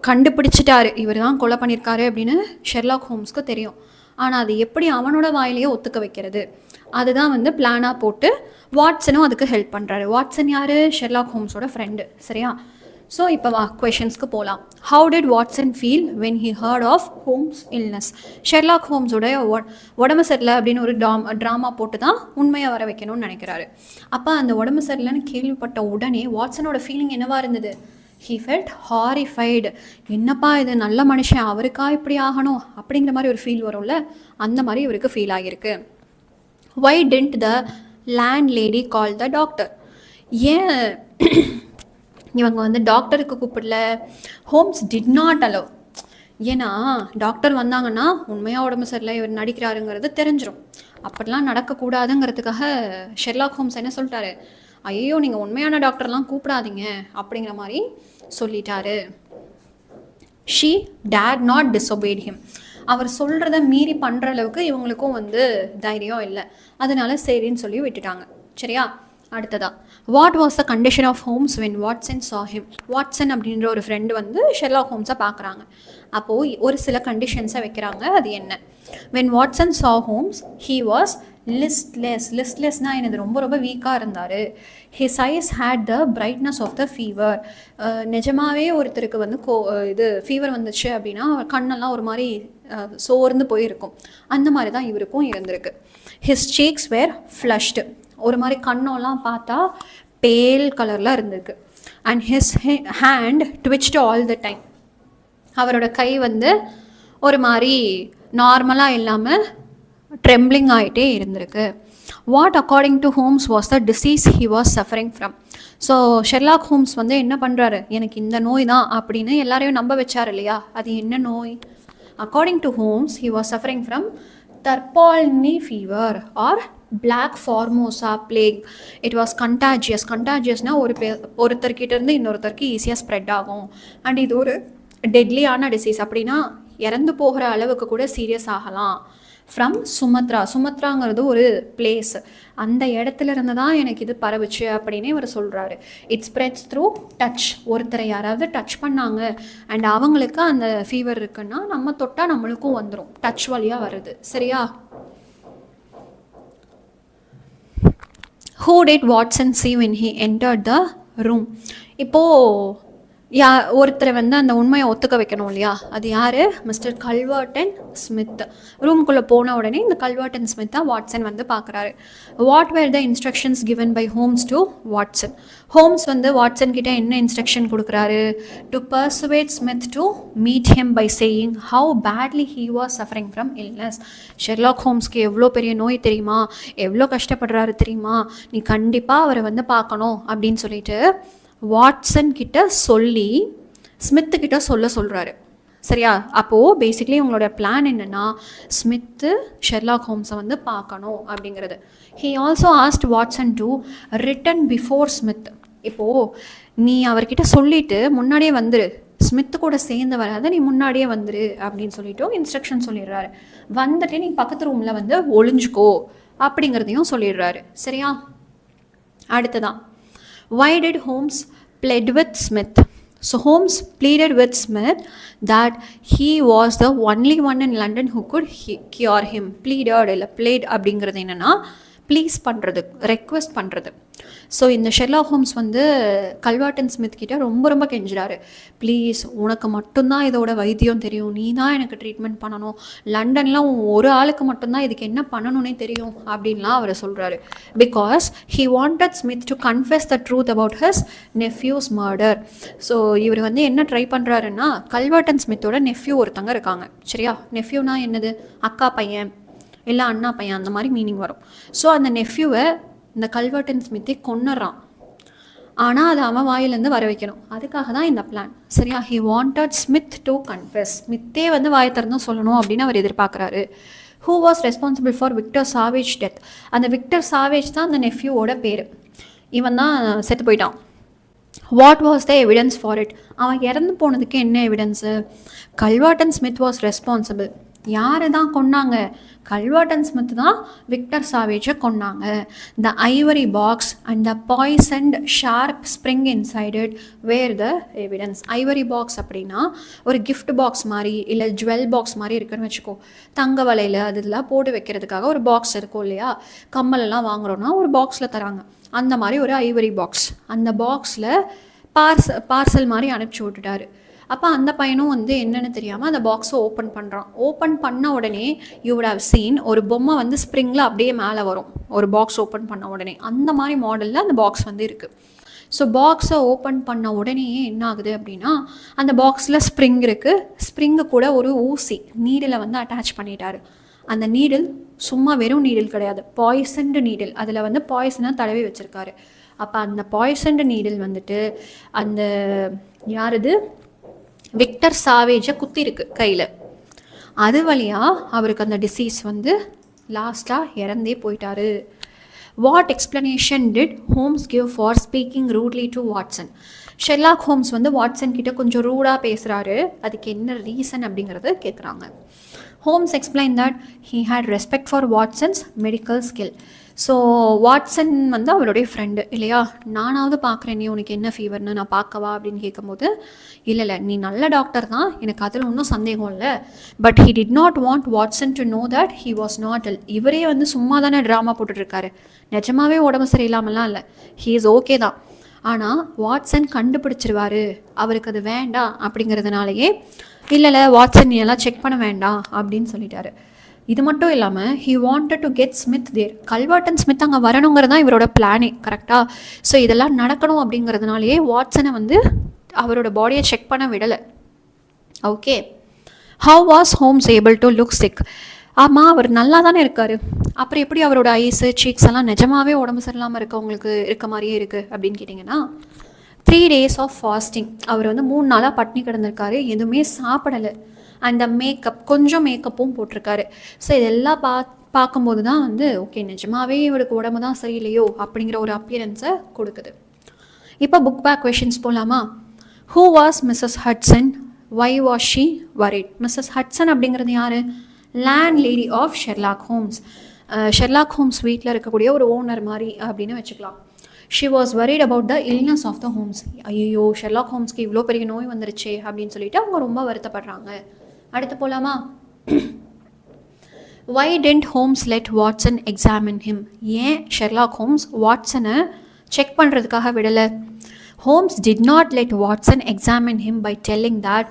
கண்டுபிடிச்சிட்டாரு, இவர் தான் கொலை பண்ணியிருக்காரு அப்படின்னு ஷெர்லாக் ஹோம்ஸ்க்கு தெரியும். ஆனால் அது எப்படி அவனோட வாயிலேயே ஒத்துக்க வைக்கிறது, அதுதான் வந்து பிளானாக போட்டு வாட்சனும் அதுக்கு ஹெல்ப் பண்ணுறாரு. வாட்சன் யார்? ஷெர்லாக் ஹோம்ஸோட ஃப்ரெண்டு. சரியா? ஸோ இப்போ கொஷின்ஸ்க்கு போகலாம். How did Watson feel when he heard of Holmes illness. Sherlock ஹோம்ஸோட உடம்பு சரியில்லை அப்படின்னு ஒரு ட்ராமா போட்டு தான் உண்மையை வர வைக்கணும்னு நினைக்கிறாரு. அப்போ அந்த உடம்பு சரியில்லைன்னு கேள்விப்பட்ட உடனே வாட்சனோட ஃபீலிங் என்னவா இருந்தது? He felt horrified. என்னப்பா இது, நல்ல மனுஷன், அவருக்கா இப்படி ஆகணும் அப்படிங்கிற மாதிரி ஒரு ஃபீல் வரும்ல, அந்த மாதிரி இவருக்கு ஃபீல் ஆகியிருக்கு. Why didn't the land lady call the doctor. ஏன் இவங்க வந்து டாக்டருக்கு கூப்பிடல? Holmes did not allow. ஏன்னா டாக்டர் வந்தாங்கன்னா உண்மையாக உடம்பு சரியில்லை, இவர் நடிக்கிறாருங்கிறது தெரிஞ்சிடும். அப்படிலாம் நடக்கக்கூடாதுங்கிறதுக்காக ஷெர்லாக் ஹோம்ஸ் என்ன சொல்லிட்டாரு? ஐயோ, நீங்கள் உண்மையான டாக்டர்லாம் கூப்பிடாதீங்க அப்படிங்கிற மாதிரி சொல்லிட்டாரு. ஷீ டேட் நாட் டிஸ்ஒபேட் ஹிம். அவர் சொல்கிறத மீறி பண்ணுற அளவுக்கு இவங்களுக்கும் வந்து தைரியம் இல்லை. அதனால சரின்னு சொல்லி விட்டுட்டாங்க. சரியா? அடுத்ததா, what was the condition of Holmes when Watson saw him. Watson அப்படின்ற ஒரு ஃப்ரெண்டு வந்து ஷெர்லாக் ஹோம்ஸை பார்க்குறாங்க. அப்போது ஒரு சில கண்டிஷன்ஸை வைக்கிறாங்க. அது என்ன? When Watson saw Holmes he was லிஸ்ட்லெஸ்னால் என்னது, ரொம்ப ரொம்ப வீக்காக இருந்தார். his eyes had the brightness of the fever. நிஜமாகவே ஒருத்தருக்கு வந்து இது ஃபீவர் வந்துச்சு அப்படின்னா கண்ணெல்லாம் ஒரு மாதிரி சோர்ந்து போயிருக்கும். அந்த மாதிரி தான் இவருக்கும் இருந்திருக்கு. his cheeks were flushed. ஒரு மாதிரி கண்ணெல்லாம் பார்த்தா பேல் கலரில் இருந்திருக்கு. And his hand twitched all the time. அவரோட கை வந்து ஒரு மாதிரி நார்மலாக இல்லாமல் ட்ரெம்ப்ளிங் ஆகிட்டே இருந்திருக்கு. What according to Holmes was the disease he was suffering from. So Sherlock Holmes வந்து என்ன பண்ணுறாரு? எனக்கு இந்த நோய் தான் அப்படின்னு எல்லாரையும் நம்ப வச்சார் இல்லையா? அது என்ன நோய்? According to Holmes he was suffering from தர்பால்னி fever or Black Formosa plague. It was contagious. கண்டாஜியஸ்னால் ஒருத்தர்கிட்ட இருந்து இன்னொருத்தருக்கு ஈஸியாக ஸ்ப்ரெட் ஆகும். அண்ட் இது ஒரு டெட்லியான டிசீஸ். அப்படின்னா இறந்து போகிற அளவுக்கு கூட சீரியஸ் ஆகலாம். ஃப்ரம் சுமத்ராங்கிறது ஒரு பிளேஸ். அந்த இடத்துல இருந்து தான் எனக்கு இது பரவுச்சு அப்படின்னு இவர் சொல்கிறாரு. It spreads through touch. ஒருத்தரை யாராவது டச் பண்ணாங்க அண்ட் அவங்களுக்கு அந்த ஃபீவர் இருக்குன்னா நம்ம தொட்டால் நம்மளுக்கும் வந்துடும். டச் வழியாக வருது. சரியா? Who did Watson see when he entered the room? இப்போது ஒருத்தரை வந்து அந்த உண்மையை ஒத்துக்க வைக்கணும் இல்லையா? அது யார்? Mister Culverton Smith. ரூம்குள்ளே போன உடனே இந்த கல்வர்டன் ஸ்மித்தை வாட்சன் வந்து பார்க்குறாரு. What were the instructions given by Holmes to Watson. Holmes வந்து வாட்சன் கிட்ட என்ன இன்ஸ்ட்ரக்ஷன் கொடுக்குறாரு? To persuade Smith to meet him by saying how badly he was suffering from illness. Sherlock ஹோம்ஸ்க்கு எவ்வளோ பெரிய நோய் தெரியுமா, எவ்வளோ கஷ்டப்படுறாரு தெரியுமா, நீ கண்டிப்பாக அவரை வந்து பார்க்கணும் அப்படின்னு சொல்லிட்டு வாட்சன் கிட்ட சொல்லி ஸ்மித்துக்கிட்ட சொல்கிறாரு. சரியா? அப்போது பேசிக்லி உங்களோட பிளான் என்னென்னா ஸ்மித்து ஷெர்லாக் ஹோம்ஸை வந்து பார்க்கணும் அப்படிங்கிறது. He also asked Watson to return before Smith. இப்போது நீ அவர்கிட்ட சொல்லிவிட்டு முன்னாடியே வந்துரு, ஸ்மித்து கூட சேர்ந்து வராத, நீ முன்னாடியே வந்துரு அப்படின்னு சொல்லிட்டு இன்ஸ்ட்ரக்ஷன் சொல்லிடுறாரு. வந்துட்டு நீ பக்கத்து ரூமில் வந்து ஒளிஞ்சுக்கோ அப்படிங்கிறதையும் சொல்லிடுறாரு. சரியா? அடுத்ததான், why did Holmes plead with Smith? So Holmes pleaded with Smith that he was the only one in London who could cure him. Pleaded இல்லை played அப்படிங்கிறது என்னென்னா ப்ளீஸ் பண்ணுறது, ரெக்வெஸ்ட் பண்ணுறது. ஸோ இந்த ஷெர்லாக் ஹோம்ஸ் வந்து கல்வர்டன் ஸ்மித் கிட்ட ரொம்ப கெஞ்சுறாரு. Please, உனக்கு மட்டும்தான் இதோட வைத்தியம் தெரியும், நீ தான் எனக்கு ட்ரீட்மெண்ட் பண்ணணும், லண்டனில் ஒரு ஆளுக்கு மட்டும்தான் இதுக்கு என்ன பண்ணணுன்னே தெரியும் அப்படின்லாம் அவர் சொல்கிறாரு. Because he wanted Smith to confess the truth about his nephews murder. So இவர் வந்து என்ன ட்ரை பண்ணுறாருன்னா, கல்வர்டன் ஸ்மித்தோட நெஃப்யூ ஒருத்தங்க இருக்காங்க. சரியா? நெஃப்யூனா என்னது? அக்கா பையன் இல்லை அண்ணா பையன், அந்த மாதிரி மீனிங் வரும். ஸோ அந்த நெஃப்யூவை இந்த கல்வர்டன் ஸ்மித்தை கொன்னுறான். ஆனால் அது அவன் வாயிலேருந்து வர வைக்கணும். அதுக்காக தான் இந்த பிளான். சரியா? He wanted Smith to confess. ஸ்மித்தே வந்து வாயை திறந்து சொல்லணும் அப்படின்னு அவர் எதிர்பார்க்குறாரு. Who was responsible for 𝑽𝒔𝒑𝒍𝒐𝒓𝒆 death. அந்த 𝑽𝒔𝒑𝒑𝒔 தான் அந்த நெஃப்யூவோட பேர். இவன் தான் செத்து போயிட்டான். What was the evidence for it? அவன் இறந்து போனதுக்கு என்ன evidence? Culverton Smith was responsible. யார் தான் கொன்னாங்க? கல்வர்டன் ஸ்மித் தான் 𝑽𝒔𝒑𝒑𝒍𝒐𝒓𝒆 கொன்னாங்க. The ivory box and the poisoned sharp spring inside it were the evidence. Ivory box அப்படின்னா ஒரு கிஃப்ட் பாக்ஸ் மாதிரி இல்லை ஜுவல் பாக்ஸ் மாதிரி இருக்குன்னு வச்சுக்கோ. தங்க வலையில் அதெல்லாம் போட்டு வைக்கிறதுக்காக ஒரு பாக்ஸ் இருக்கும் இல்லையா? கம்மலெல்லாம் வாங்குறோன்னா ஒரு பாக்ஸில் தராங்க. அந்த மாதிரி ஒரு ஐவரி பாக்ஸ். அந்த பாக்ஸில் பார்சல் மாதிரி அனுப்பிச்சி விட்டுட்டாரு. அப்போ அந்த பையனும் வந்து என்னென்னு தெரியாமல் அந்த பாக்ஸை ஓப்பன் பண்ணுறான். ஓப்பன் பண்ண உடனே யூ வுட் ஹவ் சீன் ஒரு பொம்மை வந்து ஸ்ப்ரிங்கில் அப்படியே மேலே வரும் ஒரு பாக்ஸ் ஓப்பன் பண்ண உடனே. அந்த மாதிரி மாடலில் அந்த பாக்ஸ் வந்து இருக்குது. ஸோ பாக்ஸை ஓப்பன் பண்ண உடனேயே என்ன ஆகுது அப்படின்னா அந்த பாக்ஸில் ஸ்ப்ரிங் இருக்குது. ஸ்ப்ரிங்கு கூட ஒரு ஊசி நீடில் வந்து அட்டாச் பண்ணிட்டாரு. அந்த நீடில் சும்மா வெறும் நீடில் கிடையாது, பாய்சன்டு நீடில். அதில் வந்து பாய்சனாக தடவி வச்சுருக்காரு. அப்போ அந்த பாய்சன்டு நீடில் வந்துட்டு அந்த யாருது 𝑽𝒔𝒑𝒍𝒐𝒓𝒆 குத்திருக்கு கையில். அது வழியாக அவருக்கு அந்த டிசீஸ் வந்து லாஸ்ட்டாக இறந்தே போயிட்டாரு. What explanation did Holmes give for speaking rudely to Watson? Sherlock Holmes வந்து வாட்சன் கிட்ட கொஞ்சம் ரூடாக பேசுகிறாரு. அதுக்கு என்ன ரீசன் அப்படிங்கிறத கேட்குறாங்க. Holmes explain that he had respect for Watson's medical skill. So Watson வந்து அவருடைய ஃப்ரெண்டு இல்லையா? நானாவது பார்க்குறேன், நீ உனக்கு என்ன ஃபீவர்னு நான் பார்க்கவா அப்படின்னு கேட்கும்போது இல்லை நீ நல்ல டாக்டர் தான், எனக்கு அதில் ஒன்றும் சந்தேகம் இல்லை. But he did not want Watson to know that he was not ill. இவரே வந்து சும்மா தானே ட்ராமா போட்டுட்ருக்காரு. நிஜமாவே உடம்பு சரியில்லாமலாம் இல்லை, ஹீ இஸ் ஓகே தான். ஆனால் வாட்சன் கண்டுபிடிச்சிருவாரு, அவருக்கு அது வேண்டாம் அப்படிங்கிறதுனாலேயே இல்லை வாட்சன் நீ எல்லாம் செக் பண்ண வேண்டாம் அப்படின்னு சொல்லிட்டாரு. இது மட்டும் இல்லாமல் he wanted to get Smith there. Culverton Smith அங்கே வரணுங்கிறது தான் இவரோட பிளானே. கரெக்டாக? ஸோ இதெல்லாம் நடக்கணும் அப்படிங்கிறதுனாலேயே வாட்சனை வந்து அவரோட பாடியை செக் பண்ண விடலை. Okay. How was Holmes able to look sick? ஆமாம், அவர் நல்லா தானே இருக்கார். அப்புறம் எப்படி அவரோட ஐஸு சீக்ஸ் எல்லாம் நிஜமாகவே உடம்பு சரியில்லாமல் இருக்கவங்களுக்கு இருக்க மாதிரியே இருக்குது அப்படின்னு கேட்டிங்கன்னா 3 days ஆஃப் ஃபாஸ்டிங். அவர் வந்து 3 நாளாக பட்னி கிடந்திருக்காரு, எதுவுமே சாப்பிடலை. அந்த மேக்கப் கொஞ்சம் மேக்கப்பும் போட்டிருக்காரு. ஸோ இதெல்லாம் பார்க்கும்போது தான் வந்து ஓகே நிஜமாவே இவருக்கு உடம்பு தான் சரியில்லையோ அப்படிங்கிற ஒரு அப்பியரன்ஸை கொடுக்குது. இப்போ புக் பேக் கொஷின்ஸ் போகலாமா? Who was Mrs Hudson? Why was she worried? Mrs Hudson அப்படிங்கிறது யார்? Landlady of Sherlock Holmes. Sherlock Holmes வீட்டில் இருக்கக்கூடிய ஒரு ஓனர் மாதிரி அப்படின்னு வச்சுக்கலாம். She was worried about the illness of the Holmes. ஐயோ ஷெர்லாக் ஹோம்ஸ்க்கு இவ்வளோ பெரிய நோய் வந்துருச்சே அப்படின்னு சொல்லிட்டு அவங்க ரொம்ப வருத்தப்படுறாங்க. அடுத்து போகலாமா? Why didn't Holmes let Watson examine him? ஏன் ஷெர்லாக் ஹோம்ஸ் வாட்சனை செக் பண்ணுறதுக்காக விடலை? Holmes did not let Watson examine him by telling that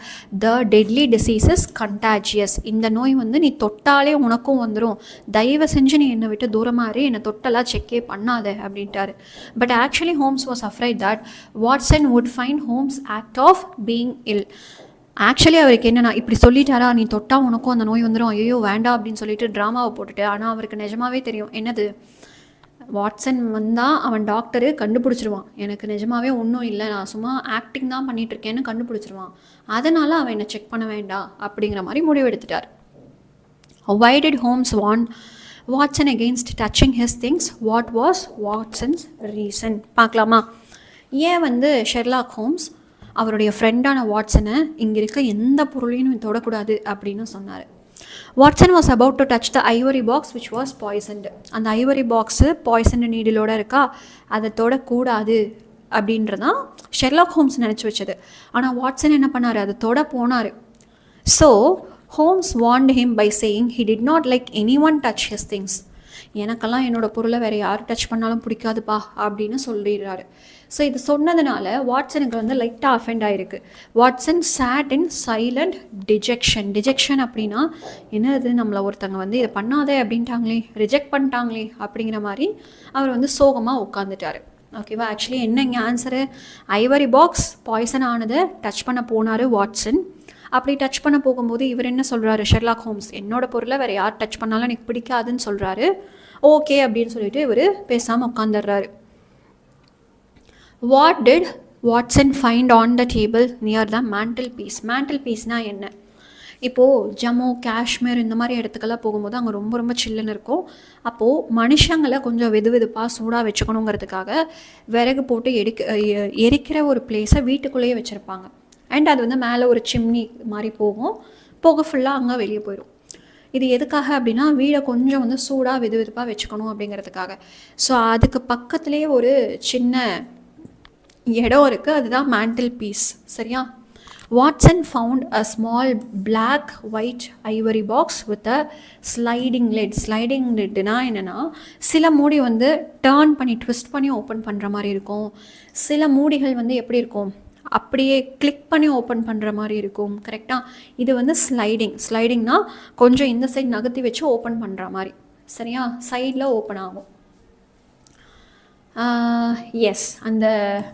the deadly disease is contagious. இந்த நோய் வந்து நீ தொட்டாலே உனக்கும் வந்துடும், தயவு செஞ்சு நீ என்னை விட்டு தூரமாறு, என்னை தொட்டெல்லாம் செக்கே பண்ணாத அப்படின்ட்டாரு. But actually Holmes was afraid that Watson would find Holmes act of being ill. Actually அவருக்கு என்னன்னா இப்படி சொல்லிட்டாரா, நீ தொட்டா உனக்கும் அந்த நோய் வந்துடும், ஐயோ வேண்டாம் அப்படின்னு சொல்லிட்டு ட்ராமாவை போட்டுட்டு, ஆனால் அவருக்கு நிஜமாவே தெரியும் என்னது, வாட்சன் வந்தால் அவன் டாக்டரு கண்டுபிடிச்சிருவான், எனக்கு நிஜமாவே ஒன்றும் இல்லை, நான் சும்மா ஆக்டிங் தான் பண்ணிகிட்ருக்கேன்னு கண்டுபிடிச்சிருவான், அதனால் அவன் என்னை செக் பண்ண வேண்டாம் அப்படிங்கிற மாதிரி முடிவெடுத்துட்டார். Why did Holmes warn Watson against touching his things? What was Watson's reason? பார்க்கலாமா? ஏன் வந்து ஷெர்லாக் ஹோம்ஸ் அவருடைய ஃப்ரெண்டான வாட்சனை இங்கே இருக்க எந்த பொருளையும் தொடக்கூடாது அப்படின்னு சொன்னார். Watson was about to touch the ivory box which was poisoned. அந்த ஐவரி பாக்ஸு பாய்சன்டு நீடிலோடு இருக்கா, அதை தொடக்கூடாது அப்படின்றதான் ஷெர்லாக் ஹோம்ஸ் நினச்சி வச்சது. ஆனால் வாட்சன் என்ன பண்ணார், அதை தொட போனார். So Holmes warned him by saying he did not like anyone touch his things. எனக்கெல்லாம் என்னோடய பொருளை வேறு யார் டச் பண்ணாலும் பிடிக்காதுப்பா அப்படின்னு சொல்லிடுறாரு. ஸோ இது சொன்னதுனால வாட்சனுக்கு வந்து லைட்டாக அஃபெண்ட் ஆகிருக்கு. வாட்சன் சேட் இன் சைலண்ட் டிஜெக்ஷன். டிஜெக்ஷன் அப்படின்னா என்னது, நம்மளை ஒருத்தங்க வந்து இதை பண்ணாதே அப்படின்ட்டாங்களே, ரிஜெக்ட் பண்ணிட்டாங்களே அப்படிங்கிற மாதிரி அவர் வந்து சோகமாக உட்காந்துட்டார். ஓகேவா? ஆக்சுவலி என்ன இங்கே ஆன்சரு, ஐவரி பாக்ஸ் பாய்சன் ஆனதை டச் பண்ண போனார் வாட்சன். அப்படி டச் பண்ண போகும்போது இவர் என்ன சொல்கிறாரு, ஷெர்லாக் ஹோம்ஸ் என்னோட பொருளை வேறு யார் டச் பண்ணாலும் எனக்கு பிடிக்காதுன்னு சொல்கிறாரு. ஓகே அப்படின்னு சொல்லிட்டு இவர் பேசாமல் உட்காந்துடுறாரு. What did Watson find on the table near the mantelpiece. Mantel பீஸ்னால் என்ன? இப்போது ஜம்மு காஷ்மீர் இந்த மாதிரி இடத்துக்கெல்லாம் போகும்போது அங்கே ரொம்ப ரொம்ப சில்லுன்னு இருக்கும். அப்போது மனுஷங்களை கொஞ்சம் வெதுவெதுப்பாக சூடாக வச்சுக்கணுங்கிறதுக்காக விறகு போட்டு எரிக்கிற ஒரு பிளேஸை வீட்டுக்குள்ளேயே வச்சுருப்பாங்க. அண்ட் அது வந்து மேலே ஒரு சிம்னி மாதிரி போகும், போக ஃபுல்லாக அங்கே வெளியே போயிடும். இது எதுக்காக அப்படின்னா வீடை கொஞ்சம் வந்து சூடாக வெதுவெதுப்பாக வச்சுக்கணும் அப்படிங்கிறதுக்காக. ஸோ அதுக்கு பக்கத்துலேயே ஒரு சின்ன இடம் இருக்குது, அதுதான் மேண்டில் பீஸ். சரியா? Watson found a small black white ivory box with a sliding lid. Sliding லிட்னா என்னென்னா, சில மூடி வந்து டேர்ன் பண்ணி ட்விஸ்ட் பண்ணி ஓப்பன் பண்ணுற மாதிரி இருக்கும். சில மூடிகள் வந்து எப்படி இருக்கும், அப்படியே கிளிக் பண்ணி ஓப்பன் பண்ணுற மாதிரி இருக்கும். கரெக்டாக? இது வந்து ஸ்லைடிங்னா கொஞ்சம் இந்த சைட் நகர்த்தி வச்சு ஓப்பன் பண்ணுற மாதிரி. சரியா? சைடில் ஓப்பன் ஆகும். எஸ், அந்த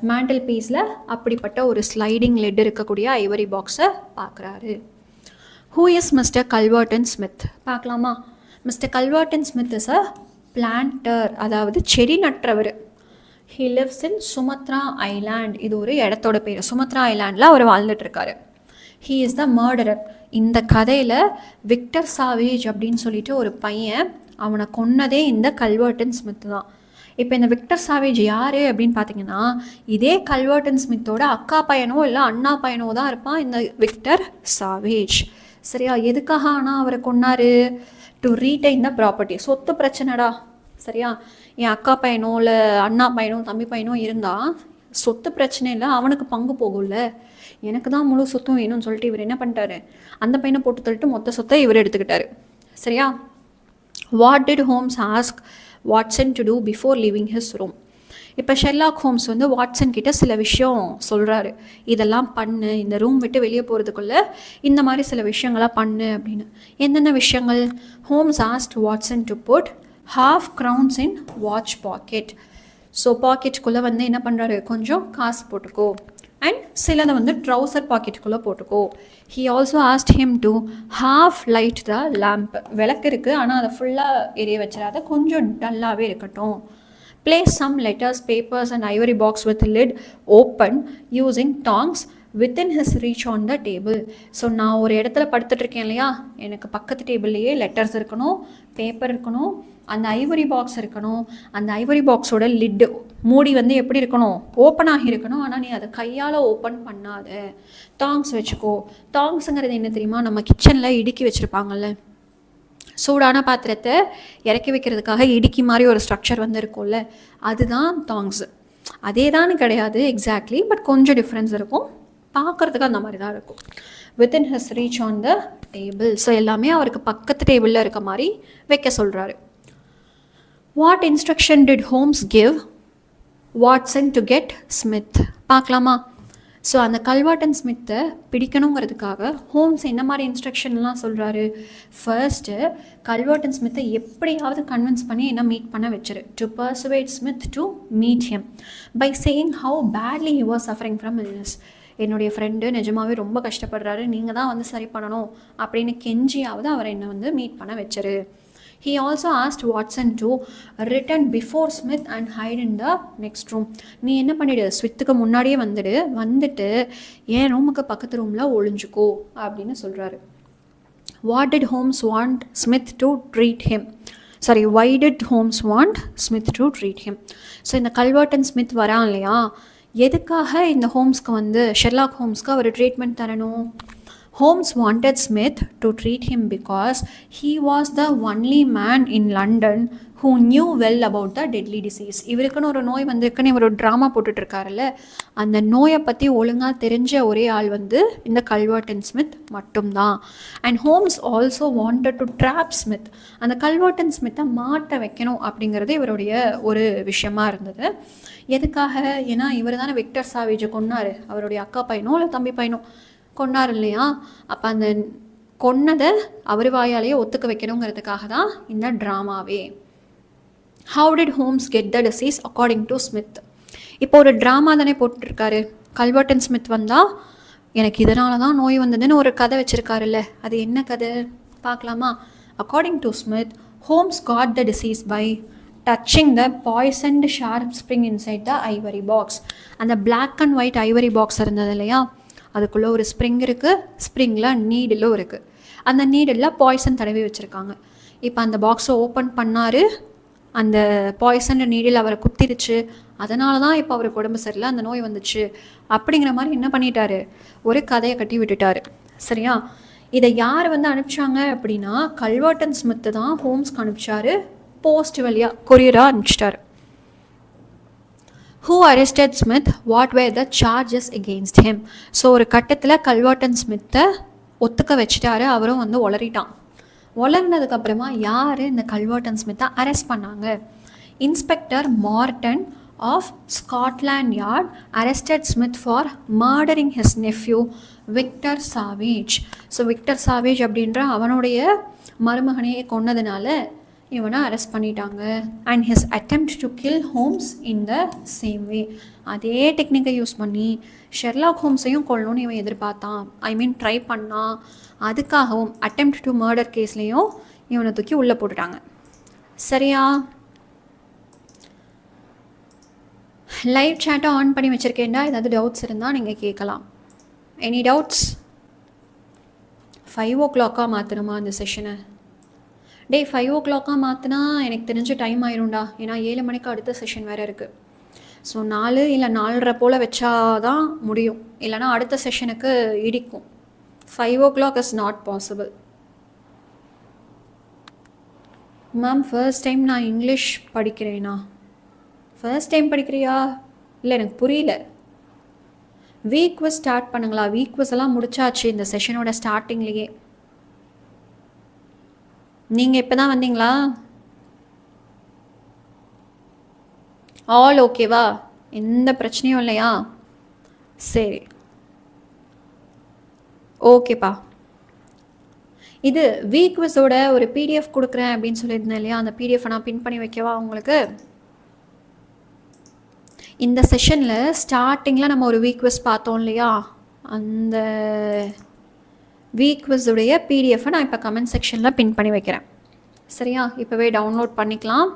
மேண்டில் பீஸில் அப்படிப்பட்ட ஒரு ஸ்லைடிங் லெட் இருக்கக்கூடிய ஐவரி பாக்ஸை பார்க்குறாரு. Who is Mr Culverton Smith? பார்க்கலாமா? Mr Culverton Smith is a planter, அதாவது செடி நற்றவர். He lives in Sumatra island. இது ஒரு இடத்தோட பேர். சுமத்ரா ஐலாண்டில் அவர் வாழ்ந்துட்டுருக்காரு. He is the murderer. இந்த கதையில் விக்டர் சாவேஜ் அப்படின்னு சொல்லிட்டு ஒரு பையன், அவனை கொன்னதே இந்த கல்வர்டன் ஸ்மித் தான். இப்போ இந்த விக்டர் சாவேஜ் யார் அப்படின்னு பார்த்தீங்கன்னா, இதே கல்வர்டன் ஸ்மித்தோட அக்கா பையனோ இல்லை அண்ணா பையனோ தான் இருப்பான் இந்த விக்டர் சாவேஜ். சரியா? எதுக்காக ஆனால் அவரை கொன்னார்? To retain the property. சொத்து பிரச்சனைடா. சரியா? என் அக்கா பையனோ இல்லை அண்ணா பையனோ தம்பி பையனோ இருந்தால் சொத்து பிரச்சனை இல்லை, அவனுக்கு பங்கு போகும்ல, எனக்கு தான் முழு சொத்தும் வேணும்னு சொல்லிட்டு இவர் என்ன பண்ணிட்டாரு, அந்த பையனை போட்டு தள்ளிட்டு மொத்த சொத்தை இவர் எடுத்துக்கிட்டாரு. சரியா? What did Holmes ask Watson to do before leaving his room. இப்போ ஷெர்லாக் ஹோம்ஸ் வந்து வாட்சன் கிட்ட சில விஷயம் சொல்கிறாரு, இதெல்லாம் பண்ணு, இந்த ரூம் விட்டு வெளியே போகிறதுக்குள்ளே இந்த மாதிரி சில விஷயங்களாக பண்ணு அப்படின்னு. என்னென்ன விஷயங்கள்? Holmes asked Watson to put half crowns in watch pocket. So பாக்கெட்டுக்குள்ளே வந்து என்ன பண்ணுறாரு, கொஞ்சம் காசு போட்டுக்கோ, அண்ட் சிலதை வந்து ட்ரௌசர் பாக்கெட்டுக்குள்ளே போட்டுக்கோ. He also asked him to half light the lamp. விளக்கு இருக்குது, ஆனால் அதை ஃபுல்லாக எரிய வச்சிடாத, கொஞ்சம் டல்லாகவே இருக்கட்டும். Place some letters, papers and ivory box with lid open using tongs within his reach on the table. So நான் ஒரு இடத்துல படுத்துட்ருக்கேன் இல்லையா, எனக்கு பக்கத்து டேபிள்லேயே லெட்டர்ஸ் இருக்கணும், பேப்பர் இருக்கணும், அந்த ஐவரி பாக்ஸ் இருக்கணும். அந்த ஐவரி பாக்ஸோட லிட்டு மூடி வந்து எப்படி இருக்கணும், ஓப்பன் ஆகி இருக்கணும். ஆனால் நீ அதை கையால் ஓப்பன் பண்ணாத, டாங்ஸ் வச்சுக்கோ. டாங்ஸுங்கிறது என்ன தெரியுமா, நம்ம கிச்சனில் இடுக்கி வச்சுருப்பாங்கல்ல, சூடான பாத்திரத்தை இறக்கி வைக்கிறதுக்காக இடுக்கி மாதிரி ஒரு ஸ்ட்ரக்சர் வந்து இருக்கும்ல, அதுதான் டாங்ஸு. அதே தான் கிடையாது எக்ஸாக்ட்லி, பட் கொஞ்சம் டிஃப்ரென்ஸ் இருக்கும், பார்க்குறதுக்கு அந்த மாதிரி தான் இருக்கும். Within his reach on the table. So எல்லாமே அவருக்கு பக்கத்து டேபிளில் இருக்க மாதிரி வைக்க சொல்கிறாரு. What instruction did Holmes give Watson to get Smith? பார்க்கலாமா? ஸோ அந்த கல்வர்டன் ஸ்மித்தை பிடிக்கணுங்கிறதுக்காக ஹோம்ஸ் என்ன மாதிரி இன்ஸ்ட்ரக்ஷன்லாம் சொல்கிறாரு. ஃபர்ஸ்ட்டு கல்வர்டன் ஸ்மித்தை எப்படியாவது கன்வின்ஸ் பண்ணி என்ன மீட் பண்ண வச்சிரு. To persuade Smith to meet him by saying how badly he was suffering from illness. என்னுடைய ஃப்ரெண்டு நிஜமாகவே ரொம்ப கஷ்டப்படுறாரு, நீங்கள் தான் வந்து சரி பண்ணணும் அப்படின்னு கெஞ்சியாவது அவரை என்னை வந்து மீட் பண்ண வச்சிரு. He also asked Watson to return before Smith and hide in the next room. நீ என்ன பண்ணிடு, ஸ்மித்துக்கு முன்னாடியே வந்துட்டு என் ரூமுக்கு பக்கத்து ரூமில் ஒளிஞ்சுக்கோ அப்படின்னு சொல்கிறாரு. What did Holmes want Smith to treat him? Why did Holmes want Smith to treat him? So இந்த கல்வர்டன் ஸ்மித் வரான் இல்லையா, எதுக்காக இந்த ஹோம்ஸ்க்கு வந்து ஷெர்லாக் ஹோம்ஸ்க்கு அவர் ட்ரீட்மெண்ட் தரணும்? Holmes wanted Smith to treat him because he was the only man in London who knew well about the deadly disease. இவருக்குன்னு ஒரு நோய் வந்திருக்குன்னு இவர் ஒரு ட்ராமா போட்டுட்ருக்காருல்ல, அந்த நோயை பற்றி ஒழுங்காக தெரிஞ்ச ஒரே ஆள் வந்து இந்த கல்வர்டன் ஸ்மித் மட்டும்தான். And Holmes also wanted to trap Smith. அந்த கல்வர்டன் ஸ்மித்தை மாட்ட வைக்கணும் அப்படிங்கிறது இவருடைய ஒரு விஷயமா இருந்தது. எதுக்காக? ஏன்னா இவர் தானே விக்டர் சாவேஜை கொன்னார், அவருடைய அக்கா பையனோ இல்லை தம்பி பையனோ கொன்னார் இல்லையா, அப்போ அந்த கொன்னதை அவர் வாயாலேயே ஒத்துக்க வைக்கணுங்கிறதுக்காக தான் இந்த ட்ராமாவே. How did Holmes get the disease according to Smith? இப்போ ஒரு ட்ராமா தானே போட்டுருக்காரு. கல்வர்டன் ஸ்மித் வந்தால் எனக்கு இதனால தான் நோய் வந்ததுன்னு ஒரு கதை வச்சுருக்காருல்ல, அது என்ன கதை பார்க்கலாமா? According to Smith, Holmes got the disease by touching the poisoned sharp spring inside the ivory box. அந்த black and white ivory box இருந்தது இல்லையா, அதுக்குள்ளே ஒரு ஸ்ப்ரிங் இருக்குது, ஸ்ப்ரிங்கில் நீடிலும் இருக்குது. அந்த நீடில் பாய்சன் தடவி வச்சுருக்காங்க. இப்போ அந்த பாக்ஸை ஓப்பன் பண்ணார், அந்த பாய்சன் நீடில் அவரை குத்திருச்சு, அதனால தான் இப்போ அவருக்கு உடம்பு சரியில்லை, அந்த நோய் வந்துச்சு அப்படிங்கிற மாதிரி என்ன பண்ணிட்டாரு, ஒரு கதையை கட்டி விட்டுட்டார். சரியா? இதை யார் வந்து அனுப்பிச்சாங்க அப்படின்னா கல்வர்டன் ஸ்மித்து தான் ஹோம்ஸ்க்கு அனுப்பிச்சாரு, போஸ்ட் வழியாக கொரியராக அனுப்பிச்சிட்டாரு. Who arrested Smith? What were the charges against him? So ஒரு கட்டத்தில் கல்வர்டன் ஸ்மித்தை ஒத்துக்க வச்சுட்டாரு, அவரும் வந்து உளறிட்டான். உளர்னதுக்கப்புறமா யார் இந்த கல்வர்டன் ஸ்மித்தை அரெஸ்ட் பண்ணாங்க? Inspector Morton of Scotland Yard arrested Smith for murdering his nephew Victor Savage. So Victor Savage அப்படின்ற அவனுடைய மருமகனையே கொன்னதுனால இவனை அரெஸ்ட் பண்ணிட்டாங்க. And his attempt to kill Holmes in the same way. அதே டெக்னிக்கை யூஸ் பண்ணி ஷெர்லாக் ஹோம்ஸையும் கொல்லணும்னு இவன் எதிர்பார்த்தான், ட்ரை பண்ணான். அதுக்காகவும் அட்டெம்ப்ட் டு மர்டர் கேஸ்லேயும் இவனை தூக்கி உள்ளே போட்டுட்டாங்க. சரியா? லைவ் சேட்டை ஆன் பண்ணி வச்சுருக்கேன்டா, ஏதாவது டவுட்ஸ் இருந்தால் நீங்கள் கேட்கலாம். Any doubts? 5 o'clock மாற்றணுமா இந்த செஷனை? 5 o'clock மாற்றினா எனக்கு தெரிஞ்ச டைம் ஆயிரும்டா, ஏன்னா 7 மணிக்கு அடுத்த செஷன் வேறு இருக்குது. ஸோ 4 இல்லை 4:30 போல் வச்சாதான் முடியும், இல்லைனா அடுத்த செஷனுக்கு இடிக்கும். 5 o'clock is not possible. Ma'am first time நான் இங்கிலீஷ் படிக்கிறேனா? ஃபர்ஸ்ட் டைம் படிக்கிறியா? இல்லை எனக்கு புரியல. வீக் குவிஸ் ஸ்டார்ட் பண்ணுங்களா? வீக் குவிஸ் எல்லாம் முடிச்சாச்சு இந்த செஷனோட ஸ்டார்டிங்லேயே. நீங்கள் இப்போ தான் வந்தீங்களா? ஆல் ஓகேவா? எந்த பிரச்சனையும் இல்லையா? சரி, ஓகேப்பா. இது வீக் குவிஸோட ஒரு பிடிஎஃப் கொடுக்குறேன் அப்படின்னு சொல்லியிருந்தேன் இல்லையா, அந்த பிடிஎஃப் நான் பின் பண்ணி வைக்கவா உங்களுக்கு? இந்த செஷனில் ஸ்டார்டிங்கில் நம்ம ஒரு வீக் குவிஸ் பார்த்தோம் இல்லையா, அந்த வீக் குவிஸுடைய பிடிஎஃபை நான் இப்போ கமெண்ட் செக்ஷனில் பின் பண்ணி வைக்கிறேன். சரியா? இப்போவே டவுன்லோட் பண்ணிக்கலாம்.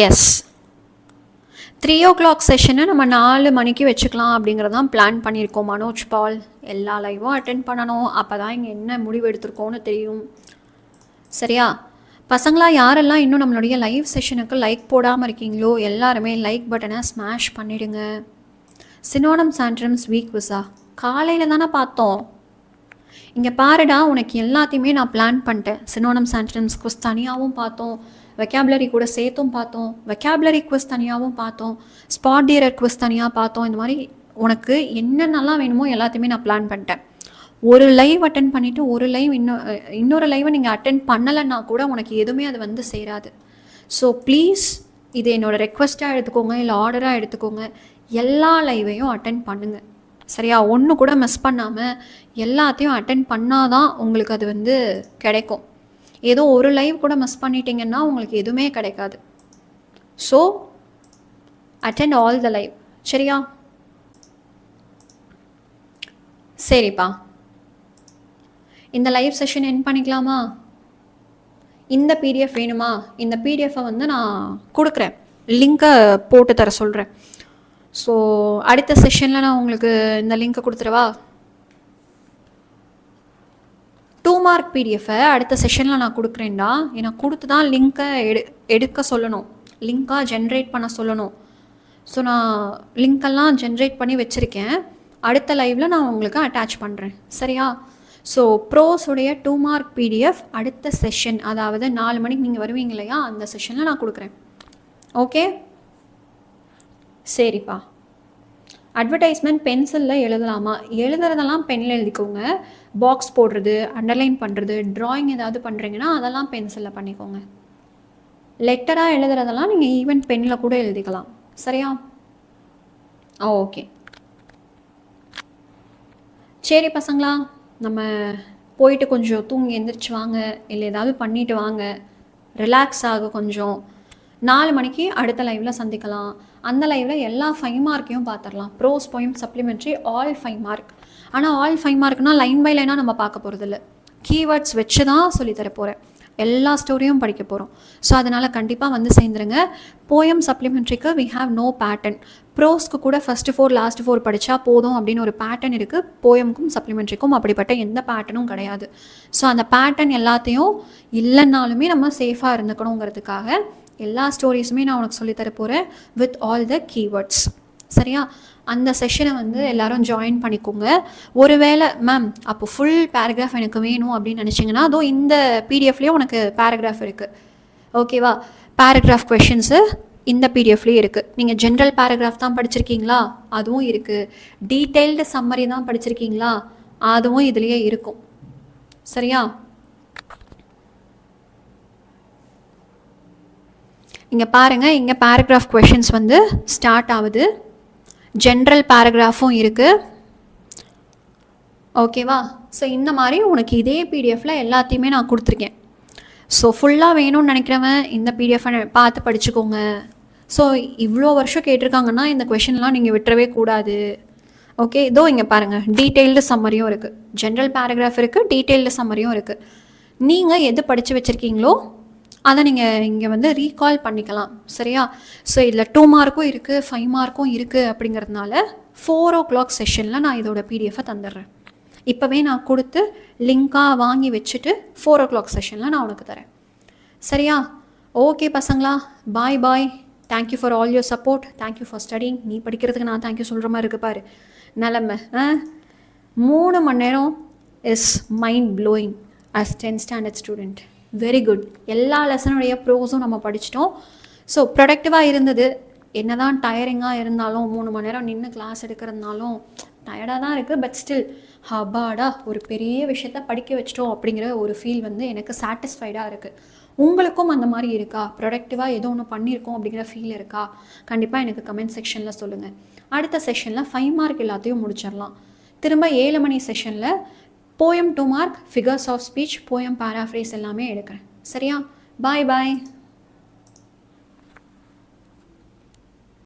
எஸ், 3 o'clock செஷனை நம்ம 4 மணிக்கு வச்சுக்கலாம் அப்படிங்கிறதான் பிளான் பண்ணியிருக்கோம். மனோஜ் பால் எல்லா லைவும் அட்டென்ட் பண்ணணும், அப்போ தான் இங்கே என்ன முடிவு எடுத்திருக்கோன்னு தெரியும். சரியா? பசங்களா யாரெல்லாம் இன்னும் நம்மளுடைய லைவ் செஷனுக்கு லைக் போடாமல் இருக்கீங்களோ எல்லாருமே லைக் பட்டனை ஸ்மாஷ் பண்ணிவிடுங்க. சினோனம்ஸ் ஆண்ட்ரம்ஸ் வீக் குவிஸா காலையில் தானே பார்த்தோம். இங்கே பாருடா, உனக்கு எல்லாத்தையுமே நான் பிளான் பண்ணிட்டேன். சினோனம்ஸ் ஆண்ட்ரம்ஸ் குவிஸ் தனியாகவும் பார்த்தோம், வெக்காபுலரி கூட சேர்த்தும் பார்த்தோம், வெக்காபுலரி குவிஸ் தனியாகவும் பார்த்தோம், ஸ்பாட் தி எரர் குவிஸ் தனியாக பார்த்தோம். இந்த மாதிரி உனக்கு என்னென்னலாம் வேணுமோ எல்லாத்தையுமே நான் பிளான் பண்ணிட்டேன். ஒரு லைவ் அட்டென்ட் பண்ணிவிட்டு ஒரு லைவ் இன்னொரு லைவை நீங்கள் அட்டென்ட் பண்ணலைன்னா கூட உனக்கு எதுவுமே அது வந்து சேராது. ஸோ ப்ளீஸ் இது என்னோடய ரெக்வஸ்ட்டாக எடுத்துக்கோங்க, இல்லை ஆர்டராக எடுத்துக்கோங்க. எல்லா லைவையும் அட்டென்ட் பண்ணுங்கள். சரியா? ஒன்று கூட மிஸ் பண்ணாமல் எல்லாத்தையும் அட்டென்ட் பண்ணால் தான் உங்களுக்கு அது வந்து கிடைக்கும். ஏதோ ஒரு லைவ் கூட மிஸ் பண்ணிட்டீங்கன்னா உங்களுக்கு எதுவுமே கிடைக்காது. So attend all the live. சரியா? சரிப்பா, இந்த லைவ் செஷன் எண்ட் பண்ணிக்கலாமா? இந்த பிடிஎஃப் வேணுமா? இந்த பிடிஎஃப்பை வந்து நான் கொடுக்குறேன், லிங்க்கை போட்டு தர சொல்கிறேன். ஸோ அடுத்த செஷனில் நான் உங்களுக்கு இந்த லிங்க்கை கொடுத்துருவா? 2 mark பிடிஎஃபை அடுத்த செஷனில் நான் கொடுக்குறேன்டா. ஏன்னா கொடுத்து தான் லிங்க்கை எடுக்க சொல்லணும், லிங்க்காக ஜென்ரேட் பண்ண சொல்லணும். ஸோ நான் லிங்க்கெல்லாம் ஜென்ரேட் பண்ணி வச்சுருக்கேன், அடுத்த லைவில் நான் உங்களுக்கு அட்டாச் பண்ணுறேன். சரியா? ஸோ ப்ரோஸுடைய 2 mark பிடிஎஃப் அடுத்த செஷன், அதாவது 4 மணிக்கு நீங்கள் வருவீங்க இல்லையா, அந்த செஷனில் நான் கொடுக்குறேன். ஓகே? சரிப்பா. அட்வர்டைஸ்மெண்ட் பென்சிலில் எழுதலாமா? எழுதுறதெல்லாம் பென்னில் எழுதிக்கோங்க. பாக்ஸ் போடுறது, அண்டர்லைன் பண்ணுறது, ட்ராயிங் ஏதாவது பண்ணுறீங்கன்னா அதெல்லாம் பென்சிலில் பண்ணிக்கோங்க. லெட்டராக எழுதுறதெல்லாம் நீங்கள் ஈவன் பென்னில் கூட எழுதிக்கலாம். சரியா? ஓகே, சரி பசங்களா, நம்ம போயிட்டு கொஞ்சம் தூங்கி எந்திரிச்சு வாங்க, இல்லை ஏதாவது பண்ணிட்டு வாங்க, ரிலாக்ஸ் ஆக கொஞ்சம். 4 மணிக்கு அடுத்த லைவில் சந்திக்கலாம். அந்த லைவில் எல்லா 5 மார்க்கையும் பார்த்துடலாம். Prose poem supplementary all 5 mark. ஆனால் ஆல் 5 மார்க்னால் லைன் பை லைனாக நம்ம பார்க்க போகிறதில்ல, கீவேர்ட்ஸ் வச்சு தான் சொல்லித்தர போகிறேன். எல்லா ஸ்டோரியும் படிக்க போகிறோம். ஸோ அதனால் கண்டிப்பாக வந்து சேர்ந்துருங்க. போயம் சப்ளிமெண்ட்ரிக்கு வி ஹாவ் நோ பேட்டர்ன். ப்ரோஸ்க்கு கூட ஃபஸ்ட்டு 4 லாஸ்ட் 4 படித்தா போதும் அப்படின்னு ஒரு பேட்டர்ன் இருக்குது. போயமுக்கும் சப்ளிமெண்ட்ரிக்கும் அப்படிப்பட்ட எந்த பேட்டர்னும் கிடையாது. ஸோ அந்த பேட்டர்ன் எல்லாத்தையும் இல்லைன்னாலுமே நம்ம சேஃபாக இருந்துக்கணுங்கிறதுக்காக எல்லா ஸ்டோரிஸுமே நான் உனக்கு சொல்லித்தர போகிறேன் வித் ஆல் த கீவேர்ட்ஸ். சரியா? அந்த செஷனை வந்து எல்லோரும் ஜாயின் பண்ணிக்கோங்க. ஒருவேளை மேம் அப்போ ஃபுல் பேராகிராஃப் எனக்கு வேணும் அப்படின்னு நினச்சிங்கன்னா அதோ இந்த பிடிஎஃப்லேயும் உனக்கு பேராகிராஃப் இருக்குது. ஓகேவா? பேராகிராஃப் கொஷின்ஸு இந்த பிடிஎஃப்லேயே இருக்குது. நீங்கள் ஜென்ரல் பேராகிராஃப் தான் படிச்சிருக்கீங்களா? அதுவும் இருக்குது. டீட்டெயில்டு சம்மரி தான் படிச்சிருக்கீங்களா? அதுவும் இதுலேயே இருக்கும். சரியா? இங்கே பாருங்கள், இங்கே பேராகிராஃப் கொஷின்ஸ் வந்து ஸ்டார்ட் ஆகுது. ஜென்ரல் பேராகிராஃபும் இருக்குது. ஓகேவா? ஸோ இந்த மாதிரி உனக்கு இதே பிடிஎஃப்பில் எல்லாத்தையுமே நான் கொடுத்துருக்கேன். ஸோ ஃபுல்லாக வேணும்னு நினைக்கிறவன் இந்த பிடிஎஃப்பை பார்த்து படிச்சுக்கோங்க. ஸோ இவ்வளோ வருஷம் கேட்டிருக்காங்கன்னா இந்த கொஷின்லாம் நீங்கள் விட்டுறவே கூடாது. ஓகே, இதோ இங்கே பாருங்கள், டீட்டெயில்டு சம்மரியும் இருக்குது, ஜென்ரல் பேராகிராஃப் இருக்குது, டீட்டெயில்டு சம்மரியும் இருக்குது. நீங்கள் எது படித்து வச்சுருக்கீங்களோ அதை நீங்கள் இங்கே வந்து ரீகால் பண்ணிக்கலாம். சரியா? ஸோ இதில் 2 மார்க்கும் இருக்குது, 5 மார்க்கும் இருக்குது. அப்படிங்கிறதுனால 4 o'clock செஷனில் நான் இதோட பிடிஎஃபை தந்துடுறேன். இப்போவே நான் கொடுத்து லிங்காக வாங்கி வச்சுட்டு 4 o'clock செஷனில் நான் உனக்கு தரேன். சரியா? ஓகே பசங்களா, bye bye. Thank you for all your support. Thank you for studying. நீ படிக்கிறதுக்கு நான் தேங்க்யூ சொல்கிற மாதிரி இருக்குது பாரு நிலமை. 3 மணி நேரம் is mind blowing as 10th standard student. Very good. எல்லா லெசனுடைய ப்ரோஸும் நம்ம படிச்சிட்டோம். ஸோ ப்ரொடக்டிவாக இருந்தது. என்ன தான் டயரிங்காக இருந்தாலும் 3 மணி நேரம் நின்று கிளாஸ் எடுக்கிறதுனாலும் டயர்டாக தான் இருக்குது. பட் ஸ்டில் ஹபாடா ஒரு பெரிய விஷயத்த படிக்க வச்சிட்டோம் அப்படிங்கிற ஒரு ஃபீல் வந்து எனக்கு சாட்டிஸ்ஃபைடாக இருக்குது. உங்களுக்கும் அந்த மாதிரி இருக்கா? ப்ரொடக்டிவாக ஏதோ ஒன்று பண்ணியிருக்கோம் அப்படிங்கிற ஃபீல் இருக்கா? கண்டிப்பாக எனக்கு கமெண்ட் செக்ஷனில் சொல்லுங்கள். அடுத்த செஷனில் 5 மார்க் எல்லாத்தையும் முடிச்சிடலாம். திரும்ப 7 மணி செஷனில் poem 2 mark, figures of speech, poem paraphrase எல்லாமே எடுக்கிறேன். சரியா? பாய் பாய்.